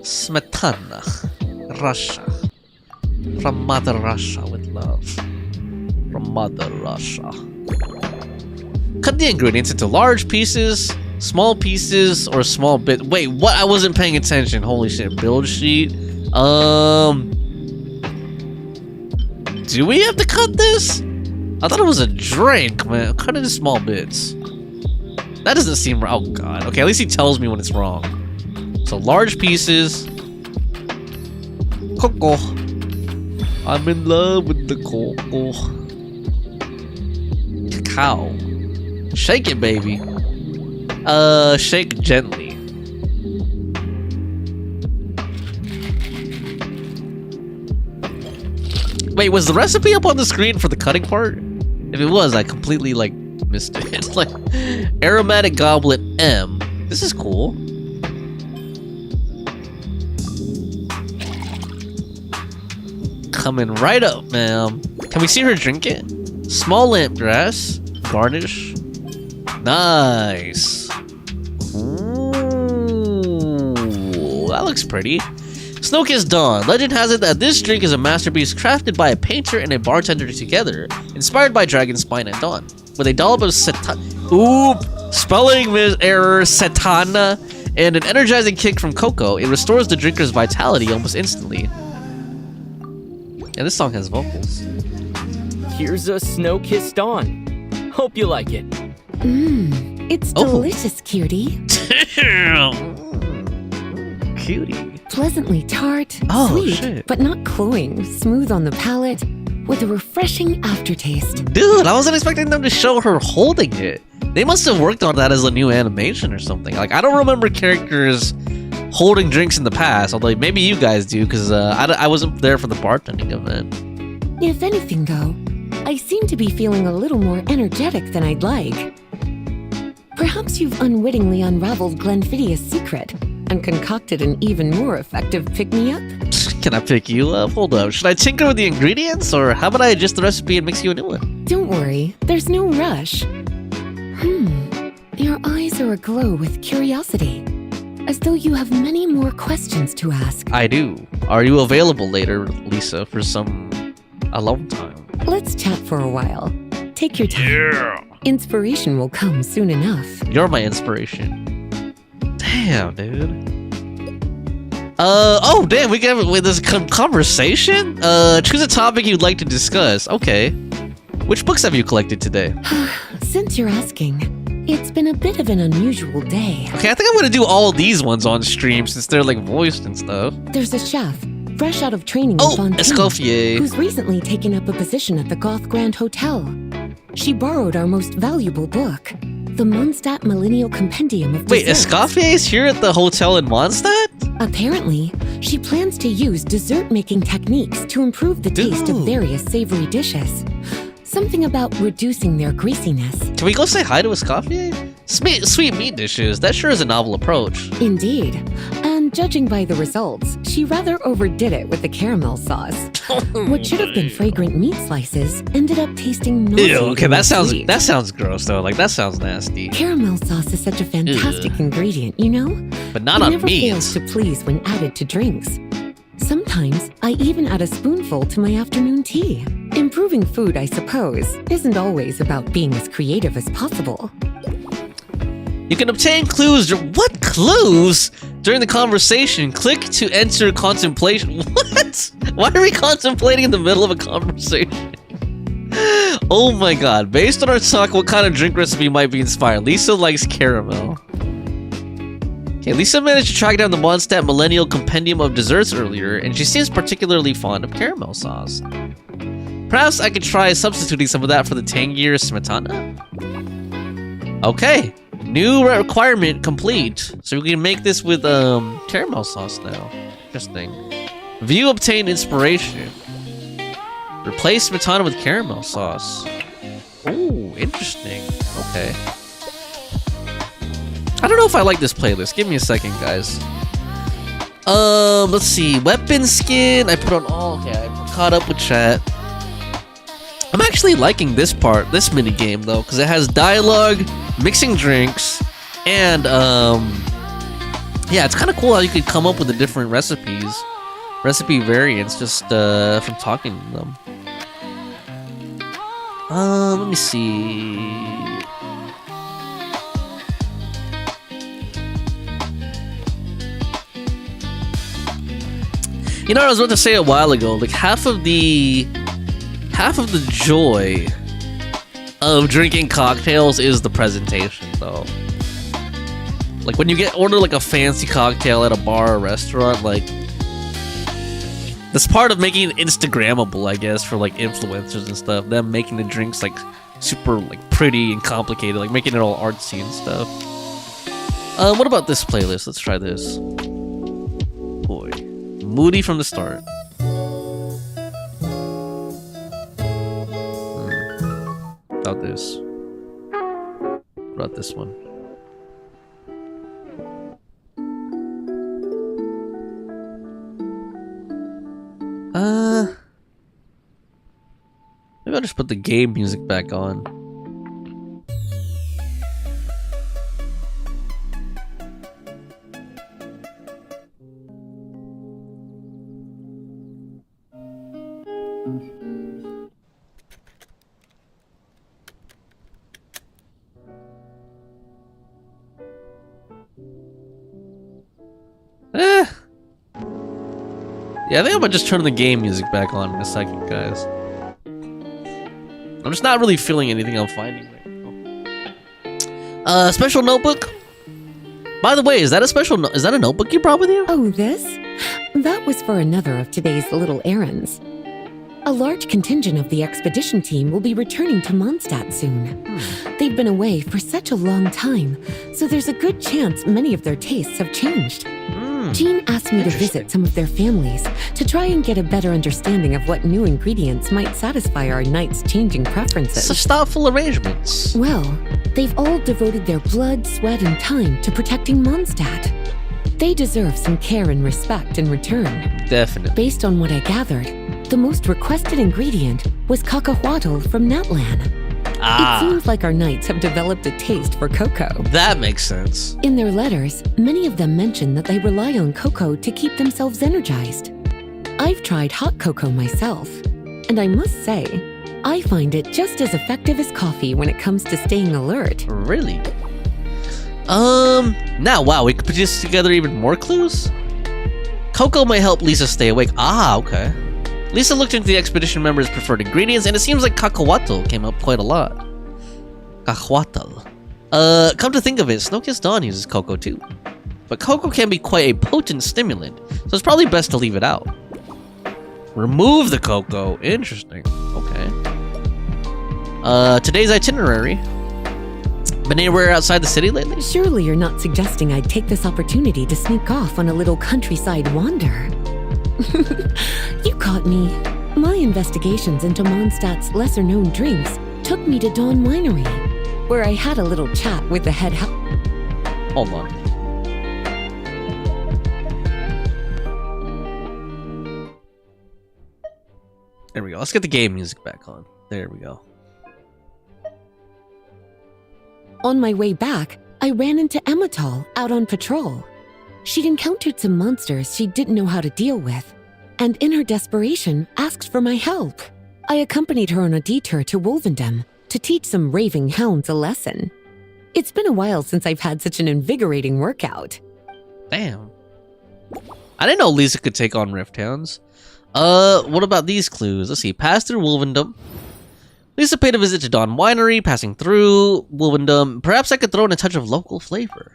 Smetana, Russia. From Mother Russia with love. From Mother Russia. Cut the ingredients into large pieces, small pieces, or small bit. Wait, what? I wasn't paying attention. Holy shit. Build sheet. Do we have to cut this? I thought it was a drink, man. Cut it into small bits. That doesn't seem right. Oh god. Okay, at least he tells me when it's wrong. So large pieces. Cocoa. I'm in love with the cocoa. Cacao. Shake it, baby. Shake gently. Wait, was the recipe up on the screen for the cutting part? If it was, I completely like missed it. It's like aromatic goblet M. This is cool. Coming right up, ma'am. Can we see her drink it? Small lamp dress. Garnish. Nice. Ooh, that looks pretty. Snow-Kissed Dawn. Legend has it that this drink is a masterpiece crafted by a painter and a bartender together, inspired by Dragon Spine and Dawn. With a dollop of spelling error, Setana, and an energizing kick from cocoa, it restores the drinker's vitality almost instantly. Yeah, this song has vocals. Here's a Snow-Kissed Dawn. Hope you like it. It's delicious, cutie. Cutie. Pleasantly tart, sweet, but not cloying, smooth on the palate, with a refreshing aftertaste. Dude, I wasn't expecting them to show her holding it. They must have worked on that as a new animation or something. Like, I don't remember characters holding drinks in the past, although maybe you guys do, because I wasn't there for the bartending event. If anything, though, I seem to be feeling a little more energetic than I'd like. Perhaps you've unwittingly unraveled Glenfiddia's secret and concocted an even more effective pick-me-up? Can I pick you up? Hold up. Should I tinker with the ingredients, or how about I adjust the recipe and mix you a new one? Don't worry, there's no rush. Your eyes are aglow with curiosity, as though you have many more questions to ask. I do. Are you available later, Lisa, for some alone time? Let's chat for a while. Take your time. Yeah. Inspiration will come soon enough. You're my inspiration. Damn, dude. Oh, damn, we can have this conversation? Choose a topic you'd like to discuss. Okay. Which books have you collected today? Since you're asking, it's been a bit of an unusual day. Okay, I think I'm gonna do all these ones on stream since they're like voiced and stuff. There's a chef, fresh out of training in Fontaine, Escoffier, who's recently taken up a position at the Goth Grand Hotel. She borrowed our most valuable book, the Mondstadt Millennial Compendium of Wait, Desserts. Escoffier is here at the hotel in Mondstadt? Apparently, she plans to use dessert-making techniques to improve the taste of various savory dishes. Something about reducing their greasiness. Can we go say hi to Escoffier? Sweet meat dishes, that sure is a novel approach. Indeed. And judging by the results, she rather overdid it with the caramel sauce. What should have been fragrant meat slices ended up tasting nauseating. Ew, okay, that sweet. sounds gross though. Like, that sounds nasty. Caramel sauce is such a fantastic ingredient, you know? But not it on never meat. fails to please when added to drinks. Sometimes I even add a spoonful to my afternoon tea. Improving food, I suppose, isn't always about being as creative as possible. You can obtain clues. What clues? During the conversation, click to enter contemplation. What? Why are we contemplating in the middle of a conversation? Oh my god. Based on our talk, what kind of drink recipe might be inspired? Lisa likes caramel. Okay, Lisa managed to track down the Mondstadt Millennial Compendium of Desserts earlier, and she seems particularly fond of caramel sauce. Perhaps I could try substituting some of that for the tangier smetana? Okay. New requirement complete. So we can make this with caramel sauce now. Interesting. View obtained inspiration. Replace smetana with caramel sauce. Oh, interesting. Okay. I don't know if I like this playlist. Give me a second, guys. Let's see. Weapon skin. I put on all. Okay, I caught up with chat. I'm actually liking this part, this mini game though, because it has dialogue, mixing drinks, and yeah, it's kind of cool how you could come up with the different recipe variants just from talking to them. Let me see. You know what I was about to say a while ago? Like half of the joy of drinking cocktails is the presentation, though. Like when you order like a fancy cocktail at a bar or restaurant, like that's part of making it Instagrammable, I guess, for like influencers and stuff. Them making the drinks like super like pretty and complicated, like making it all artsy and stuff. What about this playlist? Let's try this. Boy, moody from the start. about this? What about this one? Maybe I'll just put the game music back on. Yeah, I think I'm gonna just turn the game music back on in a second, guys. I'm just not really feeling anything I'm finding right now. Special notebook? By the way, is that a special is that a notebook you brought with you? Oh, this? That was for another of today's little errands. A large contingent of the expedition team will be returning to Mondstadt soon. They've been away for such a long time, so there's a good chance many of their tastes have changed. Jean asked me to visit some of their families to try and get a better understanding of what new ingredients might satisfy our knights' changing preferences. Such thoughtful arrangements. Well, they've all devoted their blood, sweat, and time to protecting Mondstadt. They deserve some care and respect in return. Definitely. Based on what I gathered, the most requested ingredient was cacahuatl from Natlan. It seems like our knights have developed a taste for cocoa. That makes sense. In their letters, many of them mention that they rely on cocoa to keep themselves energized. I've tried hot cocoa myself, and I must say, I find it just as effective as coffee when it comes to staying alert. Really? Now, wow, we could put this together even more clues? Cocoa may help Lisa stay awake. Okay. Lisa looked into the expedition members' preferred ingredients, and it seems like cacahuatl came up quite a lot. Cacahuatl. Come to think of it, Snow-Kissed Dawn uses cocoa too. But cocoa can be quite a potent stimulant, so it's probably best to leave it out. Remove the cocoa. Interesting. Okay. Today's itinerary. Been anywhere outside the city lately? Surely you're not suggesting I'd take this opportunity to sneak off on a little countryside wander. You caught me. My investigations into Mondstadt's lesser-known drinks took me to Dawn Winery, where I had a little chat with the head Hold on. There we go. Let's get the game music back on. There we go. On my way back, I ran into Emmetall out on patrol. She'd encountered some monsters she didn't know how to deal with, and in her desperation, asked for my help. I accompanied her on a detour to Wolvendom to teach some raving hounds a lesson. It's been a while since I've had such an invigorating workout. Damn. I didn't know Lisa could take on Rift Hounds. What about these clues? Let's see. Pass through Wolvendom. Lisa paid a visit to Dawn Winery, passing through Wolvendom. Perhaps I could throw in a touch of local flavor.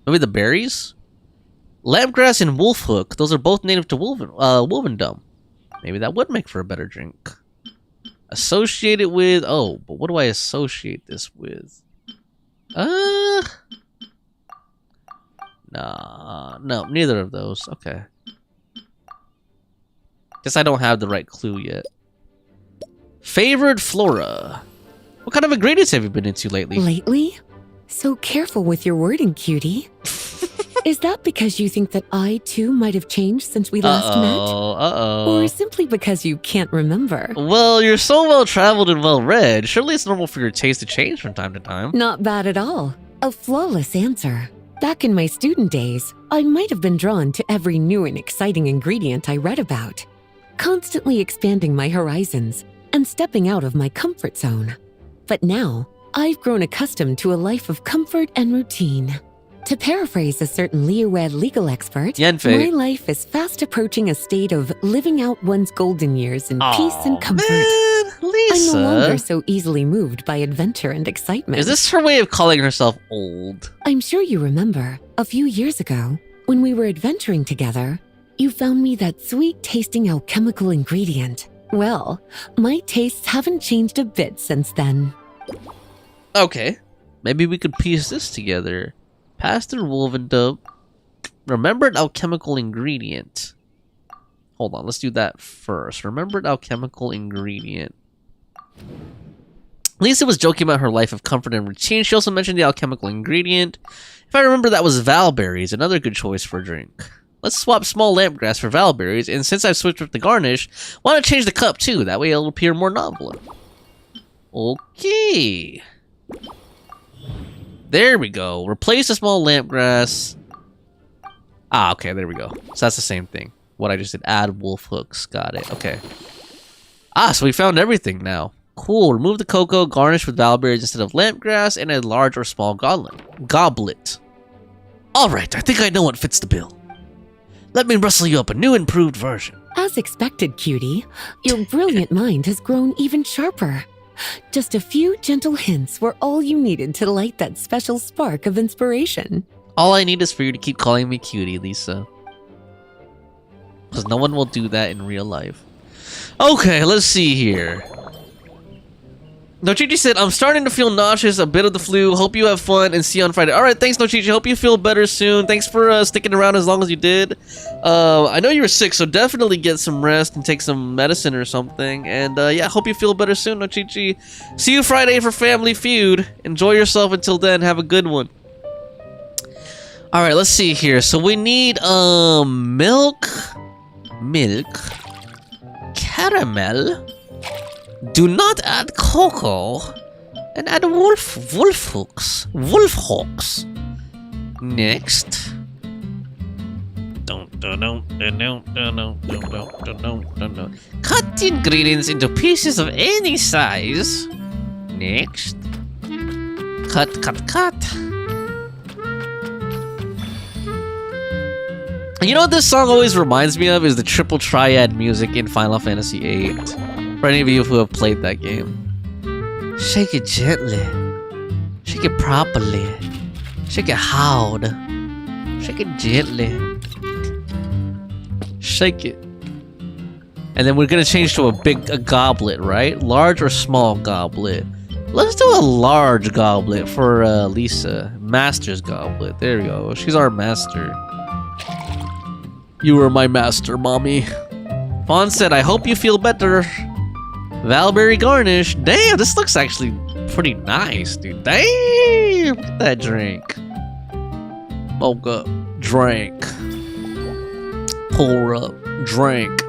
Maybe the berries? Lampgrass and Wolfhook. Those are both native to Wolvendom. Maybe that would make for a better drink. Associate it with... Oh, but what do I associate this with? Nah, no, neither of those. Okay. Guess I don't have the right clue yet. Favored flora. What kind of ingredients have you been into lately? Lately? So careful with your wording, cutie. Is that because you think that I, too, might have changed since we last met? Or simply because you can't remember? Well, you're so well-traveled and well-read. Surely it's normal for your taste to change from time to time. Not bad at all. A flawless answer. Back in my student days, I might have been drawn to every new and exciting ingredient I read about, constantly expanding my horizons and stepping out of my comfort zone. But now, I've grown accustomed to a life of comfort and routine. To paraphrase a certain Leewed legal expert, Yenfei. my life is fast approaching a state of living out one's golden years in peace and comfort. Man, Lisa. I'm no longer so easily moved by adventure and excitement. Is this her way of calling herself old? I'm sure you remember, a few years ago, when we were adventuring together, you found me that sweet-tasting alchemical ingredient. Well, my tastes haven't changed a bit since then. Okay, maybe we could piece this together. Pass through Wolvendom. Remembered alchemical ingredient. Hold on, let's do that first. Remembered alchemical ingredient. Lisa was joking about her life of comfort and routine. She also mentioned the alchemical ingredient. If I remember, that was valberries, another good choice for a drink. Let's swap small lamp grass for valberries, and since I've switched up the garnish, why not change the cup too? That way it'll appear more novel. Okay. There we go. Replace the small lamp grass. Ah, okay, there we go. So that's the same thing. What I just did. Add wolf hooks. Got it. Okay. Ah, so we found everything now. Cool. Remove the cocoa, garnish with valberries instead of lamp grass, and a large or small goblet. Alright, I think I know what fits the bill. Let me rustle you up a new improved version. As expected, cutie, your brilliant mind has grown even sharper. Just a few gentle hints were all you needed to light that special spark of inspiration. All I need is for you to keep calling me cutie, Lisa. Because no one will do that in real life. Okay, let's see here. Nochichi said, I'm starting to feel nauseous, a bit of the flu. Hope you have fun and see you on Friday. Alright, thanks Nochichi. Hope you feel better soon. Thanks for sticking around as long as you did. I know you were sick, so definitely get some rest and take some medicine or something. And yeah, hope you feel better soon, Nochichi. See you Friday for Family Feud. Enjoy yourself until then. Have a good one. Alright, let's see here. So we need milk, caramel. Do not add cocoa, and add wolf hooks. Next. Cut the ingredients into pieces of any size. Next. Cut. You know what this song always reminds me of is the triple triad music in Final Fantasy VIII. For any of you who have played that game. Shake it gently. Shake it properly. Shake it hard. Shake it gently. Shake it. And then we're gonna change to a goblet, right? Large or small goblet? Let's do a large goblet for Lisa. Master's goblet. There we go. She's our master. You are my master, mommy. Fawn said, I hope you feel better. Valberry garnish. Damn, this looks actually pretty nice, dude. Damn, look at that drink. Mocha, drink. Pour up, drink.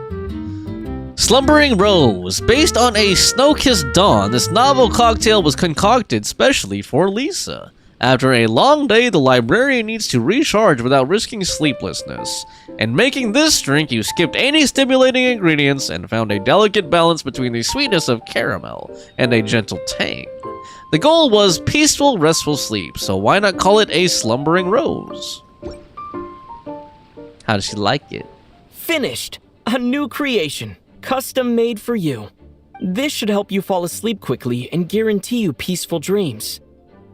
Slumbering Rose. Based on a snow-kissed dawn, this novel cocktail was concocted specially for Lisa. After a long day, the librarian needs to recharge without risking sleeplessness. In making this drink, you skipped any stimulating ingredients and found a delicate balance between the sweetness of caramel and a gentle tang. The goal was peaceful, restful sleep, so why not call it a slumbering rose? How does she like it? Finished! A new creation, custom made for you. This should help you fall asleep quickly and guarantee you peaceful dreams.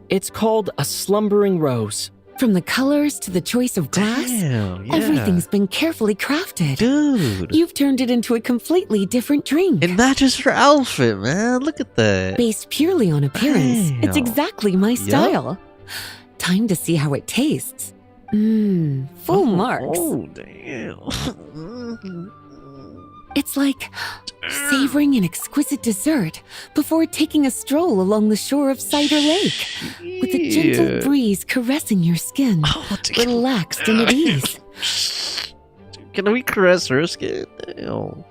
It's called a slumbering rose. From the colors to the choice of glass, Damn, yeah. Everything's been carefully crafted. Dude. You've turned it into a completely different drink. It matches her outfit, man. Look at that. Based purely on appearance, Damn. it's exactly my style. Time to see how it tastes. Full marks. Oh, damn. It's like savoring an exquisite dessert before taking a stroll along the shore of Cider Lake, with a gentle breeze caressing your skin, relaxed and at ease. Can we caress her skin? Damn.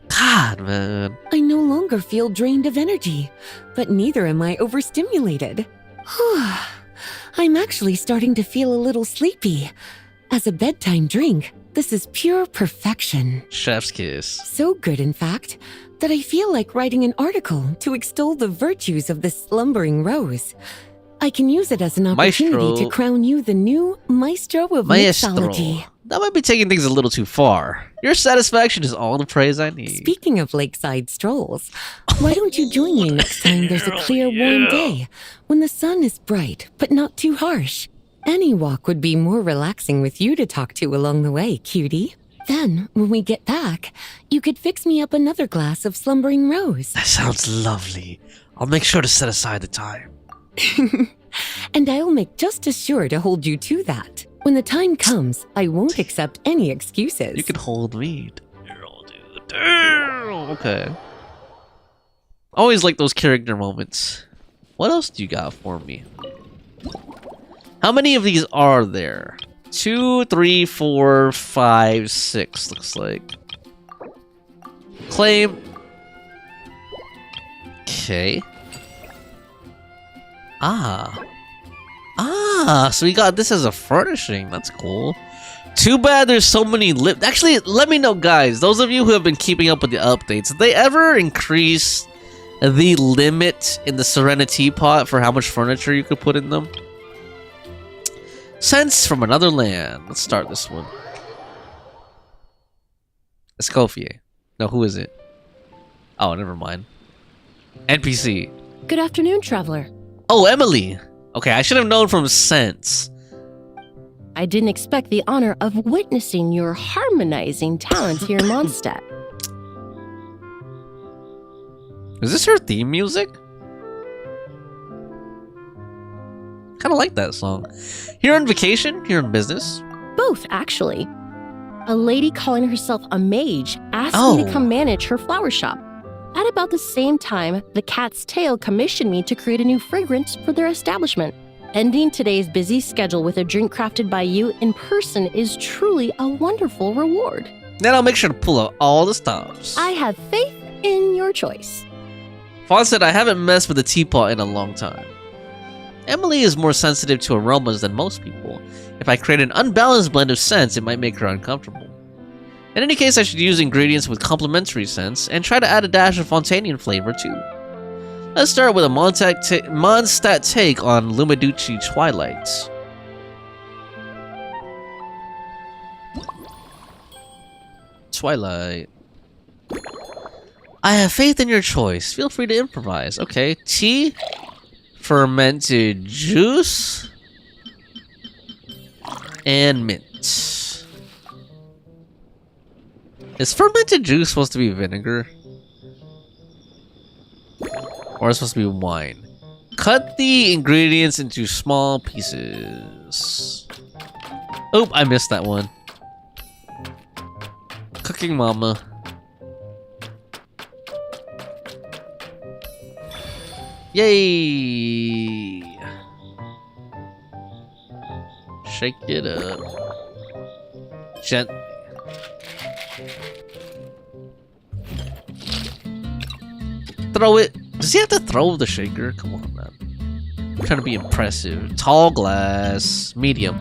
God, man. I no longer feel drained of energy, but neither am I overstimulated. I'm actually starting to feel a little sleepy. As a bedtime drink, this is pure perfection. Chef's kiss. So good, in fact, that I feel like writing an article to extol the virtues of this slumbering rose. I can use it as an opportunity to crown you the new Maestro of Mixology. That might be taking things a little too far. Your satisfaction is all the praise I need. Speaking of lakeside strolls, why don't you join me next time there's a clear, warm day, when the sun is bright but not too harsh? Any walk would be more relaxing with you to talk to along the way, cutie. Then, when we get back, you could fix me up another glass of slumbering rose. That sounds lovely. I'll make sure to set aside the time. And I'll make just as sure to hold you to that. When the time comes, I won't accept any excuses. You can hold me. Damn, dude. Damn. Okay. Always like those character moments. What else do you got for me? How many of these are there? 2, 3, 4, 5, 6, looks like. Claim. Okay. So we got this as a furnishing. That's cool. Too bad there's so many Actually, let me know, guys. Those of you who have been keeping up with the updates, did they ever increase the limit in the Serenity pot for how much furniture you could put in them? Sense from another land. Let's start this one. Escoffier. No, who is it? Oh, never mind. NPC. Good afternoon, traveler. Oh, Emily. Okay, I should have known from Sense. I didn't expect the honor of witnessing your harmonizing talents here in Mondstadt. Is this her theme music? Kind of like that song. Here on vacation? Here on business? Both, actually. A lady calling herself a mage asked me to come manage her flower shop. At about the same time, the Cat's Tail commissioned me to create a new fragrance for their establishment. Ending today's busy schedule with a drink crafted by you in person is truly a wonderful reward. Then I'll make sure to pull out all the stops. I have faith in your choice. Fawn said I haven't messed with a teapot in a long time. Emily is more sensitive to aromas than most people. If I create an unbalanced blend of scents, it might make her uncomfortable. In any case, I should use ingredients with complementary scents and try to add a dash of Fontanian flavor too. Let's start with a Mondstadt take on Lumiducci Twilight. Twilight. I have faith in your choice. Feel free to improvise. Okay, tea, fermented juice, and mint. Is fermented juice supposed to be vinegar? Or is it supposed to be wine? Cut the ingredients into small pieces. Oop, I missed that one. Cooking mama. Yay! Shake it up. Gently. Throw it. Does he have to throw the shaker? Come on, man. I'm trying to be impressive. Tall glass. Medium.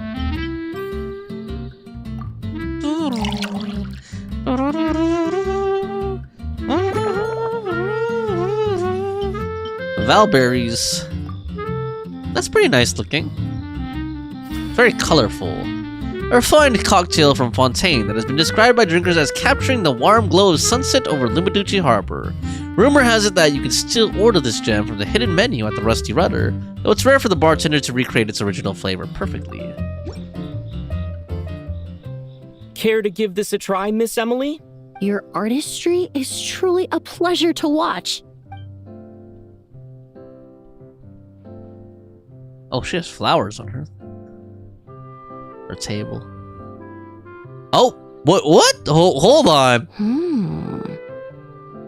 Valberries. That's pretty nice looking. Very colorful. A refined cocktail from Fontaine that has been described by drinkers as capturing the warm glow of sunset over Lumiducci Harbor. Rumor has it that you can still order this gem from the hidden menu at the Rusty Rudder, though it's rare for the bartender to recreate its original flavor perfectly. Care to give this a try, Miss Emily? Your artistry is truly a pleasure to watch. Oh, she has flowers on her table. Oh, what? Hold on.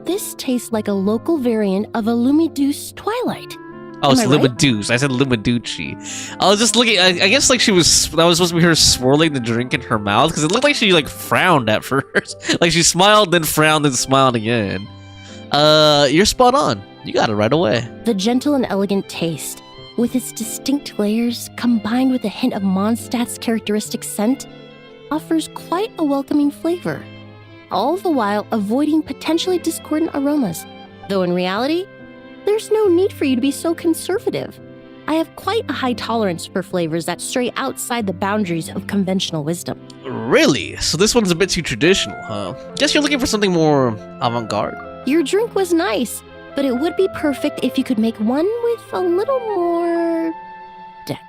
This tastes like a local variant of a Lumiduce Twilight. Oh, it's Am I right? Lumiduce. I said Lumiducci. I was just looking. I guess like that was supposed to be her swirling the drink in her mouth because it looked like she like frowned at first. Like she smiled, then frowned, then smiled again. You're spot on. You got it right away. The gentle and elegant taste, with its distinct layers combined with a hint of Mondstadt's characteristic scent, offers quite a welcoming flavor, all the while avoiding potentially discordant aromas, though in reality, there's no need for you to be so conservative. I have quite a high tolerance for flavors that stray outside the boundaries of conventional wisdom. Really? So this one's a bit too traditional, huh? Guess you're looking for something more avant-garde. Your drink was nice, but it would be perfect if you could make one with a little more depth.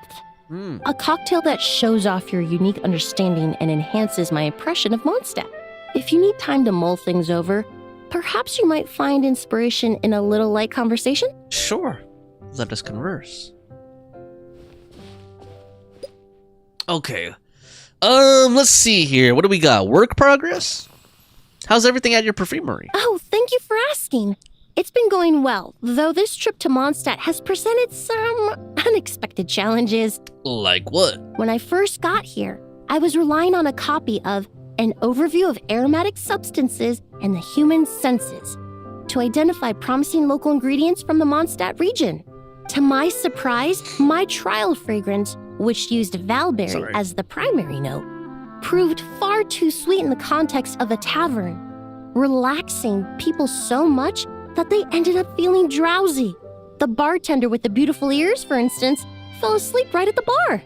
A cocktail that shows off your unique understanding and enhances my impression of Mondstadt. If you need time to mull things over, perhaps you might find inspiration in a little light conversation? Sure. Let us converse. Okay. Let's see here. What do we got? Work progress? How's everything at your perfumery? Oh, thank you for asking. It's been going well, though this trip to Mondstadt has presented some unexpected challenges. Like what? When I first got here, I was relying on a copy of An Overview of Aromatic Substances and the Human Senses to identify promising local ingredients from the Mondstadt region. To my surprise, my trial fragrance, which used Valberry as the primary note, proved far too sweet in the context of a tavern, relaxing people so much that they ended up feeling drowsy. The bartender with the beautiful ears, for instance, fell asleep right at the bar.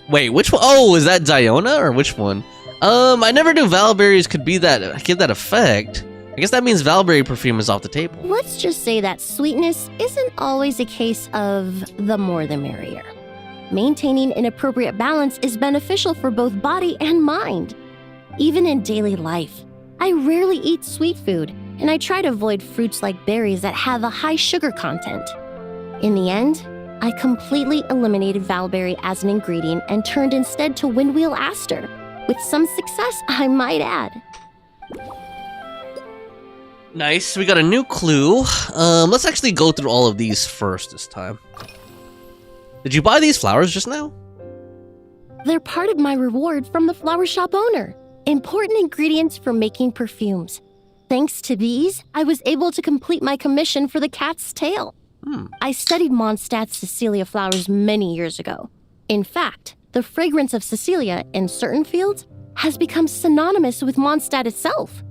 Wait, which one? Oh, is that Diona or which one? I never knew Valberries could give that effect. I guess that means Valberry perfume is off the table. Let's just say that sweetness isn't always a case of the more the merrier. Maintaining an appropriate balance is beneficial for both body and mind. Even in daily life, I rarely eat sweet food, and I try to avoid fruits like berries that have a high sugar content. In the end, I completely eliminated Valberry as an ingredient and turned instead to Windwheel Aster, with some success, I might add. Nice, we got a new clue. Let's actually go through all of these first this time. Did you buy these flowers just now? They're part of my reward from the flower shop owner. Important ingredients for making perfumes. Thanks to these, I was able to complete my commission for the cat's tail. I studied Mondstadt's Cecilia flowers many years ago. In fact, the fragrance of Cecilia in certain fields has become synonymous with Mondstadt itself.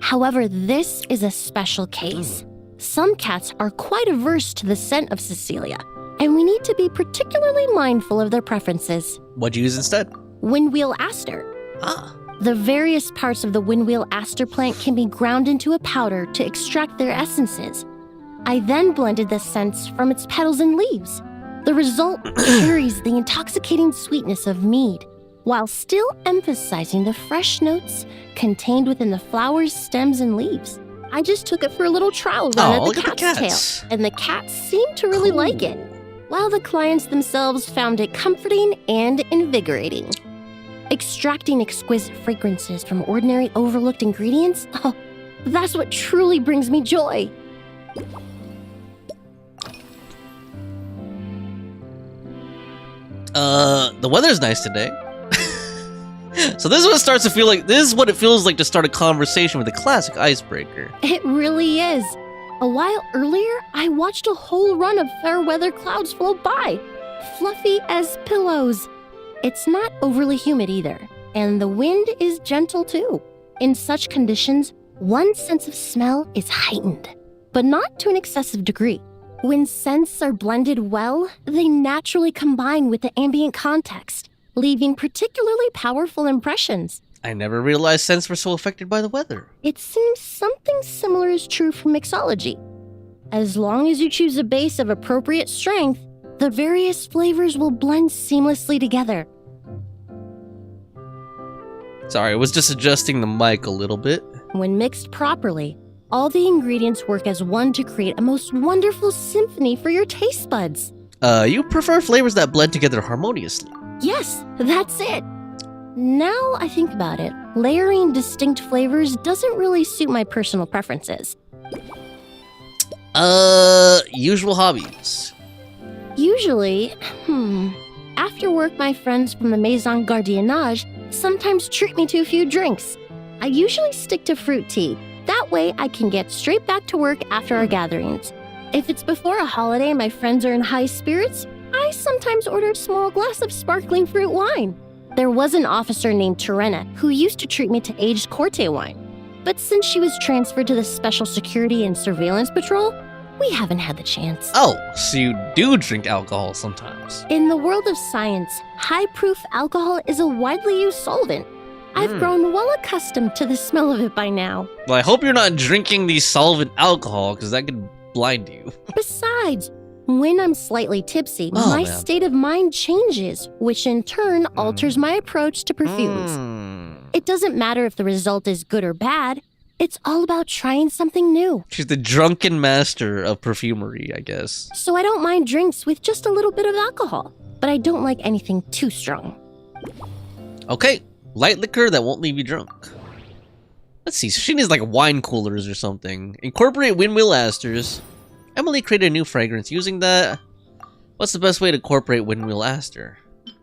However, this is a special case. Some cats are quite averse to the scent of Cecilia, and we need to be particularly mindful of their preferences. What'd you use instead? Windwheel Aster. The various parts of the Windwheel Aster plant can be ground into a powder to extract their essences. I then blended the scents from its petals and leaves. The result carries the intoxicating sweetness of mead, while still emphasizing the fresh notes contained within the flowers, stems, and leaves. I just took it for a little trial run at the cat's tail, and the cats seemed to really like it, while the clients themselves found it comforting and invigorating. Extracting exquisite fragrances from ordinary overlooked ingredients? Oh, that's what truly brings me joy. The weather's nice today. So this is what starts to feel like, this is what it feels like to start a conversation with a classic icebreaker. It really is. A while earlier, I watched a whole run of fair weather clouds float by, fluffy as pillows. It's not overly humid either, and the wind is gentle too. In such conditions, one's sense of smell is heightened, but not to an excessive degree. When scents are blended well, they naturally combine with the ambient context, leaving particularly powerful impressions. I never realized scents were so affected by the weather. It seems something similar is true for mixology. As long as you choose a base of appropriate strength, the various flavors will blend seamlessly together. Sorry, I was just adjusting the mic a little bit. When mixed properly, all the ingredients work as one to create a most wonderful symphony for your taste buds. You prefer flavors that blend together harmoniously. Yes, that's it. Now I think about it, layering distinct flavors doesn't really suit my personal preferences. Usual hobbies. Usually, after work, my friends from the Maison Gardiennage sometimes treat me to a few drinks. I usually stick to fruit tea. That way I can get straight back to work after our gatherings. If it's before a holiday and my friends are in high spirits, I sometimes order a small glass of sparkling fruit wine. There was an officer named Terena who used to treat me to aged Corte wine. But since she was transferred to the Special Security and Surveillance Patrol, we haven't had the chance. Oh, so you do drink alcohol sometimes. In the world of science, high-proof alcohol is a widely used solvent. I've grown well accustomed to the smell of it by now. Well, I hope you're not drinking the solvent alcohol, because that could blind you. Besides, when I'm slightly tipsy, my state of mind changes, which in turn alters my approach to perfumes. It doesn't matter if the result is good or bad. It's all about trying something new. She's the drunken master of perfumery, I guess. So I don't mind drinks with just a little bit of alcohol, but I don't like anything too strong. Okay, light liquor that won't leave you drunk. Let's see. She needs like wine coolers or something. Incorporate windmill asters. Emily created a new fragrance using that. What's the best way to incorporate windmill aster?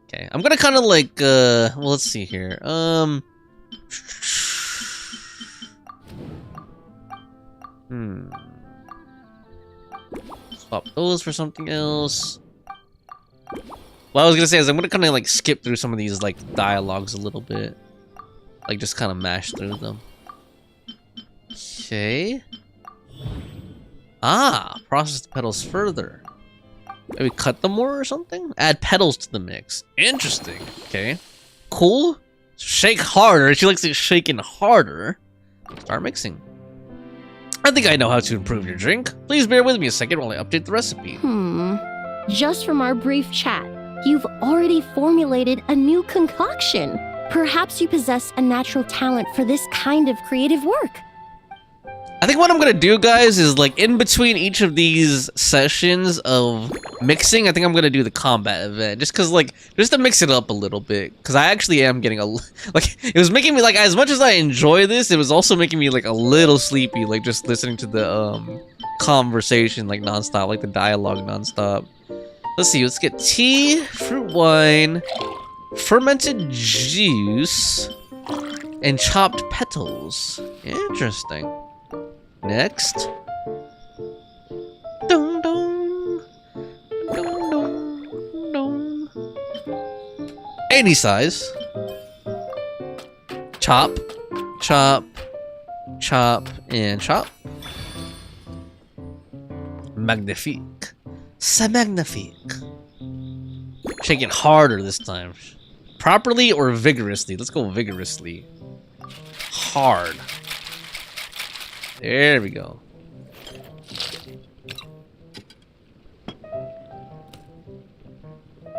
Okay, I'm gonna kind of like, well, let's see here. Swap those for something else. What I was gonna say is I'm gonna kind of like skip through some of these like dialogues a little bit. Like just kind of mash through them. Okay. Ah, process the petals further. Maybe cut them more or something? Add petals to the mix. Interesting. Okay. Cool. Shake harder. She likes it shaken harder. Start mixing. I think I know how to improve your drink. Please bear with me a second while I update the recipe. Just from our brief chat, you've already formulated a new concoction. Perhaps you possess a natural talent for this kind of creative work. I think what I'm gonna do, guys, is like in between each of these sessions of mixing, I think I'm gonna do the combat event, just to mix it up a little bit, because I actually am getting it was making me like, as much as I enjoy this, it was also making me like a little sleepy, like just listening to the conversation like nonstop, like the dialogue nonstop. Let's see, let's get tea, fruit wine, fermented juice, and chopped petals. Interesting. Next. Dun, dun. Dun, dun, dun. Any size. Chop, chop, chop, and chop. Magnifique. C'est magnifique. Shake it harder this time. Properly or vigorously? Let's go vigorously. Hard. There we go.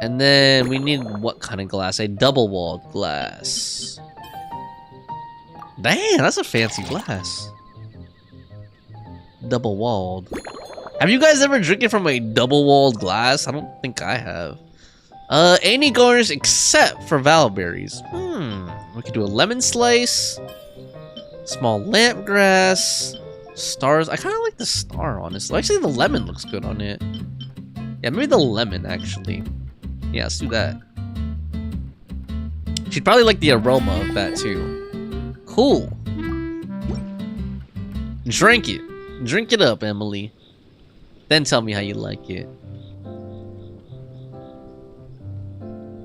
And then we need what kind of glass? A double-walled glass. Damn, that's a fancy glass. Double-walled. Have you guys ever drinking from a double-walled glass? I don't think I have. Any garnish except for valberries. We could do a lemon slice. Small lamp grass, stars. I kind of like the star, honestly. Actually, the lemon looks good on it. Yeah, maybe the lemon, actually. Yeah, let's do that. She'd probably like the aroma of that, too. Cool. Drink it. Drink it up, Emily. Then tell me how you like it.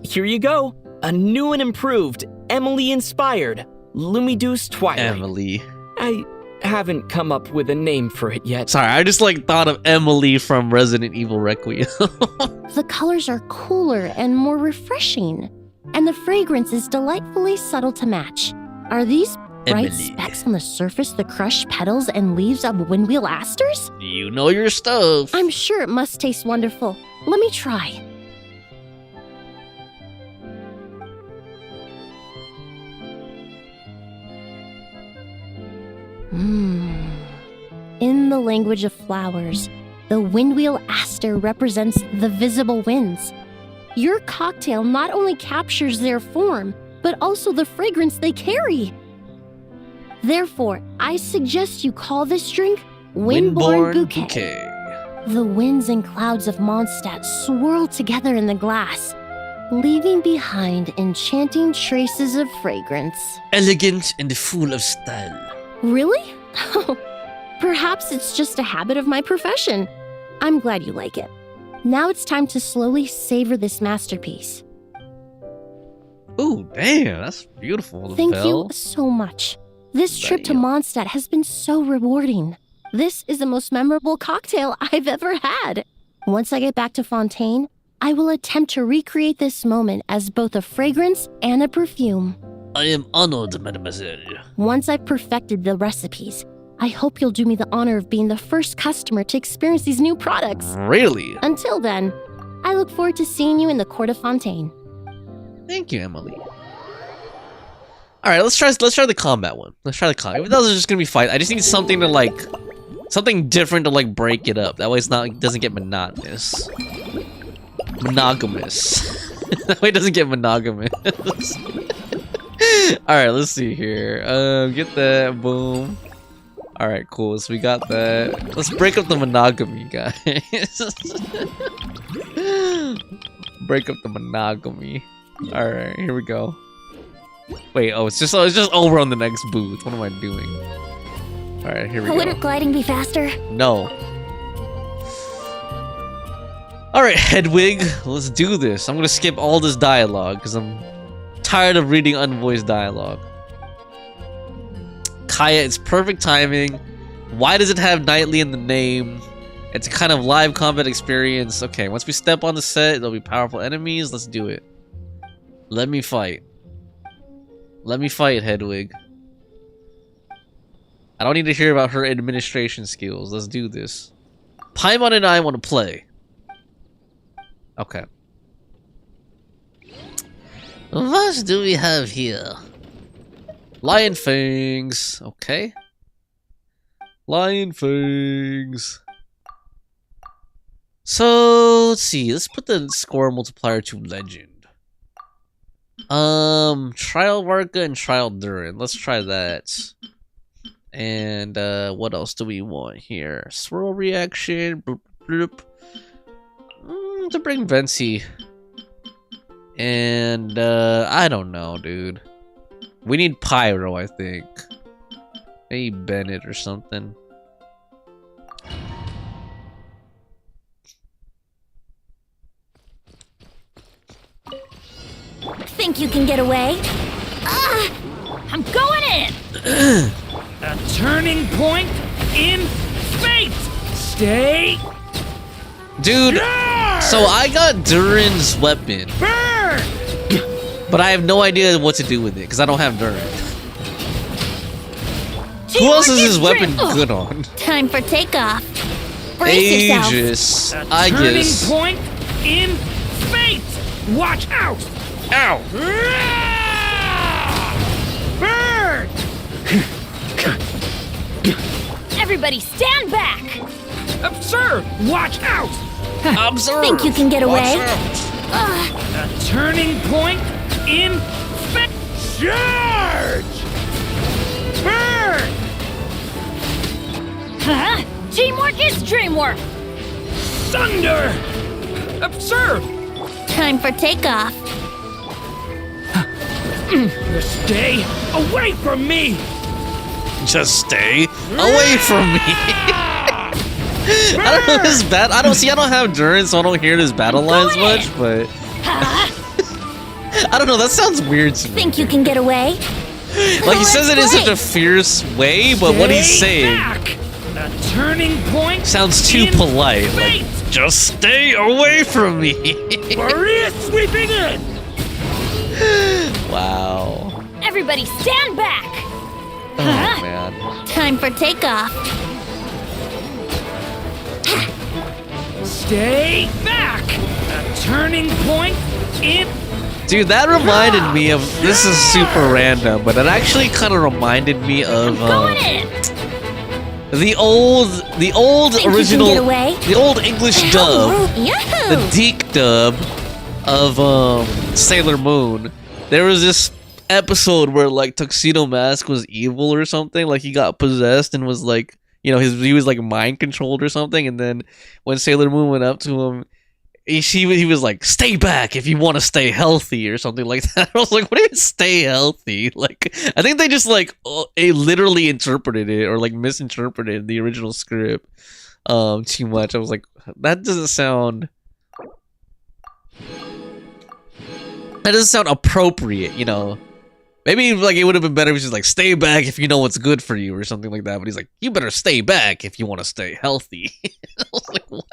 Here you go. A new and improved, Emily-inspired Lumiduce Twilight. Emily. I haven't come up with a name for it yet. Sorry, I just like thought of Emily from Resident Evil Requiem. The colors are cooler and more refreshing, and the fragrance is delightfully subtle to match. Are these bright specks on the surface the crushed petals and leaves of windwheel asters? You know your stuff. I'm sure it must taste wonderful. Let me try. In the language of flowers, the windwheel aster represents the visible winds. Your cocktail not only captures their form, but also the fragrance they carry. Therefore, I suggest you call this drink Windborne Bouquet. The winds and clouds of Mondstadt swirl together in the glass, leaving behind enchanting traces of fragrance. Elegant and full of style. Really? Perhaps it's just a habit of my profession. I'm glad you like it. Now it's time to slowly savor this masterpiece. Ooh, damn, that's beautiful. Thank you so much. This trip to Mondstadt has been so rewarding. This is the most memorable cocktail I've ever had. Once I get back to Fontaine, I will attempt to recreate this moment as both a fragrance and a perfume. I am honored, mademoiselle. Once I've perfected the recipes, I hope you'll do me the honor of being the first customer to experience these new products. Really? Until then, I look forward to seeing you in the Court of Fontaine. Thank you, Emily. Alright, let's try the combat one. Let's try the combat. If those are just gonna be fight, I just need something to like something different to like break it up. That way it doesn't get monotonous. Monogamous. That way it doesn't get monogamous. Alright, let's see here. Get that. Boom. Alright, cool. So we got that. Let's break up the monogamy, guys. Break up the monogamy. Alright, here we go. Wait, oh, it's just over on the next booth. What am I doing? Alright, here we go. Wouldn't gliding be faster? No. Alright, Hedwig, let's do this. I'm gonna skip all this dialogue because I'm tired of reading unvoiced dialogue. Kaya, it's perfect timing. Why does it have Nightly in the name? It's a kind of live combat experience. Okay, once we step on the set, there'll be powerful enemies. Let's do it. Let me fight. Let me fight, Hedwig. I don't need to hear about her administration skills. Let's do this. Paimon and I want to play. Okay. What do we have here? Lion fangs. Okay. Lion fangs. So let's see. Let's put the score multiplier to legend. Trial Varka and Trial Durin. Let's try that. And what else do we want here? Swirl reaction. Bloop, bloop. To bring Vency. And I don't know, dude. We need Pyro, I think. Maybe Bennett or something. Think you can get away? I'm going in! A turning point in fate! Stay! Dude, so I got Durin's weapon. Burn! But I have no idea what to do with it, because I don't have Durin. Who else is his weapon good on? Time for takeoff. Brace yourself. Aegis, A I turning guess. point in fate! Watch out! Ow! Burn! Everybody stand back! Absurd! Watch out! Observe! Think you can get away? A turning point in fate! Charge! Burn! Huh? Teamwork is dreamwork! Thunder! Absurd! Time for takeoff. Stay away from me! Just stay away from me. I don't know his bat. I don't have Durin, so I don't hear his battle lines much. But I don't know. That sounds weird to me. Think you can get away? Like he says it in such a fierce way, but what he's saying A turning point sounds too polite. Like, just stay away from me. Maria sweeping in! Wow. Everybody stand back! Oh man. Time for takeoff. Stay back! A turning point in... Dude, that reminded me of, this is super random, but it actually kind of reminded me of the old original, the old English dub, the Deke dub of Sailor Moon. There was this episode where like Tuxedo Mask was evil or something, like he got possessed and was like, you know, he was like mind controlled or something, and then when Sailor Moon went up to him, he was like, stay back if you want to stay healthy or something like that. I was like, what do you mean stay healthy? Like, I think they just like literally interpreted it or like misinterpreted the original script too much. I was like, that doesn't sound appropriate, you know. Maybe like it would have been better if he was like, stay back if you know what's good for you or something like that. But he's like, you better stay back if you want to stay healthy. I was like, what?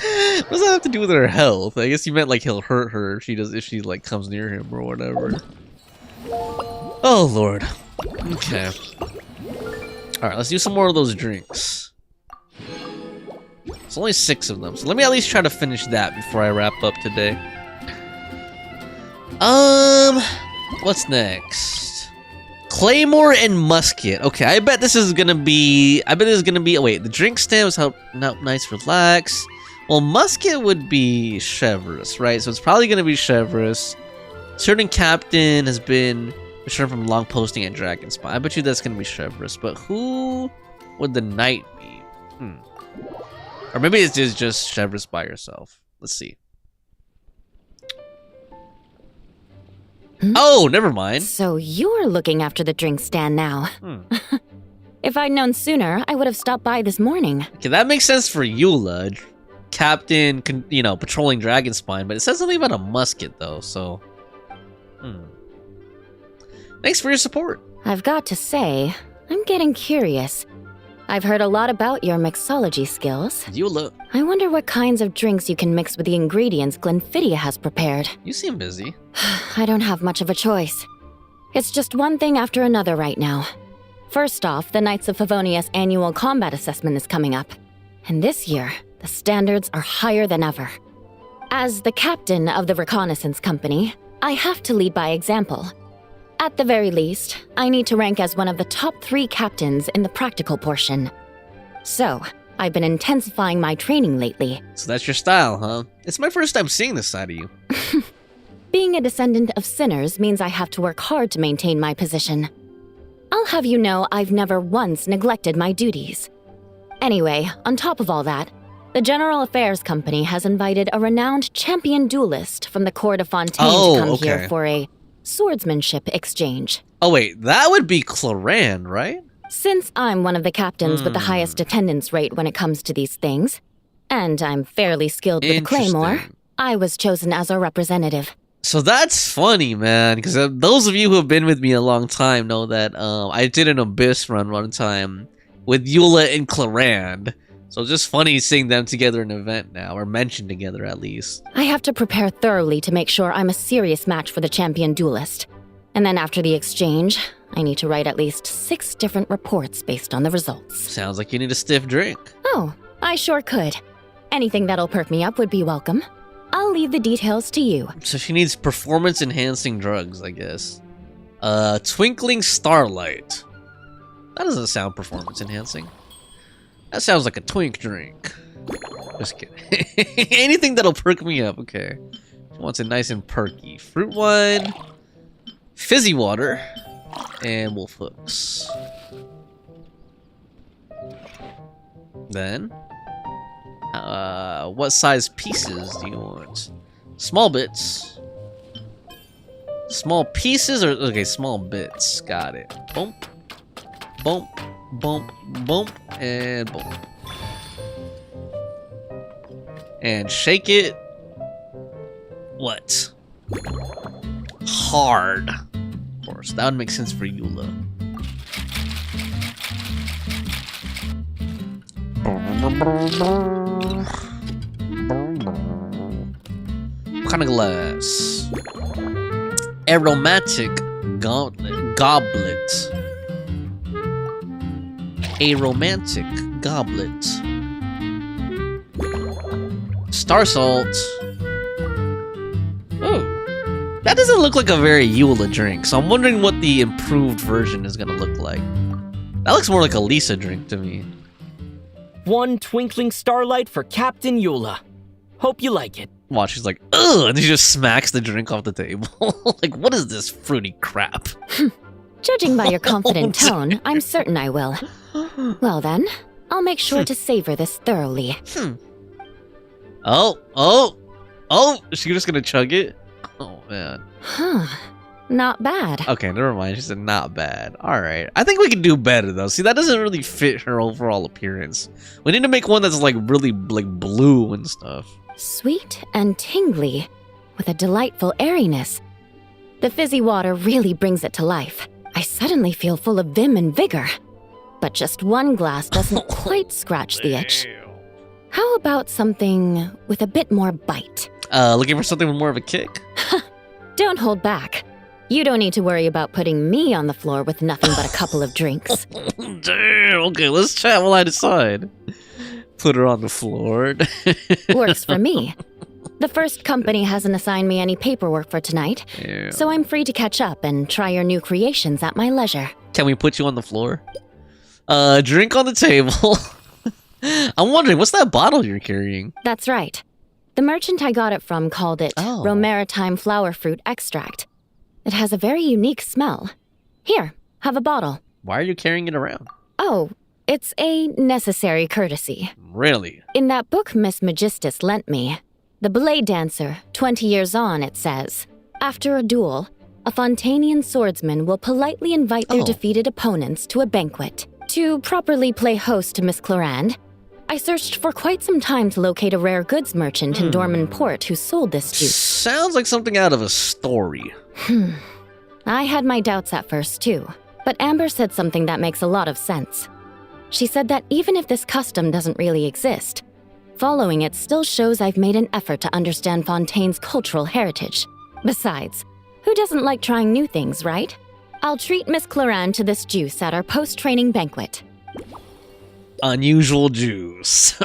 What does that have to do with her health? I guess you meant like he'll hurt her if she like comes near him or whatever. Oh lord. Okay. Alright, let's do some more of those drinks. It's only 6 of them, so let me at least try to finish that before I wrap up today. What's next? Claymore and musket. Okay, I bet this is gonna be. Oh wait, the drink stems help nice relax. Well, musket would be Chevreuse, right? So it's probably gonna be Chevreuse. Certain captain has been returned from long posting at Dragon Spawn. I bet you that's gonna be Chevrolet, but who would the knight be? Or maybe it's just Chevrolet by herself. Let's see. Oh, never mind. So you're looking after the drink stand now. If I'd known sooner, I would have stopped by this morning. Okay, that makes sense for Eula, captain, you know, patrolling Dragon Spine, but it says something about a musket though, so. Thanks for your support. I've got to say, I'm getting curious. I've heard a lot about your mixology skills. Eula. I wonder what kinds of drinks you can mix with the ingredients Glenfiddia has prepared. You seem busy. I don't have much of a choice. It's just one thing after another right now. First off, the Knights of Favonius annual combat assessment is coming up. And this year, the standards are higher than ever. As the captain of the reconnaissance company, I have to lead by example. At the very least, I need to rank as one of the top 3 captains in the practical portion. So, I've been intensifying my training lately. So that's your style, huh? It's my first time seeing this side of you. Being a descendant of sinners means I have to work hard to maintain my position. I'll have you know I've never once neglected my duties. Anyway, on top of all that, the General Affairs Company has invited a renowned champion duelist from the Court of Fontaine to come here for a swordsmanship exchange. Oh wait, that would be Cloran, right? Since I'm one of the captains with the highest attendance rate when it comes to these things, and I'm fairly skilled with a claymore, I was chosen as a representative. So that's funny, man, because those of you who have been with me a long time know that I did an Abyss run one time with Eula and Cloran. So it's just funny seeing them together in an event now, or mentioned together at least. I have to prepare thoroughly to make sure I'm a serious match for the champion duelist. And then after the exchange, I need to write at least 6 different reports based on the results. Sounds like you need a stiff drink. Oh, I sure could. Anything that'll perk me up would be welcome. I'll leave the details to you. So she needs performance-enhancing drugs, I guess. Twinkling Starlight. That doesn't sound performance-enhancing. That sounds like a twink drink. Just kidding. Anything that'll perk me up, okay. She wants it nice and perky. Fruit wine, fizzy water, and wolf hooks. Then, what size pieces do you want? Small bits. Small pieces or, okay, small bits. Got it. Bump, bump, bump, bump, and bump. And shake it. What? Hard. Of course, that would make sense for Eula. What kind of glass? Aromatic goblet. A romantic goblet. Star salt. Oh, that doesn't look like a very Eula drink, so I'm wondering what the improved version is gonna look like. That looks more like a Lisa drink to me. 1 twinkling starlight for Captain Eula. Hope you like it. Watch, she's like, ugh, and she just smacks the drink off the table. Like, what is this fruity crap? Judging by your confident tone, I'm certain I will. Well then, I'll make sure to savor this thoroughly. Oh, is she just gonna chug it? Oh, man. Huh. Not bad. Okay, never mind. She said not bad. Alright. I think we can do better, though. See, that doesn't really fit her overall appearance. We need to make one that's, like, really, like, blue and stuff. Sweet and tingly, with a delightful airiness. The fizzy water really brings it to life. I suddenly feel full of vim and vigor. But just one glass doesn't quite scratch the itch. How about something with a bit more bite? Looking for something with more of a kick? Don't hold back. You don't need to worry about putting me on the floor with nothing but a couple of drinks. Damn, okay, let's chat while I decide. Put her on the floor. Works for me. The first company hasn't assigned me any paperwork for tonight, so I'm free to catch up and try your new creations at my leisure. Can we put you on the floor? Drink on the table. I'm wondering, what's that bottle you're carrying? That's right. The merchant I got it from called it Romaritime flower fruit extract. It has a very unique smell. Here, have a bottle. Why are you carrying it around? Oh, it's a necessary courtesy. Really? In that book Miss Magistus lent me, The Blade Dancer, 20 years on, it says, after a duel, a Fontanian swordsman will politely invite their defeated opponents to a banquet. To properly play host to Miss Clorand, I searched for quite some time to locate a rare goods merchant in Dorman Port who sold this juice. Sounds like something out of a story. I had my doubts at first, too. But Amber said something that makes a lot of sense. She said that even if this custom doesn't really exist, following it still shows I've made an effort to understand Fontaine's cultural heritage. Besides, who doesn't like trying new things, right? I'll treat Miss Clorand to this juice at our post-training banquet. Unusual juice.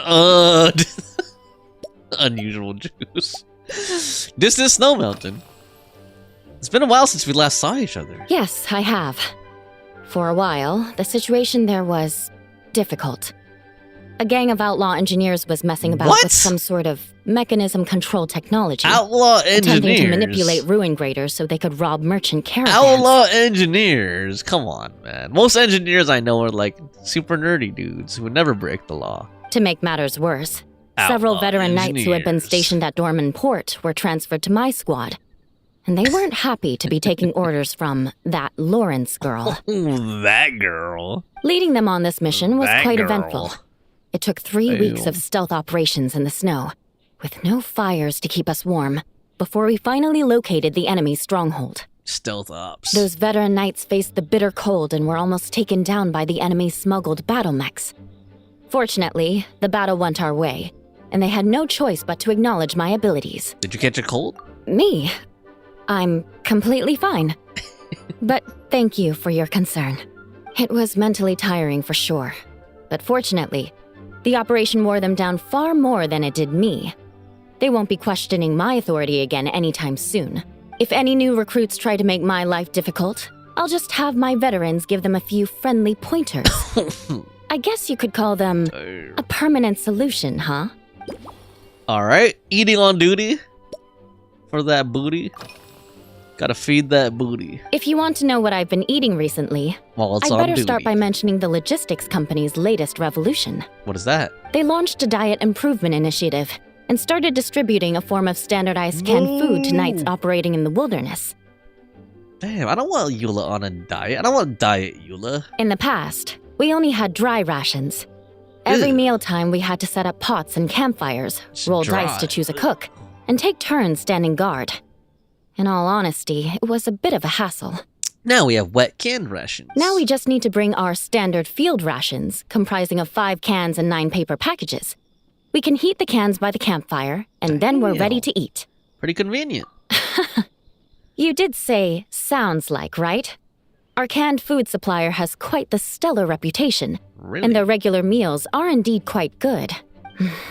Unusual juice. Distant Snow Mountain. It's been a while since we last saw each other. Yes, I have. For a while, the situation there was difficult. A gang of outlaw engineers was messing about with some sort of mechanism control technology. Outlaw engineers? Attempting to manipulate ruin graders so they could rob merchant caravans. Outlaw engineers? Come on, man. Most engineers I know are like super nerdy dudes who would never break the law. To make matters worse, several veteran knights who had been stationed at Dorman Port were transferred to my squad. And they weren't happy to be taking orders from that Lawrence girl. That girl? Leading them on this mission was quite eventful. It took 3 weeks of stealth operations in the snow, with no fires to keep us warm, before we finally located the enemy's stronghold. Stealth ops. Those veteran knights faced the bitter cold and were almost taken down by the enemy's smuggled battle mechs. Fortunately, the battle went our way, and they had no choice but to acknowledge my abilities. Did you catch a cold? Me? I'm completely fine. But thank you for your concern. It was mentally tiring for sure. But fortunately, the operation wore them down far more than it did me. They won't be questioning my authority again anytime soon. If any new recruits try to make my life difficult, I'll just have my veterans give them a few friendly pointers. I guess you could call them a permanent solution, huh? Alright, eating on duty for that booty. Gotta feed that booty. If you want to know what I've been eating recently, I'd better start by mentioning the logistics company's latest revolution. What is that? They launched a diet improvement initiative and started distributing a form of standardized canned food to knights operating in the wilderness. Damn, I don't want Eula on a diet. I don't want diet Eula. In the past, we only had dry rations. Every mealtime, we had to set up pots and campfires, roll dice to choose a cook, and take turns standing guard. In all honesty, it was a bit of a hassle. Now we have wet canned rations. Now we just need to bring our standard field rations, comprising of 5 cans and 9 paper packages. We can heat the cans by the campfire, and then we're ready to eat. Pretty convenient. You did say, sounds like, right? Our canned food supplier has quite the stellar reputation, and their regular meals are indeed quite good.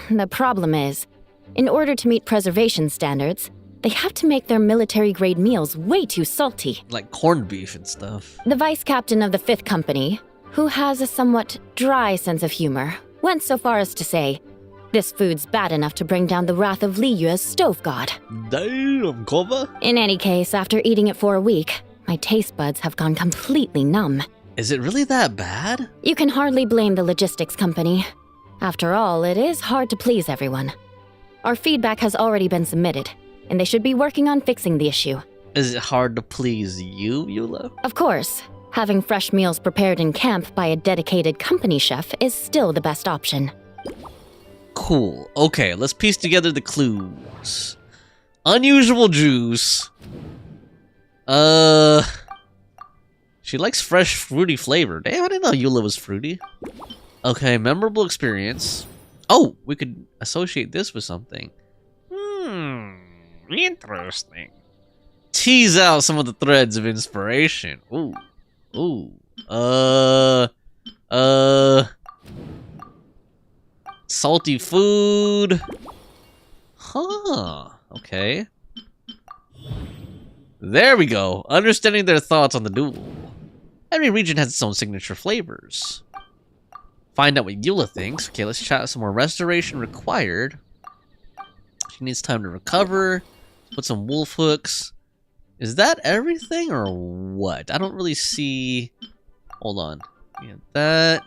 The problem is, in order to meet preservation standards, they have to make their military-grade meals way too salty. Like corned beef and stuff. The vice captain of the 5th Company, who has a somewhat dry sense of humor, went so far as to say, this food's bad enough to bring down the wrath of Liyue's stove god. Damn, Kova. In any case, after eating it for a week, my taste buds have gone completely numb. Is it really that bad? You can hardly blame the logistics company. After all, it is hard to please everyone. Our feedback has already been submitted, and they should be working on fixing the issue. Is it hard to please you, Eula? Of course. Having fresh meals prepared in camp by a dedicated company chef is still the best option. Cool. Okay, let's piece together the clues. Unusual juice. She likes fresh, fruity flavor. Damn, I didn't know Eula was fruity. Okay, memorable experience. Oh, we could associate this with something. Interesting. Tease out some of the threads of inspiration. Ooh. Salty food. Huh. Okay. There we go. Understanding their thoughts on the duel. Every region has its own signature flavors. Find out what Eula thinks. Okay, let's chat some more. Restoration required. She needs time to recover. Put some wolf hooks. Is that everything or what? I don't really see... Hold on. We have that.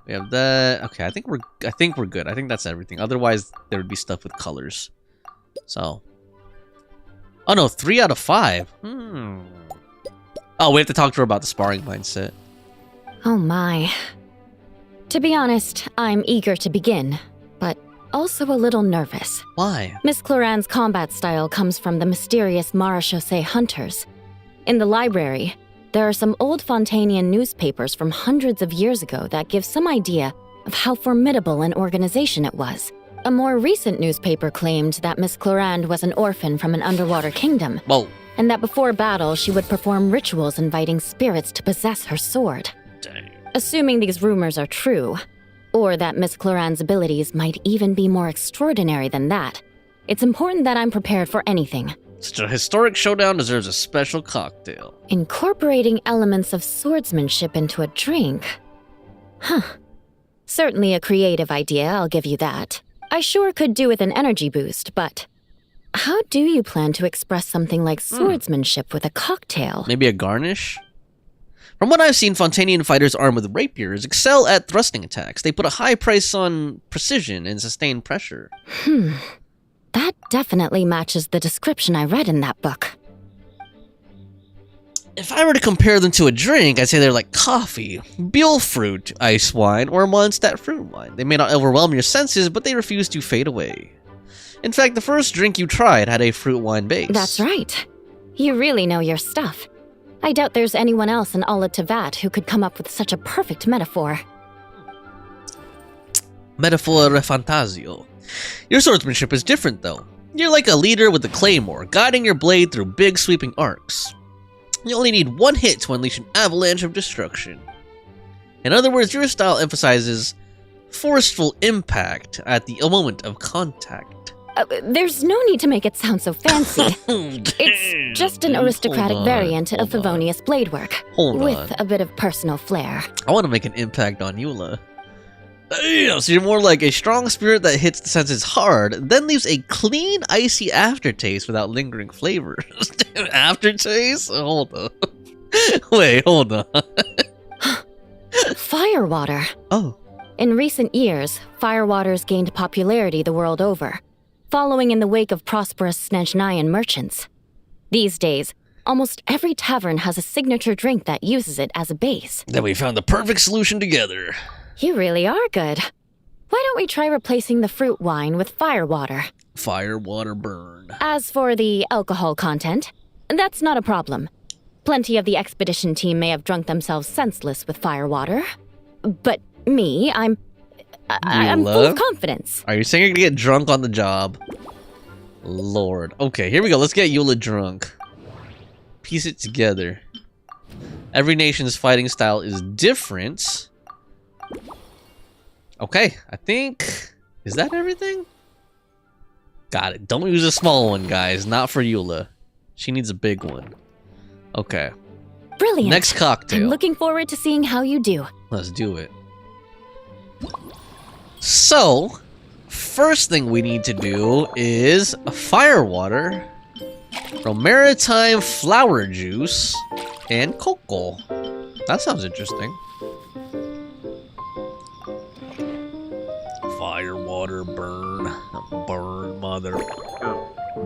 We have that. Okay, I think we're good. I think that's everything. Otherwise, there would be stuff with colors. So. Oh no, 3 out of 5. Oh, we have to talk to her about the sparring mindset. Oh my. To be honest, I'm eager to begin, but also a little nervous. Why? Miss Cloran's combat style comes from the mysterious Marechaussee hunters. In the library, there are some old Fontanian newspapers from hundreds of years ago that give some idea of how formidable an organization it was. A more recent newspaper claimed that Miss Cloran was an orphan from an underwater kingdom. Whoa. And that before battle, she would perform rituals inviting spirits to possess her sword. Dang. Assuming these rumors are true, or that Miss Cloran's abilities might even be more extraordinary than that, it's important that I'm prepared for anything. Such a historic showdown deserves a special cocktail. Incorporating elements of swordsmanship into a drink? Huh. Certainly a creative idea, I'll give you that. I sure could do with an energy boost, but how do you plan to express something like swordsmanship with a cocktail? Maybe a garnish? From what I've seen, Fontanian fighters armed with rapiers excel at thrusting attacks. They put a high price on precision and sustained pressure. That definitely matches the description I read in that book. If I were to compare them to a drink, I'd say they're like coffee, Buell fruit, ice wine, or Mondstadt fruit wine. They may not overwhelm your senses, but they refuse to fade away. In fact, the first drink you tried had a fruit wine base. That's right. You really know your stuff. I doubt there's anyone else in all of Tevat who could come up with such a perfect metaphor. Metaphor fantasio. Your swordsmanship is different, though. You're like a leader with a claymore, guiding your blade through big sweeping arcs. You only need one hit to unleash an avalanche of destruction. In other words, your style emphasizes forceful impact at the moment of contact. There's no need to make it sound so fancy. It's just an aristocratic variant of Favonius blade work, with a bit of personal flair. I want to make an impact on Eula. So you're more like a strong spirit that hits the senses hard, then leaves a clean, icy aftertaste without lingering flavors. Aftertaste? Hold on. Wait, hold on. Firewater. Oh. In recent years, firewaters gained popularity the world over, following in the wake of prosperous Snezhnayan merchants. These days, almost every tavern has a signature drink that uses it as a base. Then we found the perfect solution together. You really are good. Why don't we try replacing the fruit wine with firewater? Firewater burn. As for the alcohol content, that's not a problem. Plenty of the expedition team may have drunk themselves senseless with firewater. But me, I'm full of confidence. Are you saying you're gonna get drunk on the job? Lord. Okay, here we go. Let's get Eula drunk. Piece it together. Every nation's fighting style is different. Okay, I think... Is that everything? Got it. Don't use a small one, guys. Not for Eula. She needs a big one. Okay. Brilliant. Next cocktail. I'm looking forward to seeing how you do. Let's do it. So, first thing we need to do is a firewater, maritime flower juice, and cocoa. That sounds interesting. Firewater burn. Burn, mother.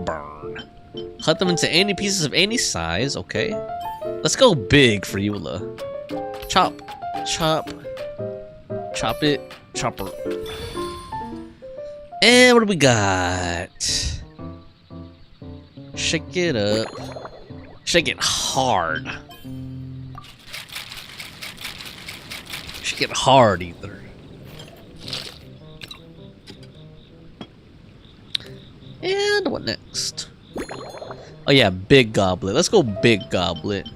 Burn. Cut them into any pieces of any size, okay. Let's go big for Eula. Chop. Chop. Chop it. Chopper. And what do we got? Shake it up. Shake it hard. Shake it hard, either. And what next? Oh yeah, big goblet. Let's go big goblet.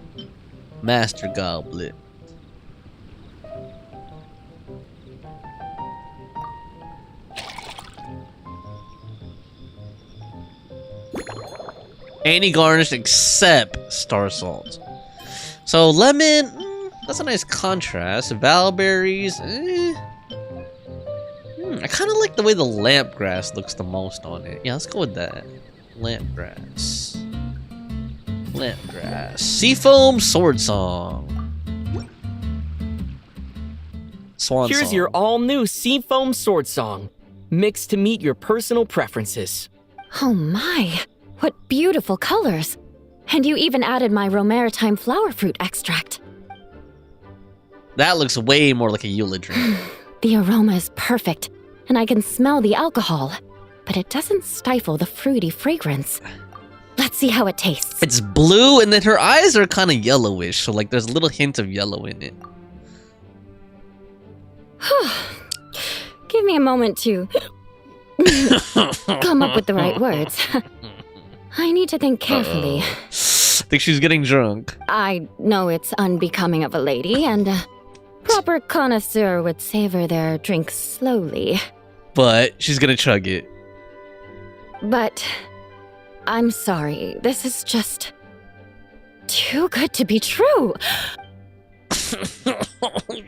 Master goblet. Any garnish except star salt. So lemon, that's a nice contrast. Valberries, I kind of like the way the lamp grass looks the most on it. Yeah, let's go with that. Lamp grass. Plant grass. Seafoam sword song. Swan Here's song. your all-new Seafoam Sword Song, mixed to meet your personal preferences. Oh my, what beautiful colors. And you even added my Romaritime flower fruit extract. That looks way more like a Eula drink. The aroma is perfect, and I can smell the alcohol, but it doesn't stifle the fruity fragrance. Let's see how it tastes. It's blue, and then her eyes are kind of yellowish, so like there's a little hint of yellow in it. Give me a moment to come up with the right words. I need to think carefully. Think she's getting drunk. I know it's unbecoming of a lady, and a proper connoisseur would savor their drink slowly. But she's gonna chug it. But I'm sorry, this is just too good to be true.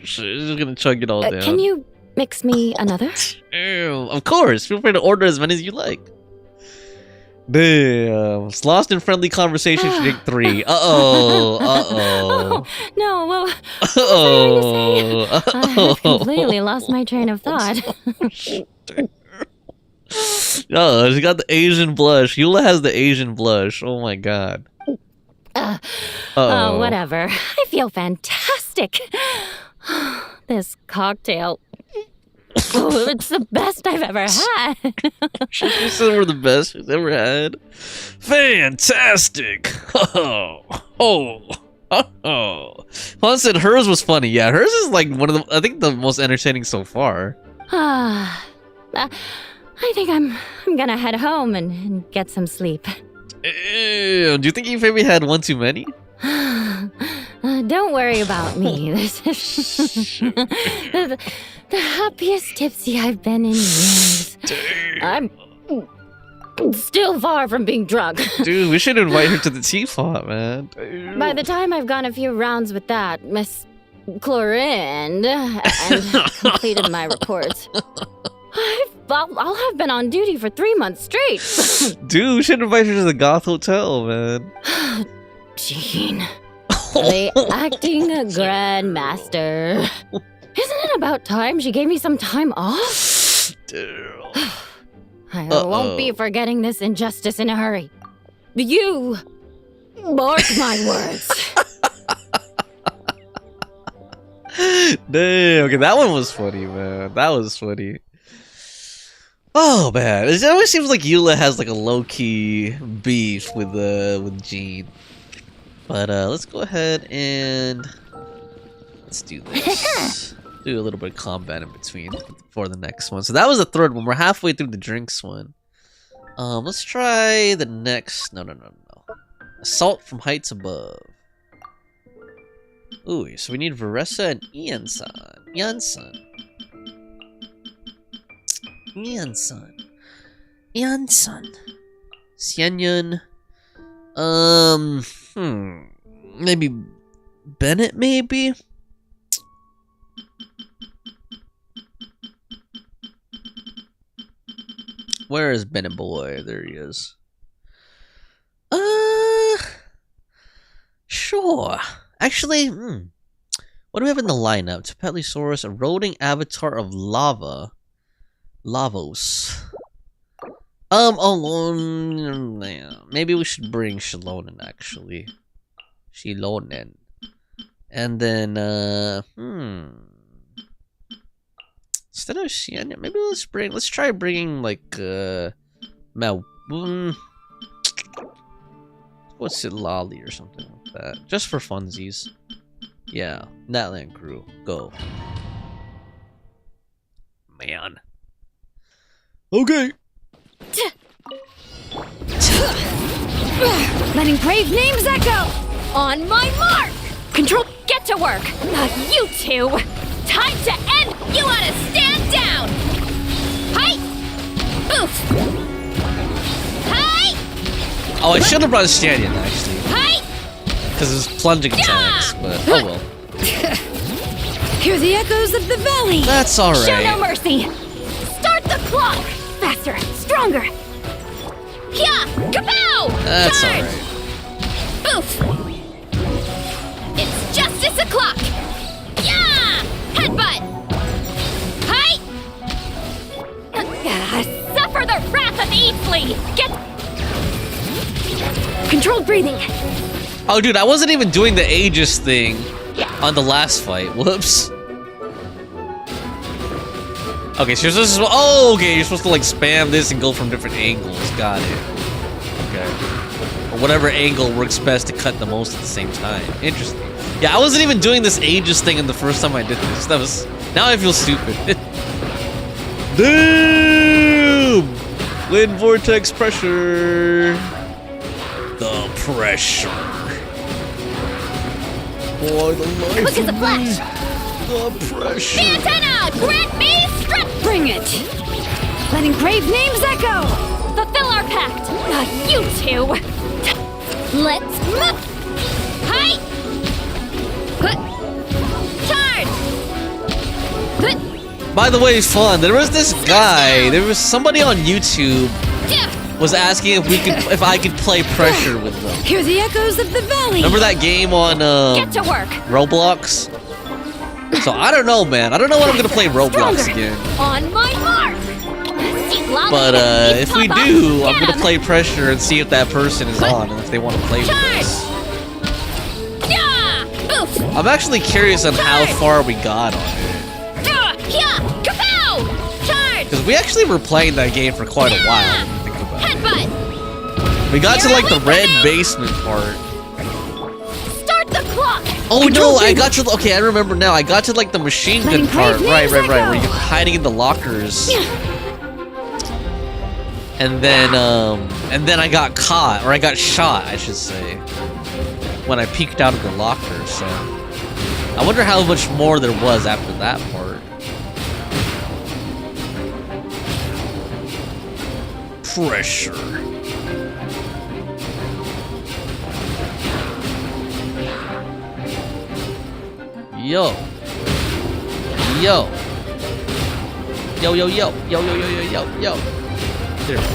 She's gonna chug it all down. Can you mix me another? Ew, of course. Feel free to order as many as you like. Damn. It's lost in friendly conversation. She did 3. Uh-oh. No, well, Uh-oh. I've completely lost my train of thought. Oh, she got the Asian blush. Eula has the Asian blush. Oh my god. Oh, whatever. I feel fantastic. This cocktail. Oh, it's the best I've ever had. She said we're the best she's ever had. Fantastic. Juan said hers was funny. Yeah, hers is like one of the, I think the most entertaining so far. I think I'm gonna head home and get some sleep. Ew, do you think you've maybe had one too many? Don't worry about me. This is the happiest tipsy I've been in years. I'm still far from being drunk. Dude, we should invite her to the teapot, man. By the time I've gone a few rounds with that, Miss Chlorinde, and completed my reports, I'll have been on duty for 3 months straight. Dude, we should invite her to the Goth Hotel, man. Jean. The acting grandmaster. Isn't it about time she gave me some time off? I won't be forgetting this injustice in a hurry. You mark my words. Damn, okay, that one was funny, man. That was funny. Oh man, it always seems like Eula has like a low-key beef with Jean. But let's go ahead and let's do this. Do a little bit of combat in between for the next one. So that was the third one. We're halfway through the drinks one. Let's try the next. No. Assault from heights above. Ooh, so we need Veressa and Iansan. Xianyun. Maybe Bennett, maybe? Where is Bennett boy? There he is. Sure. Actually, what do we have in the lineup? Tepetlisaurus, a roding avatar of lava. Lavos. Maybe we should bring Shilonen, actually. Shilonen. And then, instead of Xianya, maybe let's try bringing, like, what's it, Lolly or something like that. Just for funsies. Yeah, Natland crew, go. Man. Okay. Letting brave names echo! On my mark! Control, get to work! You two! Time to end! You ought to stand down! Hi! Oof! Hi! Oh, I should have brought a Stannion, actually. Hi! Because it's plunging attacks, but oh well. Hear the echoes of the valley! That's alright. Show no mercy! Start the clock! Faster! Stronger! Yeah! Kapow! That's Charge! alright. Oof! It's justice o'clock! Yeah! Headbutt! Hi! Suffer the wrath of Eatsley! Get... Controlled breathing. Oh, dude, I wasn't even doing the Aegis thing on the last fight. Whoops. Okay, so you're supposed to, oh, okay, you're supposed to like spam this and go from different angles. Got it. Okay. Or whatever angle works best to cut the most at the same time. Interesting. Yeah, I wasn't even doing this Aegis thing in the first time I did this. That was, now I feel stupid. Damn! Wind vortex pressure. The pressure. Boy, the life. Quick as a flash! The pressure. The antenna! Grant me strength! Bring it. Let engraved names echo. Fulfill our pact! You two! Let's move! Hi! Charge! By the way, fun. There was this guy. There was somebody on YouTube was asking if I could play pressure with them. Hear the echoes of the valley. Remember that game on Get to work! Roblox? So I don't know, man. I don't know when I'm gonna play Roblox again. On my mark! But if we do, I'm gonna play pressure and see if that person is on and if they want to play with us. I'm actually curious on how far we got on it. Because we actually were playing that game for quite a while. When you think about it. We got to like the red basement part. Start the clock! Oh no, I got to, okay, I remember now. I got to like the machine gun part. Right, where you're hiding in the lockers. And then I got caught, or I got shot, I should say, when I peeked out of the locker, so. I wonder how much more there was after that part. Pressure. Yo. Yo. Yo, yo, yo. Yo, yo, yo, yo, yo, yo. There we go.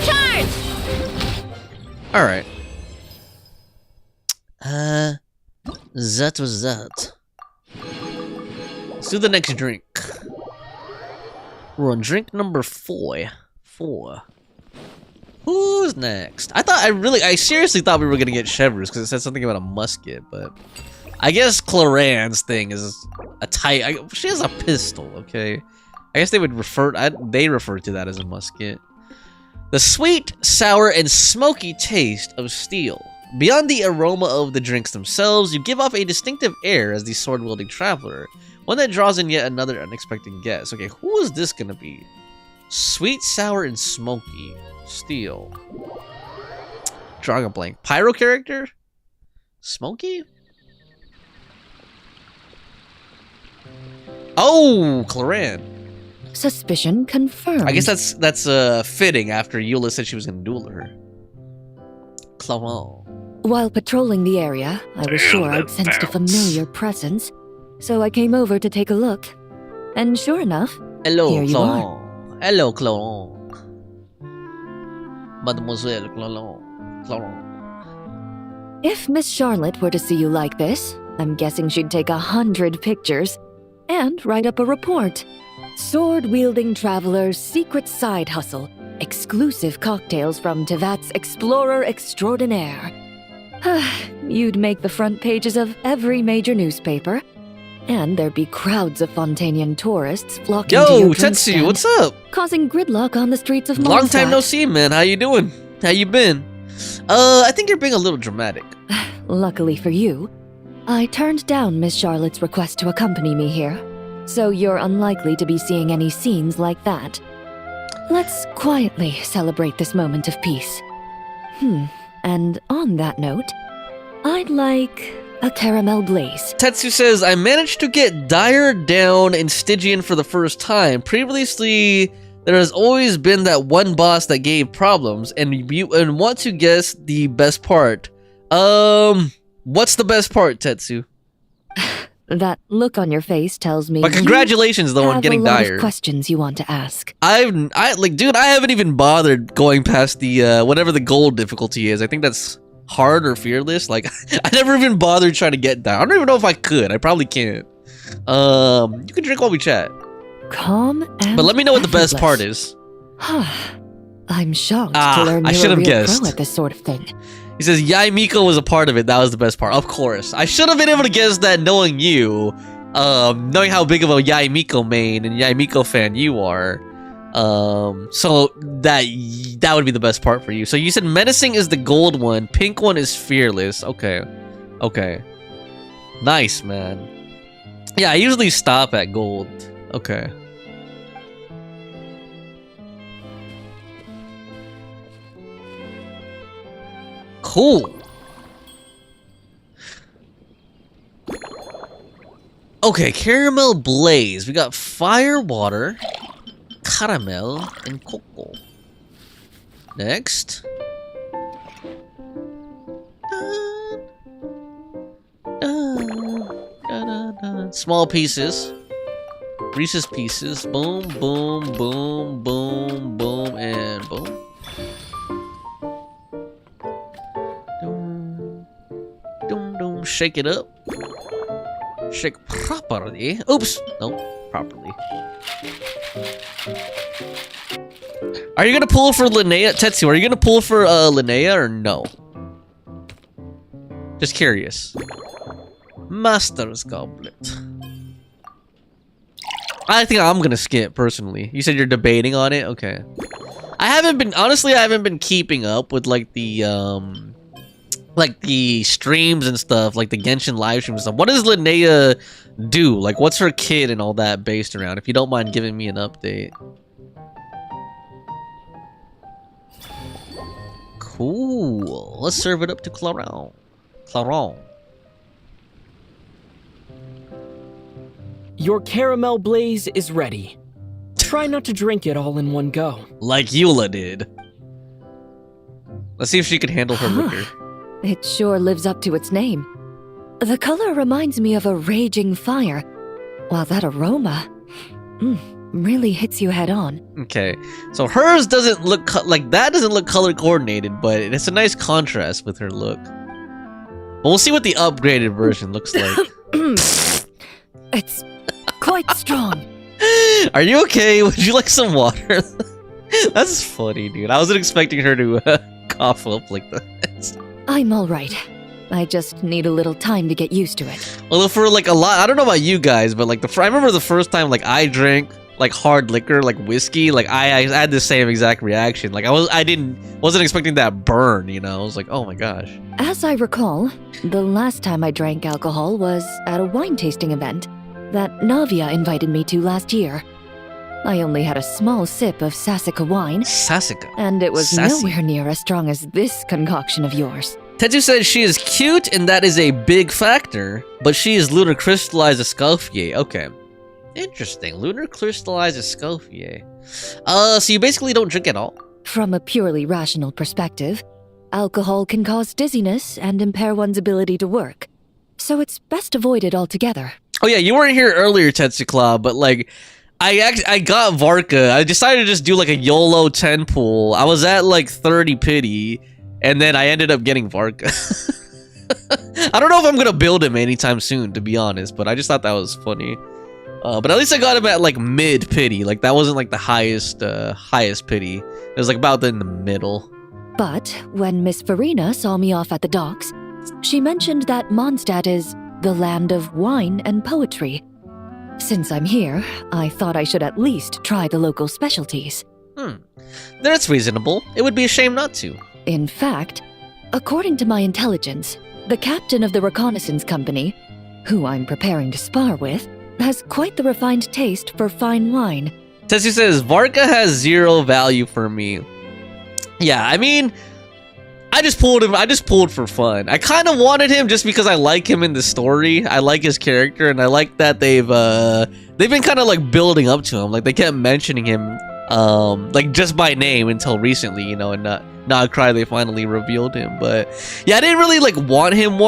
Charge! Alright. That was that. Let's do the next drink. We're on drink number 4. Who's next? I seriously thought we were gonna get Chevers because it said something about a musket, but I guess Claran's thing is a she has a pistol, okay? I guess they would refer to that as a musket. The sweet, sour, and smoky taste of steel. Beyond the aroma of the drinks themselves, you give off a distinctive air as the sword-wielding traveler, one that draws in yet another unexpected guest. Okay, who is this gonna be? Sweet, sour, and smoky. Steel. Drawing a blank. Pyro character? Smoky? Oh, Claran. Suspicion confirmed. I guess that's fitting after Eula said she was gonna duel her. Claran. While patrolling the area, I was sure I'd sensed a familiar presence, so I came over to take a look. And sure enough, hello, here you Claran. are. Hello, Claran. Mademoiselle Claran. If Miss Charlotte were to see you like this, I'm guessing she'd take 100 pictures and write up a report. Sword-wielding traveler's secret side hustle. Exclusive cocktails from Tevat's Explorer Extraordinaire. You'd make the front pages of every major newspaper. And there'd be crowds of Fontanian tourists flocking to your drink Tetsu, stand, what's up? causing gridlock on the streets of Mondstadt. Long time no see, man. How you doing? How you been? I think you're being a little dramatic. Luckily for you, I turned down Miss Charlotte's request to accompany me here, so you're unlikely to be seeing any scenes like that. Let's quietly celebrate this moment of peace. And on that note, I'd like a caramel blaze. Tetsu says, I managed to get Dire down in Stygian for the first time. Previously, there has always been that one boss that gave problems, and want to guess the best part. What's the best part, Tetsu? That look on your face tells me. But congratulations, though, on getting have a lot dire. of questions you want to ask. Dude, I haven't even bothered going past the whatever the gold difficulty is. I think that's hard or fearless. Like, I never even bothered trying to get down. I don't even know if I could. I probably can't. You can drink while we chat. Calm and But let me know what the best part effortless. is. I'm shocked to learn I you're should a have real guessed. pro at this sort of thing. He says Yai Miko was a part of it. That was the best part. Of course. I should have been able to guess that knowing you. Knowing how big of a Yai Miko main and Yai Miko fan you are. So that would be the best part for you. So you said menacing is the gold one. Pink one is fearless. Okay. Okay. Nice, man. Yeah, I usually stop at gold. Okay. Cool. Okay, caramel blaze. We got fire, water, caramel, and cocoa. Next. Small pieces. Reese's pieces. Boom, boom, boom, boom, boom, and boom. Shake it up. Shake properly. Oops. No, properly. Are you gonna pull for Linnea? Tetsu, are you gonna pull for Linnea or no? Just curious. Master's Goblet. I think I'm gonna skip personally. You said you're debating on it? Okay. I haven't been keeping up with like the streams and stuff, like the Genshin live streams and stuff. What does Linnea do? Like, what's her kid and all that based around? If you don't mind giving me an update. Cool. Let's serve it up to Claron. Claron. Your caramel blaze is ready. Try not to drink it all in one go. Like Eula did. Let's see if she can handle her liquor. It sure lives up to its name. The color reminds me of a raging fire, while that aroma really hits you head on. Okay, so hers doesn't look like that. Doesn't look color coordinated, but it's a nice contrast with her look. But we'll see what the upgraded version looks like. It's quite strong. Are you okay? Would you like some water? That's funny, dude. I wasn't expecting her to cough up like that. I'm all right. I just need a little time to get used to it. Well, for like a lot, I don't know about you guys, but like I remember the first time like I drank like hard liquor, like whiskey, like I had the same exact reaction. Like I wasn't expecting that burn, you know. I was like, oh my gosh. As I recall, the last time I drank alcohol was at a wine tasting event that Navia invited me to last year. I only had a small sip of Sassica wine. Sassica? And it was Sassy. nowhere near as strong as this concoction of yours. Tetsu says she is cute and that is a big factor, but she is lunar crystallized Escoffier. Okay. Interesting. Lunar crystallized Escoffier. So you basically don't drink at all? From a purely rational perspective, alcohol can cause dizziness and impair one's ability to work. So it's best avoided altogether. Oh yeah, you weren't here earlier, Tetsuclaw, but like I got Varka. I decided to just do like a YOLO 10 pool. I was at like 30 pity, and then I ended up getting Varka. I don't know if I'm gonna build him anytime soon, to be honest, but I just thought that was funny. But at least I got him at like mid pity. Like that wasn't like the highest pity. It was like about in the middle. But when Miss Farina saw me off at the docks, she mentioned that Mondstadt is the land of wine and poetry. Since I'm here, I thought I should at least try the local specialties. That's reasonable. It would be a shame not to. In fact, according to my intelligence, the captain of the reconnaissance company, who I'm preparing to spar with, has quite the refined taste for fine wine. Tessie says, Varka has 0 value for me. Yeah, I mean, I just pulled him. I just pulled for fun. I kind of wanted him just because I like him in the story. I like his character, and I like that they've been kind of like building up to him. Like they kept mentioning him, like just by name until recently, you know, and not cry. They finally revealed him, but yeah, I didn't really like want him.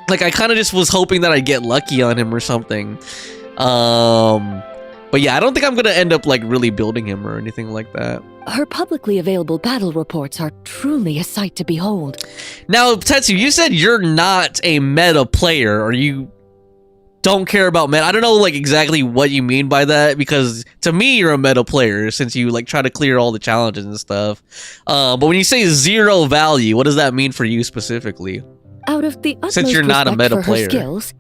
Like, I kind of just was hoping that I'd get lucky on him or something. But yeah, I don't think I'm gonna end up like really building him or anything like that. Her publicly available battle reports are truly a sight to behold. Now, Tetsu, you said you're not a meta player, or you don't care about meta. I don't know like exactly what you mean by that, because to me you're a meta player since you like try to clear all the challenges and stuff. But when you say zero value, what does that mean for you specifically? Out of the utmost Since you're not a respect meta for player. her skills,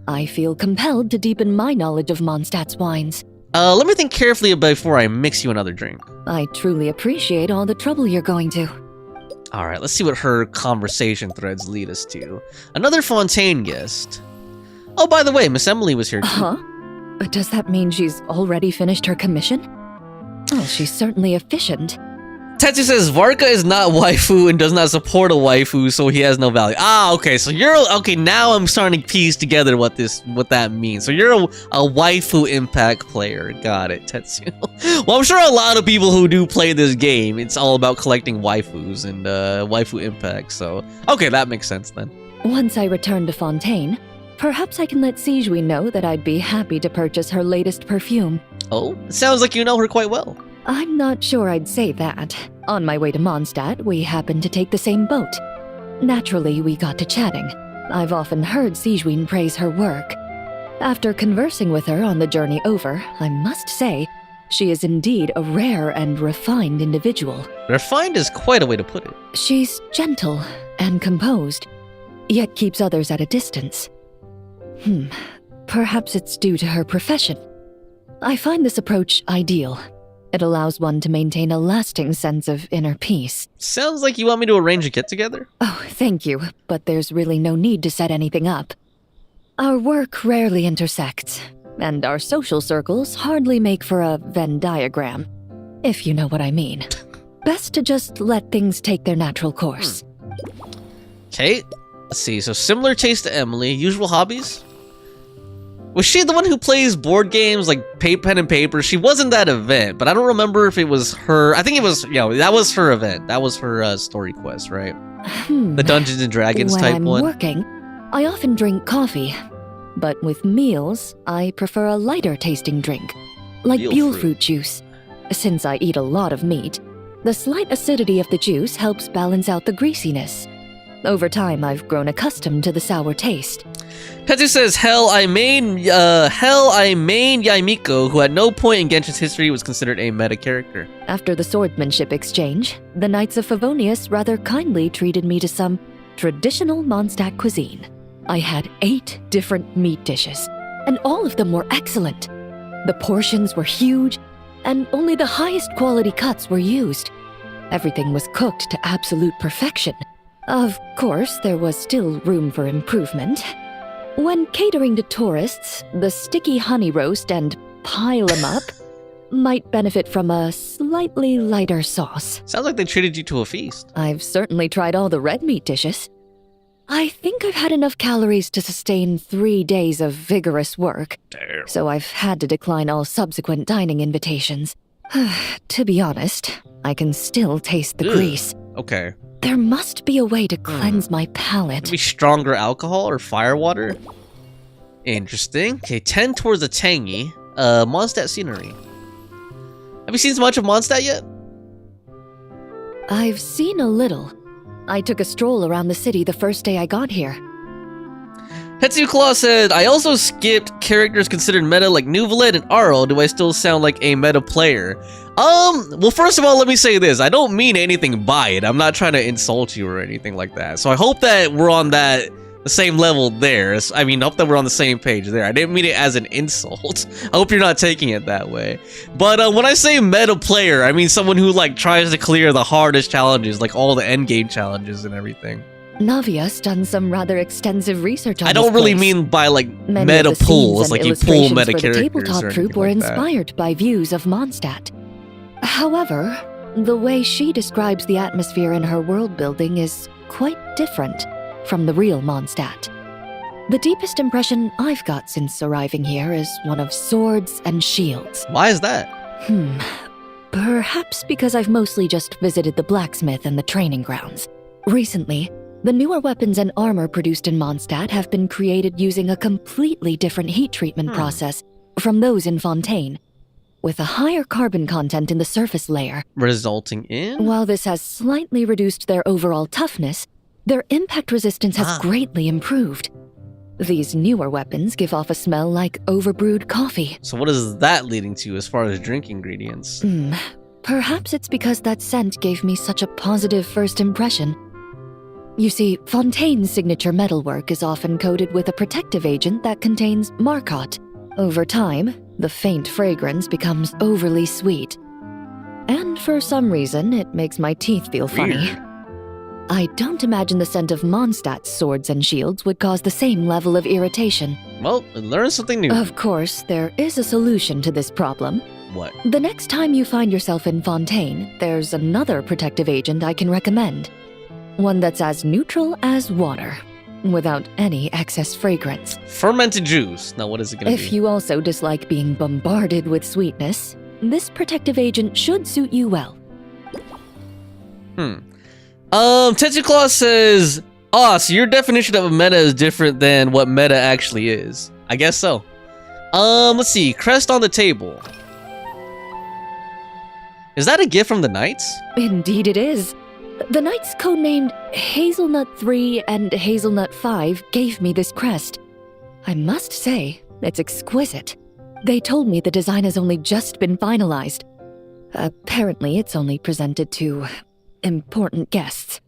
I feel compelled to deepen my knowledge of Mondstadt's wines. Let me think carefully before I mix you another drink. I truly appreciate all the trouble you're going to. Alright, let's see what her conversation threads lead us to. Another Fontaine guest. Oh, by the way, Miss Emily was here too. Huh? But does that mean she's already finished her commission? Well, she's certainly efficient. Tetsu says Varka is not waifu and does not support a waifu, so he has no value. Ah, okay, so you're okay. Now I'm starting to piece together what that means. So you're a waifu impact player. Got it, Tetsu. Well, I'm sure a lot of people who do play this game, it's all about collecting waifus and waifu impact. So okay, that makes sense then. Once I return to Fontaine, perhaps I can let Sijui know that I'd be happy to purchase her latest perfume. Oh, it sounds like you know her quite well. I'm not sure I'd say that. On my way to Mondstadt, we happened to take the same boat. Naturally, we got to chatting. I've often heard Sijui praise her work. After conversing with her on the journey over, I must say, she is indeed a rare and refined individual. Refined is quite a way to put it. She's gentle and composed, yet keeps others at a distance. Perhaps it's due to her profession. I find this approach ideal. It allows one to maintain a lasting sense of inner peace. Sounds like you want me to arrange a get-together? Oh, thank you, but there's really no need to set anything up. Our work rarely intersects, and our social circles hardly make for a Venn diagram, if you know what I mean. Best to just let things take their natural course. Okay, let's see. So similar taste to Emily. Usual hobbies? Was she the one who plays board games like pen and paper? She wasn't that event, but I don't remember if it was her. I think it was, that was her event. That was her story quest, right? The Dungeons and Dragons when type I'm one. Working, I often drink coffee, but with meals, I prefer a lighter tasting drink, like Buell fruit juice. Since I eat a lot of meat, the slight acidity of the juice helps balance out the greasiness. Over time, I've grown accustomed to the sour taste. Tetsu says, Hell, I main Yaimiko, who at no point in Genshin's history was considered a meta character. After the swordsmanship exchange, the Knights of Favonius rather kindly treated me to some traditional Mondstadt cuisine. I had 8 different meat dishes, and all of them were excellent. The portions were huge, and only the highest quality cuts were used. Everything was cooked to absolute perfection. Of course, there was still room for improvement. When catering to tourists, the sticky honey roast and pile 'em up might benefit from a slightly lighter sauce. Sounds like they treated you to a feast. I've certainly tried all the red meat dishes. I think I've had enough calories to sustain 3 days of vigorous work. Damn. So I've had to decline all subsequent dining invitations. To be honest, I can still taste the grease. Okay. There must be a way to cleanse my palate. Maybe stronger alcohol or firewater? Interesting. Okay, 10 towards the tangy. Mondstadt scenery. Have you seen much of Mondstadt yet? I've seen a little. I took a stroll around the city the first day I got here. Hetsu Claw said, I also skipped characters considered meta like Nuvalet and Arl. Do I still sound like a meta player? Well, first of all, let me say this. I don't mean anything by it. I'm not trying to insult you or anything like that. So I hope that we're on the same level there. I mean, I hope that we're on the same page there. I didn't mean it as an insult. I hope you're not taking it that way. But when I say meta player, I mean someone who like tries to clear the hardest challenges, like all the endgame challenges and everything. Navia's done some rather extensive research on I don't this really place. mean by like Many meta of the pools, scenes like and you pull illustrations meta for the characters tabletop or troupe were anything like that. inspired by views of Mondstadt. However, the way she describes the atmosphere in her world building is quite different from the real Mondstadt. The deepest impression I've got since arriving here is one of swords and shields. Why is that? Perhaps because I've mostly just visited the blacksmith and the training grounds. Recently, The newer weapons and armor produced in Mondstadt have been created using a completely different heat treatment process from those in Fontaine, with a higher carbon content in the surface layer. Resulting in? While this has slightly reduced their overall toughness, their impact resistance has greatly improved. These newer weapons give off a smell like overbrewed coffee. So what is that leading to as far as drink ingredients? Perhaps it's because that scent gave me such a positive first impression. You see, Fontaine's signature metalwork is often coated with a protective agent that contains Marcotte. Over time, the faint fragrance becomes overly sweet. And for some reason, it makes my teeth feel funny. I don't imagine the scent of Mondstadt's swords and shields would cause the same level of irritation. Well, learn something new. Of course, there is a solution to this problem. What? The next time you find yourself in Fontaine, there's another protective agent I can recommend. One that's as neutral as water, without any excess fragrance. Fermented juice. Now what is it going to be? If you also dislike being bombarded with sweetness, this protective agent should suit you well. Tetsu Claus says, so your definition of a meta is different than what meta actually is. I guess so. Let's see. Crest on the table. Is that a gift from the Knights? Indeed it is. The Knights codenamed Hazelnut 3 and Hazelnut 5 gave me this crest. I must say, it's exquisite. They told me the design has only just been finalized. Apparently, it's only presented to important guests.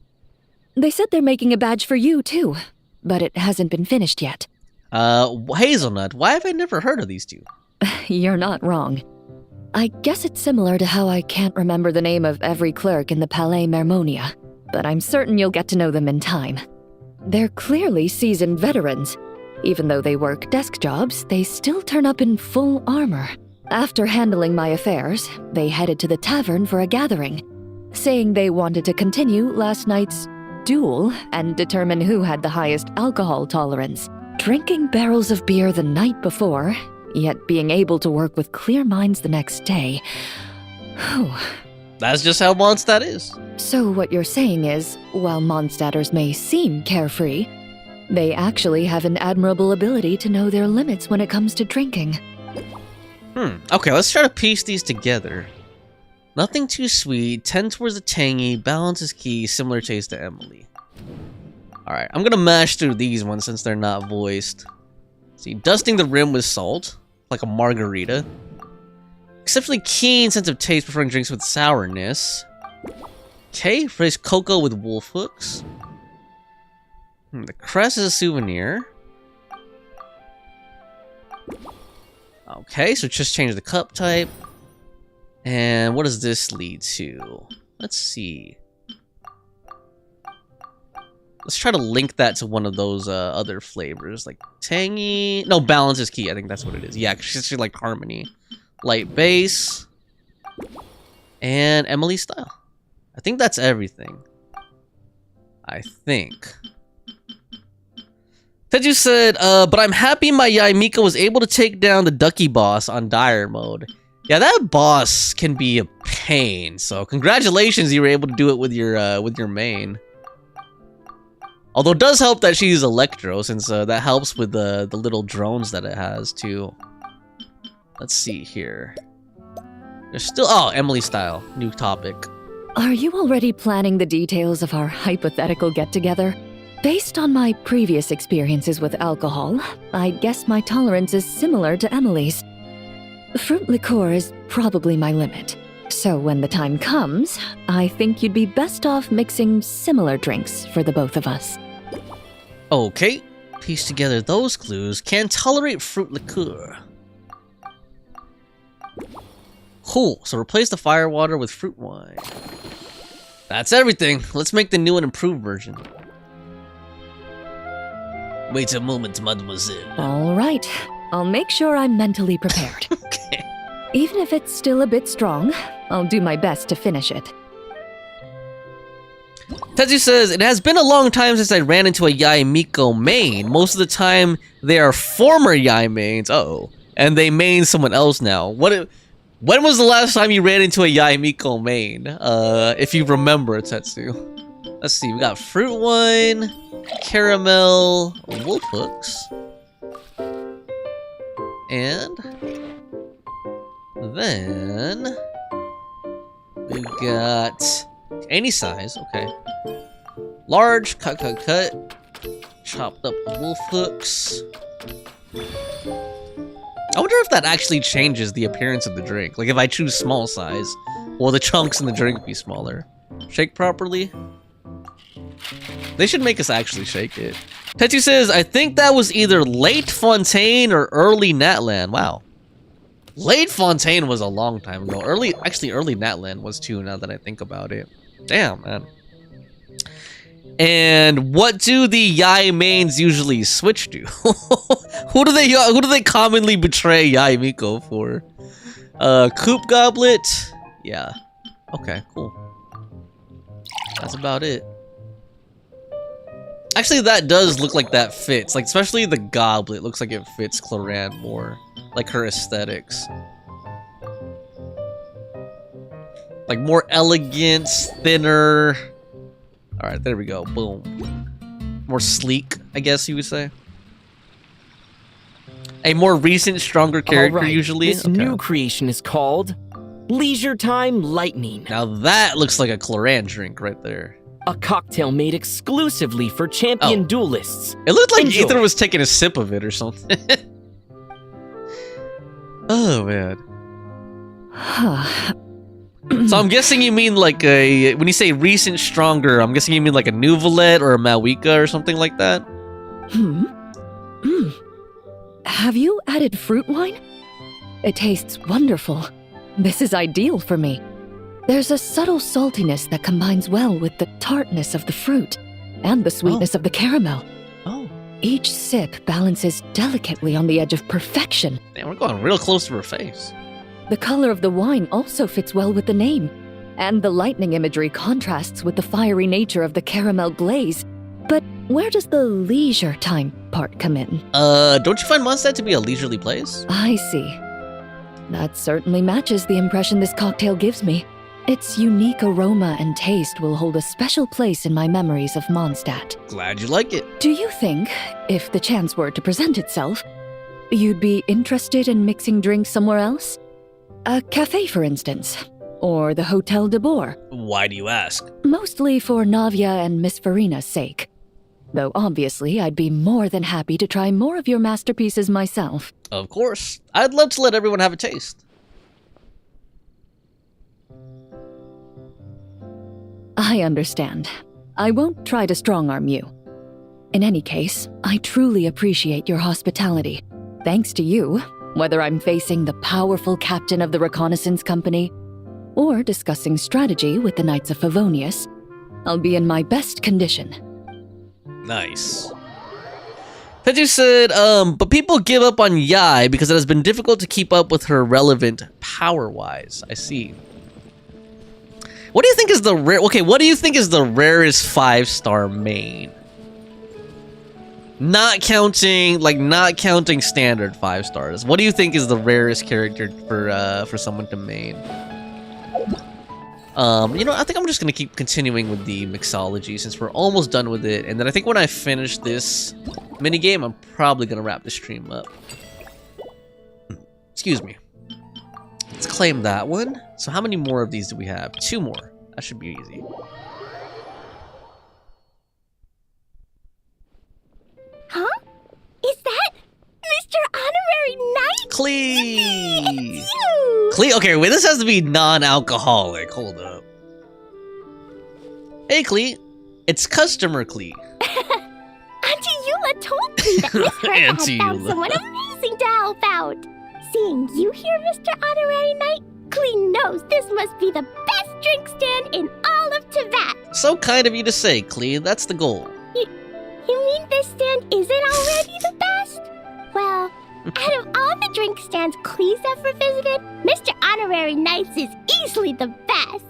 They said they're making a badge for you, too, but it hasn't been finished yet. Hazelnut, why have I never heard of these two? You're not wrong. I guess it's similar to how I can't remember the name of every clerk in the Palais Mermonia, but I'm certain you'll get to know them in time. They're clearly seasoned veterans. Even though they work desk jobs, they still turn up in full armor. After handling my affairs, they headed to the tavern for a gathering, saying they wanted to continue last night's duel and determine who had the highest alcohol tolerance. Drinking barrels of beer the night before, yet being able to work with clear minds the next day. That's just how Mondstadt is. So what you're saying is, while Mondstadters may seem carefree, they actually have an admirable ability to know their limits when it comes to drinking. Okay, let's try to piece these together. Nothing too sweet, tend towards the tangy, balance is key, similar taste to Emily. Alright, I'm gonna mash through these ones since they're not voiced. See, dusting the rim with salt, like a margarita. Exceptionally keen sense of taste, preferring drinks with sourness. Okay, phrase cocoa with wolf hooks. The crest is a souvenir. Okay, so just change the cup type. And what does this lead to? Let's see. Let's try to link that to one of those other flavors, like tangy. No, balance is key. I think that's what it is. Yeah, she's like harmony. Light base. And Emily style. I think that's everything. I think. Teju said, but I'm happy my Yai Mika was able to take down the Ducky boss on dire mode. Yeah, that boss can be a pain. So congratulations, you were able to do it with your main. Although it does help that she's Electro, since that helps with the little drones that it has too. Let's see here. There's still Emily style, new topic. Are you already planning the details of our hypothetical get-together? Based on my previous experiences with alcohol, I guess my tolerance is similar to Emily's. Fruit liqueur is probably my limit. So when the time comes, I think you'd be best off mixing similar drinks for the both of us. Okay, piece together those clues. Can tolerate fruit liqueur. Cool, so replace the fire water with fruit wine. That's everything. Let's make the new and improved version. Wait a moment, mademoiselle. All right, I'll make sure I'm mentally prepared. Okay. Even if it's still a bit strong, I'll do my best to finish it. Tetsu says, it has been a long time since I ran into a Yai Miko main. Most of the time, they are former Yai mains. And they main someone else now. When was the last time you ran into a Yai Miko main? If you remember, Tetsu. Let's see, we got fruit wine, caramel, wolf hooks, and then we got any size, okay. Large, cut, chopped up wolf hooks. I wonder if that actually changes the appearance of the drink. Like if I choose small size, will the chunks in the drink be smaller? Shake properly? They should make us actually shake it. Tetsu says, I think that was either late Fontaine or early Natland. Wow. Late Fontaine was a long time ago. Early Natland was too, now that I think about it. Damn, man. And what do the Yai mains usually switch to? Who do they commonly betray Yai Miko for? Coop Goblet? Yeah. Okay, cool. That's about it. Actually, that does look like that fits. Like, especially the goblet looks like it fits Cloran more. Like her aesthetics. Like more elegant, thinner. Alright, there we go. Boom. More sleek, I guess you would say. A more recent, stronger character usually. This new creation is called Leisure Time Lightning. Now that looks like a Cloran drink right there. A cocktail made exclusively for champion duelists. It looked like Enjoy. Ethan was taking a sip of it or something. Oh, man. So I'm guessing you mean like a... When you say recent stronger, I'm guessing you mean like a Nuvolette or a Mawika or something like that? Have you added fruit wine? It tastes wonderful. This is ideal for me. There's a subtle saltiness that combines well with the tartness of the fruit and the sweetness of the caramel. Oh. Each sip balances delicately on the edge of perfection. Damn, we're going real close to her face. The color of the wine also fits well with the name, and the lightning imagery contrasts with the fiery nature of the caramel glaze. But where does the leisure time part come in? Don't you find Mondstadt to be a leisurely place? I see. That certainly matches the impression this cocktail gives me. Its unique aroma and taste will hold a special place in my memories of Mondstadt. Glad you like it. Do you think, if the chance were to present itself, you'd be interested in mixing drinks somewhere else? A cafe, for instance, or the Hotel de Boer. Why do you ask? Mostly for Navia and Miss Farina's sake. Though obviously I'd be more than happy to try more of your masterpieces myself. Of course. I'd love to let everyone have a taste. I understand. I won't try to strong-arm you. In any case, I truly appreciate your hospitality. Thanks to you, whether I'm facing the powerful captain of the reconnaissance company or discussing strategy with the Knights of Favonius, I'll be in my best condition. Nice. Tetsu said, but people give up on Yai because it has been difficult to keep up with her relevant power-wise. I see. What do you think is the what do you think is the rarest 5-star main? Not counting standard 5 stars. What do you think is the rarest character for someone to main? You know, I think I'm just gonna keep continuing with the mixology since we're almost done with it, and then I think when I finish this minigame, I'm probably gonna wrap the stream up. Excuse me. Let's claim that one. So how many more of these do we have? 2 more. That should be easy. Huh? Is that Mr. Honorary Knight? Clee! It's you! Clee? Okay, wait, this has to be non-alcoholic. Hold up. Hey, Clee. It's customer Clee. Auntie Eula told me that Miss Herta had Auntie found Eula. someone amazing to help out. Seeing you here, Mr. Honorary Knight, Clee knows this must be the best drink stand in all of Teyvat. So kind of you to say, Clee. That's the goal. You mean this stand isn't already the best? Well, out of all the drink stands Clee's ever visited, Mr. Honorary Knight's is easily the best.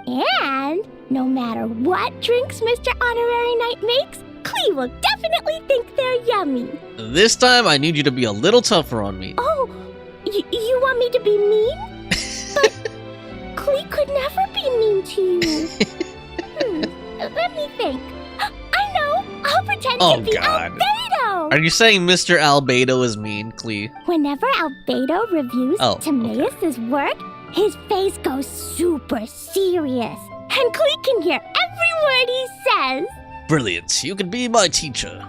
And no matter what drinks Mr. Honorary Knight makes, Clee will definitely think they're yummy. This time, I need you to be a little tougher on me. Oh, you want me to be mean? But Clee could never be mean to you. Let me think. I know! I'll pretend Oh, to be God. Albedo! Are you saying Mr. Albedo is mean, Klee? Whenever Albedo reviews Oh, Timaeus' work, his face goes super serious. And Klee can hear every word he says. Brilliant. You can be my teacher.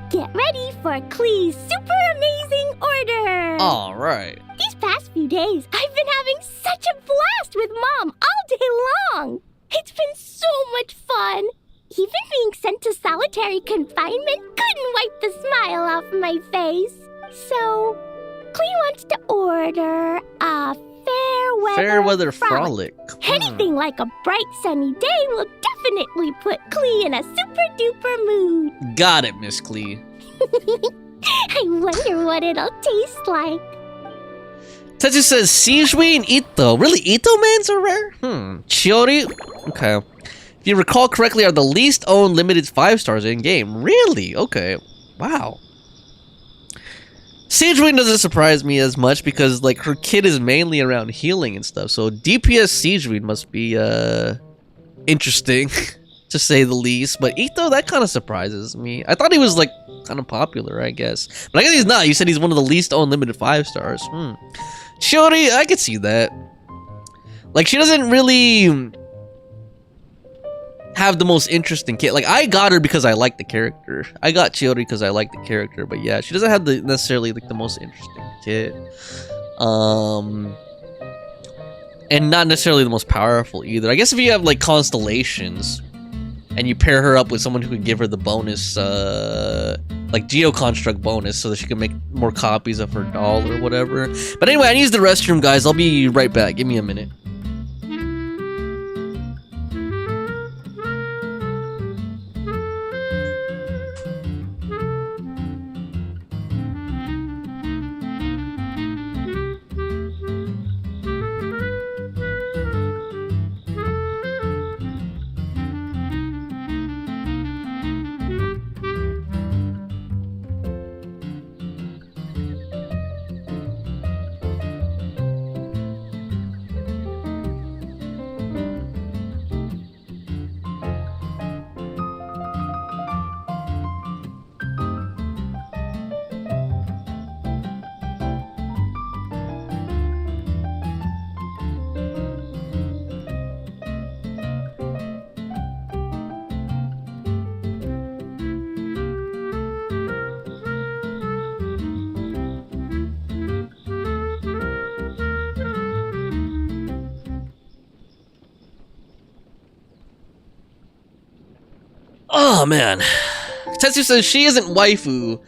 Get ready for Klee's super amazing order! Alright. These past few days, I've been having such a blast with Mom all day long! It's been so much fun! Even being sent to solitary confinement couldn't wipe the smile off my face. So, Klee wants to order a fair weather frolic. Anything like a bright sunny day will definitely put Klee in a super duper mood. Got it, Miss Klee. I wonder what it'll taste like. Tetsu says Sijui and Ito. Really, Ito mans are rare? Chiori? Okay. If you recall correctly, are the least owned limited 5 stars in game. Really? Okay. Wow. Sijui doesn't surprise me as much because like her kid is mainly around healing and stuff. So DPS Sijui must be interesting to say the least. But Ito, that kind of surprises me. I thought he was like kind of popular, I guess. But I guess he's not. You said he's one of the least owned limited 5 stars. Chiori, I could see that. Like she doesn't really have the most interesting kit. Like I got her because I like the character. I got Chiori because I like the character, but yeah, she doesn't have the necessarily like the most interesting kit. And not necessarily the most powerful either. I guess if you have like constellations and you pair her up with someone who can give her the bonus like geoconstruct bonus so that she can make more copies of her doll or whatever. But anyway, I need to use the restroom, guys. I'll be right back. Give me a minute. Oh man, Tetsu says she isn't waifu,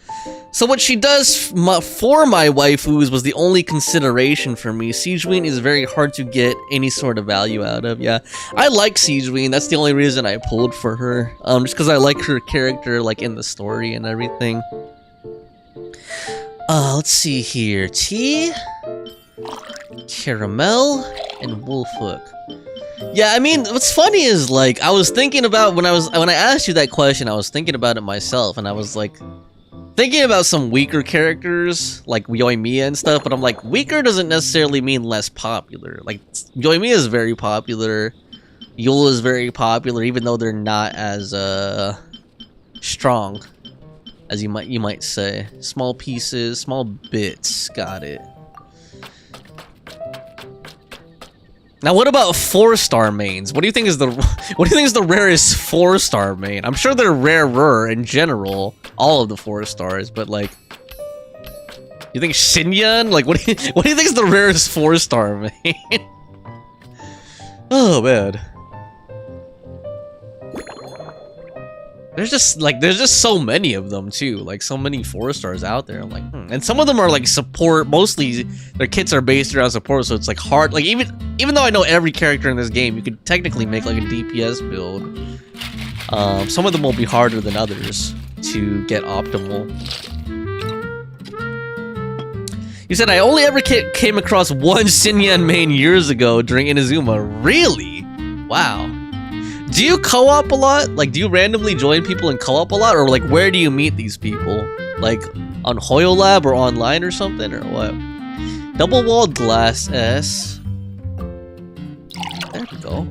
so what she does for my waifus was the only consideration for me. Sijui is very hard to get any sort of value out of. Yeah, I like Sijui, that's the only reason I pulled for her, just because I like her character, like in the story and everything. Let's see here, Tea, Caramel, and Wolfhook. Yeah, I mean, what's funny is, like, I was thinking about, when I asked you that question, I was thinking about it myself, and I was, like, thinking about some weaker characters, like Yoimiya and stuff, but I'm like, weaker doesn't necessarily mean less popular. Like, Yoimiya is very popular, Yule is very popular, even though they're not as, strong, as you might say. Small pieces, small bits, got it. Now, what about 4-star mains? What do you think is the rarest 4-star main? I'm sure they're rarer in general, all of the 4 stars, but like, you think Shinyan? Like, what do you think is the rarest 4-star main? Oh man, there's just so many of them too. Like, so many 4 stars out there. I'm like, and some of them are like support. Mostly, their kits are based around support, so it's like hard. Like even though I know every character in this game, you could technically make like a DPS build. Some of them will be harder than others to get optimal. You said I only ever came across one Shinyan main years ago during Inazuma. Really? Wow. Do you co-op a lot? Like, do you randomly join people in co-op a lot? Or, like, where do you meet these people? Like, on HoYoLab or online or something? Or what? Double-walled glass S. There we go.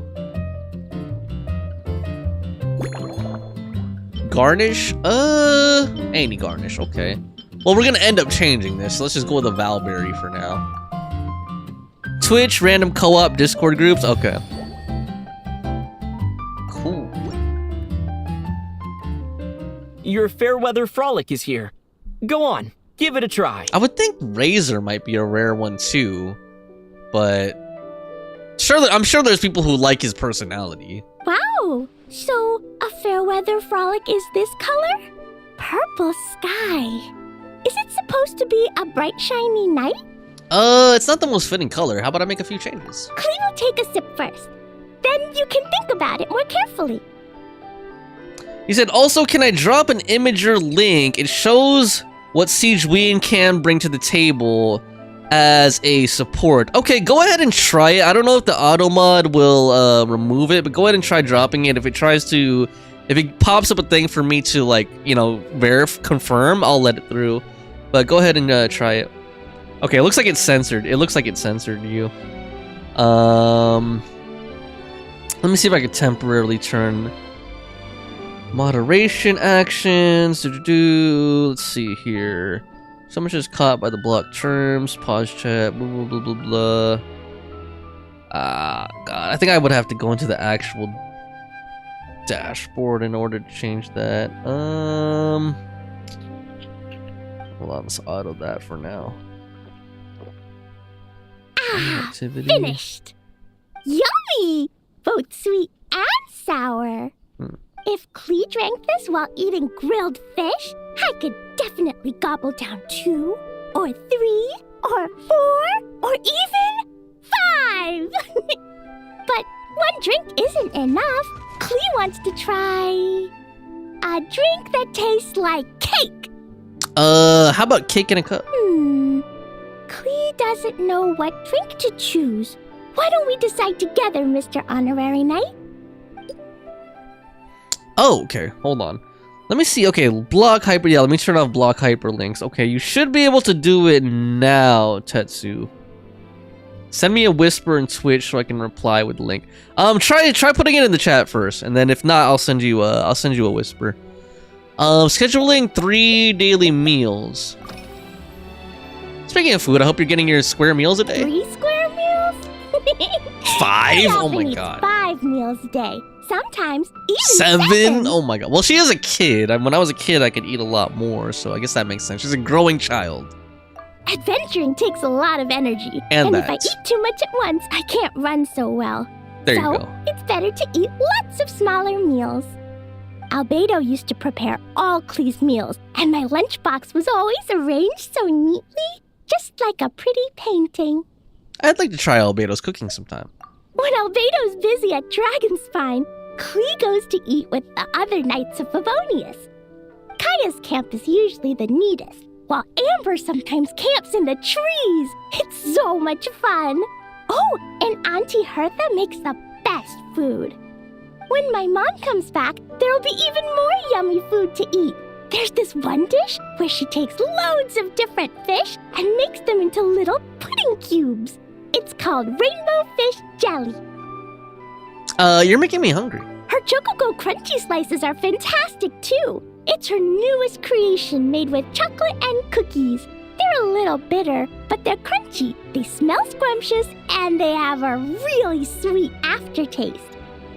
garnish? Any garnish, okay. Well, we're gonna end up changing this, so let's just go with a Valberry for now. Twitch, random co-op, Discord groups, okay. Cool. Your Fairweather Frolic is here. Go on, give it a try. I would think Razor might be a rare one too, but I'm sure there's people who like his personality. Wow! So, a Fairweather Frolic is this color? Purple sky. Is it supposed to be a bright, shiny night? It's not the most fitting color. How about I make a few changes? Clee will take a sip first. Then you can think about it more carefully. He said, also, can I drop an Imager link? It shows what Siege Wien can bring to the table as a support. Okay, go ahead and try it. I don't know if the auto mod will remove it, but go ahead and try dropping it. If it pops up a thing for me to, like, you know, confirm, I'll let it through. But go ahead and try it. Okay, it looks like it's censored. It looks like it's censored you. Let me see if I can temporarily turn moderation actions. Let's see here. Someone just caught by the block terms. Pause chat. Blah blah blah blah blah. God, I think I would have to go into the actual dashboard in order to change that. Hold on, let's auto that for now. Activity. Finished! Yummy! Both sweet and sour. If Clee drank this while eating grilled fish, I could definitely gobble down 2, or 3, or 4, or even 5! But one drink isn't enough. Clee wants to try a drink that tastes like cake. How about cake in a cup? Clee doesn't know what drink to choose. Why don't we decide together, Mr. Honorary Knight? Oh, okay. Hold on. Let me see. Okay, block hyper. Yeah, let me turn off block hyperlinks. Okay, you should be able to do it now, Tetsu. Send me a whisper in Twitch so I can reply with the link. Try putting it in the chat first, and then if not, I'll send you a whisper. Scheduling 3 daily meals. Speaking of food, I hope you're getting your square meals a day. 3 square meals? 5? She Oh often my eats god. 5 meals a day. Sometimes even 7? Oh my god. Well, she is a kid. When I was a kid, I could eat a lot more, so I guess that makes sense. She's a growing child. Adventuring takes a lot of energy. And if I that. eat too much at once, I can't run so well. There you So, go. it's better to eat lots of smaller meals. Albedo used to prepare all Clee's meals, and my lunchbox was always arranged so neatly, just like a pretty painting. I'd like to try Albedo's cooking sometime. When Albedo's busy at Dragonspine, Clee goes to eat with the other Knights of Favonius. Kaya's camp is usually the neatest, while Amber sometimes camps in the trees. It's so much fun. Oh, and Auntie Hertha makes the best food. When my mom comes back, there'll be even more yummy food to eat. There's this one dish where she takes loads of different fish and makes them into little pudding cubes. It's called Rainbow Fish Jelly. You're making me hungry. Her Chococo Crunchy Slices are fantastic too. It's her newest creation made with chocolate and cookies. They're a little bitter, but they're crunchy. They smell scrumptious, and they have a really sweet aftertaste.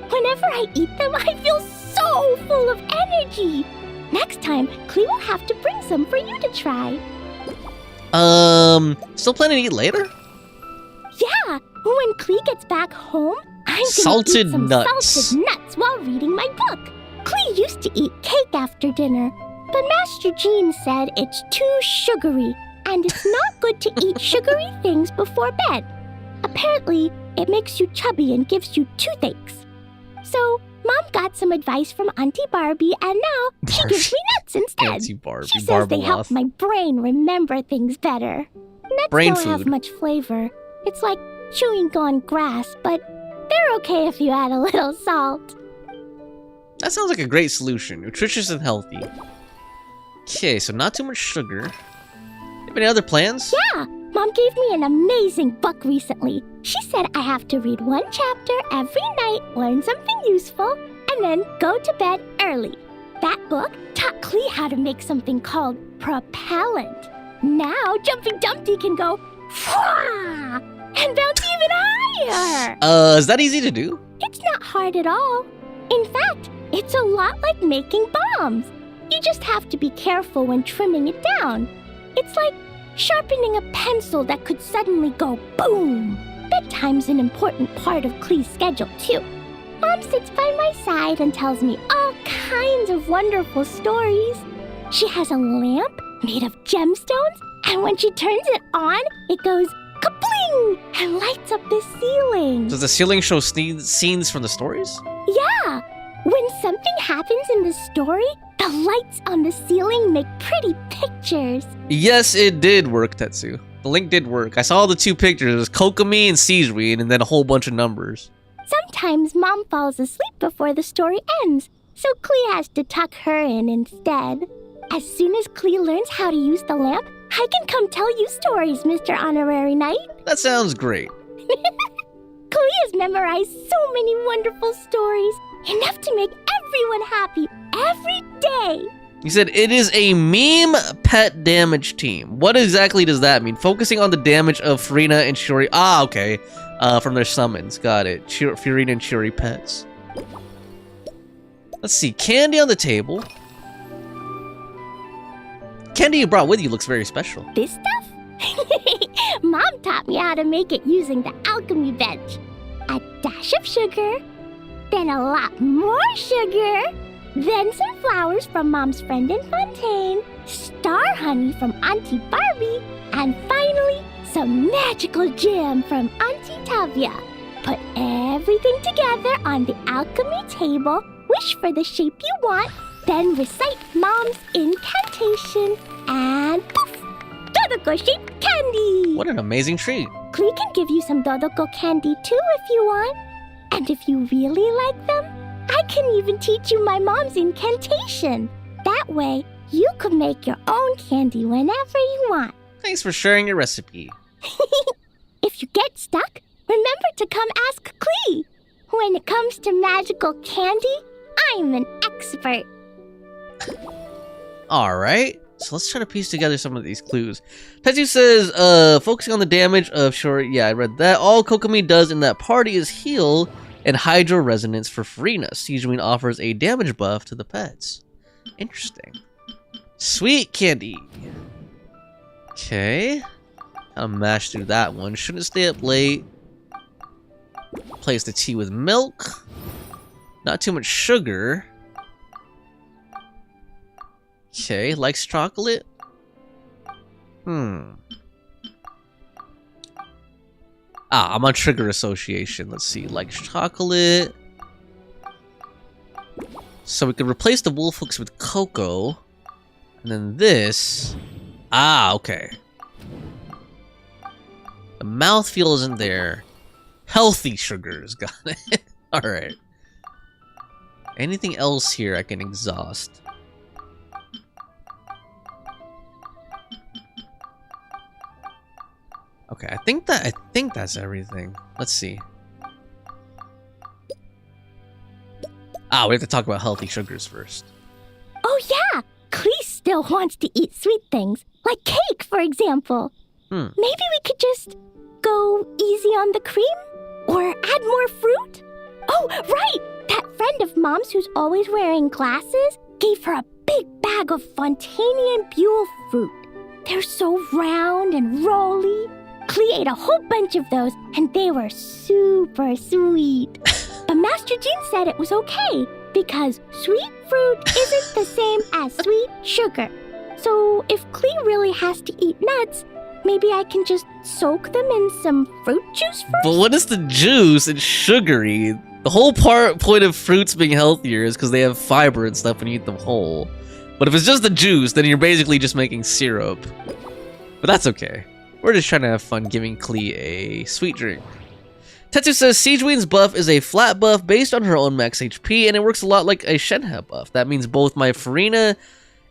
Whenever I eat them, I feel so full of energy. Next time, Clee will have to bring some for you to try. Still planning to eat later? Yeah, when Clee gets back home, I'm gonna Salted eat some nuts. salted nuts while reading my book. Clee used to eat cake after dinner, but Master Jean said it's too sugary, and it's not good to eat sugary things before bed. Apparently, it makes you chubby and gives you toothaches. So, Mom got some advice from Auntie Barbie, and now she gives me nuts instead. Auntie Barbie, She says they help Barbaloth. my brain remember things better. Nuts Brain don't have food. much flavor. It's like chewing on grass, but they're okay if you add a little salt. That sounds like a great solution. Nutritious and healthy. Okay, so not too much sugar. You have any other plans? Yeah, Mom gave me an amazing book recently. She said I have to read 1 chapter every night, learn something useful, and then go to bed early. That book taught Klee how to make something called propellant. Now Jumping Dumpty can go Fwah! And bounce even higher. Is that easy to do? It's not hard at all. In fact, it's a lot like making bombs. You just have to be careful when trimming it down. It's like sharpening a pencil that could suddenly go boom. Bedtime's an important part of Klee's schedule, too. Mom sits by my side and tells me all kinds of wonderful stories. She has a lamp made of gemstones, and when she turns it on, it goes kabling and lights up the ceiling. Does the ceiling show scenes from the stories? Yeah. When something happens in the story, the lights on the ceiling make pretty pictures. Yes, it did work, Tetsu. The link did work. I saw the 2 pictures. It was Kokomi and Siegeween, and then a whole bunch of numbers. Sometimes Mom falls asleep before the story ends, so Klee has to tuck her in instead. As soon as Klee learns how to use the lamp, I can come tell you stories, Mr. Honorary Knight. That sounds great. Klee has memorized so many wonderful stories, enough to make everyone happy every day. You said it is a meme pet damage team. What exactly does that mean? Focusing on the damage of Furina and Shiori. Ah, okay. From their summons. Got it. Furina and Shiori pets. Let's see. Candy on the table. Candy you brought with you looks very special. This stuff? Mom taught me how to make it using the alchemy bench. A dash of sugar, then a lot more sugar, then some flowers from Mom's friend in Fontaine, star honey from Auntie Barbie, and finally, some magical jam from Auntie Tavia. Put everything together on the alchemy table, wish for the shape you want, then recite Mom's incantation, and poof! Dodoko-shaped candy! What an amazing treat. Klee can give you some Dodoko candy too if you want. And if you really like them, I can even teach you my mom's incantation. That way, you can make your own candy whenever you want. Thanks for sharing your recipe. If you get stuck, remember to come ask Klee. When it comes to magical candy, I'm an expert. Alright, so let's try to piece together some of these clues. Tetsu says, focusing on the damage of Shiori. Yeah, I read that. All Kokomi does in that party is heal and Hydro Resonance for Furina. Siegeween offers a damage buff to the pets. Interesting. Sweet candy. Okay. I'll mash through that one. Shouldn't stay up late. Place the tea with milk. Not too much sugar. Okay, likes chocolate. I'm on trigger association. Let's see, likes chocolate. So we could replace the wolf hooks with cocoa. And then this. Okay. The mouthfeel isn't there. Healthy sugars, got it. Alright. Anything else here I can exhaust? Okay, I think that's everything. Let's see. We have to talk about healthy sugars first. Oh yeah! Klee still wants to eat sweet things, like cake, for example. Maybe we could just go easy on the cream? Or add more fruit? Oh, right! That friend of Mom's who's always wearing glasses gave her a big bag of Fontanian Buell fruit. They're so round and rolly. Klee ate a whole bunch of those, and they were super sweet. But Master Jean said it was okay, because sweet fruit isn't the same as sweet sugar. So if Klee really has to eat nuts, maybe I can just soak them in some fruit juice first? But what is the juice? It's sugary. The whole point of fruits being healthier is because they have fiber and stuff when you eat them whole. But if it's just the juice, then you're basically just making syrup. But that's okay. We're just trying to have fun giving Klee a sweet drink. Tetsu says Siegeween's buff is a flat buff based on her own max HP, and it works a lot like a Shenhe buff. That means both my Furina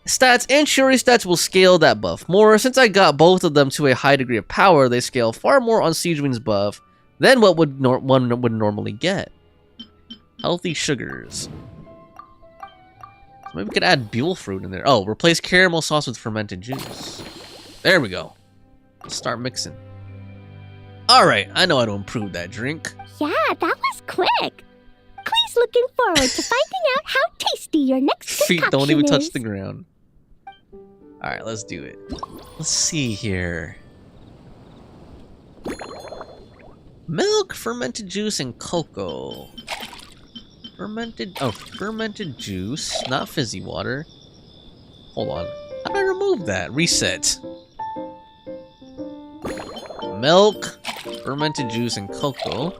stats and Shiori stats will scale that buff more. Since I got both of them to a high degree of power, they scale far more on Siegeween's buff than what one would normally get. Healthy sugars. So maybe we could add Buell fruit in there. Oh, replace caramel sauce with fermented juice. There we go. Let's start mixing. Alright, I know how to improve that drink. Yeah, that was quick. Clee's looking forward to finding out how tasty your next Feet concoction don't even is. touch the ground. Alright, let's do it. Let's see here. Milk, fermented juice, and cocoa. Fermented juice, not fizzy water. Hold on. How do I remove that? Reset. Milk, fermented juice, and cocoa.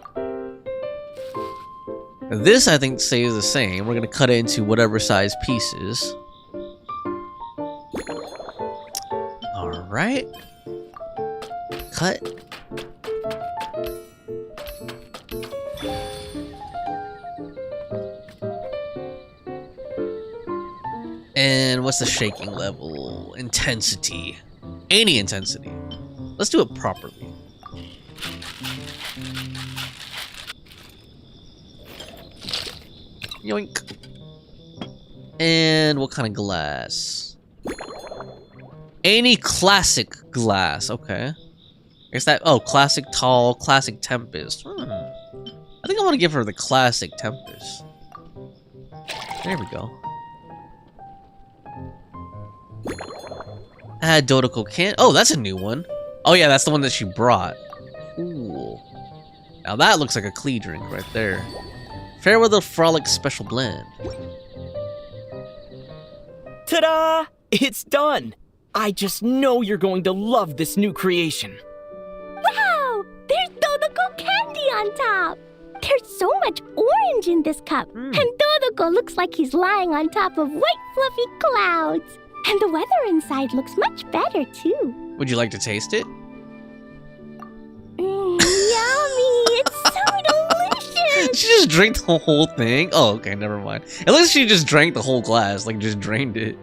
This, I think, stays the same. We're gonna cut it into whatever size pieces. Alright. Cut. And what's the shaking level? Intensity. Any intensity. Let's do it properly. Yoink. And what kind of glass? Any classic glass. Okay. Is that... Oh, classic tall, classic tempest. I think I want to give her the classic tempest. There we go. Add Dodoko can... Oh, that's a new one. Oh yeah, that's the one that she brought. Cool. Now that looks like a Klee drink right there. Fairweather Frolic Special Blend. Ta-da! It's done! I just know you're going to love this new creation. Wow! There's Dodoko candy on top! There's so much orange in this cup, and Dodoko looks like he's lying on top of white fluffy clouds. And the weather inside looks much better, too. Would you like to taste it? Yummy! It's so delicious! She just drank the whole thing? Oh, okay, never mind. At least she just drank the whole glass, like just drained it.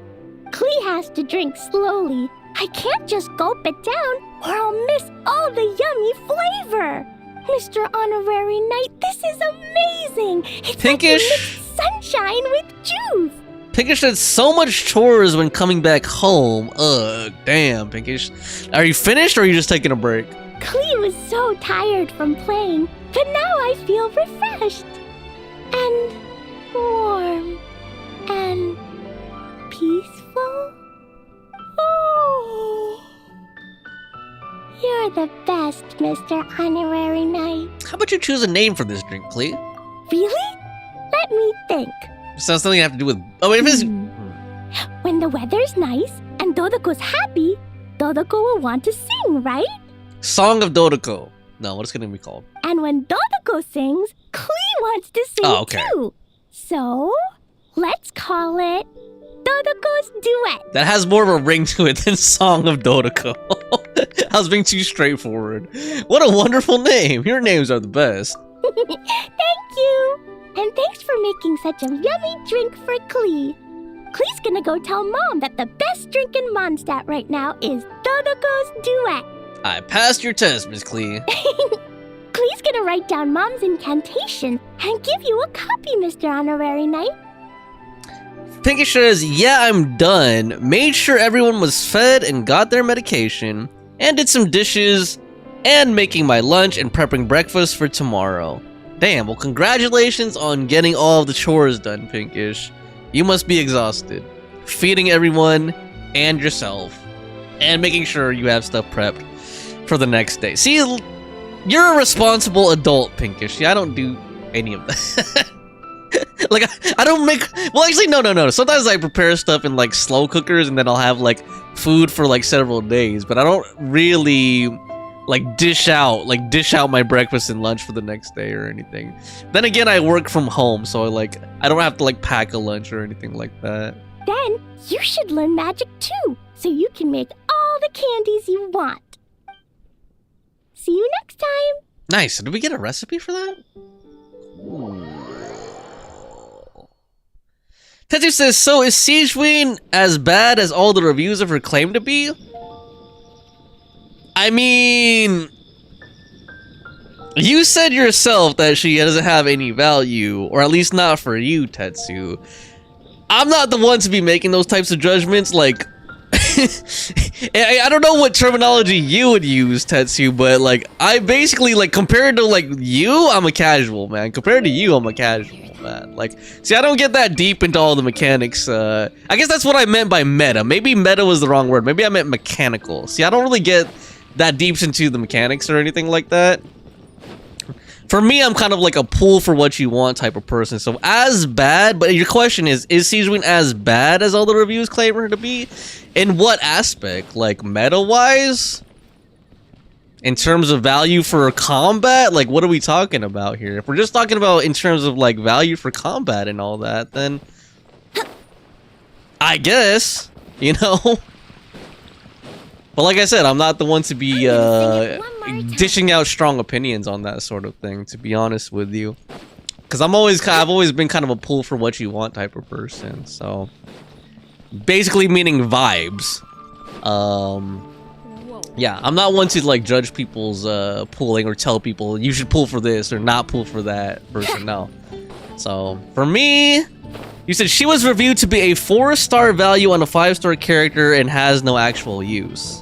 Klee has to drink slowly. I can't just gulp it down, or I'll miss all the yummy flavor. Mr. Honorary Knight, this is amazing! It's Pinkish. like you mixed sunshine with juice! Pinkish did so much chores when coming back home. Ugh, damn, Pinkish. Are you finished or are you just taking a break? Klee was so tired from playing, but now I feel refreshed. And warm. And peaceful. Oh. You're the best, Mr. Honorary Knight. How about you choose a name for this drink, Klee? Really? Let me think. Sounds something you have to do with... Oh, wait, if it's... When the weather's nice and Dodoko's happy, Dodoko will want to sing, right? Song of Dodoko. No, what's it gonna be called? And when Dodoko sings, Klee wants to sing too. So, let's call it Dodoko's Duet. That has more of a ring to it than Song of Dodoko. I was being too straightforward. What a wonderful name. Your names are the best. Thank you. And thanks for making such a yummy drink for Klee. Klee's gonna go tell Mom that the best drink in Mondstadt right now is Dodoko's Duet. I passed your test, Miss Klee. Klee's gonna write down Mom's incantation and give you a copy, Mr. Honorary Knight. Pinkish says, yeah, I'm done. Made sure everyone was fed and got their medication, and did some dishes, and making my lunch and prepping breakfast for tomorrow. Damn, well, congratulations on getting all of the chores done, Pinkish. You must be exhausted. Feeding everyone and yourself, and making sure you have stuff prepped for the next day. See, you're a responsible adult, Pinkish. Yeah, I don't do any of that. Like, I don't make... Well, actually, no. Sometimes I prepare stuff in, like, slow cookers, and then I'll have, like, food for, like, several days. But I don't really... like dish out my breakfast and lunch for the next day or anything. Then again, I work from home, so like I don't have to like pack a lunch or anything like that. Then you should learn magic too, so you can make all the candies you want. See you next time. Nice. Did we get a recipe for that? Tetsu says, so is Siegeween as bad as all the reviews of her claim to be? I mean, you said yourself that she doesn't have any value, or at least not for you, Tetsu. I'm not the one to be making those types of judgments. Like, I don't know what terminology you would use, Tetsu, but like, I basically, like, compared to like you, I'm a casual, man. Compared to you, I'm a casual, man. Like, see, I don't get that deep into all the mechanics. I guess that's what I meant by meta. Maybe meta was the wrong word. Maybe I meant mechanical. See, I don't really get that deep into the mechanics or anything like that. For me, I'm kind of like a pull for what you want type of person. So as bad, but your question is Siege Queen as bad as all the reviews claim her to be? In what aspect? Like meta-wise? In terms of value for combat? Like, what are we talking about here? If we're just talking about in terms of like value for combat and all that, then I guess, you know? But like I said, I'm not the one to be dishing out strong opinions on that sort of thing, to be honest with you. Because I've always been kind of a pull for what you want type of person. So basically meaning vibes. Yeah, I'm not one to like judge people's pulling or tell people you should pull for this or not pull for that person. No. So for me, you said she was reviewed to be a 4-star value on a 5-star character and has no actual use.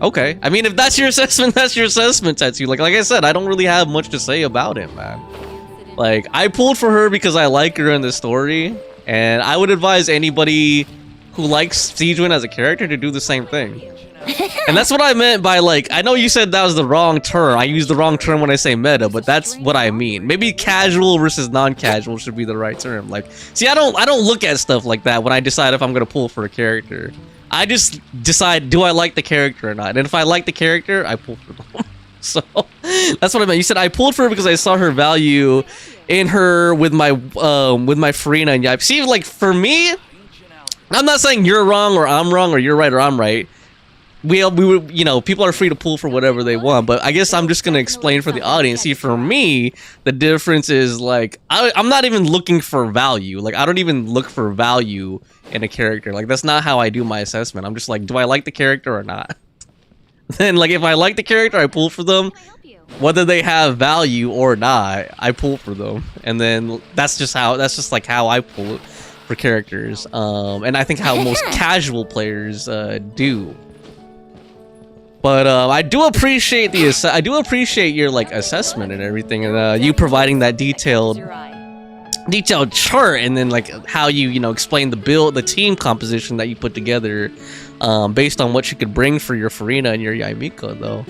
Okay, I mean, if that's your assessment, that's your assessment, Tetsu. Like I said, I don't really have much to say about him, man. Like, I pulled for her because I like her in the story, and I would advise anybody who likes Siege Queen as a character to do the same thing. And that's what I meant by, like, I know you said that was the wrong term. I used the wrong term when I say meta, but that's what I mean. Maybe casual versus non-casual should be the right term. Like, see, I don't look at stuff like that when I decide if I'm gonna pull for a character. I just decide, do I like the character or not? And if I like the character, I pull for them. So that's what I meant. You said I pulled for her because I saw her value in her with my Farina and Yipe. See, like, for me, I'm not saying you're wrong or I'm wrong or you're right or I'm right. We would, you know, people are free to pull for whatever they want, but I guess I'm just gonna explain for the audience. See, for me, the difference is like I'm not even looking for value. Like, I don't even look for value in a character. Like, that's not how I do my assessment. I'm just like, do I like the character or not? Then, like, if I like the character, I pull for them. Whether they have value or not, I pull for them. And then that's just like how I pull for characters. And I think how most casual players do. But I do appreciate your like assessment and everything, and you providing that detailed chart, and then like how you explain the build, the team composition that you put together, based on what you could bring for your Farina and your Yaimiko, though.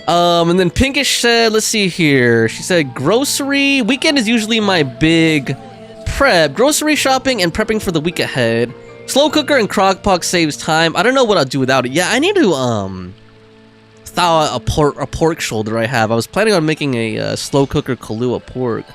And then Pinkish said, let's see here. She said, grocery weekend is usually my big prep, grocery shopping and prepping for the week ahead. Slow cooker and crockpot saves time. I don't know what I'll do without it. Yeah, I need to thaw out a pork shoulder I have. I was planning on making a slow cooker Kahlua pork,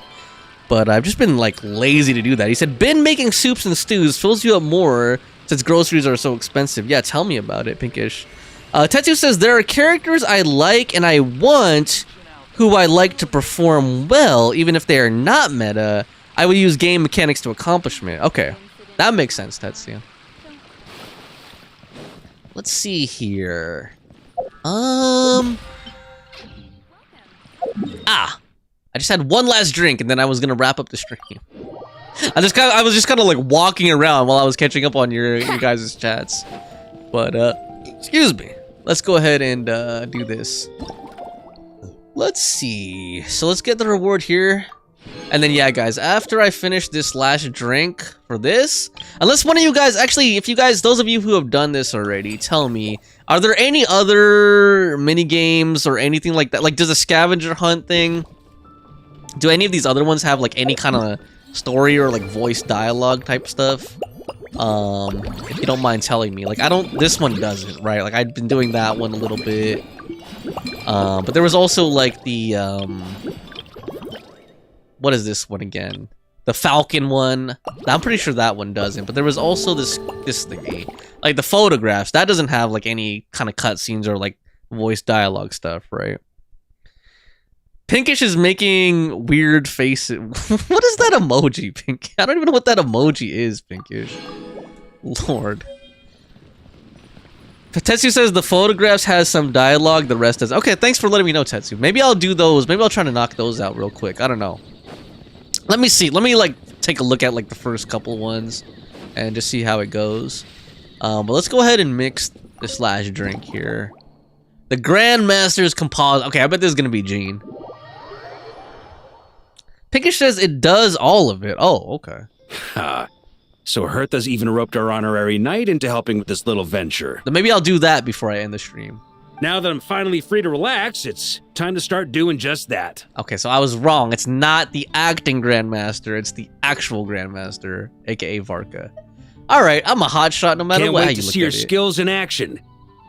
but I've just been like lazy to do that. He said, been making soups and stews fills you up more since groceries are so expensive. Yeah, tell me about it, Pinkish. Tetsu says, there are characters I like and I want who I like to perform well, even if they are not meta. I would use game mechanics to accomplishment. Okay. That makes sense, Tetsuya. Let's see here. I just had one last drink and then I was gonna wrap up the stream. I was just kind of like walking around while I was catching up on your guys' chats. But excuse me. Let's go ahead and do this. Let's see. So let's get the reward here. And then, yeah, guys, after I finish this last drink for this, unless one of you guys, actually, if you guys, those of you who have done this already, tell me, are there any other mini games or anything like that? Like, does a scavenger hunt thing, do any of these other ones have, like, any kind of story or, like, voice dialogue type stuff? If you don't mind telling me. Like, this one doesn't, right? Like, I've been doing that one a little bit. But there was also, like, the, what is this one again? The Falcon one. I'm pretty sure that one doesn't. But there was also this thingy. Like the photographs. That doesn't have like any kind of cutscenes or like voice dialogue stuff, right? Pinkish is making weird faces. What is that emoji, Pink? I don't even know what that emoji is, Pinkish. Lord. Tetsu says the photographs has some dialogue, the rest does. Okay, thanks for letting me know, Tetsu. Maybe I'll do those. Maybe I'll try to knock those out real quick. I don't know. Let me see. Let me like take a look at like the first couple ones and just see how it goes. But let's go ahead and mix this last drink here. The Grandmaster's Composite. Okay, I bet this is gonna be Jean. Pinkish says it does all of it. Oh, okay. Ha. So Hertha's even roped our honorary knight into helping with this little venture. Then maybe I'll do that before I end the stream. Now that I'm finally free to relax, it's time to start doing just that. Okay, so I was wrong. It's not the acting Grandmaster. It's the actual Grandmaster, aka Varka. All right, I'm a hotshot no matter Can't what. wait to see your skills in action.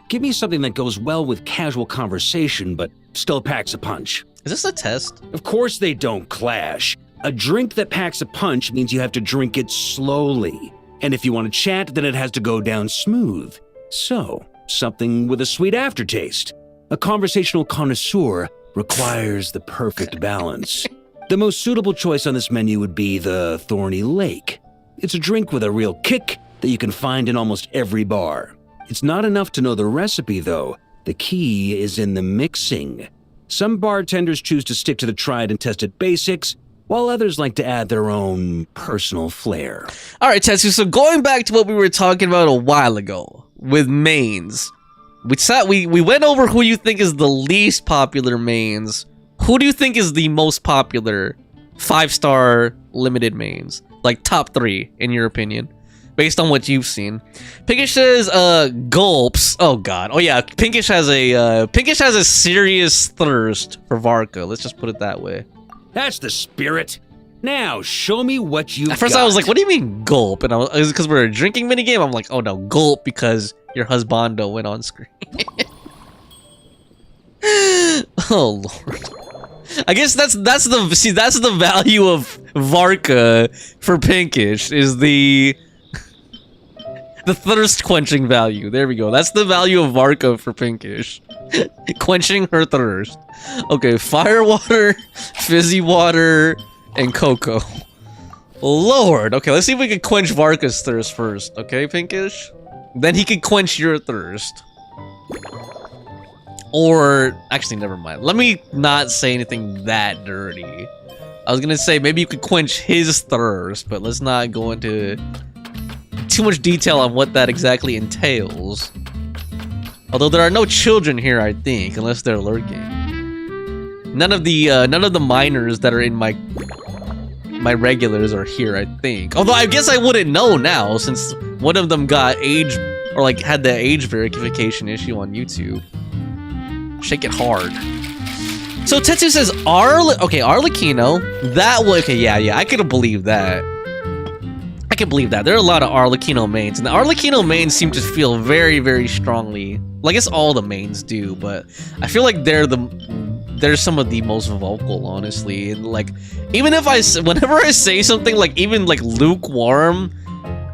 Give me something that goes well with casual conversation, but still packs a punch. Is this a test? Of course they don't clash. A drink that packs a punch means you have to drink it slowly. And if you want to chat, then it has to go down smooth. So, something with a sweet aftertaste. A conversational connoisseur requires the perfect balance. The most suitable choice on this menu would be the Thorny Lake. It's a drink with a real kick that you can find in almost every bar. It's not enough to know the recipe, though. The key is in the mixing. Some bartenders choose to stick to the tried and tested basics, while others like to add their own personal flair. All right, Tetsu, so going back to what we were talking about a while ago with mains, we went over who you think is the least popular mains. Who do you think is the most popular 5-star limited mains? Like top 3, in your opinion, based on what you've seen. Pinkish says, gulps. Oh god. Oh yeah, Pinkish has a serious thirst for Varka. Let's just put it that way. That's the spirit. Now, show me what you got. At first I was like, what do you mean gulp? And it was because we're a drinking minigame. I'm like, oh no, gulp because your husbando went on screen. Oh lord. I guess that's the value of Varka for Pinkish is the thirst quenching value. There we go. That's the value of Varka for Pinkish. Quenching her thirst. Okay, fire water, fizzy water, and cocoa. Lord. Okay, let's see if we can quench Varka's thirst first. Okay, Pinkish? Then he can quench your thirst. Or, actually, never mind. Let me not say anything that dirty. I was gonna say maybe you could quench his thirst, but let's not go into too much detail on what that exactly entails. Although there are no children here, I think, unless they're lurking. None of the minors that are in my regulars are here, I think. Although I guess I wouldn't know now, since one of them got age, or like had the age verification issue on YouTube. Shake it hard. So Tetsu says Arlecchino. That was okay. Yeah. I could believe that. I can believe that. There are a lot of Arlecchino mains, and the Arlecchino mains seem to feel very, very strongly. Well, I guess all the mains do, but I feel like they're some of the most vocal, honestly. And like, whenever I say something like even like lukewarm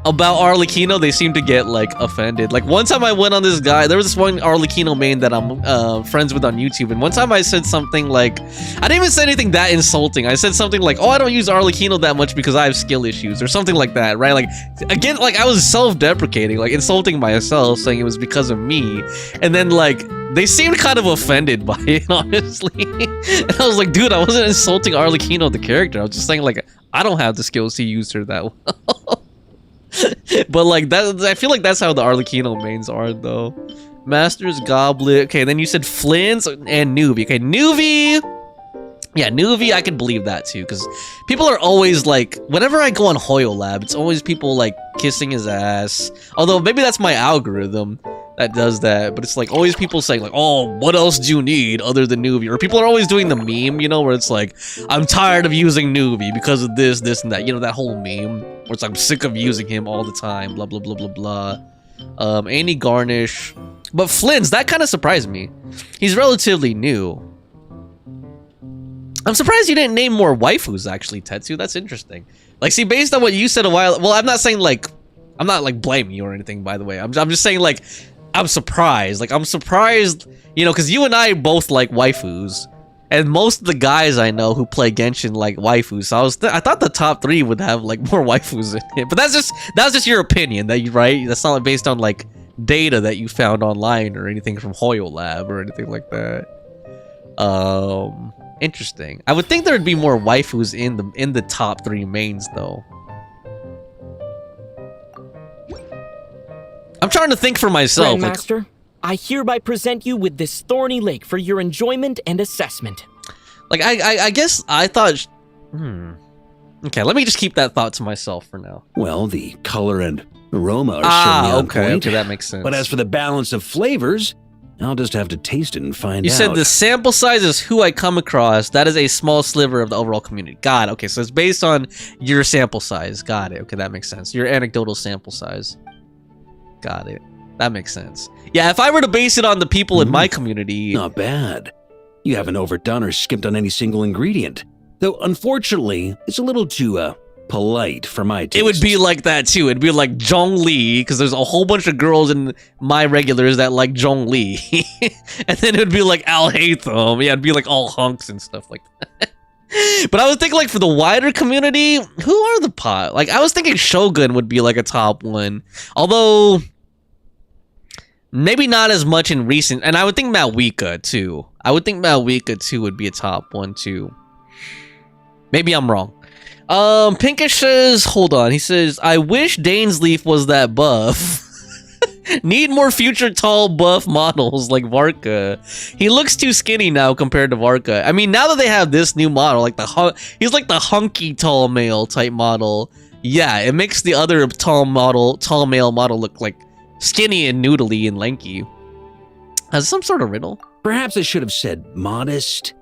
about Arlecchino, they seem to get like offended. Like one time I went on this guy, there was this one Arlecchino main that I'm friends with on YouTube, and one time I said something like, I didn't even say anything that insulting. I said something like, oh, I don't use Arlecchino that much because I have skill issues or something like that, right? Like, again, like I was self-deprecating, like insulting myself, saying it was because of me, and then like they seemed kind of offended by it, honestly. And I was like, dude, I wasn't insulting Arlecchino the character. I was just saying like, I don't have the skills to use her that well. But like that, I feel like that's how the Arlecchino mains are, though. Master's Goblet. Okay, then you said Flynn's and Nuvi. Okay, Nuvi. Yeah, Nuvi, I can believe that too, because people are always like, whenever I go on Hoyo Lab, it's always people like kissing his ass. Although maybe that's my algorithm that does that, but it's like always people saying like, oh, what else do you need other than Nuvi? Or people are always doing the meme, you know, where it's like, I'm tired of using Nuvi because of this, and that, you know, that whole meme where it's like, I'm sick of using him all the time, blah, blah, blah, blah, blah. Annie Garnish. But Flynn's, that kind of surprised me. He's relatively new. I'm surprised you didn't name more waifus, actually, Tetsu. That's interesting. Like, see, based on what you said a while... Well, I'm not saying, like... I'm not, like, blaming you or anything, by the way. I'm just saying, like, I'm surprised. Like, I'm surprised, you know, because you and I both like waifus. And most of the guys I know who play Genshin like waifus. So I thought the top 3 would have, like, more waifus in it. But that's just your opinion, right? That's not based on, like, data that you found online or anything from Hoyo Lab or anything like that. Interesting. I would think there would be more waifus in the top 3 mains though. I'm trying to think for myself. Grandmaster, I hereby present you with this thorny lake for your enjoyment and assessment. Like I guess I thought. Okay, let me just keep that thought to myself for now. Well, the color and aroma are certainly on point. Okay, that makes sense. But as for the balance of flavors, I'll just have to taste it and find out. You said the sample size is who I come across. That is a small sliver of the overall community. Got it. Okay, so it's based on your sample size. Got it. Okay, that makes sense. Your anecdotal sample size. Got it. That makes sense. Yeah, if I were to base it on the people in my community... Not bad. You haven't overdone or skimped on any single ingredient. Though, unfortunately, it's a little too, polite for my taste. It would be like that, too. It'd be like Zhongli, because there's a whole bunch of girls in my regulars that like Zhongli. And then it would be like Al Haytham. Yeah, it'd be like all hunks and stuff like that. But I was thinking, like, for the wider community, who are the pot? Like, I was thinking Shogun would be like a top one. Although... maybe not as much in recent, and I would think Malwika too. I would think Malwika too would be a top one too. Maybe I'm wrong. Pinkish says, hold on. He says, I wish Dainsleif was that buff. Need more future tall buff models like Varka. He looks too skinny now compared to Varka. I mean, now that they have this new model, like he's like the hunky tall male type model. Yeah, it makes the other tall male model look like skinny and noodly and lanky. Has some sort of riddle? Perhaps I should have said modest.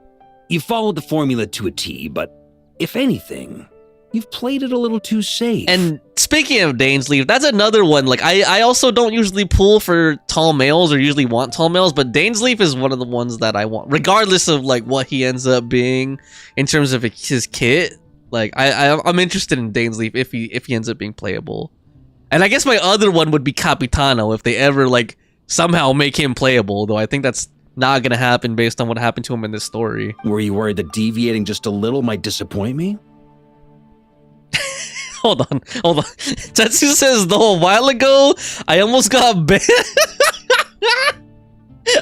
You followed the formula to a T, but if anything, you've played it a little too safe. And speaking of Dainsleif, that's another one. Like, I also don't usually pull for tall males or usually want tall males, but Dainsleif is one of the ones that I want, regardless of like what he ends up being in terms of his kit. Like, I'm interested in Dainsleif if he ends up being playable. And I guess my other one would be Capitano if they ever, like, somehow make him playable, though I think that's not gonna happen based on what happened to him in this story. Were you worried that deviating just a little might disappoint me? Hold on. Tetsu says, though, a while ago, I almost got banned.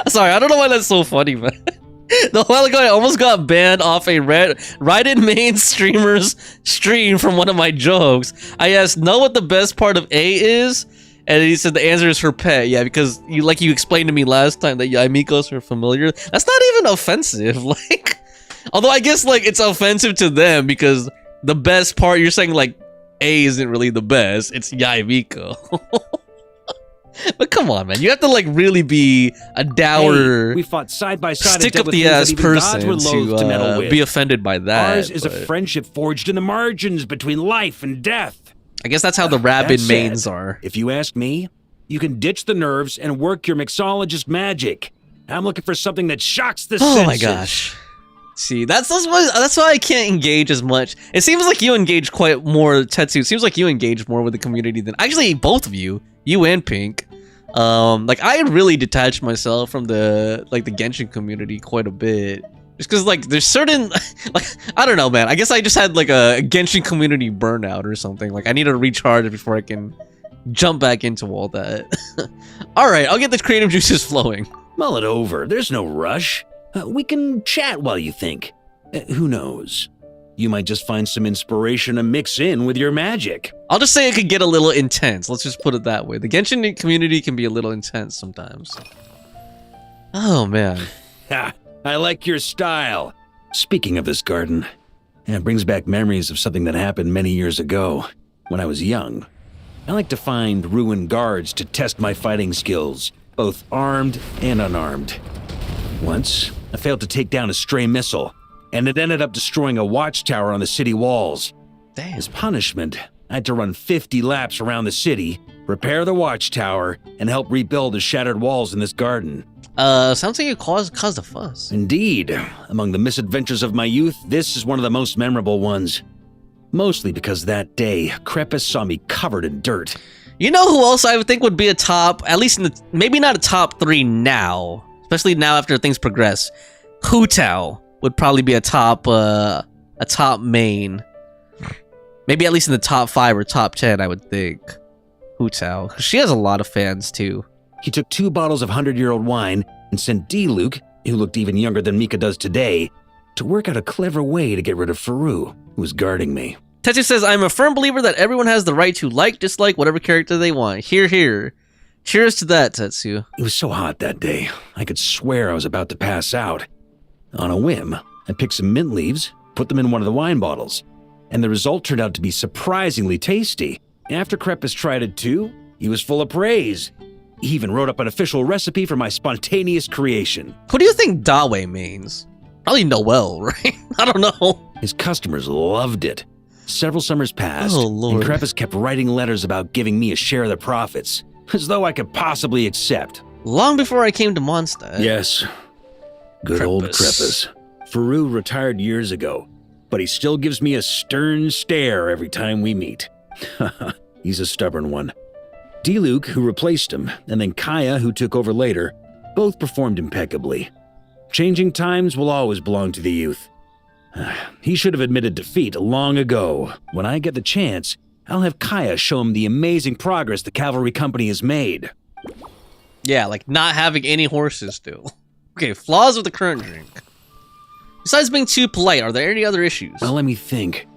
Sorry, I don't know why that's so funny, man. A while ago, I almost got banned off a Raiden main streamer's stream from one of my jokes. I asked, know what the best part of A is? And he said the answer is her pet. Yeah, because you explained to me last time that Yaimikos are familiar. That's not even offensive. Like, although I guess like it's offensive to them because the best part, you're saying like A isn't really the best. It's Yaimiko. But come on, man. You have to like really be a dour, hey, we fought side by side, stick up the ass person to be offended by that. Ours is a friendship forged in the margins between life and death. I guess that's how the rabid mains are. If you ask me, you can ditch the nerves and work your mixologist magic. I'm looking for something that shocks the senses. Oh my gosh. See, that's why I can't engage as much. It seems like you engage quite more, Tetsu. It seems like you engage more with the community than actually both of you and Pink. Like I really detached myself from the Genshin community quite a bit. Just because like there's certain like I don't know, man. I guess I just had like a Genshin community burnout or something. Like I need to recharge before I can jump back into all that. All right, I'll get the creative juices flowing. Mull it over. There's no rush. We can chat while you think. Who knows? You might just find some inspiration to mix in with your magic. I'll just say it could get a little intense. Let's just put it that way. The Genshin community can be a little intense sometimes. Oh, man. Ha! I like your style. Speaking of this garden, it brings back memories of something that happened many years ago, when I was young. I like to find ruined guards to test my fighting skills, both armed and unarmed. Once, I failed to take down a stray missile, and it ended up destroying a watchtower on the city walls. Damn. As punishment, I had to run 50 laps around the city, repair the watchtower, and help rebuild the shattered walls in this garden. Sounds like you caused a fuss. Indeed. Among the misadventures of my youth, this is one of the most memorable ones. Mostly because that day, Crepus saw me covered in dirt. You know who else I would think would be a top, at least in the, maybe not a top 3 now, especially now after things progress. Hu Tao would probably be a top main. Maybe at least in the top 5 or top 10, I would think. Hu Tao. She has a lot of fans too. He took 2 bottles of 100-year-old wine and sent D. Luke, who looked even younger than Mika does today, to work out a clever way to get rid of Faru, who was guarding me. Tetsu says, I'm a firm believer that everyone has the right to like, dislike whatever character they want. Hear, hear. Cheers to that, Tetsu. It was so hot that day, I could swear I was about to pass out. On a whim, I picked some mint leaves, put them in one of the wine bottles, and the result turned out to be surprisingly tasty. After Krepis tried it too, he was full of praise. He even wrote up an official recipe for my spontaneous creation. Who do you think Dawe means? Probably Noel, right? I don't know. His customers loved it. Several summers passed, Oh, Lord. and Krepis kept writing letters about giving me a share of the profits, as though I could possibly accept. Long before I came to Mondstadt. Yes. Good old Krepis. Faru retired years ago, but he still gives me a stern stare every time we meet. He's a stubborn one. D-Luke, who replaced him, and then Kaya, who took over later, both performed impeccably. Changing times will always belong to the youth. He should have admitted defeat long ago. When I get the chance, I'll have Kaya show him the amazing progress the Cavalry Company has made. Yeah, like not having any horses still. Okay, flaws with the current drink. Besides being too polite, are there any other issues? Well, let me think.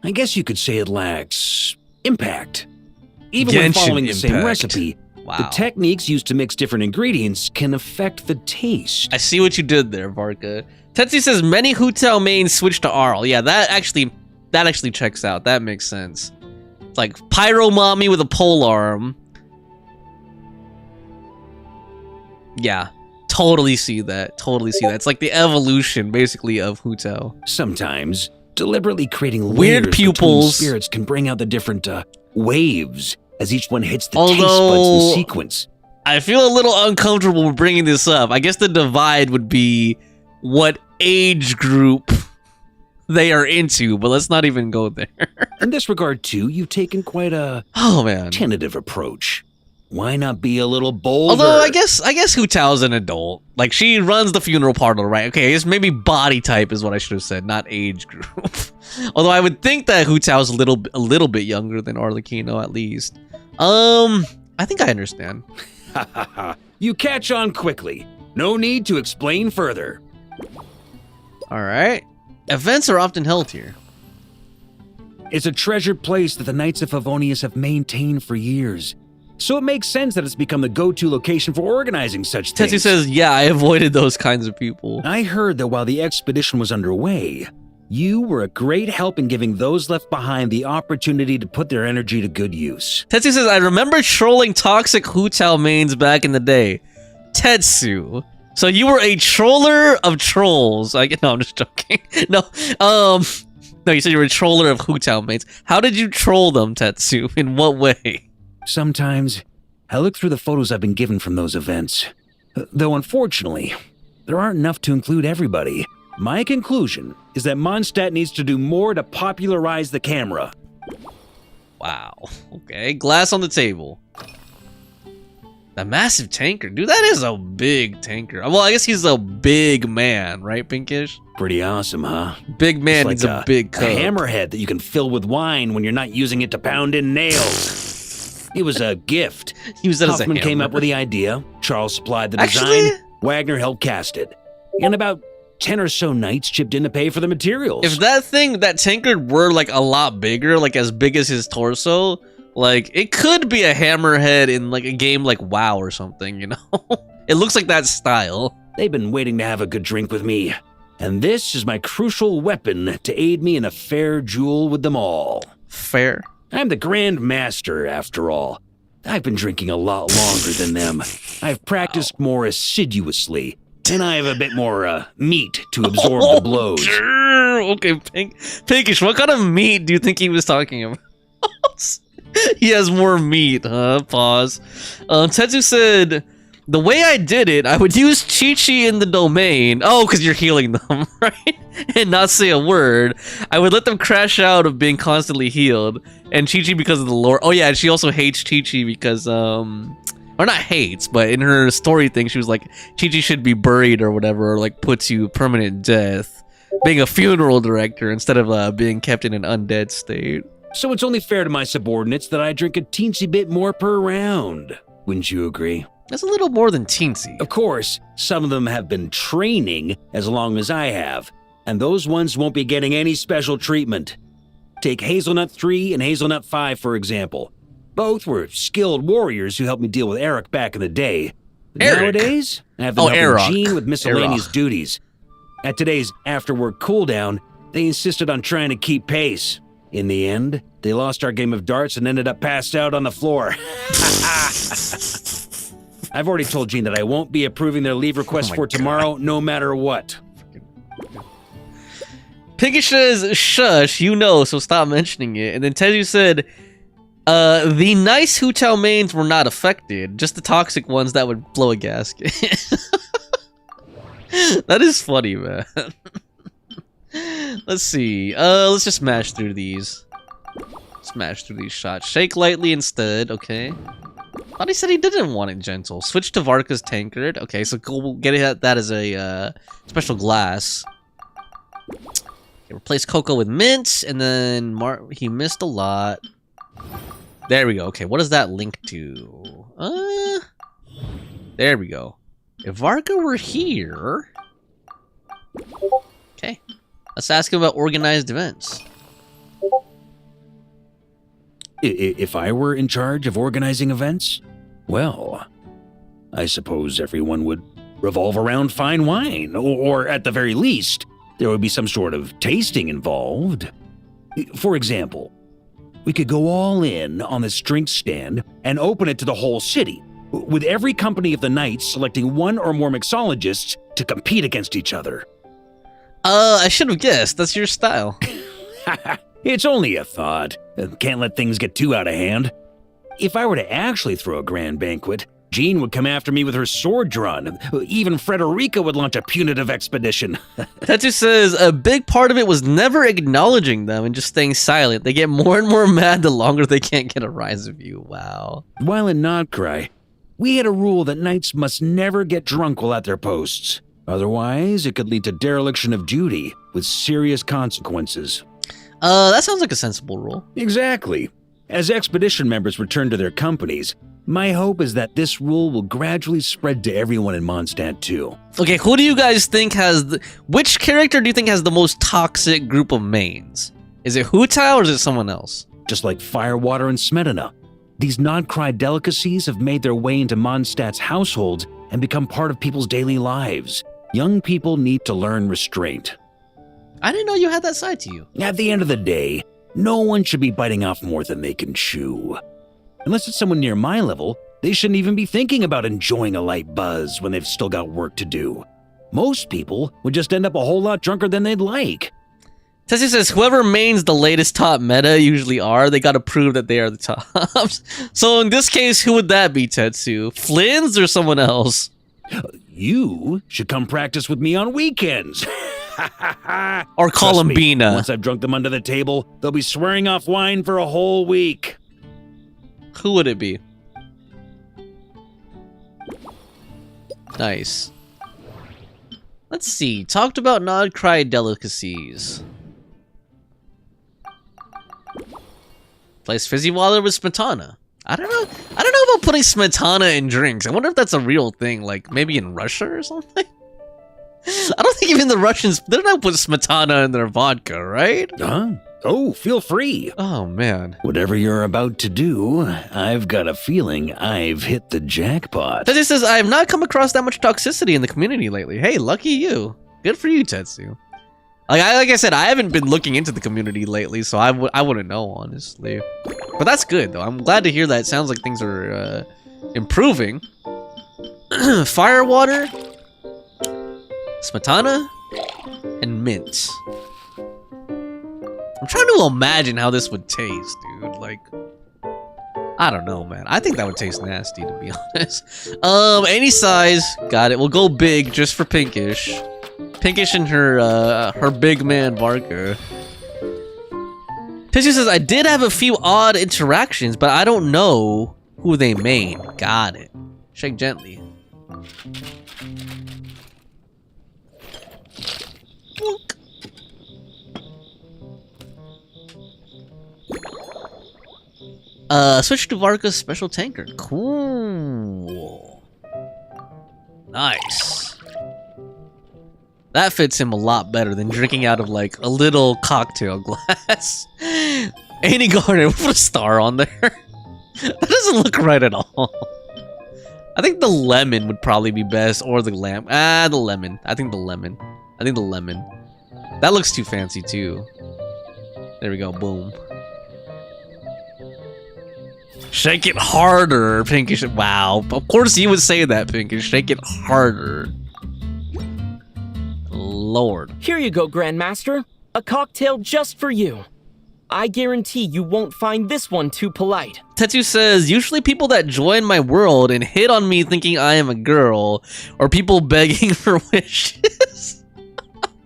I guess you could say it lacks impact. Even when Genshin following the same Impact. recipe, Wow. the techniques used to mix different ingredients can affect the taste. I see what you did there, Varka. Tetsu says many Hu Tao mains switch to Arl. Yeah, that actually checks out. That makes sense. It's like Pyro Mommy with a pole arm. Yeah, totally see that. Totally see that. It's like the evolution, basically, of Hu Tao. Sometimes, deliberately creating Weird layers between pupils. spirits can bring out the different waves as each one hits the taste buds Although- in sequence. I feel a little uncomfortable with bringing this up. I guess the divide would be what age group they are into, but let's not even go there. In this regard, too, you've taken quite a tentative approach. Why not be a little bolder? Although I guess Hu Tao's an adult. Like she runs the funeral parlor, right? Okay, I guess maybe body type is what I should have said, not age group. Although I would think that Hu Tao's a little bit younger than Arlecchino at least. I think I understand. You catch on quickly. No need to explain further. All right. Events are often held here. It's a treasured place that the Knights of Favonius have maintained for years. So it makes sense that it's become the go-to location for organizing such things. Tetsu says, yeah, I avoided those kinds of people. I heard that while the expedition was underway, you were a great help in giving those left behind the opportunity to put their energy to good use. Tetsu says, I remember trolling toxic Hu Tao mains back in the day. Tetsu. So you were a troller of trolls. No, I'm just joking. No, you said you were a troller of Hu Tao mains. How did you troll them, Tetsu? In what way? Sometimes, I look through the photos I've been given from those events. Though unfortunately, there aren't enough to include everybody. My conclusion is that Mondstadt needs to do more to popularize the camera. Wow. Okay, glass on the table. The massive tanker. Dude, that is a big tanker. Well, I guess he's a big man, right, Pinkish? Pretty awesome, huh? Big man It's needs a big cup. A hammerhead that you can fill with wine when you're not using it to pound in nails. It was a gift. Use that as a Huffman came hammer. up with the idea. Charles supplied the Actually- design. Wagner helped cast it. And about 10 or so knights chipped in to pay for the materials. If that tanker were like a lot bigger, like as big as his torso, like it could be a hammerhead in like a game like WoW or something, you know? It looks like that style. They've been waiting to have a good drink with me. And this is my crucial weapon to aid me in a fair duel with them all. Fair? I'm the Grand Master, after all. I've been drinking a lot longer than them. I've practiced more assiduously, and I have a bit more meat to absorb the blows. Okay, Pinkish, what kind of meat do you think he was talking about? He has more meat, huh? Pause. Tetsu said, the way I did it, I would use Chi-Chi in the domain. Oh, because you're healing them, right? And not say a word. I would let them crash out of being constantly healed. And Chi-Chi because of the lore. Oh yeah, and she also hates Chi-Chi because, or not hates, but in her story thing, she was like, Chi-Chi should be buried or whatever, or like put to permanent death. Being a funeral director instead of being kept in an undead state. So it's only fair to my subordinates that I drink a teensy bit more per round. Wouldn't you agree? That's a little more than teensy. Of course, some of them have been training as long as I have, and those ones won't be getting any special treatment. Take Hazelnut 3 and Hazelnut 5, for example. Both were skilled warriors who helped me deal with Eric back in the day. Eric? Nowadays, I have them helping Erok. Jean with miscellaneous Erok. duties. At today's after-work cooldown, they insisted on trying to keep pace. In the end, they lost our game of darts and ended up passed out on the floor. I've already told Jean that I won't be approving their leave request for tomorrow, no matter what. Piggy says, shush, you know, so stop mentioning it. And then Teju said, the nice Hu Tao mains were not affected, just the toxic ones that would blow a gasket. That is funny, man. Let's see. Let's just smash through these. Smash through these shots. Shake lightly instead, okay. Thought he said he didn't want it gentle. Switch to Varka's tankard. Okay, so cool. We'll get that as a special glass. Okay, replace Cocoa with mint, and then he missed a lot. There we go. Okay, what does that link to? There we go. If Varka were here... Okay. Let's ask him about organized events. If I were in charge of organizing events, well, I suppose everyone would revolve around fine wine, or at the very least, there would be some sort of tasting involved. For example, we could go all in on this drink stand and open it to the whole city, with every company of the Knights selecting one or more mixologists to compete against each other. I should have guessed. That's your style. It's only a thought. Can't let things get too out of hand. If I were to actually throw a grand banquet, Jean would come after me with her sword drawn. Even Frederica would launch a punitive expedition. Tetsu says a big part of it was never acknowledging them and just staying silent. They get more and more mad the longer they can't get a rise of you. Wow. While in Nodcry, we had a rule that knights must never get drunk while at their posts. Otherwise, it could lead to dereliction of duty with serious consequences. That sounds like a sensible rule. Exactly. As expedition members return to their companies, my hope is that this rule will gradually spread to everyone in Mondstadt too. Okay, who do you guys think has which character do you think has the most toxic group of mains? Is it Hu Tao or is it someone else? Just like Firewater and Smedina, these Nodcry delicacies have made their way into Mondstadt's households and become part of people's daily lives. Young people need to learn restraint. I didn't know you had that side to you. At the end of the day, no one should be biting off more than they can chew. Unless it's someone near my level, they shouldn't even be thinking about enjoying a light buzz when they've still got work to do. Most people would just end up a whole lot drunker than they'd like. Tessie says, whoever mains the latest top meta usually are, they gotta prove that they are the tops. So in this case, who would that be, Tetsu? Flynn's or someone else? You should come practice with me on weekends. Or Columbina. Once I've drunk them under the table, they'll be swearing off wine for a whole week. Who would it be? Nice. Let's see. Talked about Nodcry delicacies. Place fizzy water with smetana. I don't know about putting smetana in drinks. I wonder if that's a real thing, like maybe in Russia or something. I don't think even the Russians, they're not putting smetana in their vodka, right? Huh? Oh, feel free. Oh, man. Whatever you're about to do, I've got a feeling I've hit the jackpot. Tetsu says, I have not come across that much toxicity in the community lately. Hey, lucky you. Good for you, Tetsu. Like I said, I haven't been looking into the community lately, so I wouldn't know, honestly. But that's good, though. I'm glad to hear that. It sounds like things are improving. Firewater, smetana, and mint. I'm trying to imagine how this would taste, dude. Like, I don't know, man. I think that would taste nasty, to be honest. Any size. Got it. We'll go big just for Pinkish. Pinkish and her big man, Varka. Tishy says, I did have a few odd interactions, but I don't know who they main. Got it. Shake gently. Switch to Varka's special tanker. Cool. Nice. That fits him a lot better than drinking out of like a little cocktail glass. Any garden with a star on there. That doesn't look right at all. I think the lemon would probably be best, or the lamp. The lemon. I think the lemon. That looks too fancy too. There we go. Boom. Shake it harder, Pinkish. Wow. Of course you would say that, Pinkish. Shake it harder. Lord. Here you go, Grandmaster. A cocktail just for you. I guarantee you won't find this one too polite. Tetsu says, usually people that join my world and hit on me thinking I am a girl, or people begging for wishes.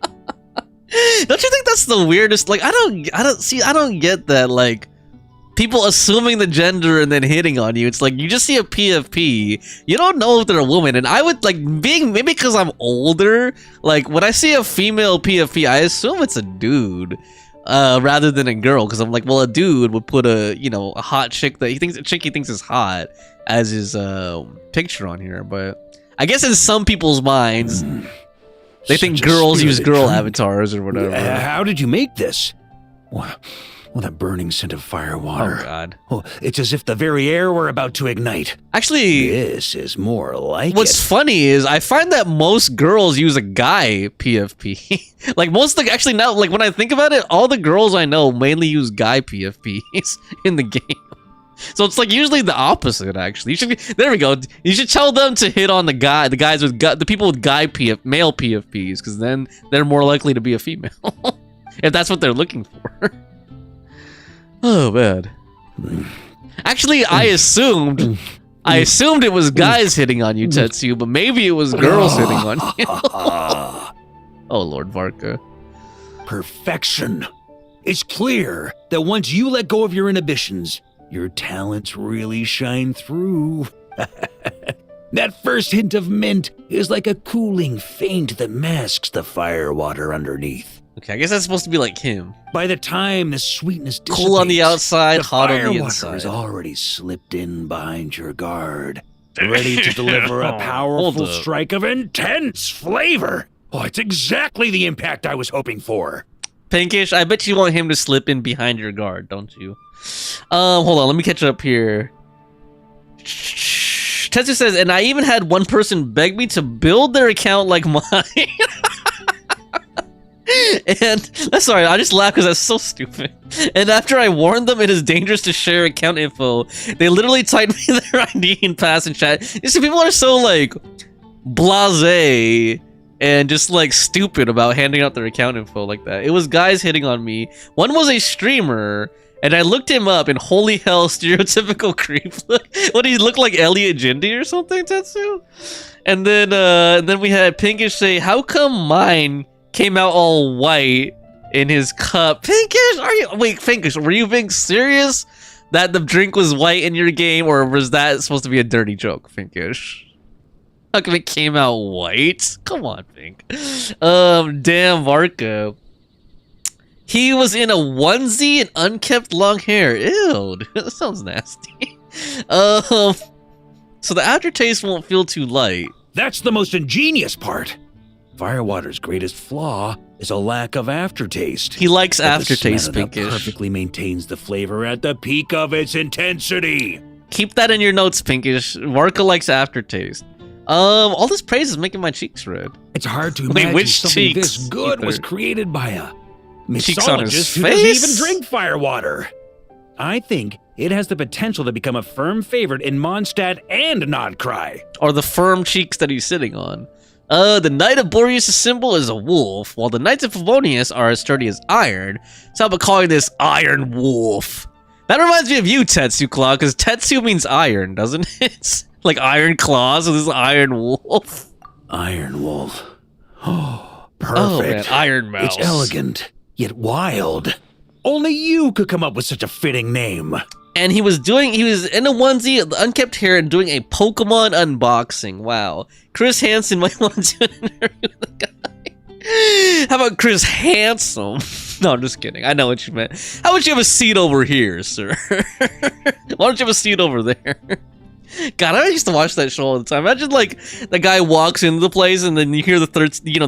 Don't you think that's the weirdest? Like, I don't get that, like, people assuming the gender and then hitting on you. It's like, you just see a PFP, you don't know if they're a woman, and I would, like, maybe because I'm older, like, when I see a female PFP, I assume it's a dude. Rather than a girl, because I'm like, well, a dude would put a hot chick that he thinks is hot as his picture on here, but I guess in some people's minds, they think girls use girl avatars or whatever. How did you make this? Well, that burning scent of fire water. Oh, God. Oh, it's as if the very air were about to ignite. Actually, this is more like what's funny is I find that most girls use a guy PFP. Like actually now, like when I think about it, all the girls I know mainly use guy PFPs in the game. So it's like usually the opposite. Actually, there we go. You should tell them to hit on the guys with the people with male PFPs, because then they're more likely to be a female if that's what they're looking for. Oh man. Actually, I assumed it was guys hitting on you, Tetsu, but maybe it was girls hitting on you. Oh Lord Varka. Perfection. It's clear that once you let go of your inhibitions, your talents really shine through. That first hint of mint is like a cooling feint that masks the fire water underneath. Okay, I guess that's supposed to be like him. By the time the sweetness dissipates, cool on the outside, hot on the fire inside. water has already slipped in behind your guard, ready to deliver a powerful strike of intense flavor. Oh, it's exactly the impact I was hoping for. Pinkish, I bet you want him to slip in behind your guard, don't you? Hold on, let me catch up here. Tetsu says, and I even had one person beg me to build their account like mine. And sorry, I just laugh because that's so stupid. And after I warned them it is dangerous to share account info, they literally typed me their ID and pass in chat. You see, people are so like blasé and just like stupid about handing out their account info like that. It was guys hitting on me. One was a streamer, and I looked him up, and holy hell, stereotypical creep. What, he look like Elliot Jindy or something, Tetsu? And then we had Pinkish say, "How come mine came out all white in his cup?" Pinkish, Pinkish, were you being serious that the drink was white in your game, or was that supposed to be a dirty joke, Pinkish? How come it came out white? Come on, Pink. Damn, Varka. He was in a onesie and unkept long hair. Ew, dude, that sounds nasty. So the aftertaste won't feel too light. That's the most ingenious part. Firewater's greatest flaw is a lack of aftertaste. He likes but aftertaste, the Pinkish. Perfectly maintains the flavor at the peak of its intensity. Keep that in your notes, Pinkish. Varka likes aftertaste. All this praise is making my cheeks red. It's hard to imagine which something cheeks? this good was created by a Cheeks on his mixologist who face? doesn't even drink firewater. I think it has the potential to become a firm favorite in Mondstadt and Nodcry. Or the firm cheeks that he's sitting on. The Knight of Boreas' symbol is a wolf, while the Knights of Favonius are as sturdy as iron. So how about calling this Iron Wolf? That reminds me of you, Tetsu Claw, because Tetsu means iron, doesn't it? Like Iron Claws, so this is Iron Wolf. Iron Wolf. Oh, perfect. Oh, man, Iron Mouse. It's elegant, yet wild. Only you could come up with such a fitting name. And he was in a onesie, unkept hair, and doing a Pokemon unboxing. Wow. Chris Hansen might want to do an interview with the guy. How about Chris Handsome? No, I'm just kidding. I know what you meant. How about you have a seat over here, sir? Why don't you have a seat over there? God, I used to watch that show all the time. Imagine like the guy walks into the place and then you hear the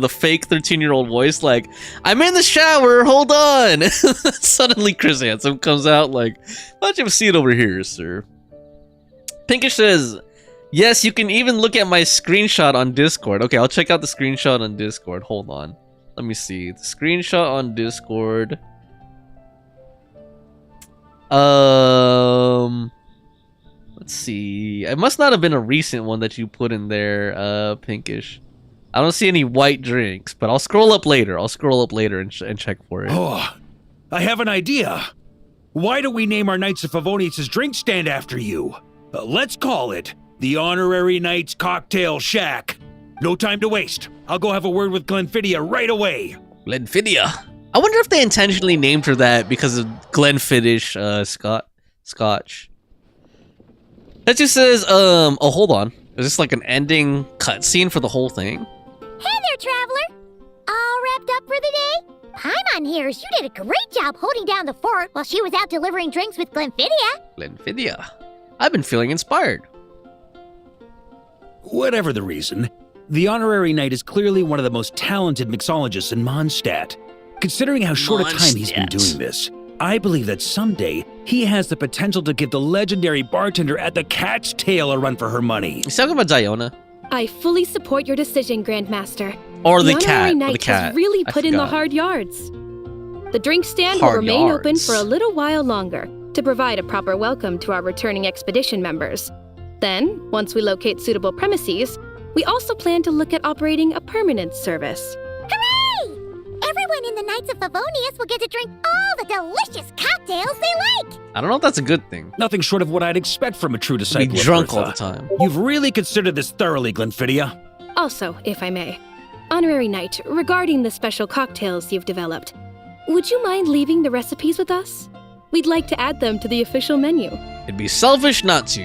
fake 13-year-old voice like, "I'm in the shower, hold on." Suddenly Chris Handsome comes out like, "Why don't you have a seat over here, sir?" Pinkish says, "Yes, you can even look at my screenshot on Discord." Okay, I'll check out the screenshot on Discord. Hold on. Let me see. The screenshot on Discord. Let's see. It must not have been a recent one that you put in there, Pinkish. I don't see any white drinks, but I'll scroll up later. I'll scroll up later and check for it. Oh, I have an idea. Why don't we name our Knights of Favonius' drink stand after you? Let's call it the Honorary Knights Cocktail Shack. No time to waste. I'll go have a word with Glenfiddia right away. Glenfiddia. I wonder if they intentionally named her that because of Glenfiddish Scotch. That just says, oh, hold on. Is this like an ending cutscene for the whole thing? Hey there, traveler! All wrapped up for the day? Paimon hears you did a great job holding down the fort while she was out delivering drinks with Glenfiddia. Glenfiddia. I've been feeling inspired. Whatever the reason, the Honorary Knight is clearly one of the most talented mixologists in Mondstadt. Considering how short a time he's been doing this, I believe that someday he has the potential to give the legendary bartender at the Cat's Tail a run for her money. He's talking about Diona. I fully support your decision, Grandmaster. Or the Honorary cat. Knight has really put in the hard yards. The drink stand will remain open for a little while longer to provide a proper welcome to our returning expedition members. Then, once we locate suitable premises, we also plan to look at operating a permanent service. Hooray! Everyone in the Knights of Favonius will get to drink all the delicious cocktails they like! I don't know if that's a good thing. Nothing short of what I'd expect from a true disciple. Be drunk all the time. You've really considered this thoroughly, Glenfiddia. Also, if I may, Honorary Knight, regarding the special cocktails you've developed, would you mind leaving the recipes with us? We'd like to add them to the official menu. It'd be selfish not to.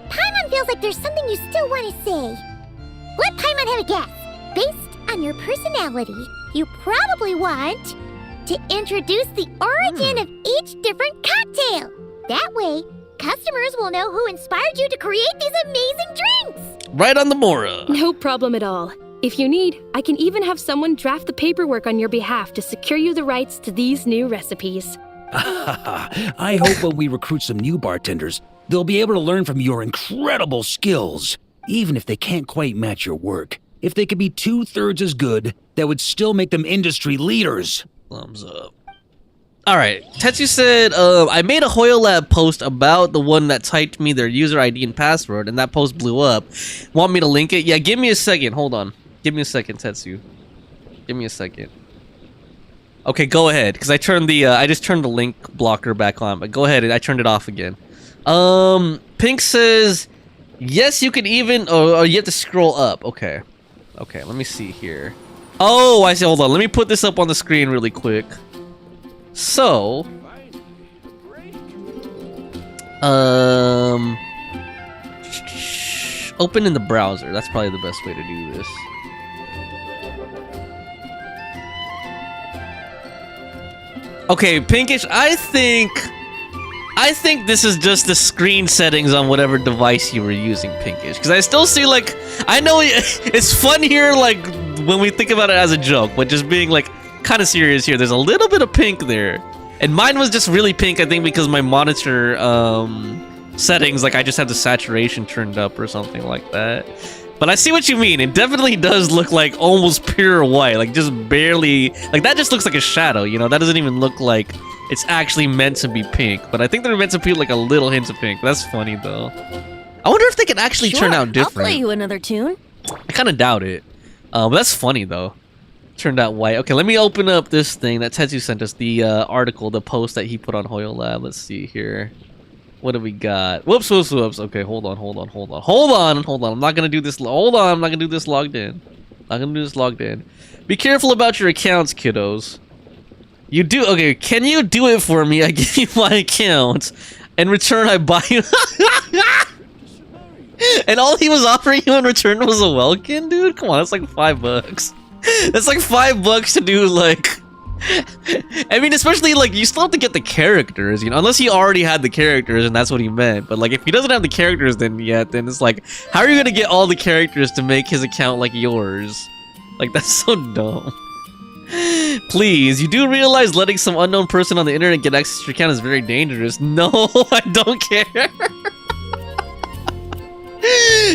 Paimon feels like there's something you still want to say. Let Paimon have a guess. Based on your personality, you probably want to introduce the origin of each different cocktail. That way, customers will know who inspired you to create these amazing drinks. Right on the Mora. No problem at all. If you need, I can even have someone draft the paperwork on your behalf to secure you the rights to these new recipes. I hope when we recruit some new bartenders, they'll be able to learn from your incredible skills. Even if they can't quite match your work. If they could be 2/3 as good, that would still make them industry leaders. Thumbs up. Alright, Tetsu said, I made a HoYoLab post about the one that typed me their user ID and password, and that post blew up. Want me to link it? Yeah, give me a second. Hold on. Give me a second, Tetsu. Give me a second. Okay, go ahead, because I turned the, I just turned the link blocker back on, but go ahead, I turned it off again. Pink says, yes, you can even, oh, you have to scroll up. Okay. Okay, let me see here. Oh, I see, hold on. Let me put this up on the screen really quick. So, open in the browser. That's probably the best way to do this. Okay, Pinkish, I think this is just the screen settings on whatever device you were using, Pinkish. Because I still see, like, I know it's fun here, like, when we think about it as a joke, but just being, like, kind of serious here. There's a little bit of pink there. And mine was just really pink, I think, because my monitor settings, like, I just have the saturation turned up or something like that. But I see what you mean. It definitely does look like almost pure white, like just barely, like that just looks like a shadow, you know? That doesn't even look like it's actually meant to be pink. But I think they're meant to be like a little hint of pink. That's funny though. I wonder if they can actually turn out different. I'll play you another tune. I kind of doubt it. But that's funny though. Turned out white. Okay, let me open up this thing that Tetsu sent us, the article, the post that he put on HoYoLab. Let's see here. What do we got? Whoops, whoops, whoops. Okay, hold on. I'm not gonna do this. Hold on, I'm not gonna do this logged in. Be careful about your accounts, kiddos. You do, okay, can you do it for me? I give you my account. In return, I buy you. And all he was offering you in return was a Welkin, dude? Come on, that's like $5. That's like $5 to do, like, I mean, especially like you still have to get the characters, you know, unless he already had the characters and that's what he meant. But like if he doesn't have the characters then it's like, how are you gonna get all the characters to make his account like yours? Like that's so dumb. Please, you do realize letting some unknown person on the internet get access to your account is very dangerous. No, I don't care.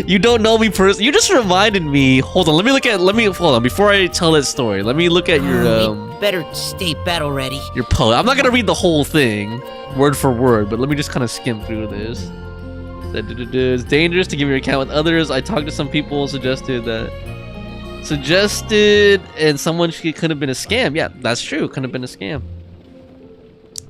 You don't know me personally. You just reminded me. Hold on, hold on. Before I tell that story, let me look at your better stay battle ready. Your post. I'm not gonna read the whole thing, word for word, but let me just kind of skim through this. It's dangerous to give your account with others. I talked to some people, suggested, and someone could have been a scam. Yeah, that's true. Could have been a scam.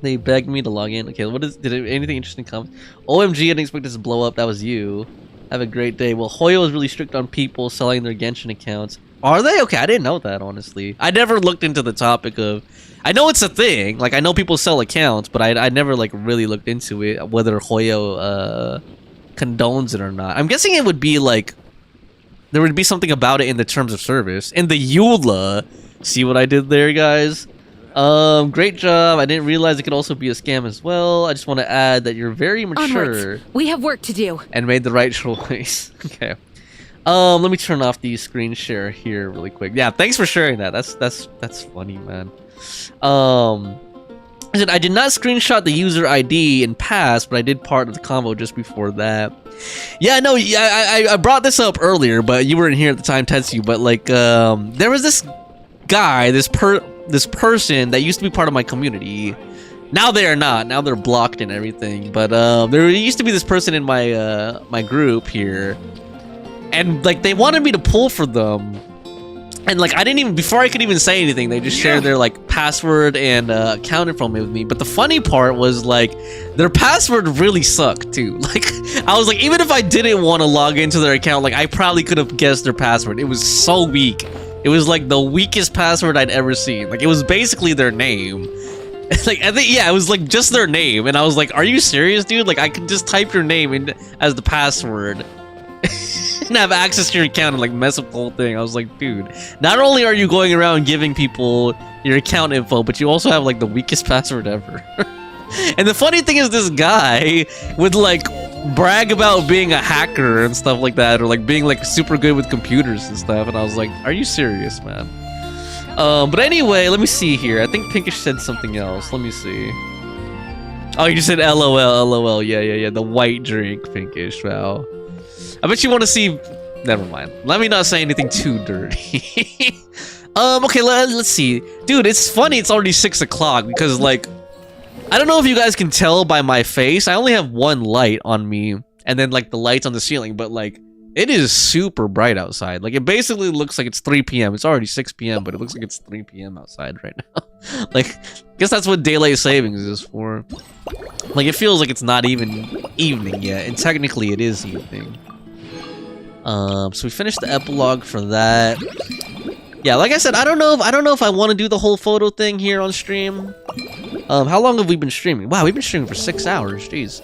They begged me to log in. Okay, anything interesting come? OMG, I didn't expect this to blow up. That was you. Have a great day. Well, Hoyo is really strict on people selling their Genshin accounts. Are they? Okay, I didn't know that, honestly. I never looked into the topic of... I know it's a thing. Like, I know people sell accounts, but I never, like, really looked into it, whether Hoyo condones it or not. I'm guessing it would be, like... There would be something about it in the terms of service. In the EULA... See what I did there, guys? Great job. I didn't realize it could also be a scam as well. I just want to add that you're very mature. Onwards. We have work to do. And made the right choice. Okay. Let me turn off the screen share here really quick. Yeah, thanks for sharing that. That's funny, man. I did not screenshot the user ID in past, but I did part of the convo just before that. Yeah, no, I brought this up earlier, but you weren't here at the time, Tetsu. But like, there was this guy, this person that used to be part of my community. Now they are not. Now they're blocked and everything. But there used to be this person in my my group here, and like they wanted me to pull for them. And like I didn't even, before I could even say anything, they just shared their like password and account info with me. But the funny part was like their password really sucked too. Like I was like, even if I didn't want to log into their account, like I probably could have guessed their password. It was so weak. It was like the weakest password I'd ever seen. Like it was basically their name. Like I think, yeah, it was like just their name. And I was like, are you serious, dude? Like I could just type your name in as the password and have access to your account and like mess up the whole thing. I was like, dude, not only are you going around giving people your account info, but you also have like the weakest password ever. And the funny thing is this guy would like brag about being a hacker and stuff like that, or like being like super good with computers and stuff, and I was like, are you serious, man? But anyway, let me see here. I think Pinkish said something else. Let me see. Oh, you just said LOL. Yeah. The white drink, Pinkish. Wow. I bet you want to see... Never mind. Let me not say anything too dirty. Okay, let's see. Dude, it's funny it's already 6 o'clock because, like... I don't know if you guys can tell by my face. I only have one light on me and then, like, the lights on the ceiling. But, like, it is super bright outside. Like, it basically looks like it's 3 p.m. It's already 6 p.m., but it looks like it's 3 p.m. outside right now. Like, I guess that's what daylight savings is for. Like, it feels like it's not even evening yet. And technically, it is evening. So we finished the epilogue for that. Yeah, like I said, I don't know if I want to do the whole photo thing here on stream. How long have we been streaming? Wow, we've been streaming for 6 hours. Jeez.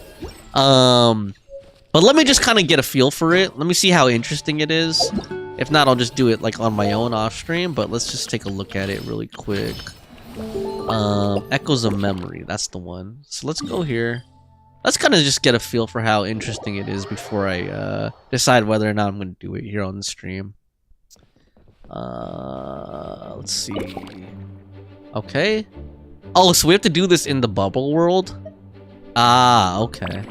But let me just kind of get a feel for it. Let me see how interesting it is. If not, I'll just do it like on my own off stream. But let's just take a look at it really quick. Echoes of Memory. That's the one. So let's go here. Let's kind of just get a feel for how interesting it is before I decide whether or not I'm going to do it here on the stream. Let's see. Okay. Oh, so we have to do this in the bubble world? Ah, okay.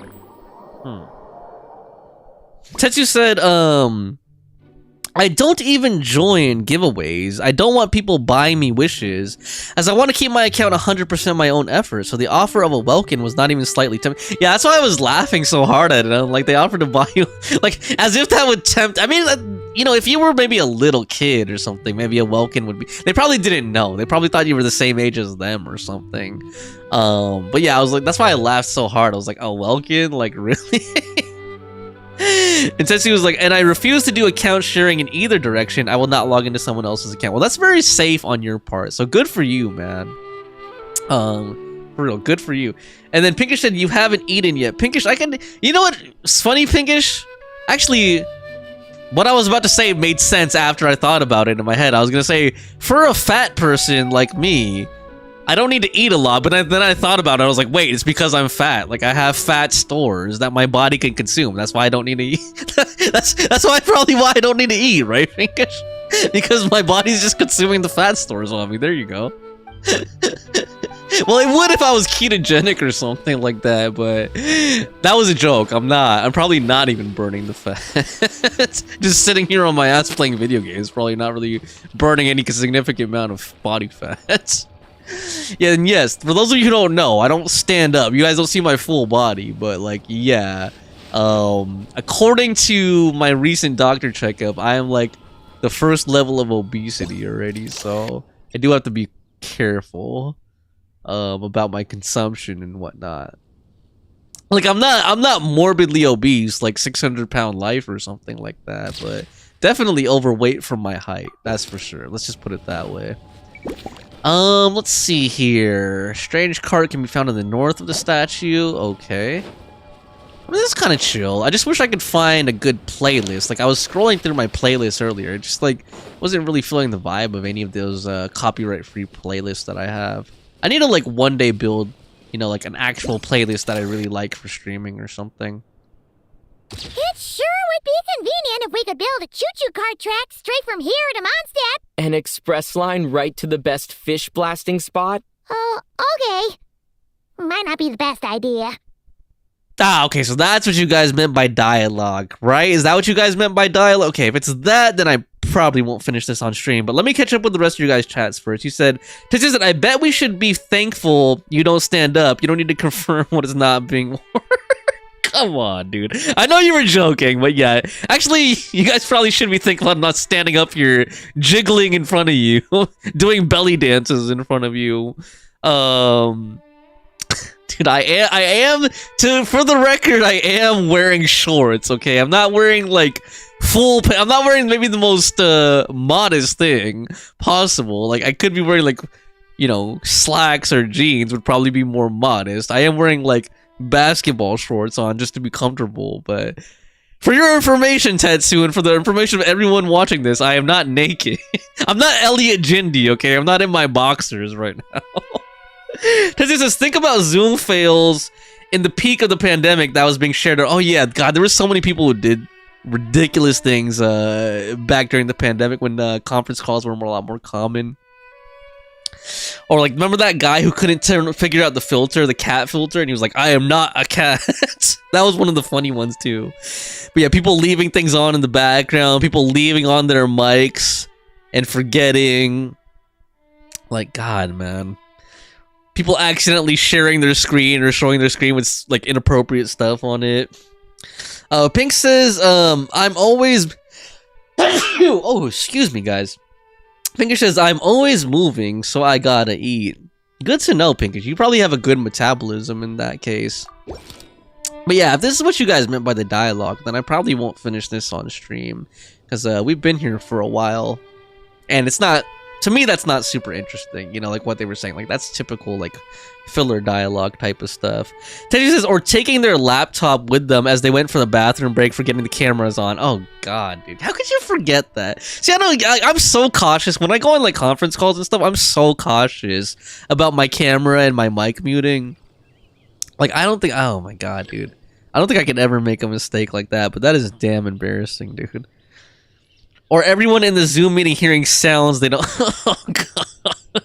Tetsu said, I don't even join giveaways. I don't want people buying me wishes, as I want to keep my account 100% my own effort. So the offer of a Welkin was not even slightly tempting. Yeah, that's why I was laughing so hard at it. I'm like, they offered to buy you, like, as if that would tempt. I mean, you know, if you were maybe a little kid or something, maybe a Welkin would be. They probably didn't know. They probably thought you were the same age as them or something. But yeah, I was like, that's why I laughed so hard. I was like, oh, Welkin? Like, really? And Tetsu was like, and I refuse to do account sharing in either direction. I will not log into someone else's account. Well, that's very safe on your part. So good for you, man. For real, good for you. And then Pinkish said, you haven't eaten yet. Pinkish, I can... You know what? It's funny, Pinkish. Actually, what I was about to say made sense after I thought about it in my head. I was going to say, for a fat person like me, I don't need to eat a lot, but then I thought about it. I was like, wait, it's because I'm fat. Like, I have fat stores that my body can consume. That's why I don't need to eat. that's probably why I don't need to eat, right, Pinkish? Because my body's just consuming the fat stores on me. There you go. Well, it would if I was ketogenic or something like that, but that was a joke. I'm probably not even burning the fat. Just sitting here on my ass playing video games, probably not really burning any significant amount of body fat. Yeah, and yes, for those of you who don't know, I don't stand up. You guys don't see my full body, but like, yeah. According to my recent doctor checkup, I am like the first level of obesity already, so I do have to be careful about my consumption and whatnot. Like, I'm not morbidly obese, like 600-pound life or something like that, but definitely overweight for my height, that's for sure. Let's just put it that way. Let's see here. Strange cart can be found in the north of the statue. Okay. I mean, this is kind of chill. I just wish I could find a good playlist. Like, I was scrolling through my playlist earlier. It just, like, wasn't really feeling the vibe of any of those copyright-free playlists that I have. I need to, like, one day build, you know, like, an actual playlist that I really like for streaming or something. It sure would be convenient if we could build a choo-choo cart track straight from here to Mondstadt. An express line right to the best fish blasting spot? Oh, okay. Might not be the best idea. Ah, okay, so that's what you guys meant by dialogue, right? Is that what you guys meant by dialogue? Okay, if it's that, then I probably won't finish this on stream, but let me catch up with the rest of you guys' chats first. You said, I bet we should be thankful you don't stand up. You don't need to confirm what is not being worn. Come on, dude. I know you were joking, but yeah. Actually, you guys probably should be thankful I'm not standing up here, jiggling in front of you, doing belly dances in front of you. Dude, I am, for the record, I am wearing shorts, okay? I'm not wearing, like, I'm not wearing maybe the most, modest thing possible. Like, I could be wearing, like, you know, slacks or jeans would probably be more modest. I am wearing, like, basketball shorts on just to be comfortable, but for your information, Tetsu, and for the information of everyone watching this, I am not naked. I'm not Elliot Jindy, okay? I'm not in my boxers right now. Tetsu says, think about Zoom fails in the peak of the pandemic that was being shared. Oh yeah, God, there were so many people who did ridiculous things back during the pandemic when conference calls were a lot more common. Or like, remember that guy who couldn't figure out the cat filter, and he was like, I am not a cat. That was one of the funny ones too. But yeah, people leaving things on in the background, people leaving on their mics and forgetting. Like, God, man. People accidentally sharing their screen or showing their screen with like inappropriate stuff on it. Pink says, I'm always oh, excuse me, guys. Pinkish says, I'm always moving, so I gotta eat. Good to know, Pinkish. You probably have a good metabolism in that case. But yeah, if this is what you guys meant by the dialogue, then I probably won't finish this on stream. Because we've been here for a while. And it's not, to me, that's not super interesting. You know, like what they were saying. Like, that's typical, like, filler dialogue type of stuff. Teddy says, or taking their laptop with them as they went for the bathroom break, forgetting the cameras on. Oh, God, dude. How could you forget that? See, I know, I'm so cautious. When I go on, like, conference calls and stuff, I'm so cautious about my camera and my mic muting. Like, I don't think, oh, my God, dude. I don't think I could ever make a mistake like that, but that is damn embarrassing, dude. Or everyone in the Zoom meeting hearing sounds they don't... Oh, God.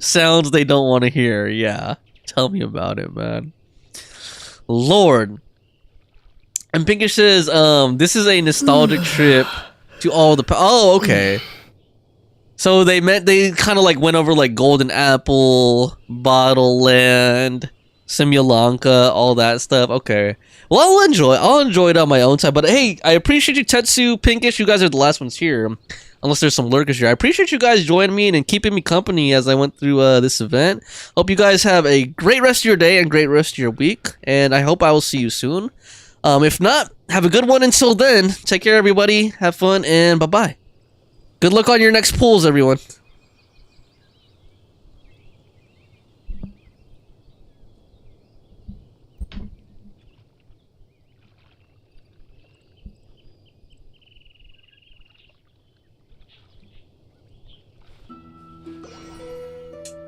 Sounds they don't want to hear, yeah. Tell me about it, man. Lord. And Pinkish says, this is a nostalgic trip to all the... Oh, okay. So they kind of like went over like Golden Apple, Bottle Land, Simulanka, all that stuff. Okay. Well, I'll enjoy it on my own time. But hey, I appreciate you, Tetsu, Pinkish. You guys are the last ones here. Unless there's some lurkers here. I appreciate you guys joining me and keeping me company as I went through this event. Hope you guys have a great rest of your day and great rest of your week. And I hope I will see you soon. If not, have a good one until then. Take care, everybody. Have fun, and bye-bye. Good luck on your next pulls, everyone.